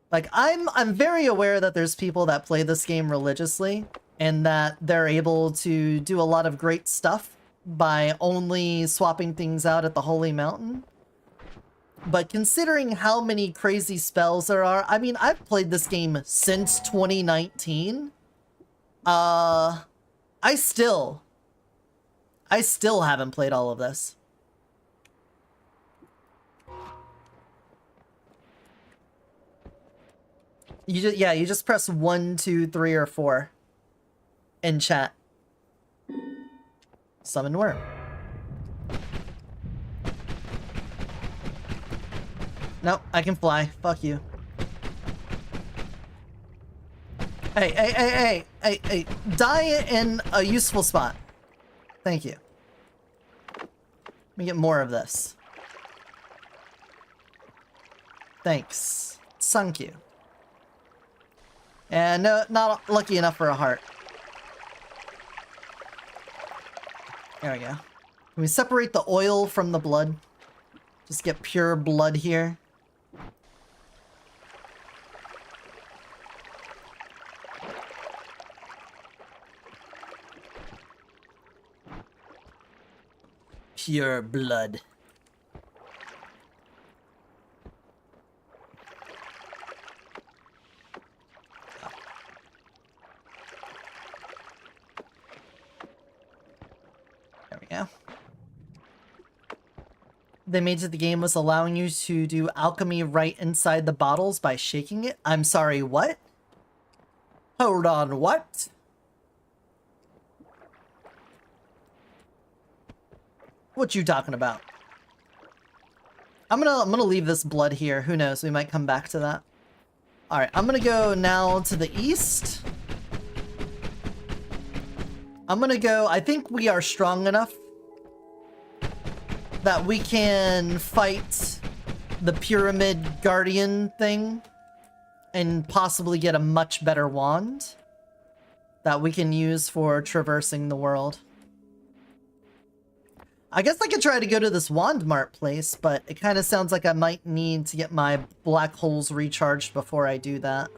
A: Like, I'm very aware that there's people that play this game religiously, and that they're able to do a lot of great stuff by only swapping things out at the Holy Mountain. But considering how many crazy spells there are, I mean, I've played this game since 2019. I still haven't played all of this. You just press 1, 2, 3, or 4 in chat. Summon worm. Nope, I can fly. Fuck you. Hey. Die in a useful spot. Thank you. Let me get more of this. Thanks. Thank you. And no, not lucky enough for a heart. There we go. Can we separate the oil from the blood? Just get pure blood here. Pure blood. There we go. They made it the game was allowing you to do alchemy right inside the bottles by shaking it. I'm sorry, what? Hold on, what? What you talking about? I'm gonna leave this blood here. Who knows? We might come back to that. All right, I'm gonna go now to the east. I'm gonna go. I think we are strong enough that we can fight the pyramid guardian thing and possibly get a much better wand that we can use for traversing the world. I guess I could try to go to this Wand Mart place, but it kind of sounds like I might need to get my black holes recharged before I do that.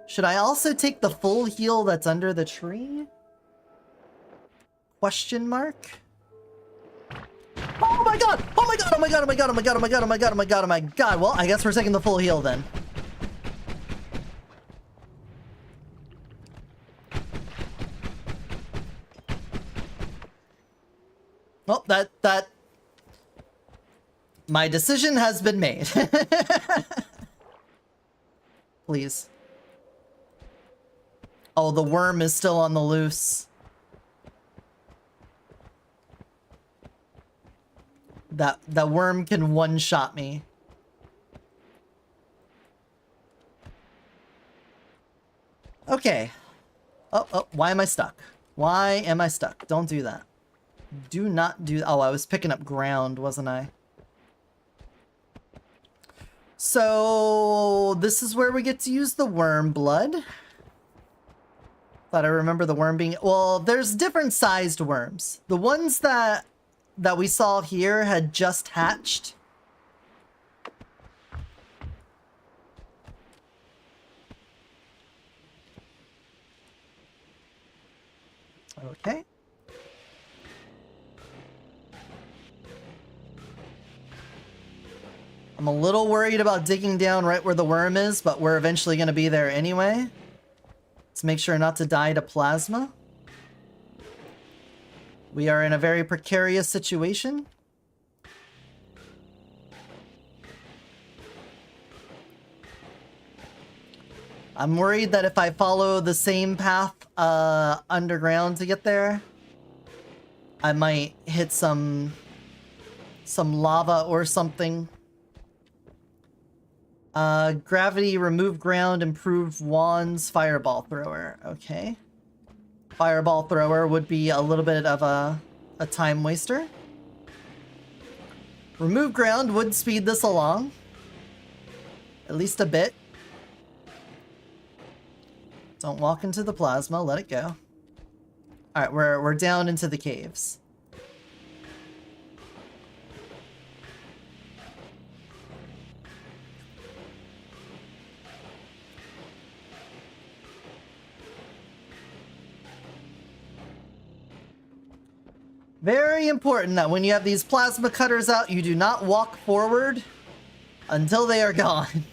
A: Should I also take the full heal that's under the tree? Question mark? Oh my god! Oh my god! Oh my god! Oh my god! Oh my god! Oh my god! Oh my god! Oh my god! Oh my god! Well, I guess we're taking the full heal then. Well, that... My decision has been made. Please. Oh, the worm is still on the loose. That worm can one-shot me. Okay. Oh, why am I stuck? Why am I stuck? Don't do that. Do not do... Oh, I was picking up ground, wasn't I? So, this is where we get to use the worm blood. Thought I remember the worm being... Well, there's different sized worms. The ones that we saw here had just hatched. Okay. I'm a little worried about digging down right where the worm is, but we're eventually going to be there anyway. Let's make sure not to die to plasma. We are in a very precarious situation. I'm worried that if I follow the same path underground to get there, I might hit some lava or something. Gravity, remove ground, improve wands, fireball thrower. Okay. Fireball thrower would be a little bit of a time waster. Remove ground would speed this along. At least a bit. Don't walk into the plasma, let it go. Alright, we're down into the caves. Very important that when you have these plasma cutters out, you do not walk forward until they are gone.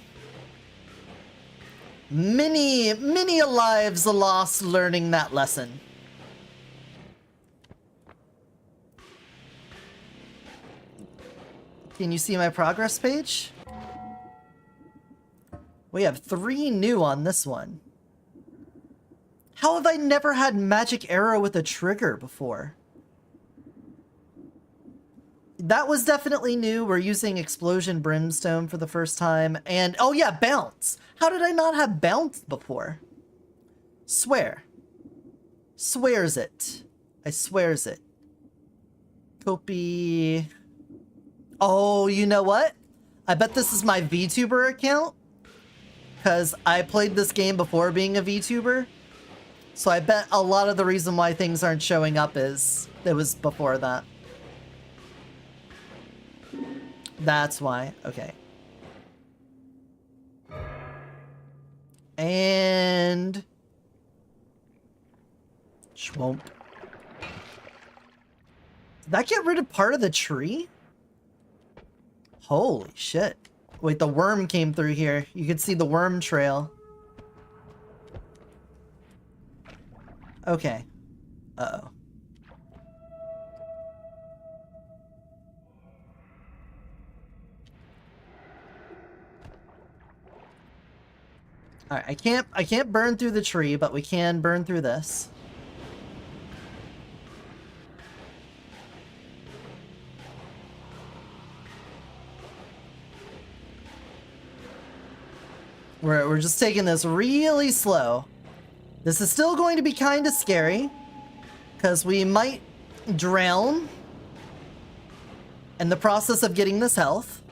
A: Many lives lost learning that lesson. Can you see my progress page? We have 3 new on this one. How have I never had magic arrow with a trigger before? That was definitely new. We're using explosion brimstone for the first time. And, oh yeah, bounce. How did I not have bounce before? Swear. Swears it. I swears it. Copy. Oh, you know what? I bet this is my VTuber account. Because I played this game before being a VTuber. So I bet a lot of the reason why things aren't showing up is it was before that. That's why. Okay. And... Schwomp. Did that get rid of part of the tree? Holy shit. Wait, the worm came through here. You can see the worm trail. Okay. Uh-oh. Alright, I can't burn through the tree, but we can burn through this. We're just taking this really slow. This is still going to be kind of scary, because we might drown in the process of getting this health.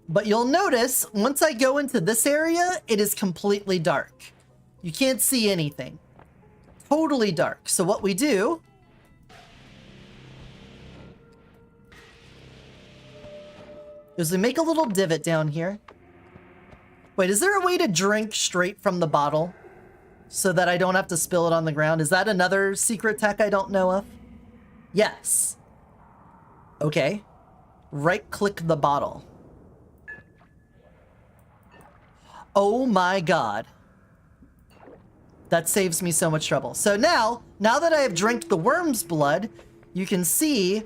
A: But you'll notice, once I go into this area, it is completely dark. You can't see anything. Totally dark. So what we do is we make a little divot down here. Wait, is there a way to drink straight from the bottle so that I don't have to spill it on the ground? Is that another secret tech I don't know of? Yes. Okay. Right-click the bottle. Oh my god. That saves me so much trouble. So now that I have drank the worm's blood, you can see,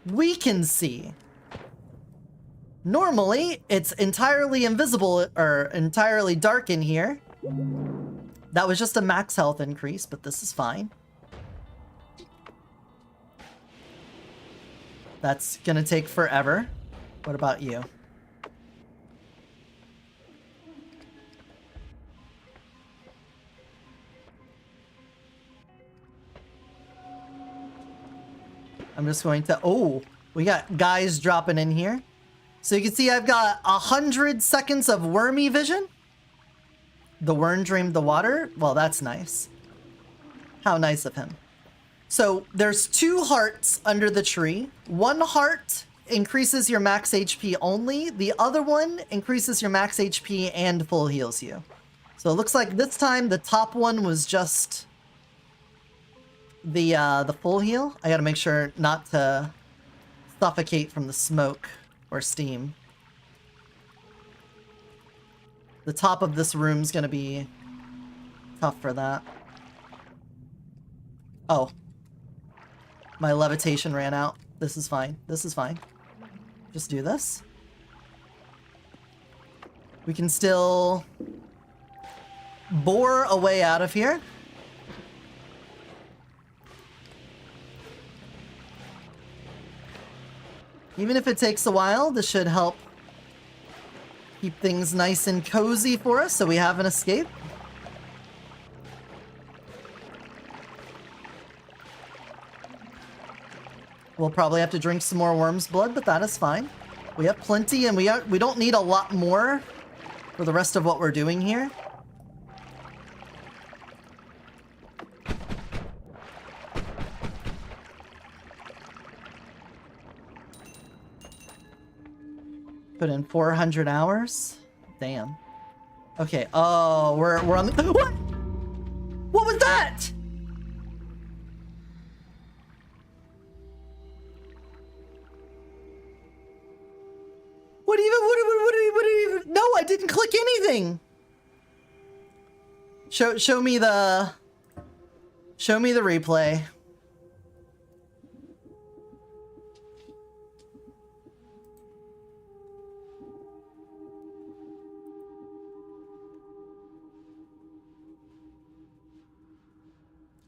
A: we can see. Normally, it's entirely invisible or entirely dark in here. That was just a max health increase, but this is fine. That's gonna take forever. What about you? I'm just going to... Oh, we got guys dropping in here. So you can see I've got 100 seconds of wormy vision. The worm drained the water. Well, that's nice. How nice of him. So there's 2 hearts under the tree. 1 heart increases your max HP only. The other one increases your max HP and full heals you. So it looks like this time the top one was just the full heal. I gotta make sure not to suffocate from the smoke or steam. The top of this room's gonna be tough for that. Oh. My levitation ran out. This is fine. This is fine. Just do this. We can still bore a way out of here. Even if it takes a while, this should help keep things nice and cozy for us so we have an escape. We'll probably have to drink some more worm's blood, but that is fine. We have plenty, and we don't need a lot more for the rest of what we're doing here. Put in 400 hours? Damn. Okay, oh, we're on the— What? What was that? What even— No, I didn't click anything! Show me the replay.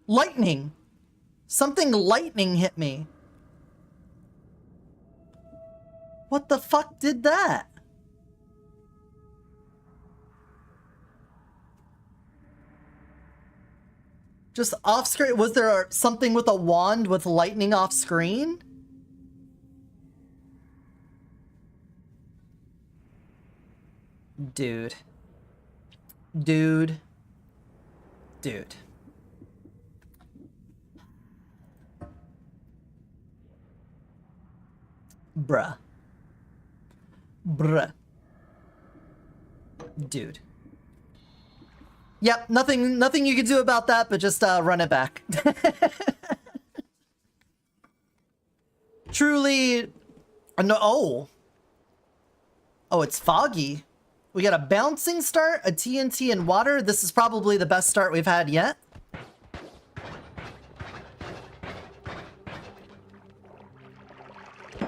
A: Lightning! Something lightning hit me. What the fuck did that? Just off screen? Was there something with a wand with lightning off screen? Dude. Dude. Dude. Bruh. Bruh. Dude. Yep, nothing you can do about that, but just run it back. Truly, no. Oh, it's foggy. We got a bouncing start, a TNT, and water. This is probably the best start we've had yet.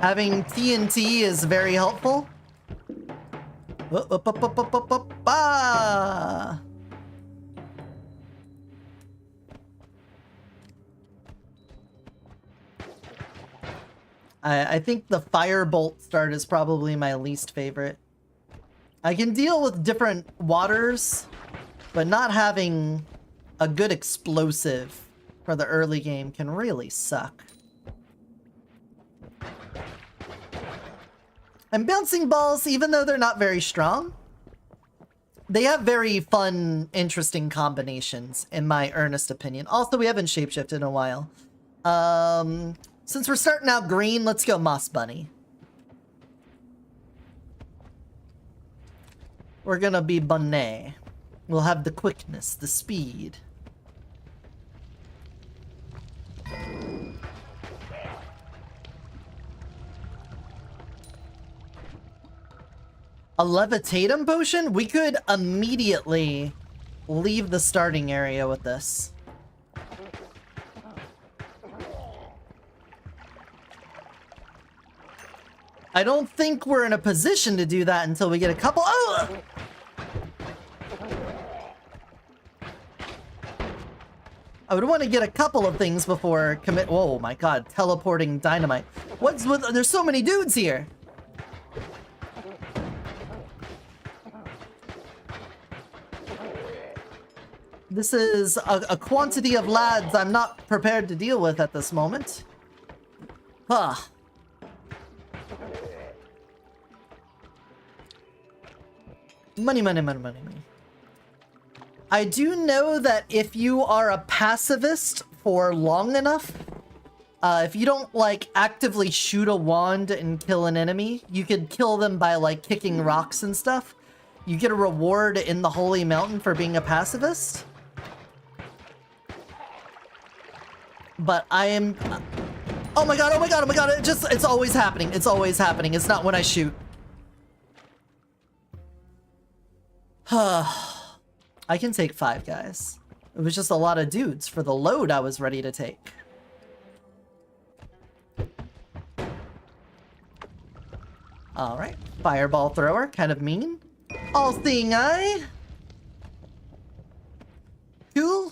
A: Having TNT is very helpful. I think the firebolt start is probably my least favorite. I can deal with different waters, but not having a good explosive for the early game can really suck. And bouncing balls, even though they're not very strong, they have very fun, interesting combinations, in my earnest opinion. Also, we haven't shapeshifted in a while. Since we're starting out green, let's go Moss Bunny. We're gonna be Bunny. We'll have the quickness, the speed. A levitatum potion? We could immediately leave the starting area with this. I don't think we're in a position to do that until we get a couple— Oh! I would want to get a couple of things before commit— Whoa, my god, teleporting dynamite. What's with— There's so many dudes here! This is a quantity of lads I'm not prepared to deal with at this moment. Ah. Money, money, money, money, money. I do know that if you are a pacifist for long enough, if you don't, like, actively shoot a wand and kill an enemy, you could kill them by, like, kicking rocks and stuff. You get a reward in the Holy Mountain for being a pacifist. But I am— Oh my god, oh my god, oh my god, it's always happening, it's always happening, it's not when I shoot. I can take 5 guys. It was just a lot of dudes for the load I was ready to take. Alright. Fireball thrower, kind of mean. All-seeing eye. Cool.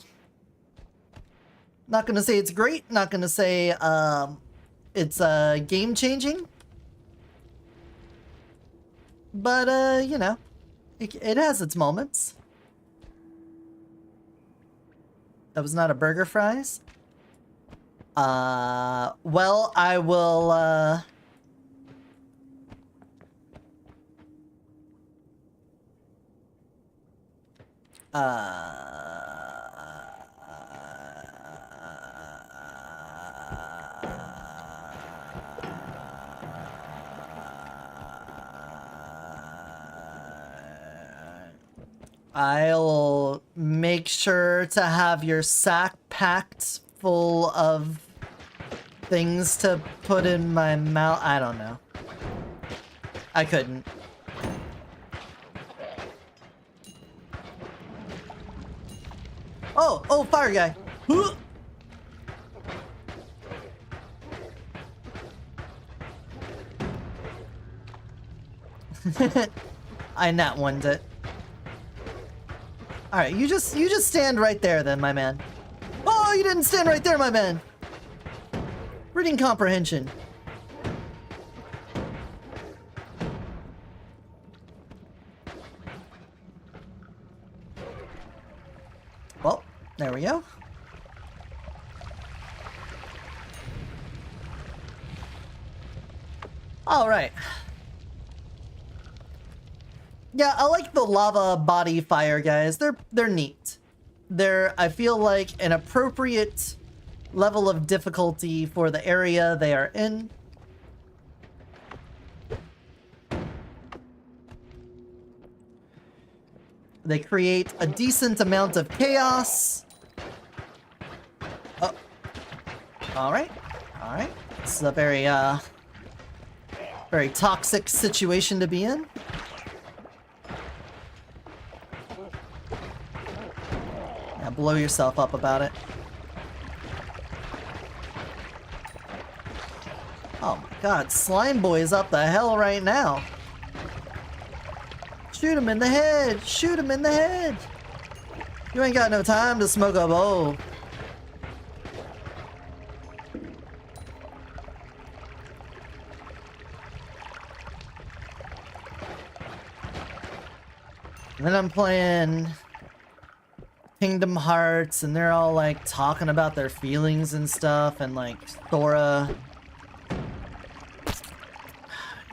A: Not gonna say it's great, not gonna say it's game-changing. But, you know, it has its moments. That was not a burger fries? Well, I will, I'll make sure to have your sack packed full of things to put in my mouth. I don't know. I couldn't. Oh, fire guy. I nat one'd it. Alright, you just stand right there then, my man. Oh, you didn't stand right there, my man. Reading comprehension. Well, there we go. Alright. Yeah, I like the lava body fire guys. They're neat. They're, I feel like, an appropriate level of difficulty for the area they are in. They create a decent amount of chaos. Oh. Alright. Alright. This is a very, very toxic situation to be in. Blow yourself up about it. Oh my god, Slime Boy is up the hell right now. Shoot him in the head! Shoot him in the head! You ain't got no time to smoke a bowl. And then I'm playing Kingdom Hearts, and they're all like talking about their feelings and stuff, and like Sora,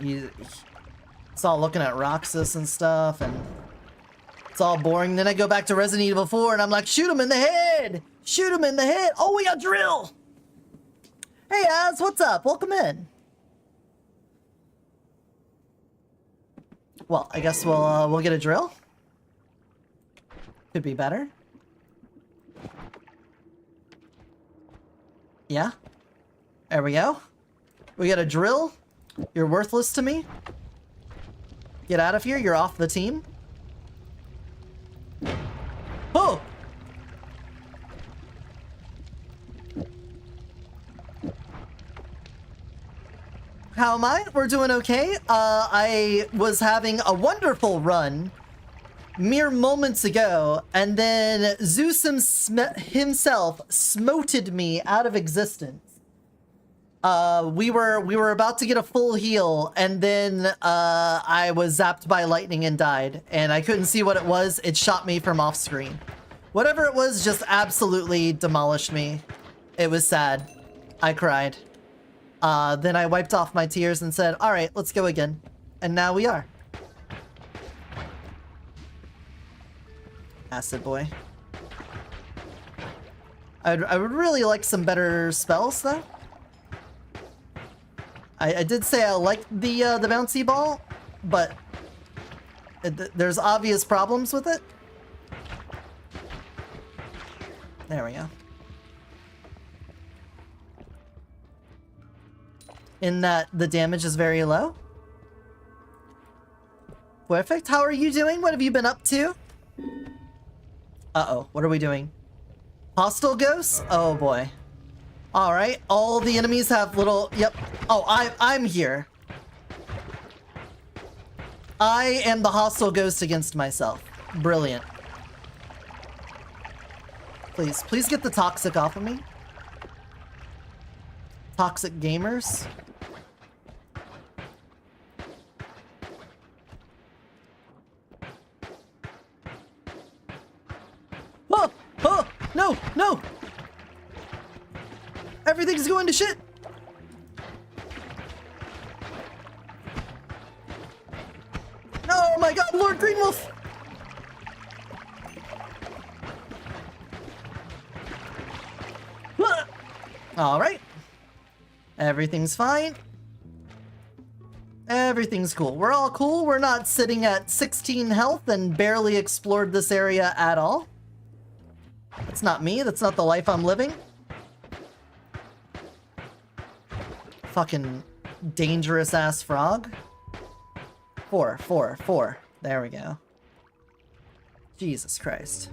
A: it's all looking at Roxas and stuff, and it's all boring. Then I go back to Resident Evil 4, and I'm like, shoot him in the head! Shoot him in the head! Oh, we got drill! Hey, Az, what's up? Welcome in. Well, I guess we'll get a drill. Could be better. Yeah. There we go. We got a drill. You're worthless to me. Get out of here. You're off the team. Oh! How am I? We're doing okay. I was having a wonderful run mere moments ago, and then Zeus himself smoted me out of existence. We were about to get a full heal, and then I was zapped by lightning and died, and I couldn't see what it was. It shot me from off screen. Whatever it was just absolutely demolished me. It was sad. I cried. Then I wiped off my tears and said, all right, let's go again. And now we are. Acid boy. I would really like some better spells, though. I did say I liked the bouncy ball, but there's obvious problems with it. There we go. In that the damage is very low. Perfect. How are you doing? What have you been up to? Uh-oh. What are we doing? Hostile ghosts? Oh boy. Alright, all the enemies have little... Yep. Oh, I'm here. I am the hostile ghost against myself. Brilliant. Please, please get the toxic off of me. Toxic gamers. Oh! Oh! No! No! Everything's going to shit! Oh my god, Lord Greenwolf! Alright. Everything's fine. Everything's cool. We're all cool. We're not sitting at 16 health and barely explored this area at all. That's not me. That's not the life I'm living. Fucking dangerous ass frog. 4, 4, 4. There we go. Jesus Christ.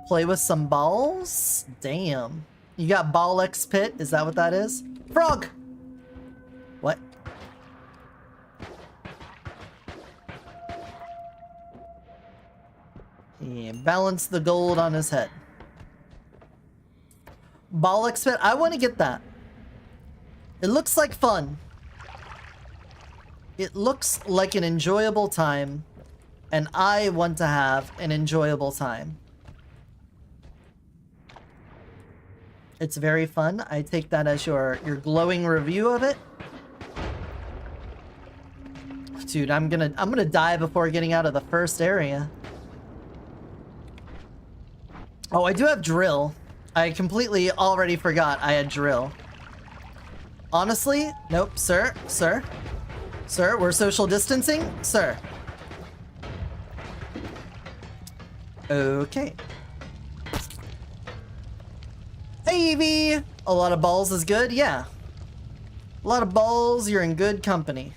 A: Play with some balls? Damn. You got Ball X Pit? Is that what that is? Frog! What? Yeah, balance the gold on his head. Ball X Pit? I want to get that. It looks like fun. It looks like an enjoyable time. And I want to have an enjoyable time. It's very fun. I take that as your glowing review of it. Dude, I'm gonna die before getting out of the first area. Oh, I do have drill. I completely already forgot I had drill. Honestly, nope, sir, we're social distancing, sir. Okay. Hey, Evie! A lot of balls is good, yeah. A lot of balls, you're in good company.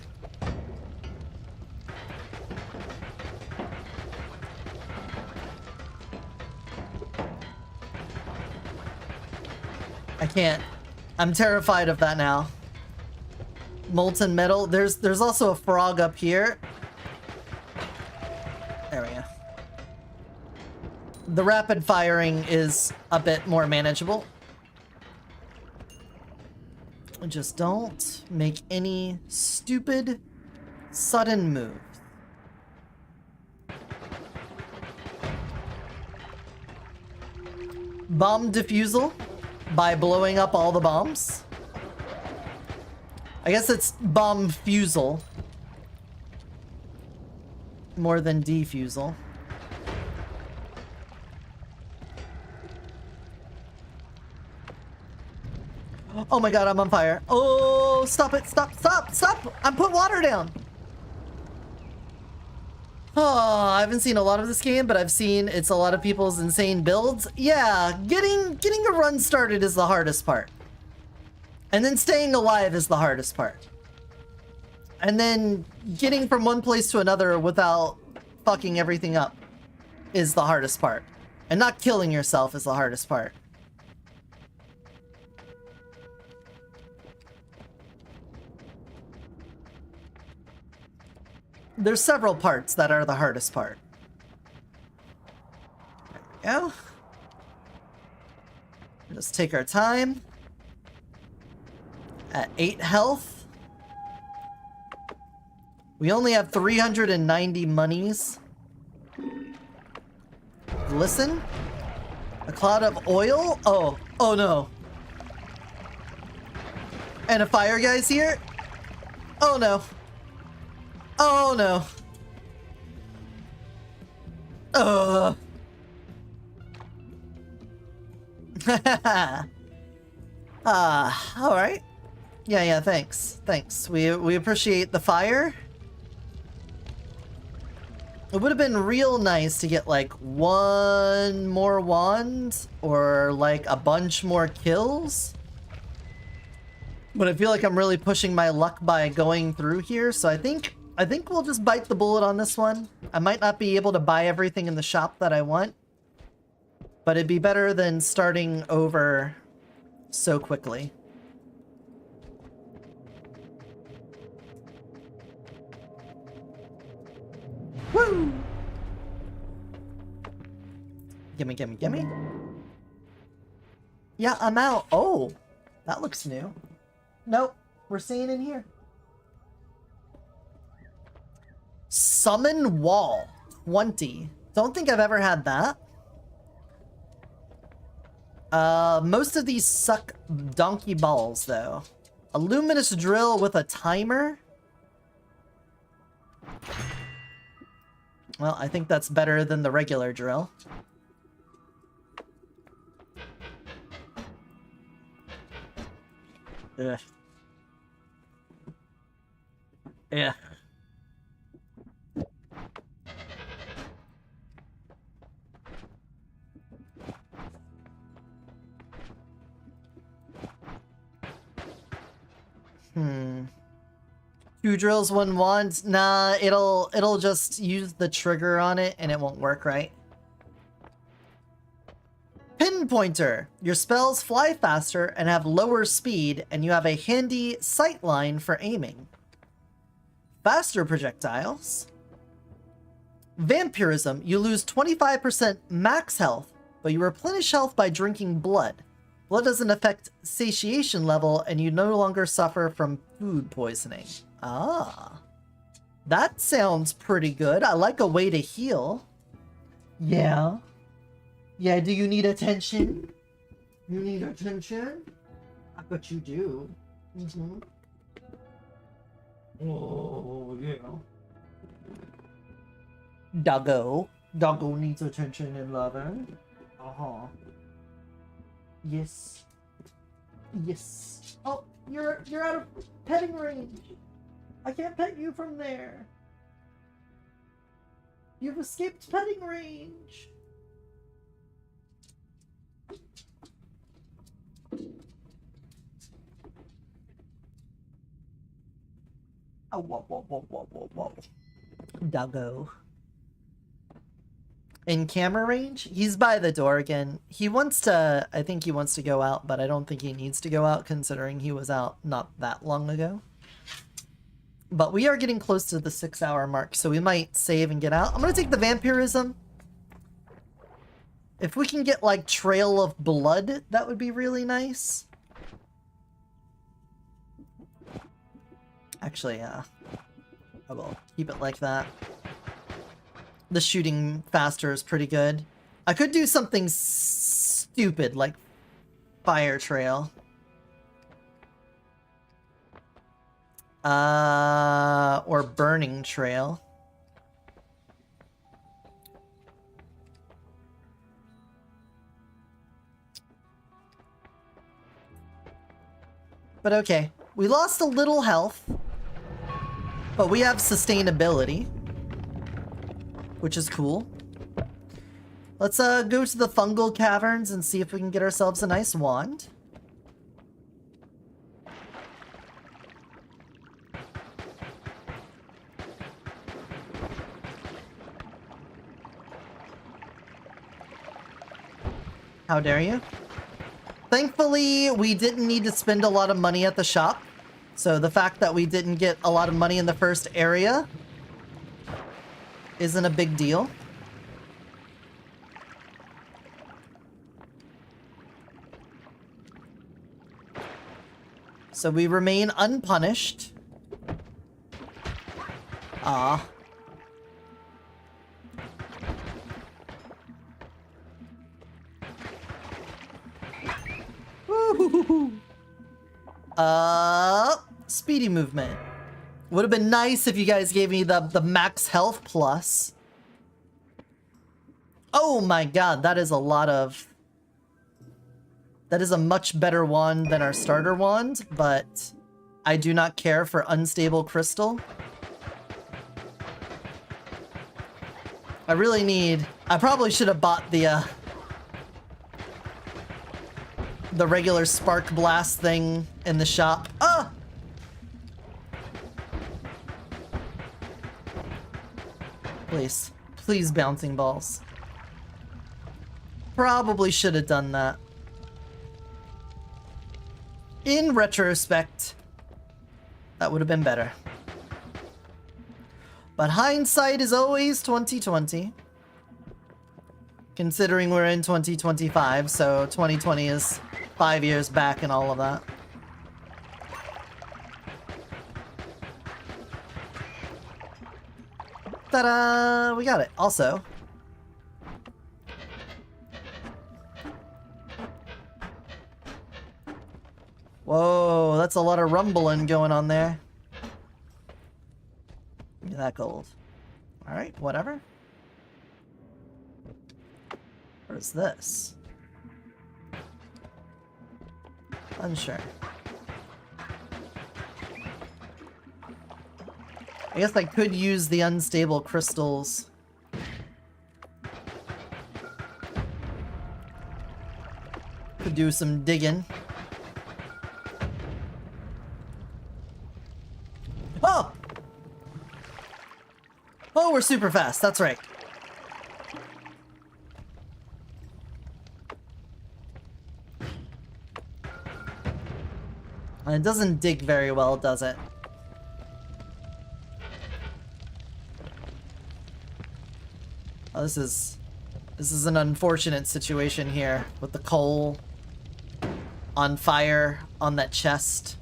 A: I can't. I'm terrified of that now. Molten metal. There's also a frog up here. There we go. The rapid firing is a bit more manageable. Just don't make any stupid, sudden moves. Bomb defusal by blowing up all the bombs. I guess it's bomb fusel more than defusal. Oh my god, I'm on fire. Oh, stop it. Stop. I'm put water down. Oh, I haven't seen a lot of this game, but I've seen it's a lot of people's insane builds. Yeah, getting a run started is the hardest part. And then staying alive is the hardest part. And then getting from one place to another without fucking everything up is the hardest part. And not killing yourself is the hardest part. There's several parts that are the hardest part. There we go. Just take our time. At 8 health. We only have 390 monies. Listen. A cloud of oil? Oh no. And a fire guy's here? Oh no. Oh no. Alright. Yeah, thanks. Thanks. We appreciate the fire. It would have been real nice to get like one more wand or like a bunch more kills. But I feel like I'm really pushing my luck by going through here, so I think I think we'll just bite the bullet on this one. I might not be able to buy everything in the shop that I want, but it'd be better than starting over so quickly. Woo! Gimme, gimme, gimme. Yeah, I'm out. Oh, that looks new. Nope, we're seeing in here. Summon Wall, 20. Don't think I've ever had that. Most of these suck donkey balls, though. A luminous drill with a timer? Well, I think that's better than the regular drill. Ugh. Yeah. Two drills, one wand. Nah, it'll just use the trigger on it and it won't work right. Pinpointer. Your spells fly faster and have lower speed, and you have a handy sight line for aiming. Faster projectiles. Vampirism. You lose 25% max health, but you replenish health by drinking blood. Blood doesn't affect satiation level, and you no longer suffer from food poisoning. Ah. That sounds pretty good. I like a way to heal. Yeah. Yeah, do you need attention? You need attention? I bet you do. Mm-hmm. Oh, yeah. Doggo. Doggo needs attention and loving. Uh-huh. Yes. Yes. Oh, you're out of petting range. I can't pet you from there. You've escaped petting range. Oh, whoa, whoa, whoa, whoa, whoa, whoa. Doggo. In camera range? He's by the door again. He wants to, I think he wants to go out, but I don't think he needs to go out considering he was out not that long ago. But we are getting close to the 6-hour mark, so we might save and get out. I'm gonna take the vampirism. If we can get, like, Trail of Blood, that would be really nice. Actually, I will keep it like that. The shooting faster is pretty good. I could do something stupid, like Fire Trail. Or Burning Trail. But okay, we lost a little health, but we have sustainability, which is cool. Let's go to the fungal caverns and see if we can get ourselves a nice wand. How dare you? Thankfully, we didn't need to spend a lot of money at the shop. So the fact that we didn't get a lot of money in the first area isn't a big deal. So we remain unpunished. Ah. Speedy movement. Would have been nice if you guys gave me the max health plus. Oh my god, that is a lot of... That is a much better wand than our starter wand, but I do not care for unstable crystal. I really need... I probably should have bought the regular spark blast thing in the shop. Ah! Please. Please, bouncing balls. Probably should have done that. In retrospect, that would have been better. But hindsight is always 2020. Considering we're in 2025, so 2020 is 5 years back and all of that. Ta-da! We got it. Also, whoa, that's a lot of rumbling going on there. Give me that gold. Alright, whatever. What is this? Unsure. I guess I could use the unstable crystals. Could do some digging. Oh! Oh, we're super fast. That's right. And it doesn't dig very well, does it? Oh, this is an unfortunate situation here with the coal on fire on that chest.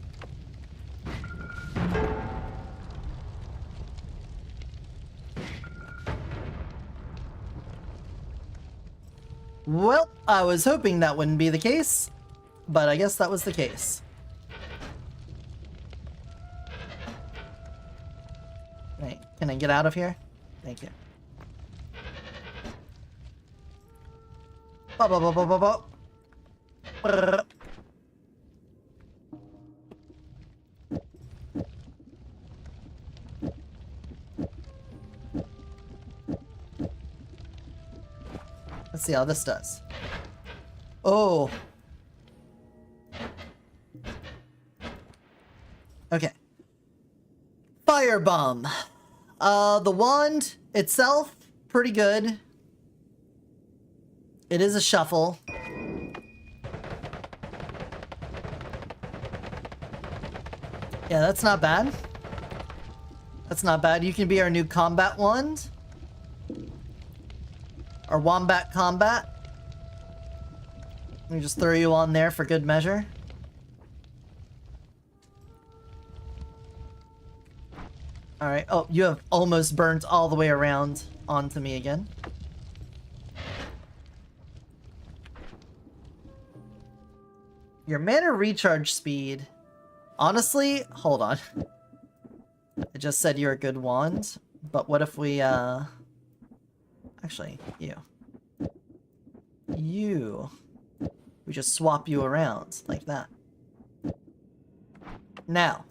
A: Well, I was hoping that wouldn't be the case, but I guess that was the case. Right, can I get out of here? Thank you. Brrr. Let's see how this does. Oh. Okay. Firebomb. The wand itself, pretty good. It is a shuffle. Yeah, that's not bad. That's not bad. You can be our new combat wand. Our wombat combat. Let me just throw you on there for good measure. Alright. Oh, you have almost burnt all the way around onto me again. Your mana recharge speed. Honestly, hold on. I just said you're a good wand, but what if we, actually, you. We just swap you around, like that. Now.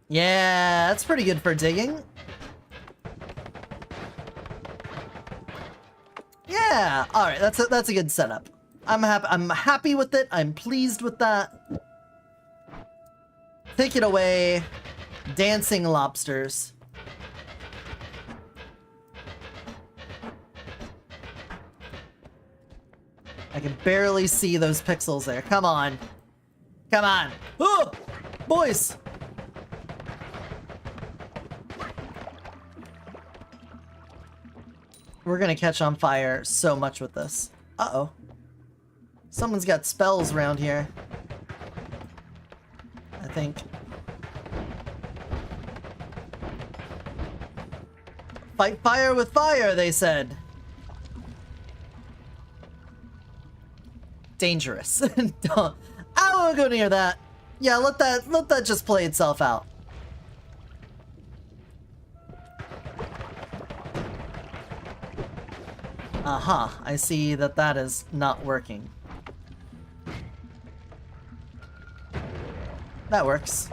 A: Yeah, that's pretty good for digging. Yeah, alright, that's a good setup. I'm happy with it. I'm pleased with that. Take it away, dancing lobsters. I can barely see those pixels there. Come on. Come on. Oh! Boys! We're gonna catch on fire so much with this. Uh-oh. Someone's got spells around here. I think. Fight fire with fire, they said. Dangerous. Don't. I won't go near that. Yeah, let that just play itself out. Aha, I see that that is not working. That works.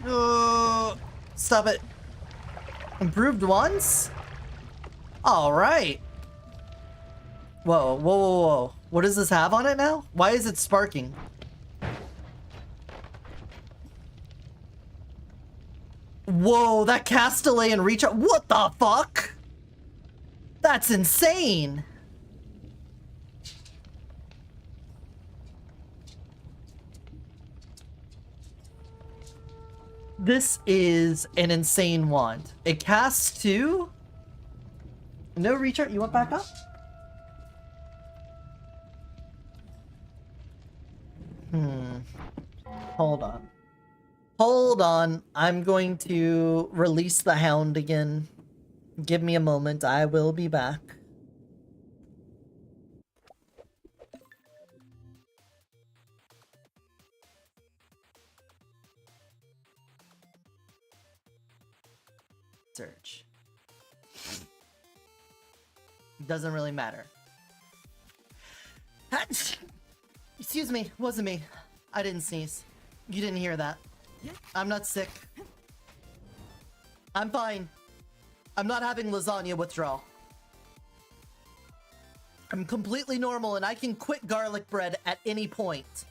A: Oh, stop it. Improved once? Alright. Whoa, whoa, whoa, whoa. What does this have on it now? Why is it sparking? Whoa, that cast delay and reach up. What the fuck? That's insane. This is an insane wand. It casts to... No recharge. You want back up? Hold on. Hold on. I'm going to release the hound again. Give me a moment. I will be back. Search. Doesn't really matter. Excuse me, wasn't me. I didn't sneeze. You didn't hear that. I'm not sick. I'm fine. I'm not having lasagna withdrawal. I'm completely normal and I can quit garlic bread at any point.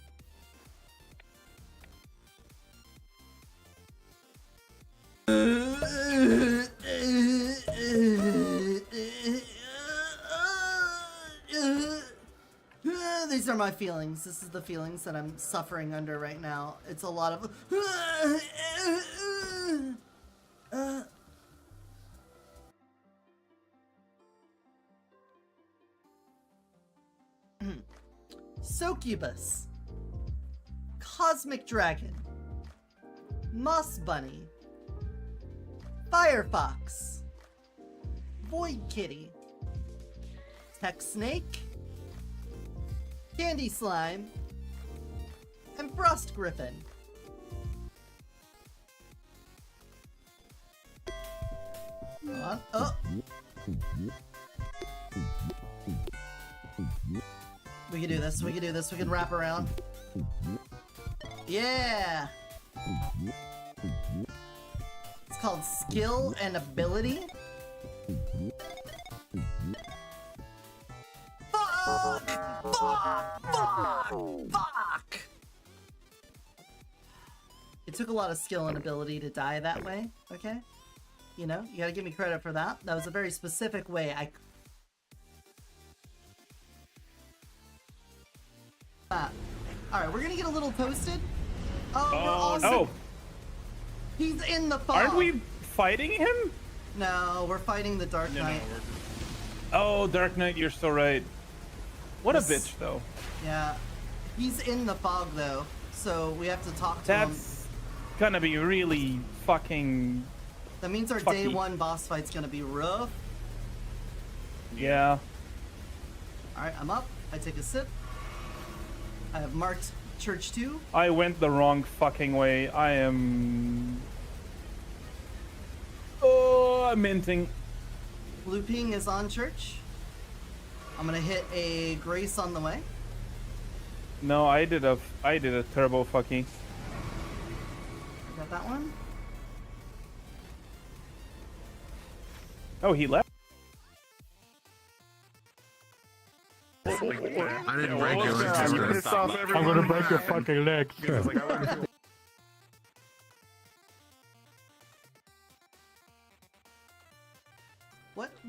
A: These are my feelings. This is the feelings that I'm suffering under right now. It's a lot of... Succubus. Cosmic Dragon. Moss Bunny. Firefox. Void Kitty. Tech Snake. Candy Slime, and Frost Griffin. Hold on. Oh. We can do this, we can do this, we can wrap around. Yeah! It's called Skill and Ability. Fuck! Fuck! Fuck! Fuck! It took a lot of skill and ability to die that way, okay? You know, you gotta give me credit for that. That was a very specific way I... Alright, we're gonna get a little toasted. Oh, we're awesome.
J: No.
A: He's in the fog.
J: Aren't we fighting him?
A: No, we're fighting the Dark Knight.
J: Oh, Dark Knight, you're so right. What a bitch, though.
A: Yeah. He's in the fog, though, so we have to talk to him.
J: That's gonna be really fucking...
A: That means our day one boss fight's gonna be rough.
J: Yeah.
A: Alright, I'm up. I take a sip. I have marked Church 2.
J: I went the wrong fucking way. I am... Oh, I'm minting.
A: Blue Ping is on Church. I'm gonna hit a Grace on the way.
J: No, I did a turbo fucking.
A: Got that one.
J: Oh, he left.
K: I didn't break your legs. I'm gonna break your fucking legs.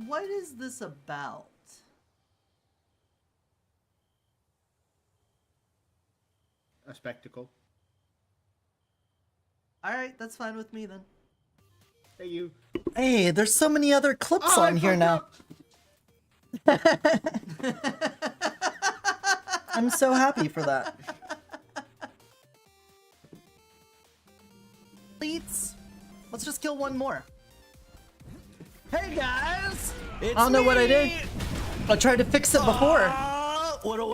A: What is this about?
B: A spectacle.
A: Alright, that's fine with me then.
B: Hey, you.
A: Hey, there's so many other clips on here now. I'm so happy for that. Let's just kill one more.
B: Hey guys!
A: I don't know what I did. I tried to fix it before.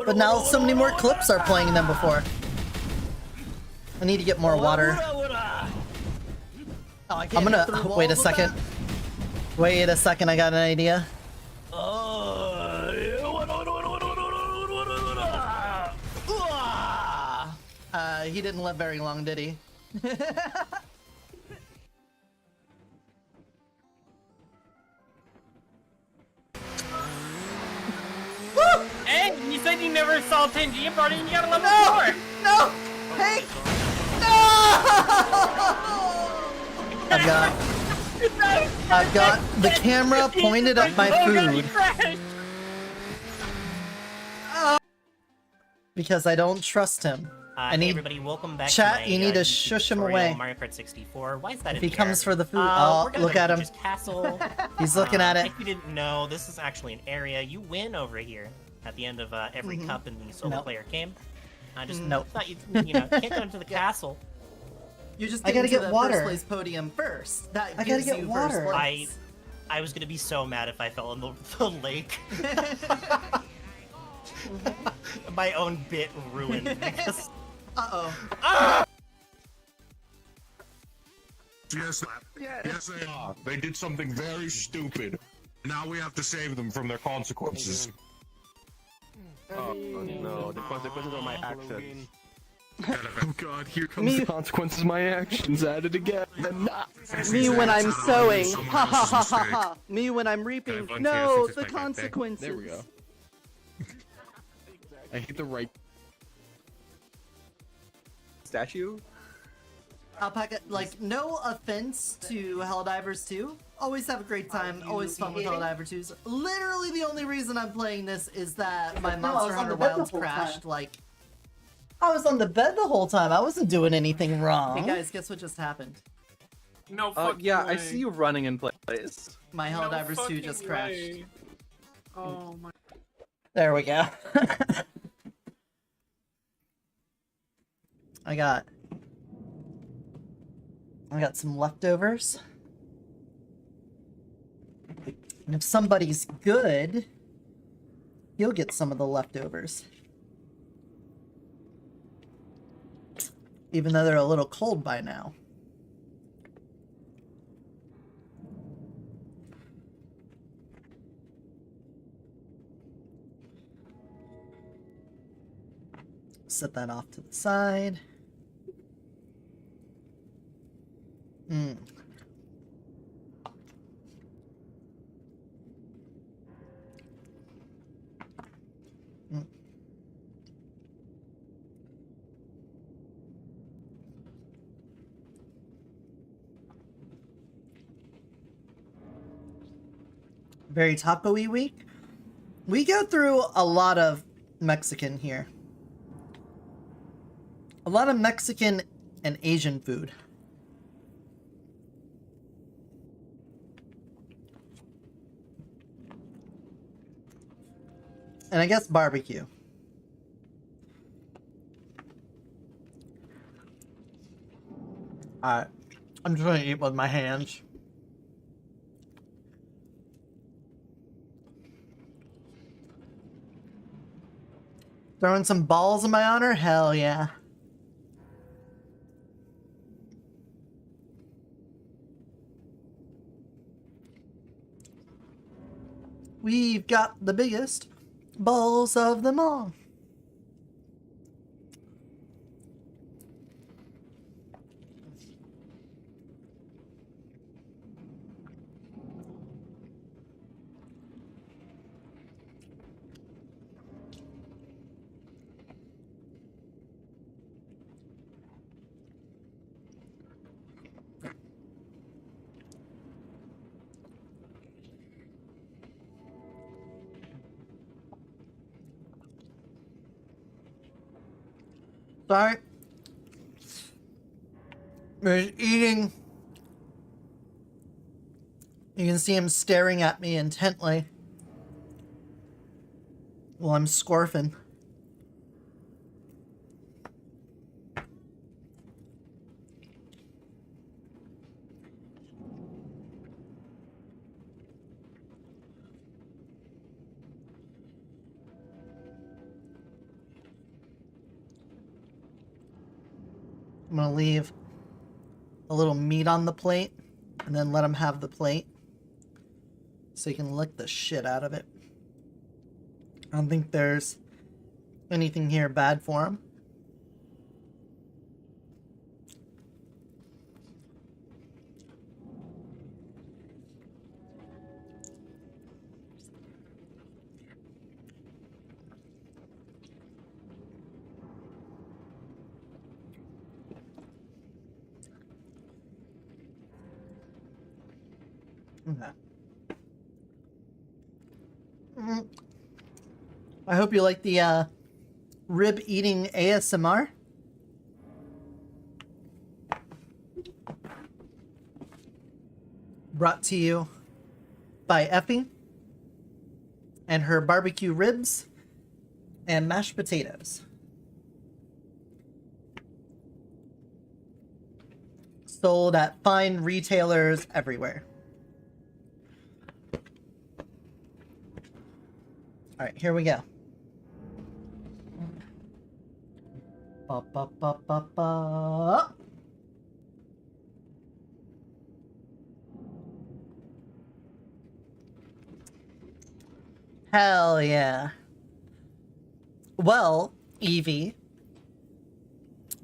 A: But now so many more clips are playing than before. I need to get more water. I'm gonna... Wait a second. Wait a second, I got an idea. He didn't live very long, did he?
D: Hey, you said you never saw 10G party and you got a level 4!
A: No! Hey! No! I've got the camera pointed at my food. Because I don't trust him. I need
G: hey everybody, welcome back
A: chat.
G: to my,
A: You need to
G: YouTube
A: shush him
G: tutorial,
A: away.
G: Mario Kart 64. Why is that
A: If
G: in
A: he comes
G: here?
A: for the food,
G: We're gonna
A: look
G: go to
A: at him.
G: Peach's Castle.
A: He's looking at it.
G: If you didn't know, this is actually an area you win over here at the end of every cup in the solo player game. I just thought you can't go into the castle.
A: You just
F: I gotta
A: into
F: get
A: the
F: water.
A: first place podium first. That
F: I gotta
A: gives
F: get
A: you
F: water.
A: first place.
G: I was gonna be so mad if I fell in the lake. My own bit ruined because.
K: Yes, they are. They did something very stupid. Now we have to save them from their consequences.
L: Oh no, the consequences of my actions.
K: Oh god, here comes
L: The consequences of my actions at it again.
F: Me when I'm sowing. Ha ha ha ha ha. Me when I'm reaping. No, the consequences.
L: There we go. I hit the right statue.
A: Alpaca, like, no offense to Helldivers 2. Always have a great time, always fun with Helldiver 2s. Literally the only reason I'm playing this is that my Monster Hunter Wilds crashed, like... I was on the bed the whole time, I wasn't doing anything wrong. Hey guys, guess what just happened?
D: No fucking
L: Yeah,
D: way.
L: I see you running in place.
A: My Helldivers 2 just crashed.
D: Way. Oh my...
A: There we go. I got some leftovers. And if somebody's good, he'll get some of the leftovers. Even though they're a little cold by now. Set that off to the side. Very taco-y week. We go through a lot of Mexican here. A lot of Mexican and Asian food. And I guess barbecue. Alright. I'm just gonna eat with my hands. Throwing some balls in my honor? Hell yeah. We've got the biggest balls of them all. Sorry. He's eating. You can see him staring at me intently while I'm scorfing. I'm gonna leave a little meat on the plate and then let him have the plate so he can lick the shit out of it. I don't think there's anything here bad for him. Okay. I hope you like the rib eating ASMR. Brought to you by Effie and her barbecue ribs and mashed potatoes. Sold at fine retailers everywhere. Alright, here we go. Ba, ba, ba, ba, ba. Hell yeah. Well, Evie,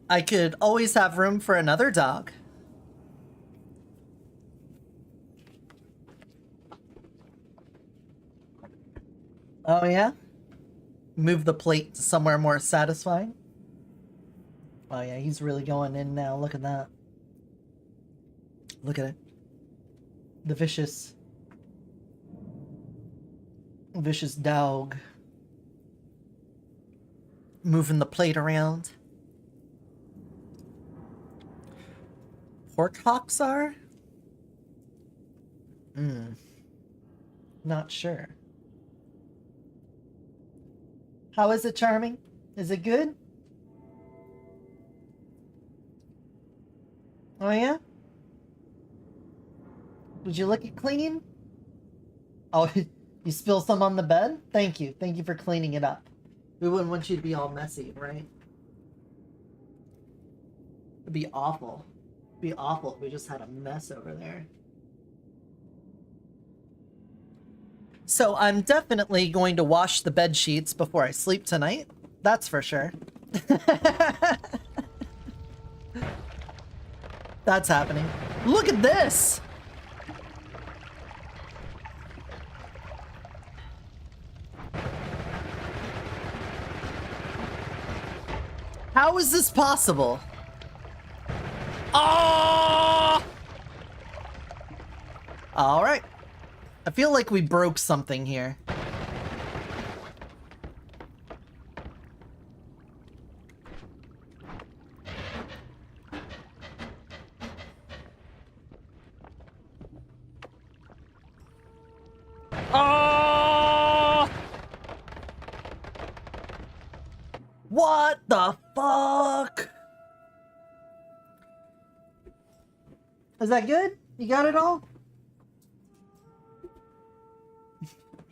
A: I could always have room for another dog. Oh yeah? Move the plate to somewhere more satisfying. Oh yeah, he's really going in now. Look at that. Look at it. The vicious dog. Moving the plate around. Pork hocks are? Not sure. How is it, Charming? Is it good? Oh yeah? Would you like it clean? Oh, you spill some on the bed? Thank you. Thank you for cleaning it up. We wouldn't want you to be all messy, right? It'd be awful. It'd be awful if we just had a mess over there. So I'm definitely going to wash the bed sheets before I sleep tonight. That's for sure. That's happening. Look at this! How is this possible? Oh! All right. I feel like we broke something here. Oh! What the fuck? Is that good? You got it all?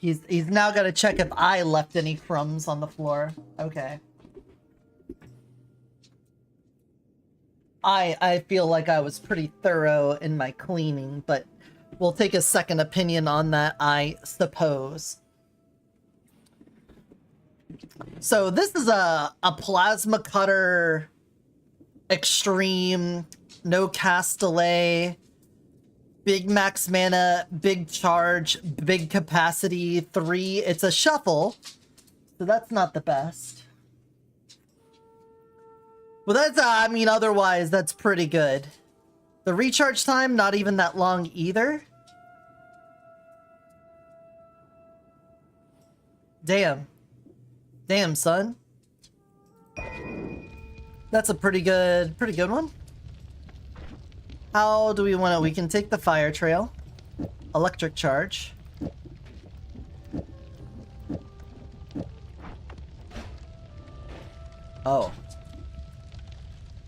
A: He's now got to check if I left any crumbs on the floor. Okay. I feel like I was pretty thorough in my cleaning, but we'll take a second opinion on that, I suppose. So this is a plasma cutter extreme, no cast delay, big max mana, big charge, big capacity, 3. It's a shuffle, so that's not the best. Well, that's, I mean, otherwise, that's pretty good. The recharge time, not even that long either. Damn. Damn, son. That's a pretty good one. How do we want to... We can take the fire trail. Electric charge. Oh.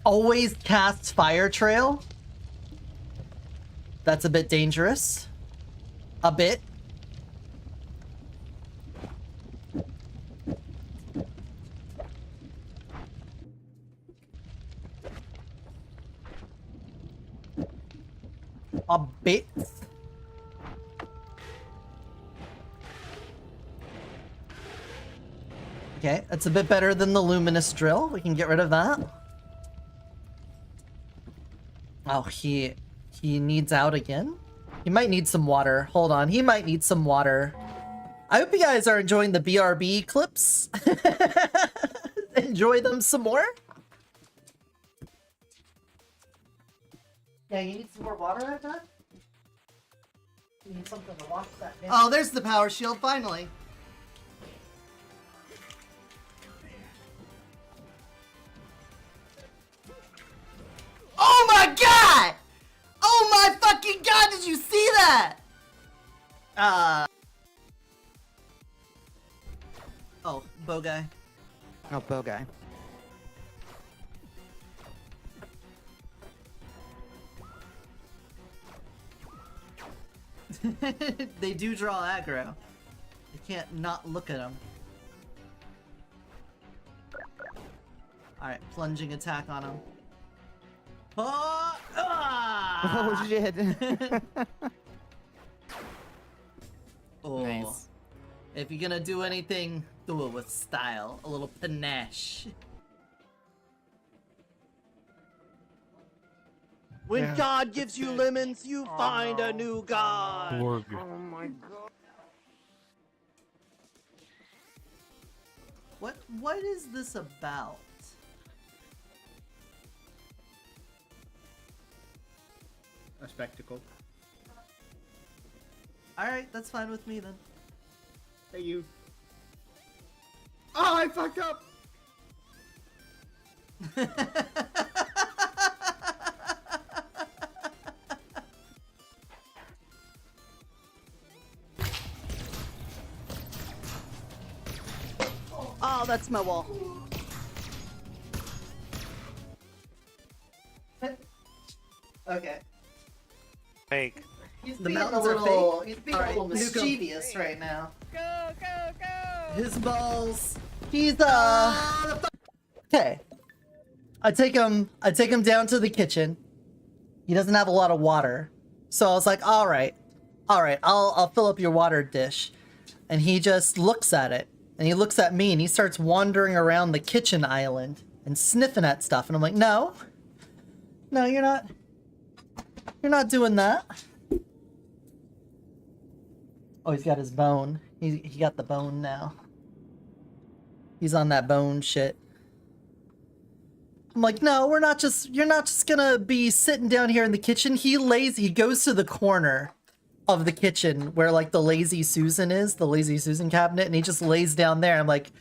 A: Always cast fire trail? That's a bit dangerous. A bit. A bit. Okay, that's a bit better than the luminous drill. We can get rid of that. Oh, he needs out again? He might need some water. Hold on, he might need some water. I hope you guys are enjoying the BRB clips. Enjoy them some more. Yeah, you need some more water, I thought? Need something to watch that down. Oh, there's the power shield, finally. Oh my god! Oh my fucking god, did you see that? Oh, bow guy.
E: Oh, bow guy.
A: They do draw aggro. You can't not look at them. Alright, plunging attack on him. Oh, ah!
E: Oh shit.
A: Oh.
J: Nice.
A: If you're gonna do anything, do it with style. A little panache.
F: When
E: Yeah.
F: God gives you lemons, you find a new God.
L: Org.
J: Oh my god.
A: What is this about?
B: A spectacle.
A: Alright, that's fine with me then.
B: Hey, you. Oh, I fucked up!
F: Oh, that's my wall.
A: Okay.
L: Fake.
A: He's
J: The
A: being a
J: mountains are
A: little,
J: fake?
A: he's being a little mischievous right now. His balls. He's okay. I take him down to the kitchen. He doesn't have a lot of water. So I was like, all right, I'll fill up your water dish. And he just looks at it. And he looks at me and he starts wandering around the kitchen island and sniffing at stuff. And I'm like, no, you're not doing that. Oh, he's got his bone. He got the bone now. He's on that bone shit. I'm like, no, you're not just gonna be sitting down here in the kitchen. He goes to the corner of the kitchen where like the Lazy Susan is, the Lazy Susan cabinet, and he just lays down there. I'm like,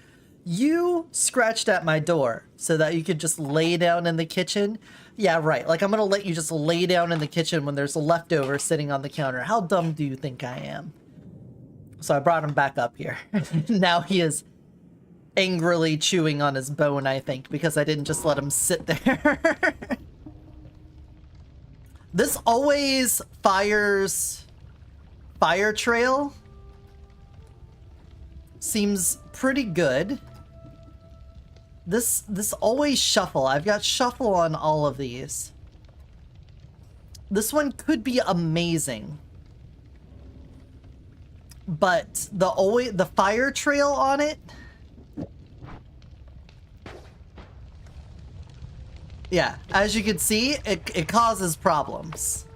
A: you scratched at my door so that you could just lay down in the kitchen? Yeah, right. Like, I'm gonna let you just lay down in the kitchen when there's a leftover sitting on the counter. How dumb do you think I am? So I brought him back up here. Now he is angrily chewing on his bone, I think, because I didn't just let him sit there. This always fires fire trail. Seems pretty good. This always shuffle. I've got shuffle on all of these. This one could be amazing. But the fire trail on it. Yeah, as you can see, it causes problems.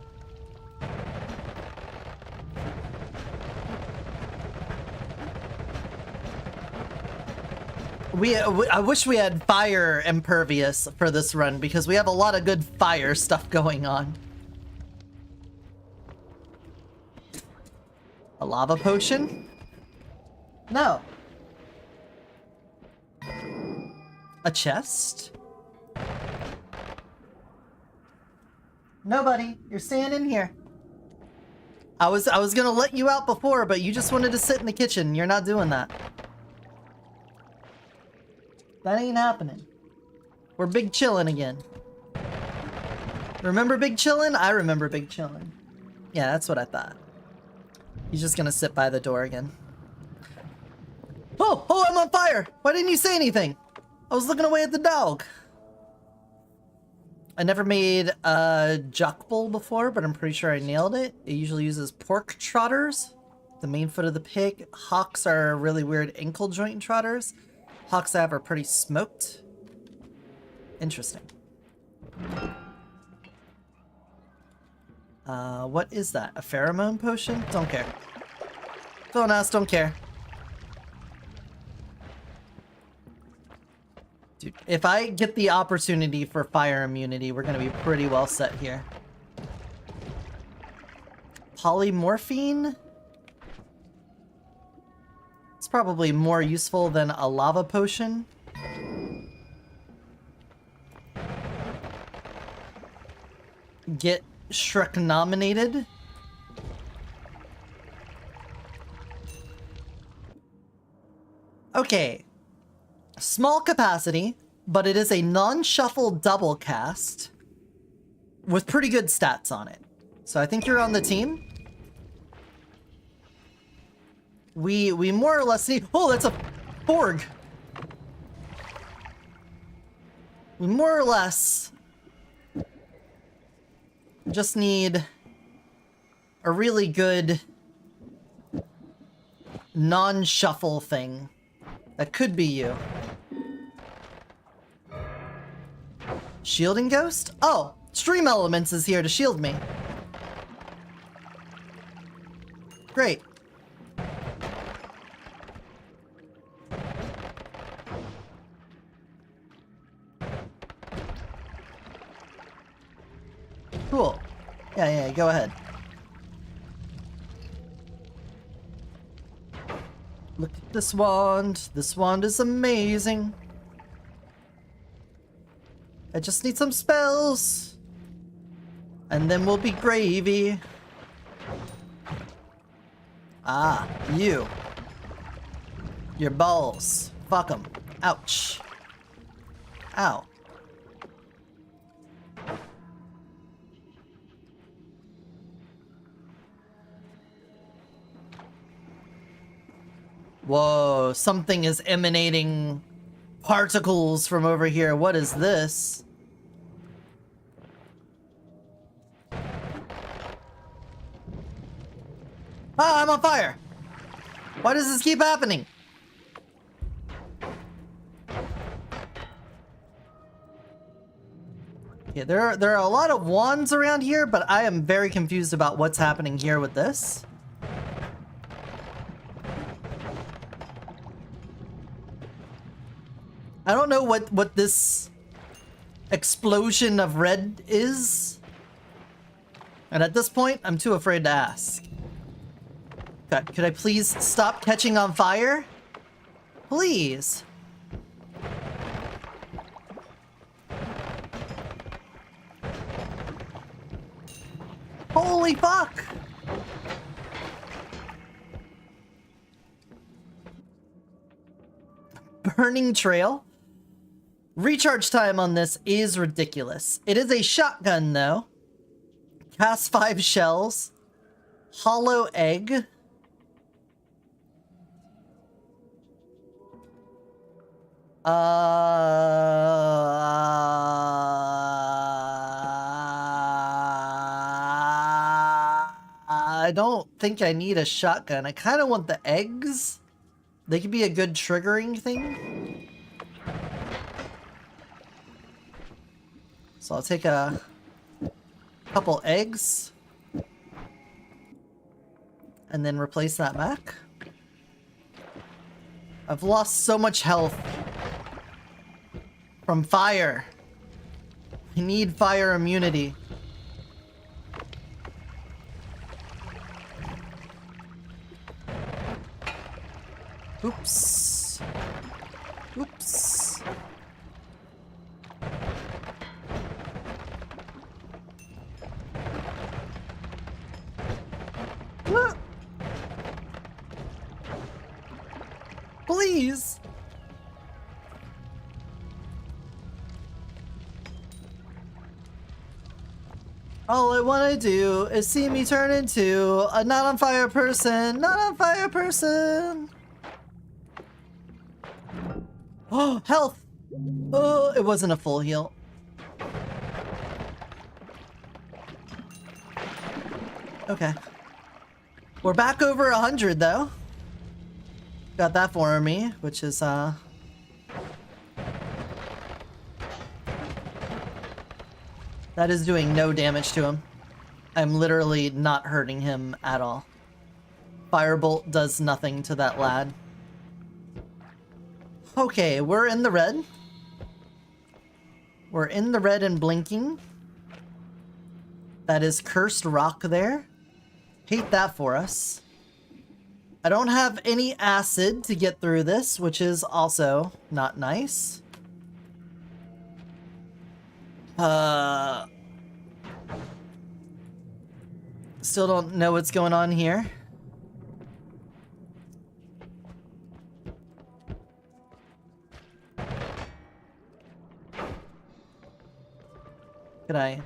A: I wish we had fire impervious for this run because we have a lot of good fire stuff going on. A lava potion? No. A chest? Nobody. You're staying in here. I was gonna let you out before, but you just wanted to sit in the kitchen. You're not doing that. That ain't happening. We're big chillin' again. Remember big chillin'? I remember big chillin'. Yeah, that's what I thought. He's just gonna sit by the door again. Oh, I'm on fire! Why didn't you say anything? I was looking away at the dog. I never made a juck bowl before, but I'm pretty sure I nailed it. It usually uses pork trotters, the main foot of the pig. Hocks are really weird ankle joint trotters. Hocks I have are pretty smoked. Interesting. What is that? A pheromone potion? Don't care. Don't ask, don't care. Dude, if I get the opportunity for fire immunity, we're gonna be pretty well set here. polymorphine. It's probably more useful than a lava potion. Get Shrek nominated. Okay. Small capacity, but it is a non-shuffle double cast with pretty good stats on it. So I think you're on the team. We more or less need... Oh, that's a Borg! We more or less just need a really good non-shuffle thing. That could be you. Shielding Ghost? Oh, Stream Elements is here to shield me. Great. Cool. Yeah, go ahead. Look at this wand. This wand is amazing. I just need some spells. And then we'll be gravy. Ah, you. Your balls. Fuck 'em. Ouch. Ow. Whoa, something is emanating particles from over here. What is this? Ah, I'm on fire! Why does this keep happening? Yeah, there are a lot of wands around here, but I am very confused about what's happening here with this. I don't know what this explosion of red is. And at this point, I'm too afraid to ask. God, could I please stop catching on fire? Please. Holy fuck! Burning trail? Recharge time on this is ridiculous. It is a shotgun, though. Cast 5 shells. Hollow egg. I don't think I need a shotgun. I kind of want the eggs. They could be a good triggering thing. So I'll take a couple eggs and then replace that back. I've lost so much health from fire. I need fire immunity. Oops. Oops. What? Please. All I want to do is see me turn into a not on fire person. Not on fire person. Oh, health. Oh, it wasn't a full heal. Okay. We're back over 100 though. Got that for me, which is that is doing no damage to him. I'm literally not hurting him at all. Firebolt does nothing to that lad. Okay, we're in the red. We're in the red and blinking. That is cursed rock there. Hate that for us. I don't have any acid to get through this, which is also not nice. Still don't know what's going on here. Can I?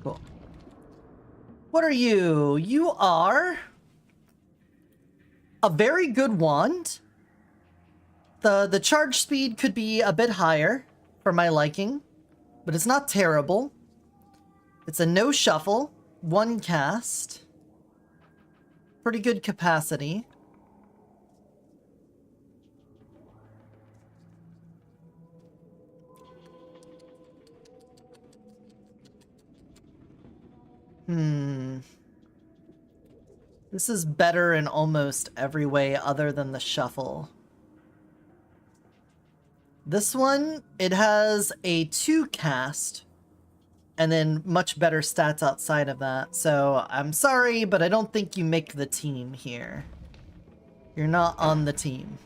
A: Cool. What are you? You are a very good wand. The charge speed could be a bit higher for my liking, but it's not terrible. It's a no shuffle, 1 cast. Pretty good capacity. This is better in almost every way other than the shuffle. This one, it has a 2 cast, and then much better stats outside of that. So I'm sorry, but I don't think you make the team here. You're not on the team.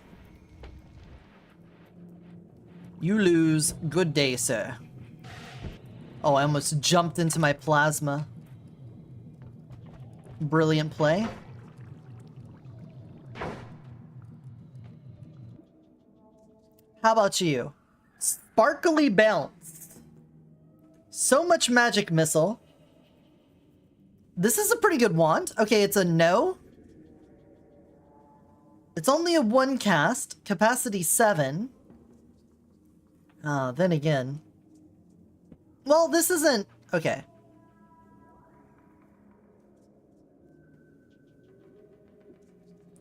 A: You lose. Good day, sir. Oh, I almost jumped into my plasma. Brilliant play. How about you? Sparkly bounce. So much magic missile. This is a pretty good wand. Okay, it's a no. It's only a 1 cast. Capacity 7. Then again. Well, this isn't... Okay.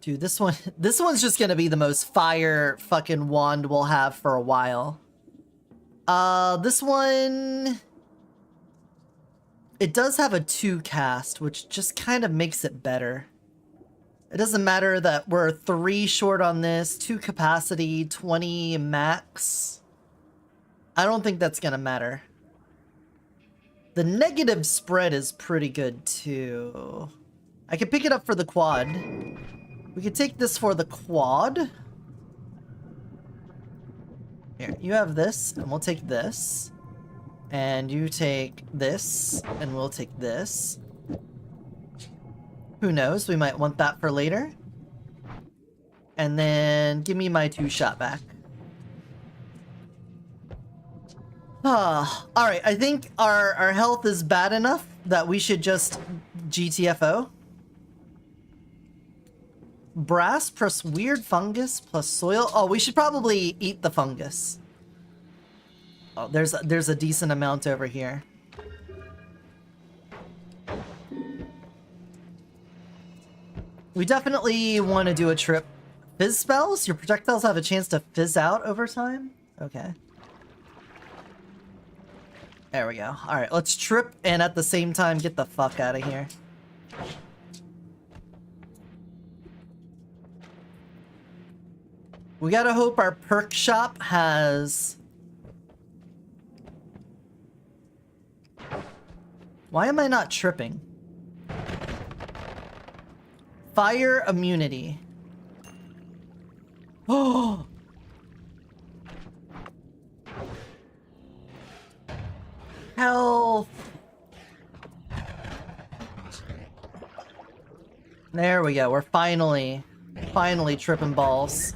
A: Dude, this one's just gonna be the most fire fucking wand we'll have for a while. This one... It does have a 2 cast, which just kind of makes it better. It doesn't matter that we're 3 short on this, 2 capacity, 20 max. I don't think that's gonna matter. The negative spread is pretty good too. I can pick it up for the quad. We could take this for the quad. Here, you have this, and we'll take this. And you take this, and we'll take this. Who knows, we might want that for later. And then give me my 2 shot back. Alright, I think our health is bad enough that we should just GTFO. Brass plus weird fungus plus soil. Oh, we should probably eat the fungus. Oh, there's a decent amount over here. We definitely want to do a trip. Fizz spells? Your projectiles have a chance to fizz out over time? Okay. There we go. Alright, let's trip and at the same time get the fuck out of here. We gotta hope our perk shop has... Why am I not tripping? Fire immunity. Oh! Health! There we go. We're finally tripping balls.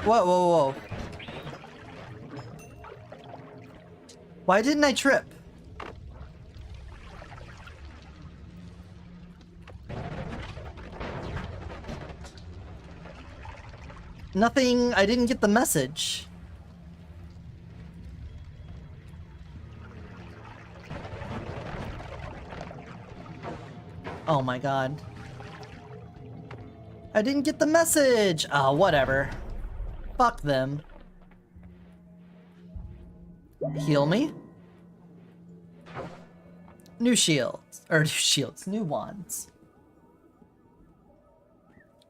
A: Whoa, whoa, whoa. Why didn't I trip? Nothing, I didn't get the message. Oh my god. I didn't get the message! Oh, whatever. Fuck them. Heal me. New shields. Or new shields. New wands.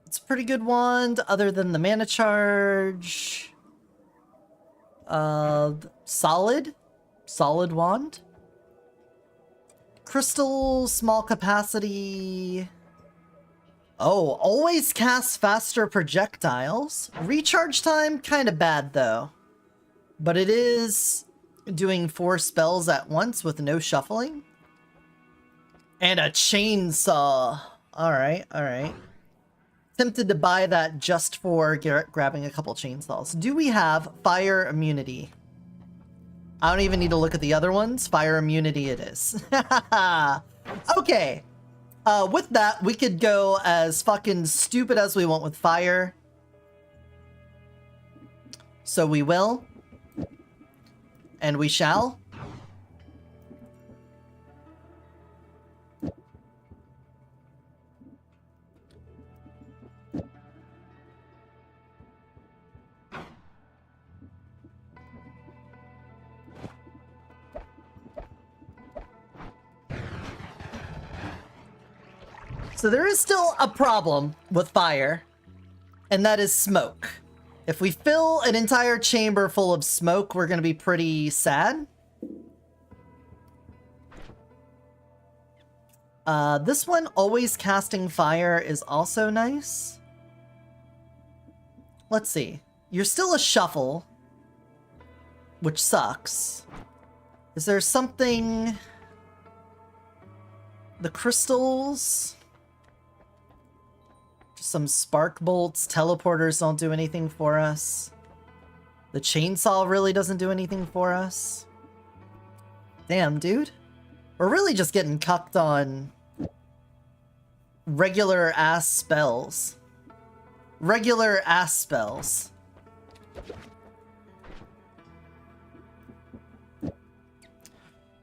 A: It's a pretty good wand, other than the mana charge. Solid. Solid wand. Crystal, small capacity. Oh, always cast faster projectiles. Recharge time, kind of bad though. But it is doing 4 spells at once with no shuffling. And a chainsaw. Alright, alright. Tempted to buy that just for grabbing a couple chainsaws. Do we have fire immunity? I don't even need to look at the other ones. Fire immunity it is. Okay. With that, we could go as fucking stupid as we want with fire. So we will. And we shall. So there is still a problem with fire, and that is smoke. If we fill an entire chamber full of smoke, we're going to be pretty sad. This one, always casting fire, is also nice. Let's see. You're still a shuffle, which sucks. Is there something... The crystals... Some spark bolts, teleporters don't do anything for us. The chainsaw really doesn't do anything for us. Damn, dude. We're really just getting cucked on regular ass spells. Regular ass spells.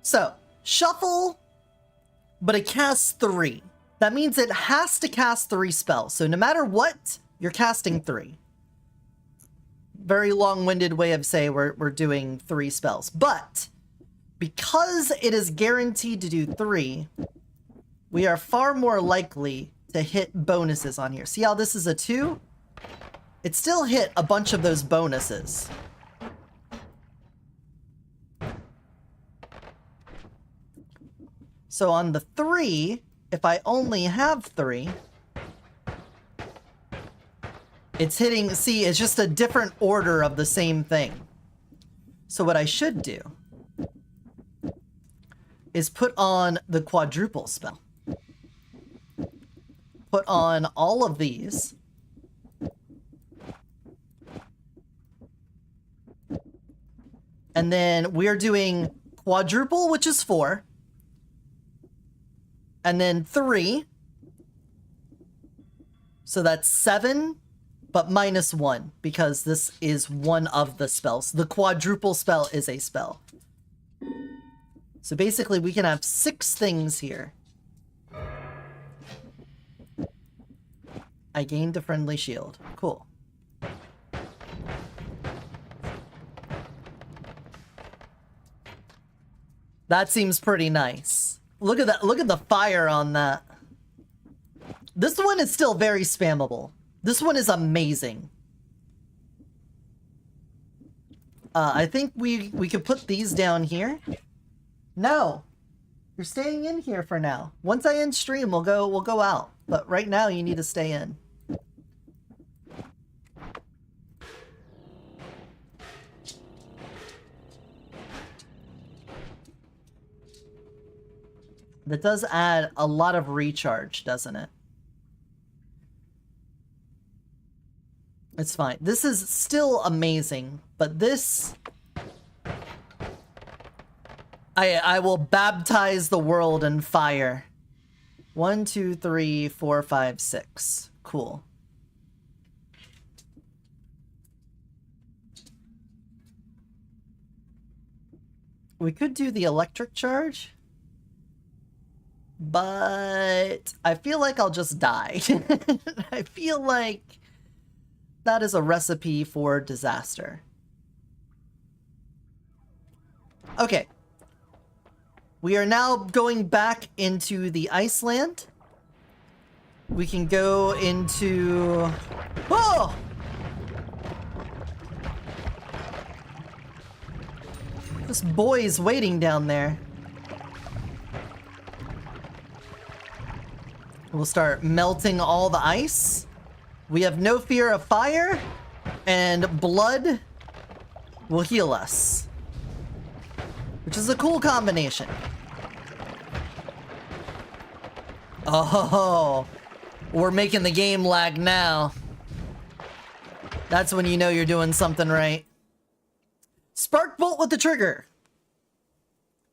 A: So, shuffle, but it casts 3. That means it has to cast 3 spells. So no matter what, you're casting 3. Very long-winded way of saying we're doing 3 spells. But because it is guaranteed to do 3, we are far more likely to hit bonuses on here. See how this is a 2? It still hit a bunch of those bonuses. So on the 3... If I only have 3, it's hitting, see, it's just a different order of the same thing. So what I should do is put on the quadruple spell. Put on all of these. And then we're doing quadruple, which is 4. And then 3. So that's 7, but minus 1, because this is one of the spells. The quadruple spell is a spell. So basically we can have 6 things here. I gained a friendly shield. Cool. That seems pretty nice. Look at that. Look at the fire on that. This one is still very spammable. This one is amazing. I think we could put these down here. No. You're staying in here for now. Once I end stream, we'll go out. But right now you need to stay in. That does add a lot of recharge, doesn't it? It's fine. This is still amazing, but this... I will baptize the world in fire. 1, 2, 3, 4, 5, 6. Cool. We could do the electric charge. But I feel like I'll just die. I feel like that is a recipe for disaster. Okay. We are now going back into the Iceland. We can go into... Oh! This boy's waiting down there. We'll start melting all the ice. We have no fear of fire, and blood will heal us, which is a cool combination. Oh, we're making the game lag now. That's when you know you're doing something right. Spark bolt with the trigger.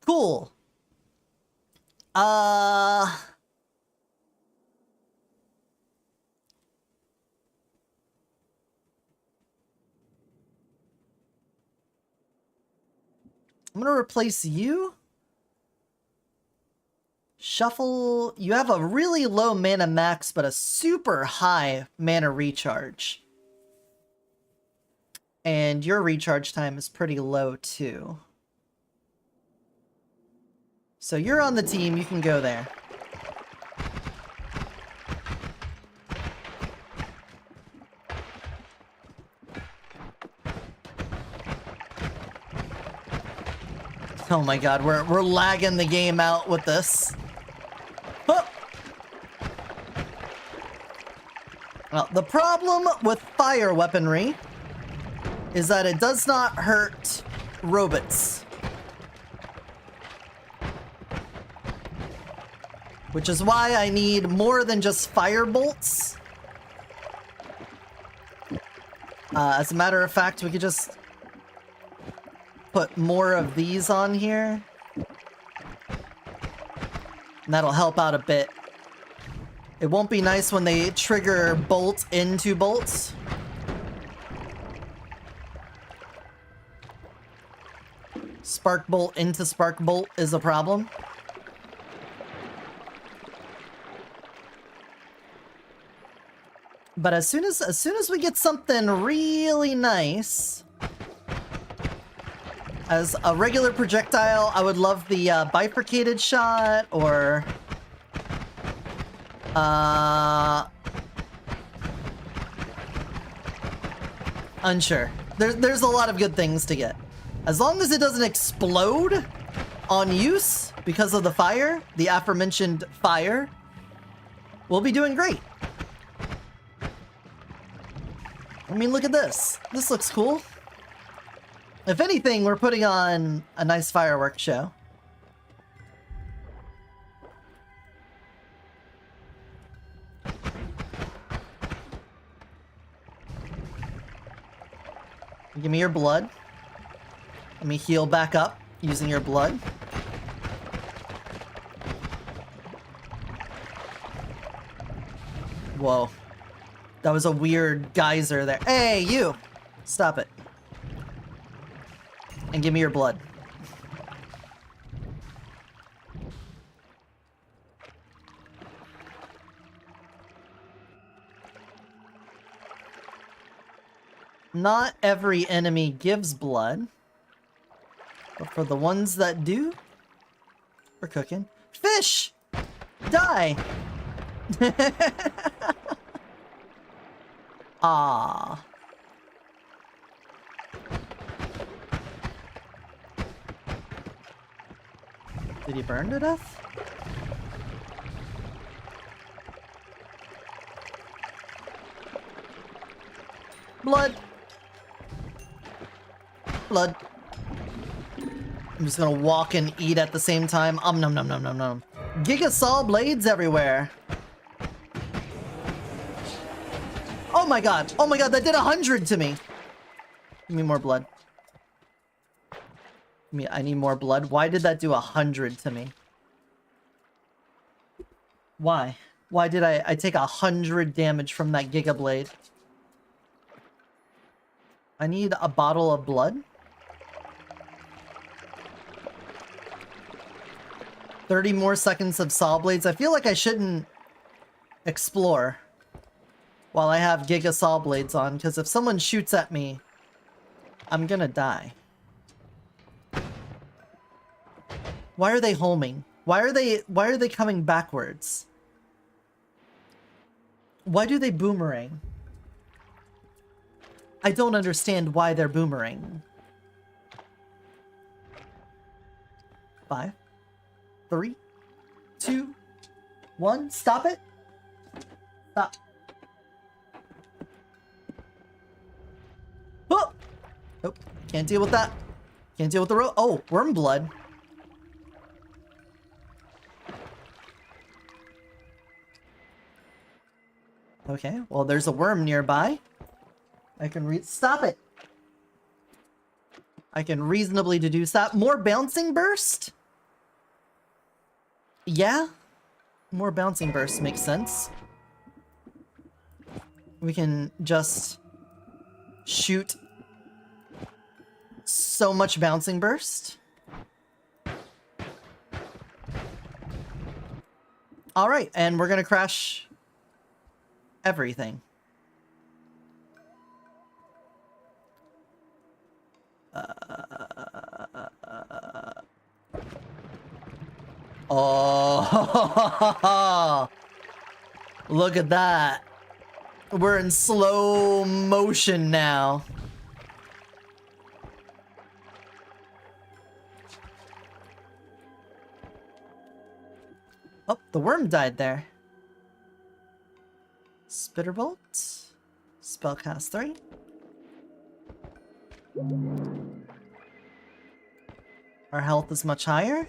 A: Cool. I'm gonna replace you. Shuffle. You have a really low mana max, but a super high mana recharge. And your recharge time is pretty low too. So you're on the team, you can go there. Oh my god, we're lagging the game out with this. Huh. Well, the problem with fire weaponry is that it does not hurt robots. Which is why I need more than just fire bolts. As a matter of fact, we could just put more of these on here. And that'll help out a bit. It won't be nice when they trigger bolt into bolts. Spark bolt into spark bolt is a problem. But as soon as we get something really nice, as a regular projectile, I would love the bifurcated shot, or unsure. There's a lot of good things to get. As long as it doesn't explode on use because of the fire, the aforementioned fire, we'll be doing great. I mean, look at this. This looks cool. If anything, we're putting on a nice fireworks show. Give me your blood. Let me heal back up using your blood. Whoa. That was a weird geyser there. Hey, you! Stop it. And give me your blood. Not every enemy gives blood. But for the ones that do, we're cooking. Fish! Die! Ah. Did he burn to death? Blood! Blood. I'm just gonna walk and eat at the same time. Nom nom nom nom nom. Gigasaw blades everywhere. Oh my god! Oh my god, that did 100 to me! Give me more blood. I need more blood. Why did that do 100 to me? Why? Why did I take 100 damage from that Giga Blade? I need a bottle of blood? 30 more seconds of saw blades. I feel like I shouldn't explore while I have Giga saw blades on, because if someone shoots at me, I'm gonna die. Why are they homing? Why are they coming backwards? Why do they boomerang? I don't understand why they're boomerang. 5, 3, 2, 1. Stop it. Stop. Oh! Oh, can't deal with that. Can't deal with the rope. Oh, worm blood. Okay, well, there's a worm nearby. I can stop it. I can reasonably deduce that. More bouncing burst? Yeah. More bouncing burst makes sense. We can just shoot so much bouncing burst. All right, and we're gonna crash everything. Oh, look at that. We're in slow motion now. Oh, the worm died there. Spitterbolt. Spellcast 3. Our health is much higher.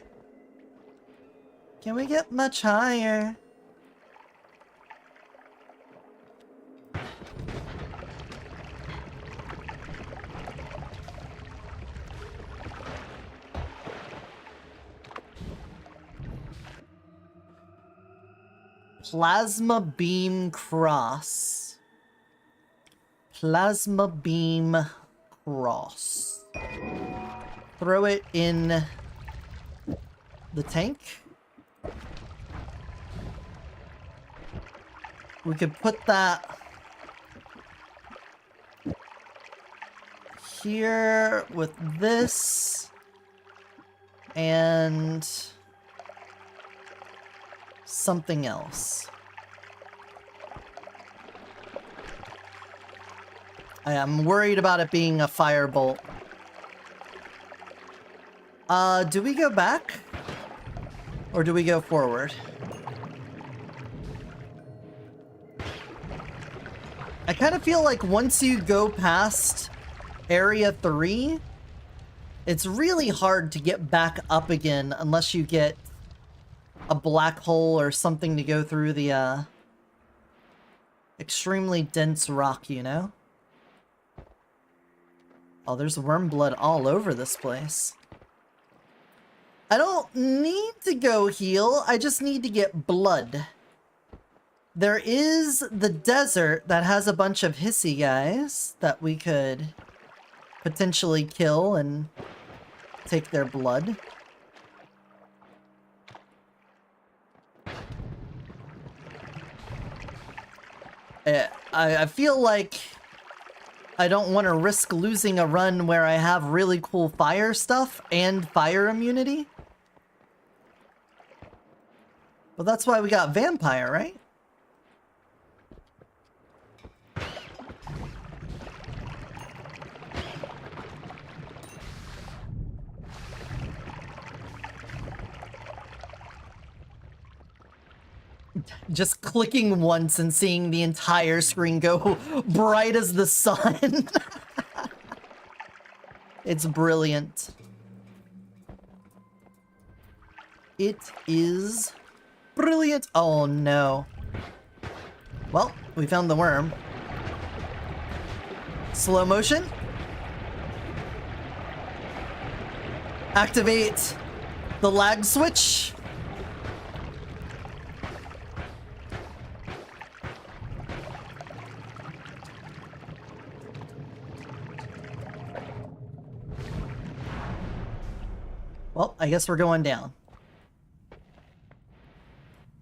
A: Can we get much higher? Plasma beam cross. Plasma beam cross. Throw it in the tank. We could put that here with this and something else. I am worried about it being a firebolt. Do we go back? Or do we go forward? I kind of feel like once you go past Area 3, it's really hard to get back up again unless you get a black hole or something to go through the extremely dense rock, you know? Oh, there's worm blood all over this place. I don't need to go heal, I just need to get blood. There is the desert that has a bunch of hissy guys that we could potentially kill and take their blood. I feel like I don't want to risk losing a run where I have really cool fire stuff and fire immunity. Well, that's why we got vampire, right? Just clicking once and seeing the entire screen go bright as the sun. It's brilliant. It is brilliant. Oh no. Well, we found the worm. Slow motion. Activate the lag switch. Well, I guess we're going down.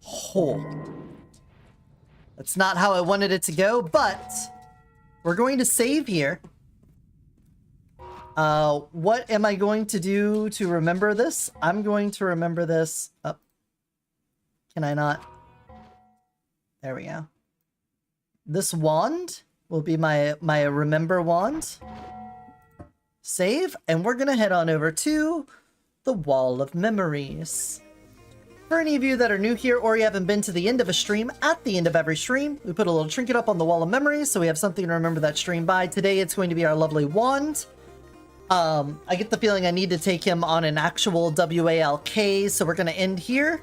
A: Hold. That's not how I wanted it to go, but we're going to save here. What am I going to do to remember this? I'm going to remember this. Oh. Can I not? There we go. This wand will be my remember wand. Save, and we're gonna head on over to the Wall of Memories. For any of you that are new here or you haven't been to the end of a stream, at the end of every stream, we put a little trinket up on the Wall of Memories so we have something to remember that stream by. Today it's going to be our lovely wand. I get the feeling I need to take him on an actual WALK, so we're gonna end here.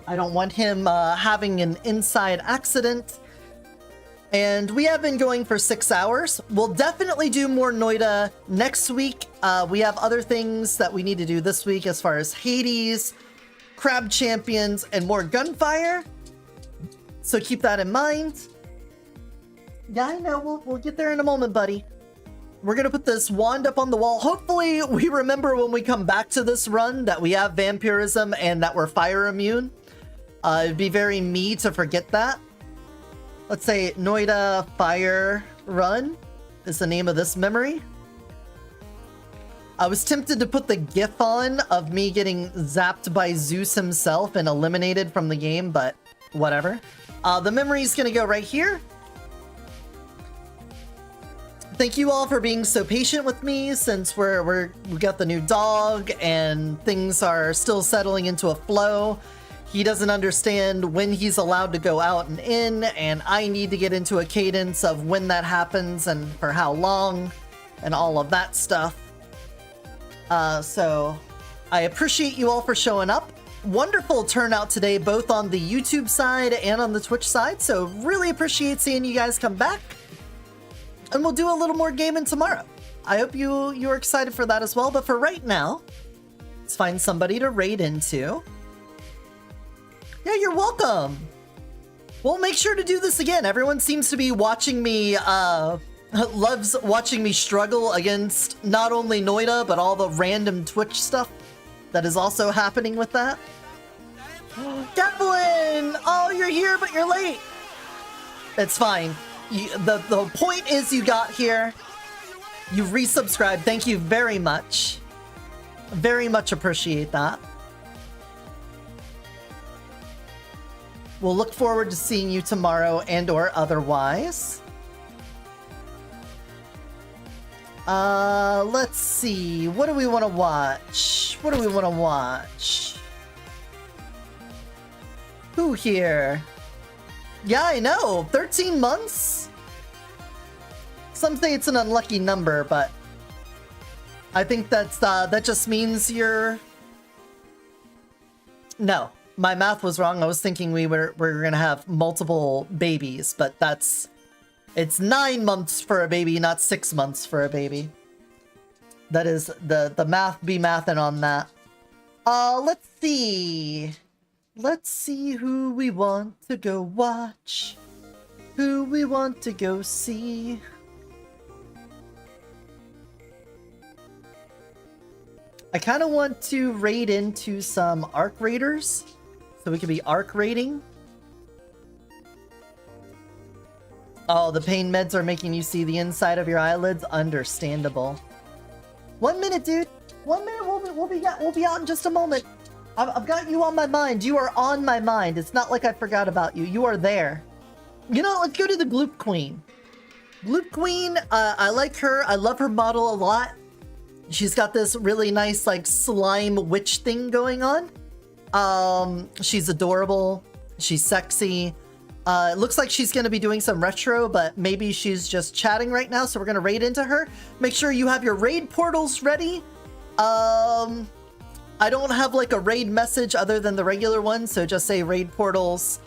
A: I don't want him having an inside accident. And we have been going for 6 hours. We'll definitely do more Noita next week. We have other things that we need to do this week as far as Hades, Crab Champions, and more gunfire. So keep that in mind. Yeah, I know. We'll get there in a moment, buddy. We're going to put this wand up on the wall. Hopefully we remember when we come back to this run that we have vampirism and that we're fire immune. It'd be very me to forget that. Let's say Noita Fire Run is the name of this memory. I was tempted to put the gif on of me getting zapped by Zeus himself and eliminated from the game, but whatever. The memory is going to go right here. Thank you all for being so patient with me since we got the new dog and things are still settling into a flow. He doesn't understand when he's allowed to go out and in, and I need to get into a cadence of when that happens and for how long and all of that stuff. So I appreciate you all for showing up. Wonderful turnout today, both on the YouTube side and on the Twitch side. So really appreciate seeing you guys come back. And we'll do a little more gaming tomorrow. I hope you're excited for that as well. But for right now, let's find somebody to raid into. Yeah, you're welcome. We'll make sure to do this again. Everyone seems to be watching me, loves watching me struggle against not only Noita, but all the random Twitch stuff that is also happening with that. Devlin! Oh, you're here, but you're late. It's fine. The point is you got here. You resubscribed. Thank you very much. Very much appreciate that. We'll look forward to seeing you tomorrow and or otherwise. Let's see. What do we want to watch? What do we want to watch? Who here? Yeah, I know. 13 months? Some say it's an unlucky number, but I think that's that just means you're... No. My math was wrong. I was thinking we were gonna have multiple babies, but it's 9 months for a baby, not 6 months for a baby. That is the math be mathin' on that. Let's see. Let's see who we want to go watch. Who we want to go see. I kind of want to raid into some Arc Raiders. So we could be arc raiding. Oh, the pain meds are making you see the inside of your eyelids. Understandable. 1 minute, dude. 1 minute. We'll be out in just a moment. I've got you on my mind. You are on my mind. It's not like I forgot about you. You are there. You know, let's go to the Gloop Queen. Gloop Queen. I like her. I love her model a lot. She's got this really nice like slime witch thing going on. She's adorable. She's sexy. It looks like she's going to be doing some retro, but maybe she's just chatting right now, so we're going to raid into her. Make sure you have your raid portals ready. I don't have like a raid message other than the regular one, so just say raid portals,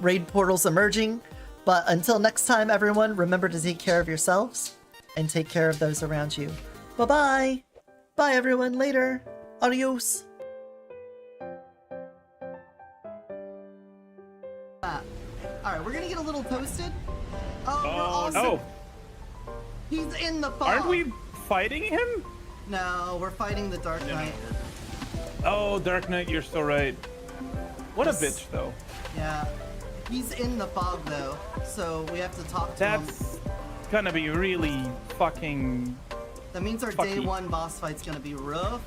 A: raid portals emerging. But until next time, everyone, remember to take care of yourselves and take care of those around you. Bye-bye. Bye, everyone. Later. Adios. Alright, we're gonna get a little toasted. Oh, we're awesome.
D: Oh.
A: He's in the fog.
D: Aren't we fighting him?
A: No, we're fighting the Dark Knight.
D: Oh, Dark Knight, you're so right. What a bitch, though.
A: Yeah. He's in the fog, though, so we have to talk to him.
D: gonna be really fucking.
A: That means our
D: Fucky.
A: day one boss fight's gonna be rough.